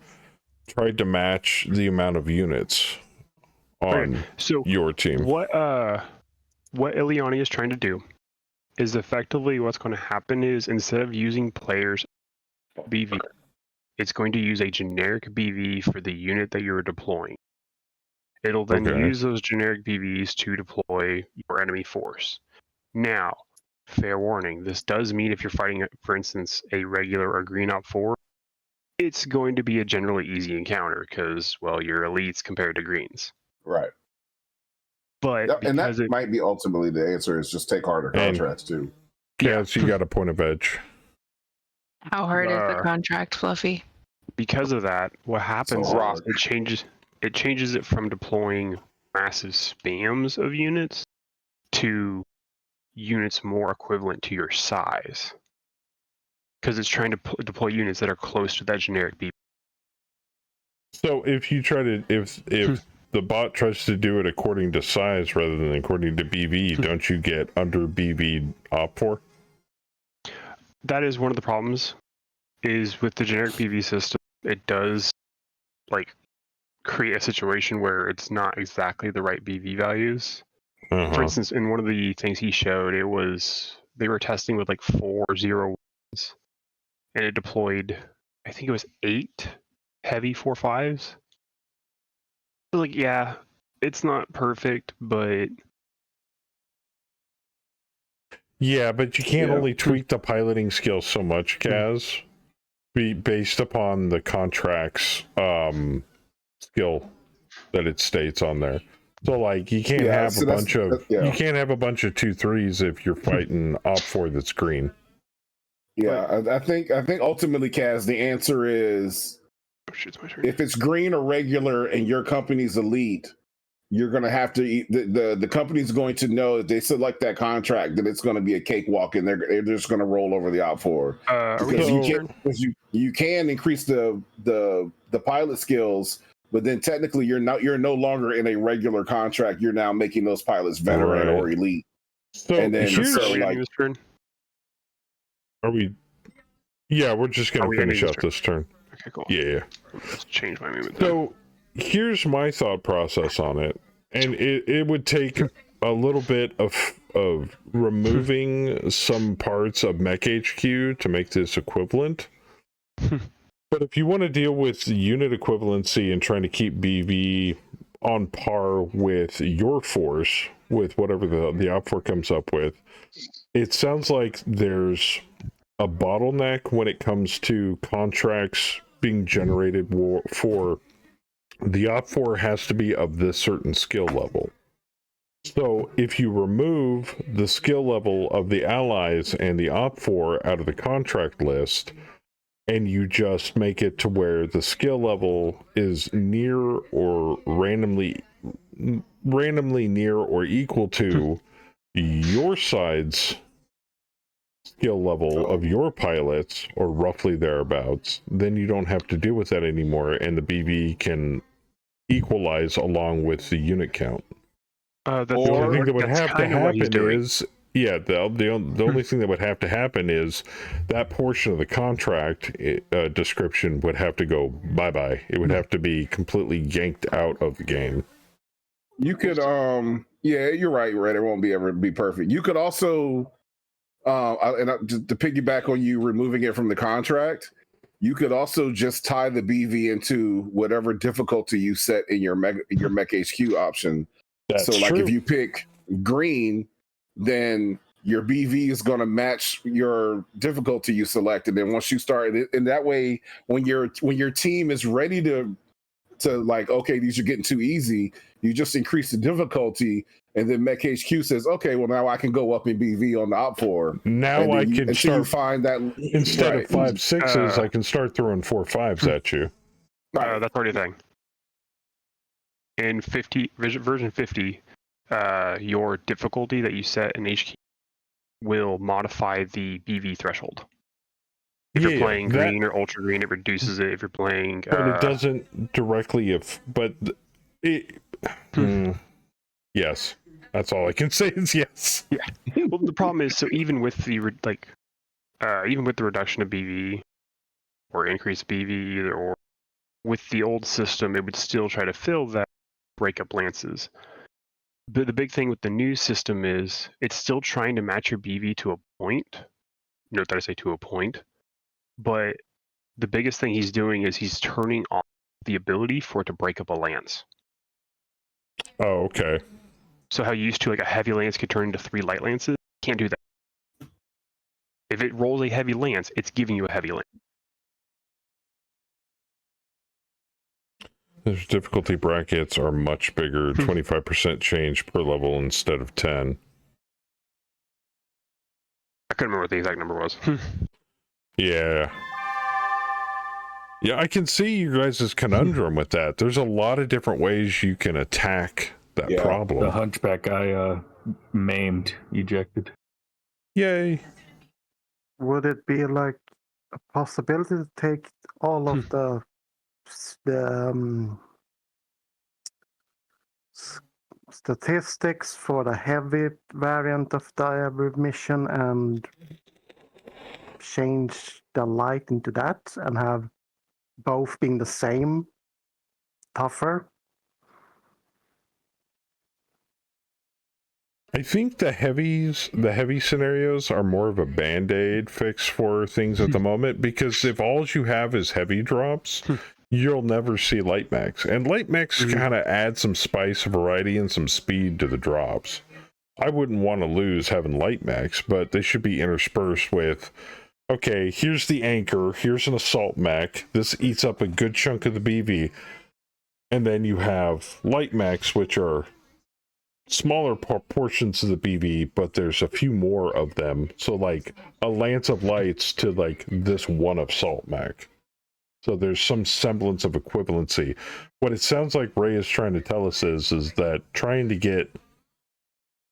tried to match the amount of units on your team? What Ileani is trying to do is effectively what's going to happen is instead of using players BV, it's going to use a generic BV for the unit that you're deploying. It'll then use those generic BVs to deploy your enemy force. Now, fair warning, this does mean if you're fighting, for instance, a regular or green op 4, it's going to be a generally easy encounter because, well, you're elites compared to greens. Right. But and that might be ultimately the answer is just take harder contracts too. Yeah, so you got a point of edge. How hard is the contract, Fluffy? Because of that, what happens is it changes it from deploying massive spams of units to units more equivalent to your size. Because it's trying to deploy units that are close to that generic BV. So if you try to, if the bot tries to do it according to size rather than according to BV, don't you get under BV op4? That is one of the problems. Is with the generic BV system, it does create a situation where it's not exactly the right BV values. For instance, in one of the things he showed, they were testing with 4 0 1s, and it deployed, I think it was 8 heavy 4.5s. So yeah, it's not perfect, but yeah, but you can't only tweak the piloting skills so much, Kaz, based upon the contract's skill that it states on there. So you can't have a bunch of you can't have a bunch of 2-3s if you're fighting op 4 that's green. Yeah, I think ultimately, Kaz, the answer is if it's green or regular and your company's elite, you're going to have to the company's going to know if they select that contract that it's going to be a cakewalk and they're just going to roll over the op 4 because you can increase the pilot skills, but then technically you're no longer in a regular contract. You're now making those pilots veteran or elite. So and then are we? Yeah, we're just going to finish out this turn. Okay, cool. Yeah. Let's change my movement. So here's my thought process on it, and it would take a little bit of removing some parts of Mech HQ to make this equivalent. But if you want to deal with unit equivalency and trying to keep BV on par with your force, with whatever the op4 comes up with, it sounds like there's a bottleneck when it comes to contracts being generated for the Op4 has to be of this certain skill level. So if you remove the skill level of the allies and the Op4 out of the contract list, and you just make it to where the skill level is near or randomly near or equal to your side's skill level of your pilots, or roughly thereabouts, then you don't have to deal with that anymore, and the BV can equalize along with the unit count. The only thing that would have to happen is, the only thing that would have to happen is that portion of the contract description would have to go bye-bye. It would have to be completely yanked out of the game. You could, yeah, you're right, Red. It won't ever be perfect. You could also, to piggyback on you removing it from the contract, you could also just tie the BV into whatever difficulty you set in your Mech HQ option. That's so, like, true. if you pick green, then your BV is going to match your difficulty you select, and then once you start, and that way, when your team is ready to like, okay, these are getting too easy, you just increase the difficulty, and then Mech HQ says, okay, well, now I can go up in BV on the Op4. Now I can start, find that instead of 5 6s, I can start throwing 4 5s at you. That's already a thing. In version 50, your difficulty that you set in HQ will modify the BV threshold. If you're playing green or ultra green, it reduces it. If you're playing, but it doesn't directly. Yes, that's all I can say is yes. Yeah. Well, the problem is, so even with the even with the reduction of BV or increased BV, either or, with the old system, it would still try to fill that breakup lances. But the big thing with the new system is it's still trying to match your BV to a point. Note that I say to a point. But the biggest thing he's doing is he's turning off the ability for it to break up a lance. Oh, okay. So how you used to, like, a heavy lance could turn into 3 light lances, can't do that. If it rolls a heavy lance, it's giving you a heavy lance. Those difficulty brackets are much bigger, 25% change per level instead of 10. I couldn't remember what the exact number was. Yeah. Yeah, I can see you guys' conundrum with that. There's a lot of different ways you can attack that problem. The hunchback guy maimed, ejected. Yay. Would it be like a possibility to take all of the statistics for the heavy variant of the mission and change the light into that and have both being the same, tougher? I think the heavy scenarios are more of a band-aid fix for things at the moment, because if all you have is heavy drops, you'll never see light mechs. And light mechs kind of add some spice, variety, and some speed to the drops. I wouldn't want to lose having light mechs, but they should be interspersed with, okay, here's the anchor, here's an assault mech, this eats up a good chunk of the BV, and then you have light mechs, which are smaller portions of the BV, but there's a few more of them. So, like, a lance of lights to, like, this one assault mech. So there's some semblance of equivalency. What it sounds like Ray is trying to tell us is that trying to get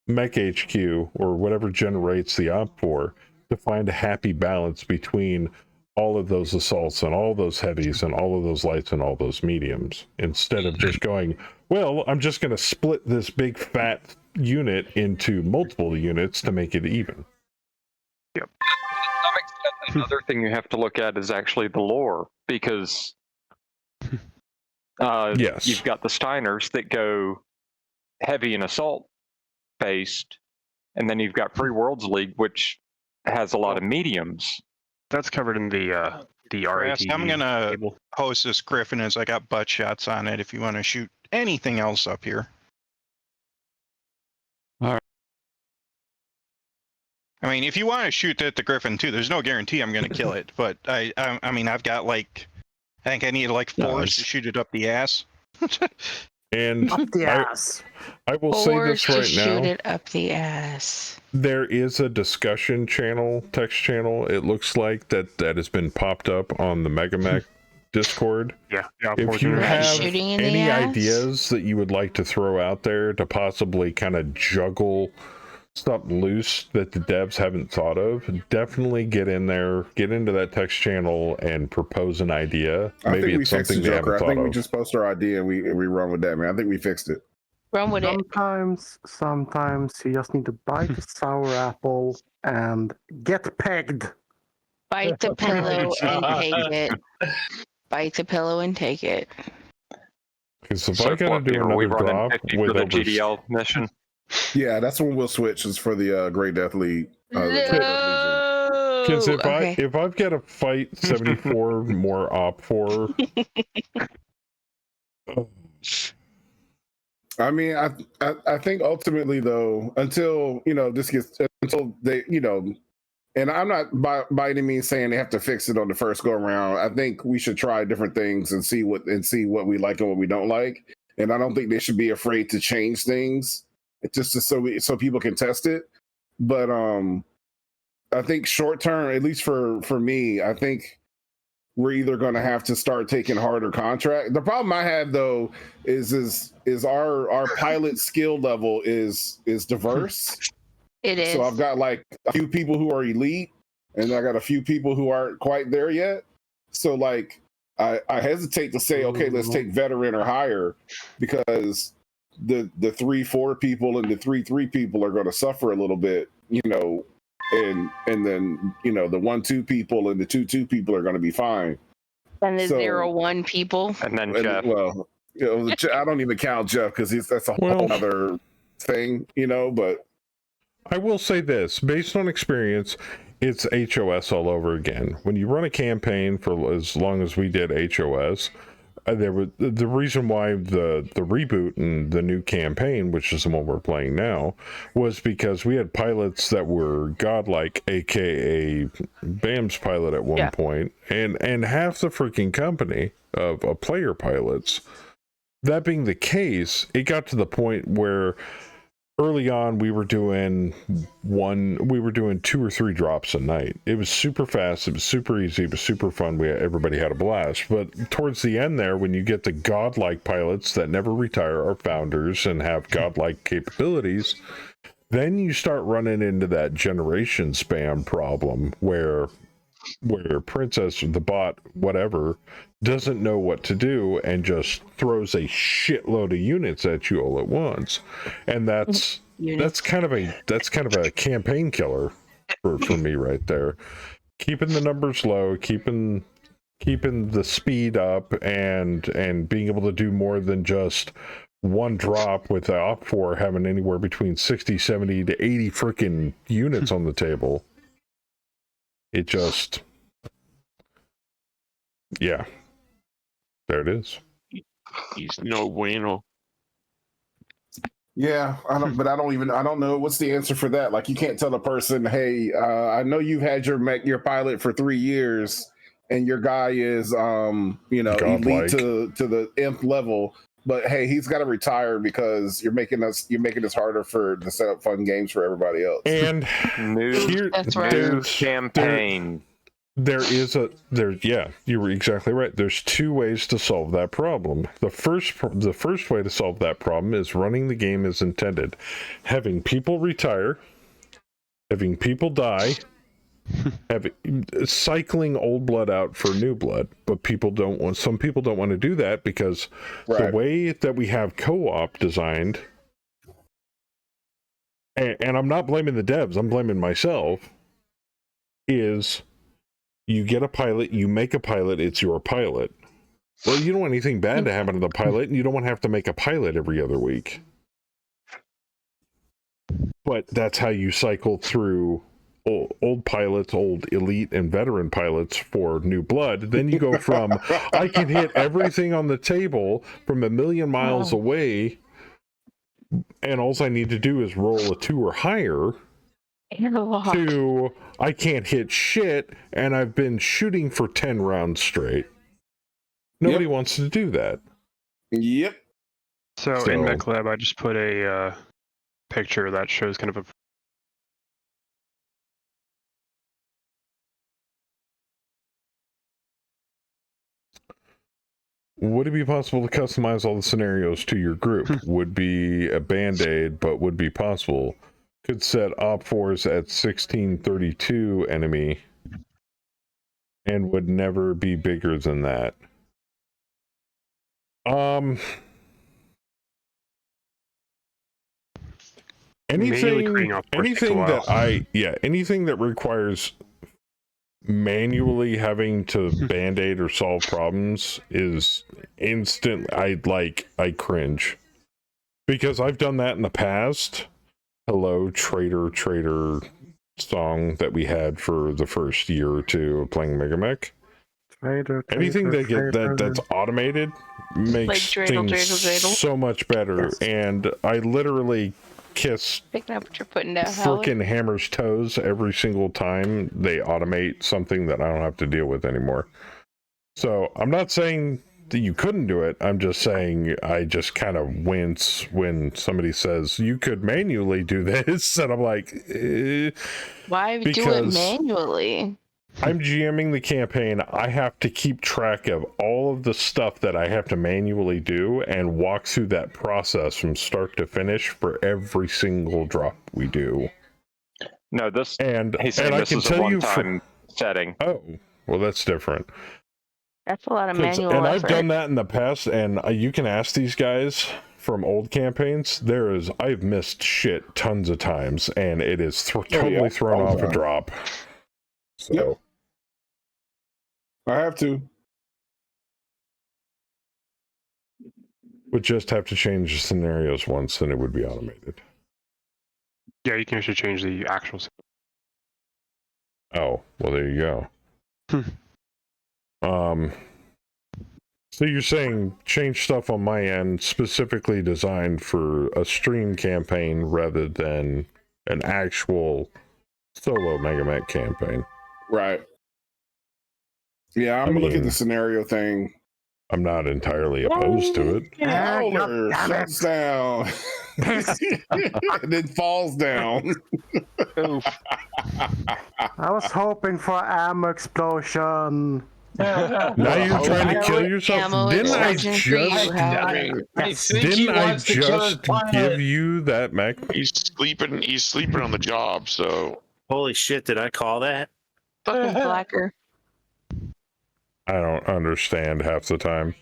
Mech HQ, or whatever generates the Op4, to find a happy balance between all of those assaults and all those heavies and all of those lights and all those mediums, instead of just going, well, I'm just going to split this big fat unit into multiple units to make it even. Yep. To some extent, another thing you have to look at is actually the lore, because yes, you've got the Steiners that go heavy and assault based, and then you've got Free Worlds League, which has a lot of mediums. That's covered in the RAT. I'm gonna post this Griffin as I got butt shots on it if you want to shoot anything else up here. I mean, if you want to shoot at the Griffin too, there's no guarantee I'm going to kill it. But I mean, I've got like, I think I need like force to shoot it up the ass. And Up the ass. I will say this to right shoot now. it up the ass. There is a discussion channel, text channel. It looks like that has been popped up on the Megamech Discord. Yeah. If you have shooting in the any ass? ideas that you would like to throw out there to possibly kind of juggle stuff loose that the devs haven't thought of, definitely get in there, get into that text channel and propose an idea. Maybe it's something they haven't I thought think we of. just post our idea and we run with that, man. I think we fixed it. Run with it. Sometimes you just need to bite the sour apple and get pegged. Bite the pillow and take it. Bite the pillow and take it. Because if I gotta do another drop with the over GDL mission. Yeah, that's when we'll switch. Is for the Great Death League. Because if I've got to fight 74 more op 4. I mean, I think ultimately though, until until they and I'm not by any means saying they have to fix it on the first go around. I think we should try different things and see what we like and what we don't like. And I don't think they should be afraid to change things just so people can test it. But I think short term, at least for me, I think we're either going to have to start taking harder contract. The problem I have though is our pilot skill level is diverse. It is. So I've got like a few people who are elite, and I got a few people who aren't quite there yet. So like I hesitate to say, okay, let's take veteran or higher, because the 3-4 people and the 3-3 people are going to suffer a little bit, and then the 1-2 people and the 2-2 people are going to be fine. And the 0-1 people. And then Jeff. Well, I don't even count Jeff because that's a whole other thing, but. I will say this, based on experience, it's HOS all over again. When you run a campaign for as long as we did HOS, the reason why the reboot and the new campaign, which is the one we're playing now, was because we had pilots that were godlike, aka BAM's pilot at one point, and half the freaking company of player pilots. That being the case, it got to the point where early on, we were doing 2 or 3 drops a night. It was super fast. It was super easy. It was super fun. Everybody had a blast. But towards the end there, when you get the godlike pilots that never retire, are founders and have godlike capabilities, then you start running into that generation spam problem where Princess or the bot, whatever, doesn't know what to do and just throws a shitload of units at you all at once, and that's kind of a campaign killer for me right there. Keeping the numbers low, keeping the speed up, and being able to do more than just one drop with the op4 having anywhere between 60, 70 to 80 freaking units on the table. It just, yeah, there it is. He's no bueno. Yeah, I don't know what's the answer for that. Like, you can't tell a person, hey, I know you've had your pilot for 3 years, and your guy is elite to the nth level, but hey, he's got to retire because you're making this harder to set up fun games for everybody else. And new campaign. You were exactly right. There's 2 ways to solve that problem. The first way to solve that problem is running the game as intended, having people retire, having people die, cycling old blood out for new blood. But some people don't want to do that because the way that we have co-op designed, and I'm not blaming the devs, I'm blaming myself, is you get a pilot, you make a pilot, it's your pilot. Well, you don't want anything bad to happen to the pilot, and you don't want to have to make a pilot every other week. But that's how you cycle through old pilots, old elite and veteran pilots for new blood. Then you go from, I can hit everything on the table from 1,000,000 miles away, and all I need to do is roll a 2 or higher, Airlock. to I can't hit shit and I've been shooting for 10 rounds straight. Nobody wants to do that. Yep. So in MechLab, I just put a picture that shows kind of a. Would it be possible to customize all the scenarios to your group? Would be a band-aid, but would be possible. Could set op4s at 1632 enemy and would never be bigger than that. Anything that requires manually having to band-aid or solve problems is instant. I cringe because I've done that in the past. Hello, traitor song that we had for the first year or two of playing Mega Mech. Anything that's automated makes things so much better. Yes. And I literally kiss picking up what you're putting down. Frickin' Hammer's toes every single time they automate something that I don't have to deal with anymore. So I'm not saying that you couldn't do it. I'm just saying I just kind of wince when somebody says you could manually do this, and I'm like, why do it manually? I'm GMing the campaign. I have to keep track of all of the stuff that I have to manually do and walk through that process from start to finish for every single drop we do. No, this he's saying I this can is tell a you one-time setting. Oh, well, that's different. That's a lot of manual and effort. I've done that in the past, and you can ask these guys from old campaigns. I've missed shit tons of times, and it is totally thrown off a drop. So. Yep. I have to. Would just have to change the scenarios once, and it would be automated. Yeah, you can actually change the actual. Oh, well, there you go. So you're saying change stuff on my end specifically designed for a stream campaign rather than an actual solo Mega Mech campaign. Right. Yeah, I'm looking at the scenario thing. I'm not entirely opposed to it. Howler shuts down. And then falls down. I was hoping for ammo explosion. Now you're trying to kill yourself. Didn't I just give you that mech? He's sleeping on the job. So holy shit! Did I call that? Fucking blacker. I don't understand half the time.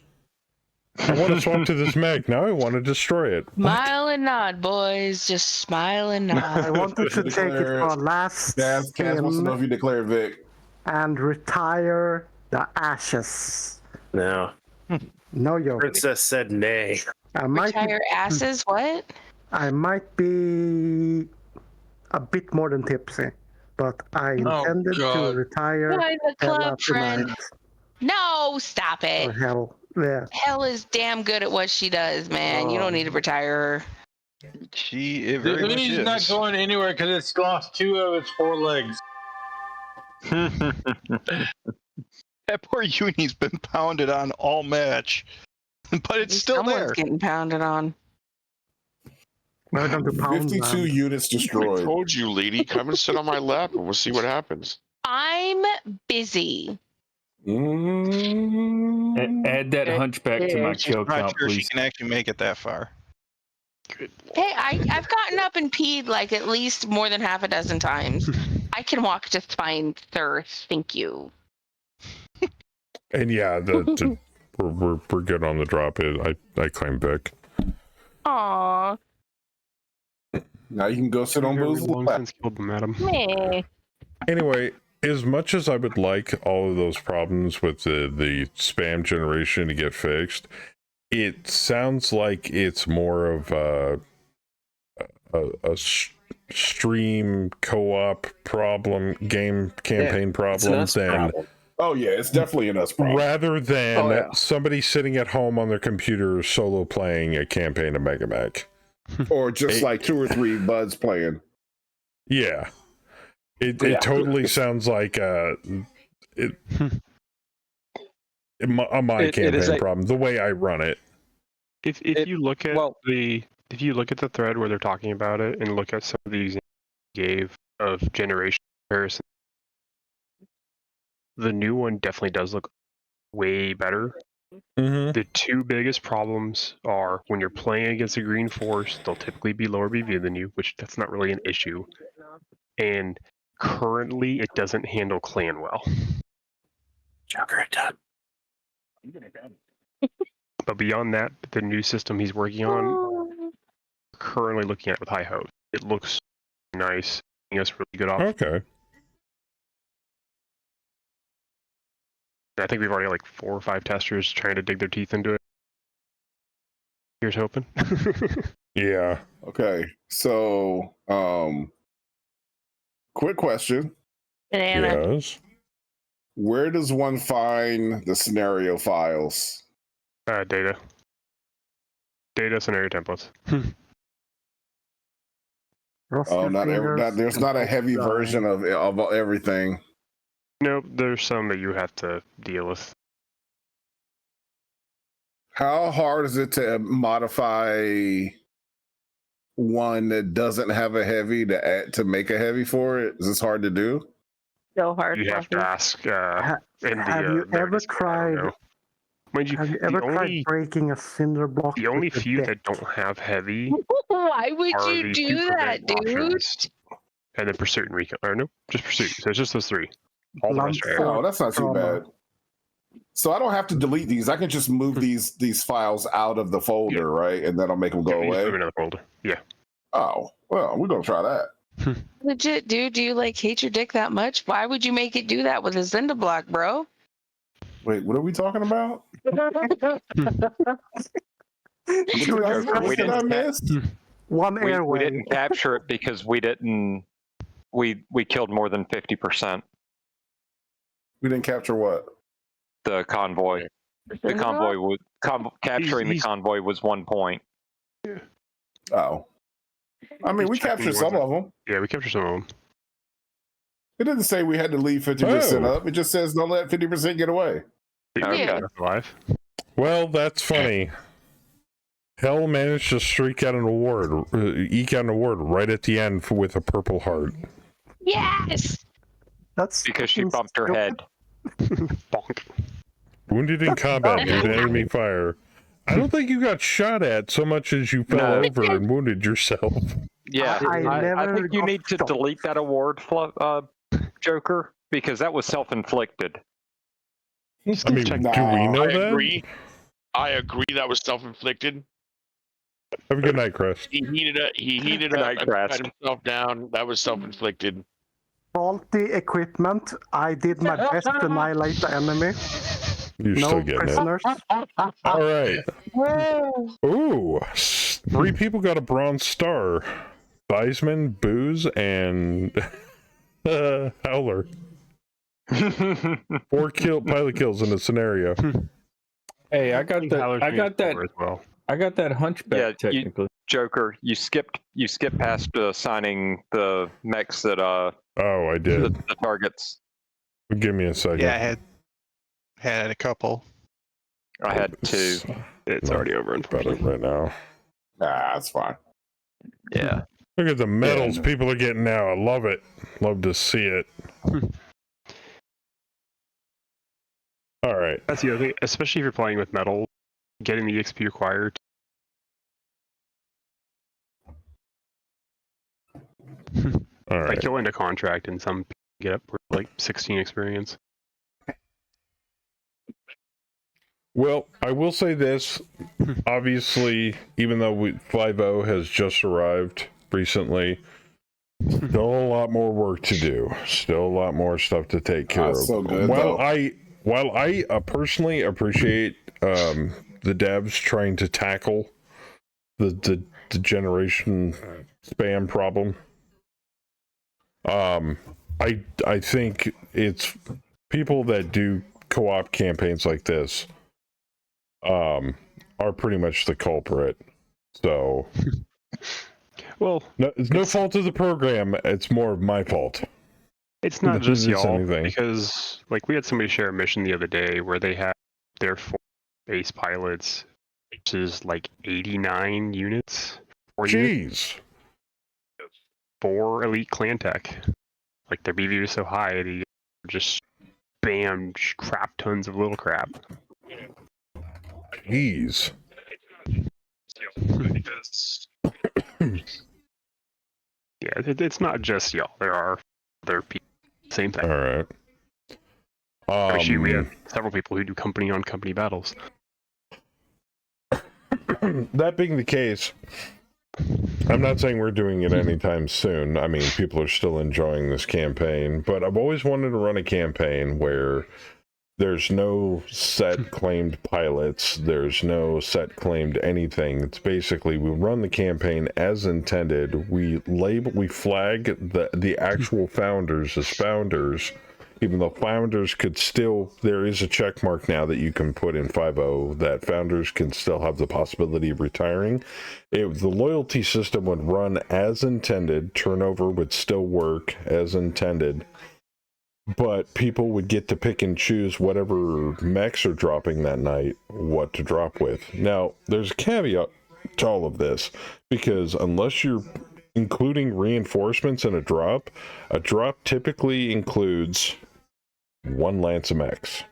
I want to swap to this mech. Now I want to destroy it. Smile and nod, boys. Just smile and nod. I wanted to take it for last Cass wants to know if you declare Vic. And retire the ashes. No. No, yo. Princess said nay. Retire asses? What? I might be a bit more than tipsy, but I intended to retire. Join the club, friend. Tonight. No, stop it. Or hell, yeah. Hell is damn good at what she does, man. You don't need to retire her. It very much He's is. not going anywhere because it's lost 2 of its 4 legs. That poor Uni's been pounded on all match, but it's still there. Getting pounded on. Welcome to Pound 52 Man. units destroyed. I told you, lady. Come and sit on my lap, and we'll see what happens. I'm busy. Add that hunchback to my kill I'm count, not sure she please. can actually make it that far. Hey, I've gotten up and peed like at least more than half a dozen times. I can walk just fine, sir. Thank you. And yeah, we're good on the drop. I claim Vic. Aww. Now you can go sit on Boo's lap. Meh. Anyway, as much as I would like all of those problems with the spam generation to get fixed, it sounds like it's more of a stream co-op problem, game campaign problem than. Oh yeah, it's definitely an us problem. Rather than somebody sitting at home on their computer solo playing a campaign of Mega Mech. Or just like 2 or 3 buds playing. Yeah. It totally sounds like a my campaign problem. The way I run it. If you look at the thread where they're talking about it and look at some of these gave of generation comparison, the new one definitely does look way better. Mm-hmm. The two biggest problems are when you're playing against a green force, they'll typically be lower BV than you, which that's not really an issue. And currently, it doesn't handle clan well. Joker, done. But beyond that, the new system he's working on, currently looking at with high hopes. It looks nice. It's really good option. Okay. I think we've already like 4 or 5 testers trying to dig their teeth into it. Here's hoping. Yeah. Okay. So, quick question. Yes. Where does one find the scenario files? Data scenario templates. Oh, there's not a heavy version of everything. Nope, there's some that you have to deal with. How hard is it to modify one that doesn't have a heavy to make a heavy for it? Is this hard to do? So hard. You have to ask. Have you ever tried? Have you ever tried breaking a cinder block? The only few that don't have heavy. Why would you the do that, dude? options, and then Pursuit and Recon. Or no, just Pursuit. So it's just those 3. All the rest are Oh, that's not too bad. So I don't have to delete these. I can just move these files out of the folder, right? And then I'll make them go away. Another folder. Yeah. Oh, well, we're gonna try that. Legit, dude. Do you like hate your dick that much? Why would you make it do that with a cinder block, bro? Wait, what are we talking about? One airway. We didn't capture it because we killed more than 50%. We didn't capture what? The convoy. The convoy was capturing the convoy was 1 point. Oh. I mean, we captured some of them. Yeah, we captured some of them. It didn't say we had to leave 50% up. It just says don't let 50% get away. Okay. Well, that's funny. Hell managed to eke out an award right at the end with a purple heart. Yes. That's because she bumped her head. Bonk. Wounded in combat with enemy fire. I don't think you got shot at so much as you fell over and wounded yourself. Yeah, I think you need to delete that award, Joker, because that was self-inflicted. I mean, do we know that? I agree that was self-inflicted. Have a good night, Chris. He heated up, cut himself down. That was self-inflicted. Faulty equipment. I did my best to annihilate the enemy. You're no still getting prisoners. All right. Ooh, 3 people got a bronze star. Theismann, Booze, and Howler. 4 pilot kills in the scenario. Hey, I got that as well. I got that hunchback technically. Joker, you skipped past assigning the mechs that Oh, I did. The targets. Give me a second. Yeah, I had a couple. I had 2. It's already over right now. Nah, that's fine. Yeah. Look at the medals people are getting now. I love it. Love to see it. All right. That's the other thing, especially if you're playing with metal, getting the XP required. All right. Like you'll end a contract and some get up for like 16 experience. Well, I will say this. Obviously, even though 5.0 has just arrived recently, still a lot more work to do. Still a lot more stuff to take care of. So good, while I personally appreciate the devs trying to tackle the generation spam problem, I think it's people that do co-op campaigns like this are pretty much the culprit. So, well, it's no fault of the program. It's more of my fault. It's not just This y'all, anything. because like we had somebody share a mission the other day where they had their 4 base pilots, which is like 89 units. 4 units, Jeez. 4 elite clan tech. Like their BV was so high, they just spammed crap tons of little crap. Jeez. Yeah, it's not just y'all. There are other people. Same thing. All right. Actually, we have several people who do company on company battles. That being the case, I'm not saying we're doing it anytime soon. I mean, people are still enjoying this campaign, but I've always wanted to run a campaign where there's no set claimed pilots, there's no set claimed anything. It's basically we run the campaign as intended. We flag the actual founders as founders, even though founders could still, there is a check mark now that you can put in 5.0 that founders can still have the possibility of retiring. The loyalty system would run as intended, turnover would still work as intended, but people would get to pick and choose whatever mechs are dropping that night, what to drop with. Now, there's a caveat to all of this, because unless you're including reinforcements in a drop typically includes 1 lance of mechs,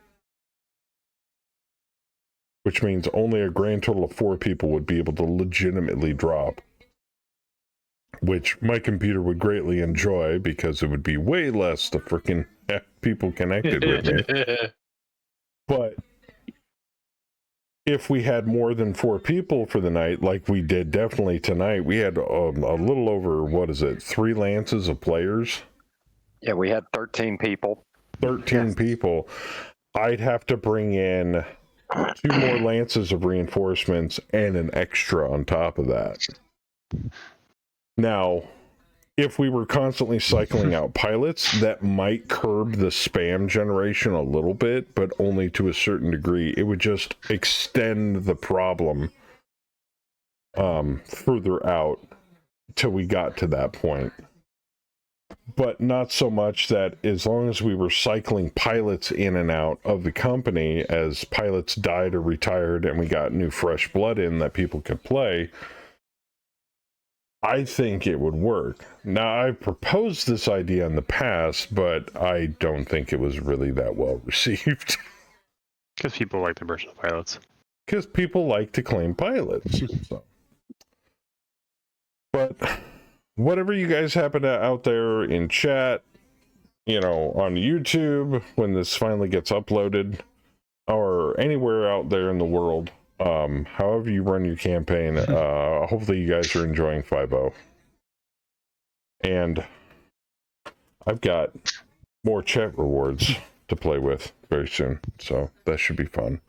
which means only a grand total of 4 people would be able to legitimately drop, which my computer would greatly enjoy because it would be way less to freaking have people connected with me. But if we had more than 4 people for the night, like we did definitely tonight, we had a little over, 3 lances of players? Yeah, we had 13 people. 13 people. I'd have to bring in 2 more lances of reinforcements and an extra on top of that. Now, if we were constantly cycling out pilots, that might curb the spam generation a little bit, but only to a certain degree. It would just extend the problem further out till we got to that point. But not so much that as long as we were cycling pilots in and out of the company as pilots died or retired and we got new fresh blood in that people could play, I think it would work. Now, I've proposed this idea in the past, but I don't think it was really that well received. Because people like the personal pilots. Because people like to claim pilots. So. But whatever you guys happen to out there in chat, on YouTube, when this finally gets uploaded, or anywhere out there in the world, however you run your campaign, hopefully you guys are enjoying 5.0. And I've got more chat rewards to play with very soon, so that should be fun.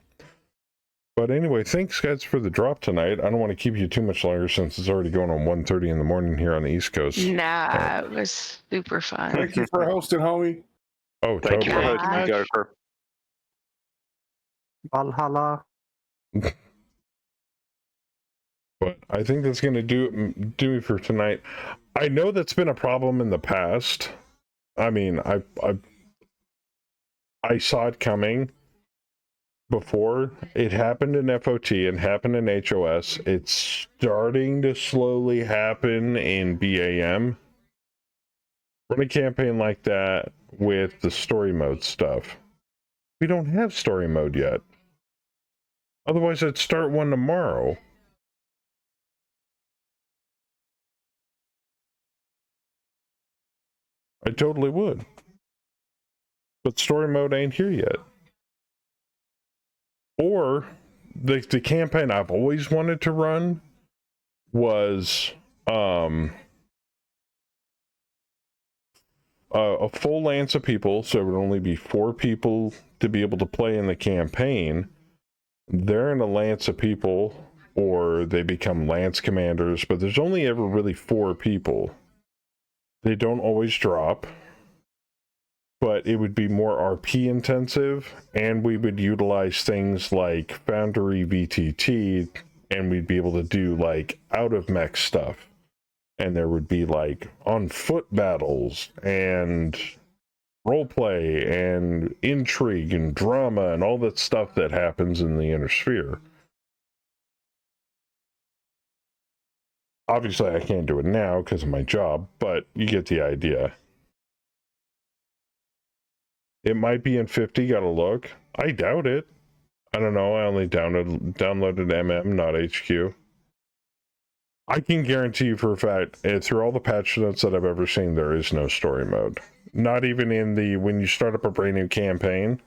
But anyway, thanks guys for the drop tonight. I don't want to keep you too much longer since it's already going on 1:30 in the morning here on the East Coast. Nah, it was super fun. Thank you for hosting, homie. Oh, Thank you for totally. hosting, Joker. Valhalla. But I think that's going to do me for tonight. I know that's been a problem in the past. I mean, I saw it coming before. It happened in FOT and happened in HOS. It's starting to slowly happen in BAM. Run a campaign like that with the story mode stuff. We don't have story mode yet. Otherwise, I'd start one tomorrow. I totally would. But story mode ain't here yet. Or the campaign I've always wanted to run was a full lance of people, so it would only be 4 people to be able to play in the campaign. They're in a lance of people, or they become lance commanders, but there's only ever really 4 people. They don't always drop, but it would be more RP intensive, and we would utilize things like Foundry VTT, and we'd be able to do like out of mech stuff. And there would be like on foot battles and roleplay and intrigue and drama and all that stuff that happens in the inner sphere. Obviously, I can't do it now because of my job, but you get the idea. It might be in 50, gotta look. I doubt it. I don't know, I only downloaded MM, not HQ. I can guarantee you for a fact, through all the patch notes that I've ever seen, there is no story mode. Not even in the, when you start up a brand new campaign,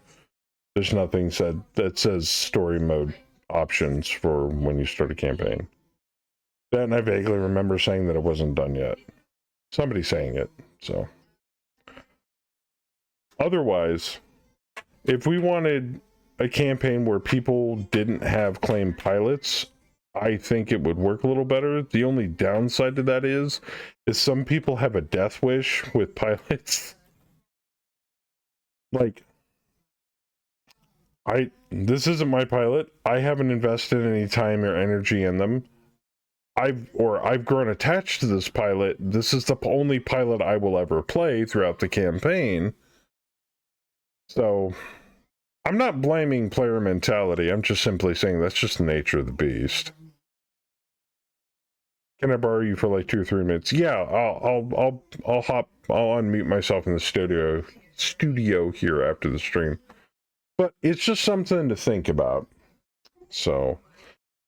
there's nothing said that says story mode options for when you start a campaign. Then I vaguely remember saying that it wasn't done yet. Somebody saying it, so. Otherwise, if we wanted a campaign where people didn't have claimed pilots, I think it would work a little better. The only downside to that is some people have a death wish with pilots. Like, this isn't my pilot. I haven't invested any time or energy in them. I've grown attached to this pilot. This is the only pilot I will ever play throughout the campaign. So, I'm not blaming player mentality. I'm just simply saying that's just the nature of the beast. Can I borrow you for like 2 or 3 minutes? Yeah, I'll unmute myself in the studio here after the stream. But it's just something to think about. So,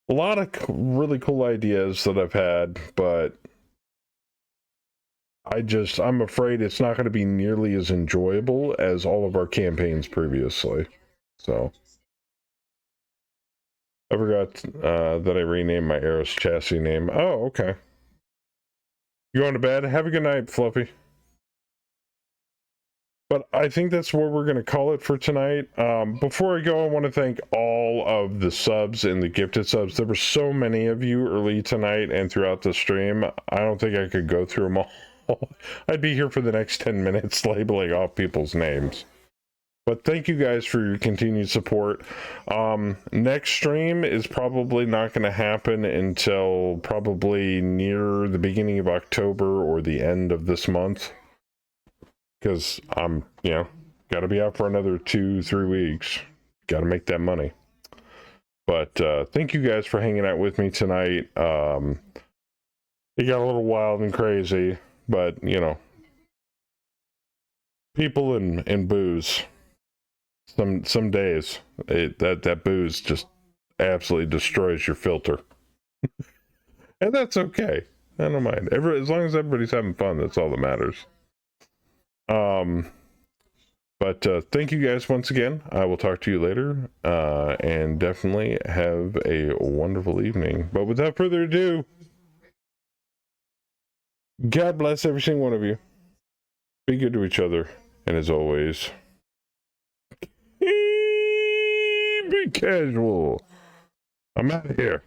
a lot of really cool ideas that I've had, but I'm afraid it's not going to be nearly as enjoyable as all of our campaigns previously. So, I forgot that I renamed my Eros chassis name. Oh, okay. You going to bed? Have a good night, Fluffy. But I think that's what we're going to call it for tonight. Before I go, I want to thank all of the subs and the gifted subs. There were so many of you early tonight and throughout the stream. I don't think I could go through them all. I'd be here for the next 10 minutes labeling off people's names. But thank you guys for your continued support. Next stream is probably not going to happen until probably near the beginning of October or the end of this month. Because I'm, got to be out for another 2-3 weeks. Got to make that money. But thank you guys for hanging out with me tonight. It got a little wild and crazy, but, people and booze. Some days, that booze just absolutely destroys your filter. And that's okay. I don't mind. As long as everybody's having fun, that's all that matters. But thank you guys once again. I will talk to you later, and definitely have a wonderful evening. But without further ado, God bless every single one of you. Be good to each other, and as always, be casual. I'm out of here.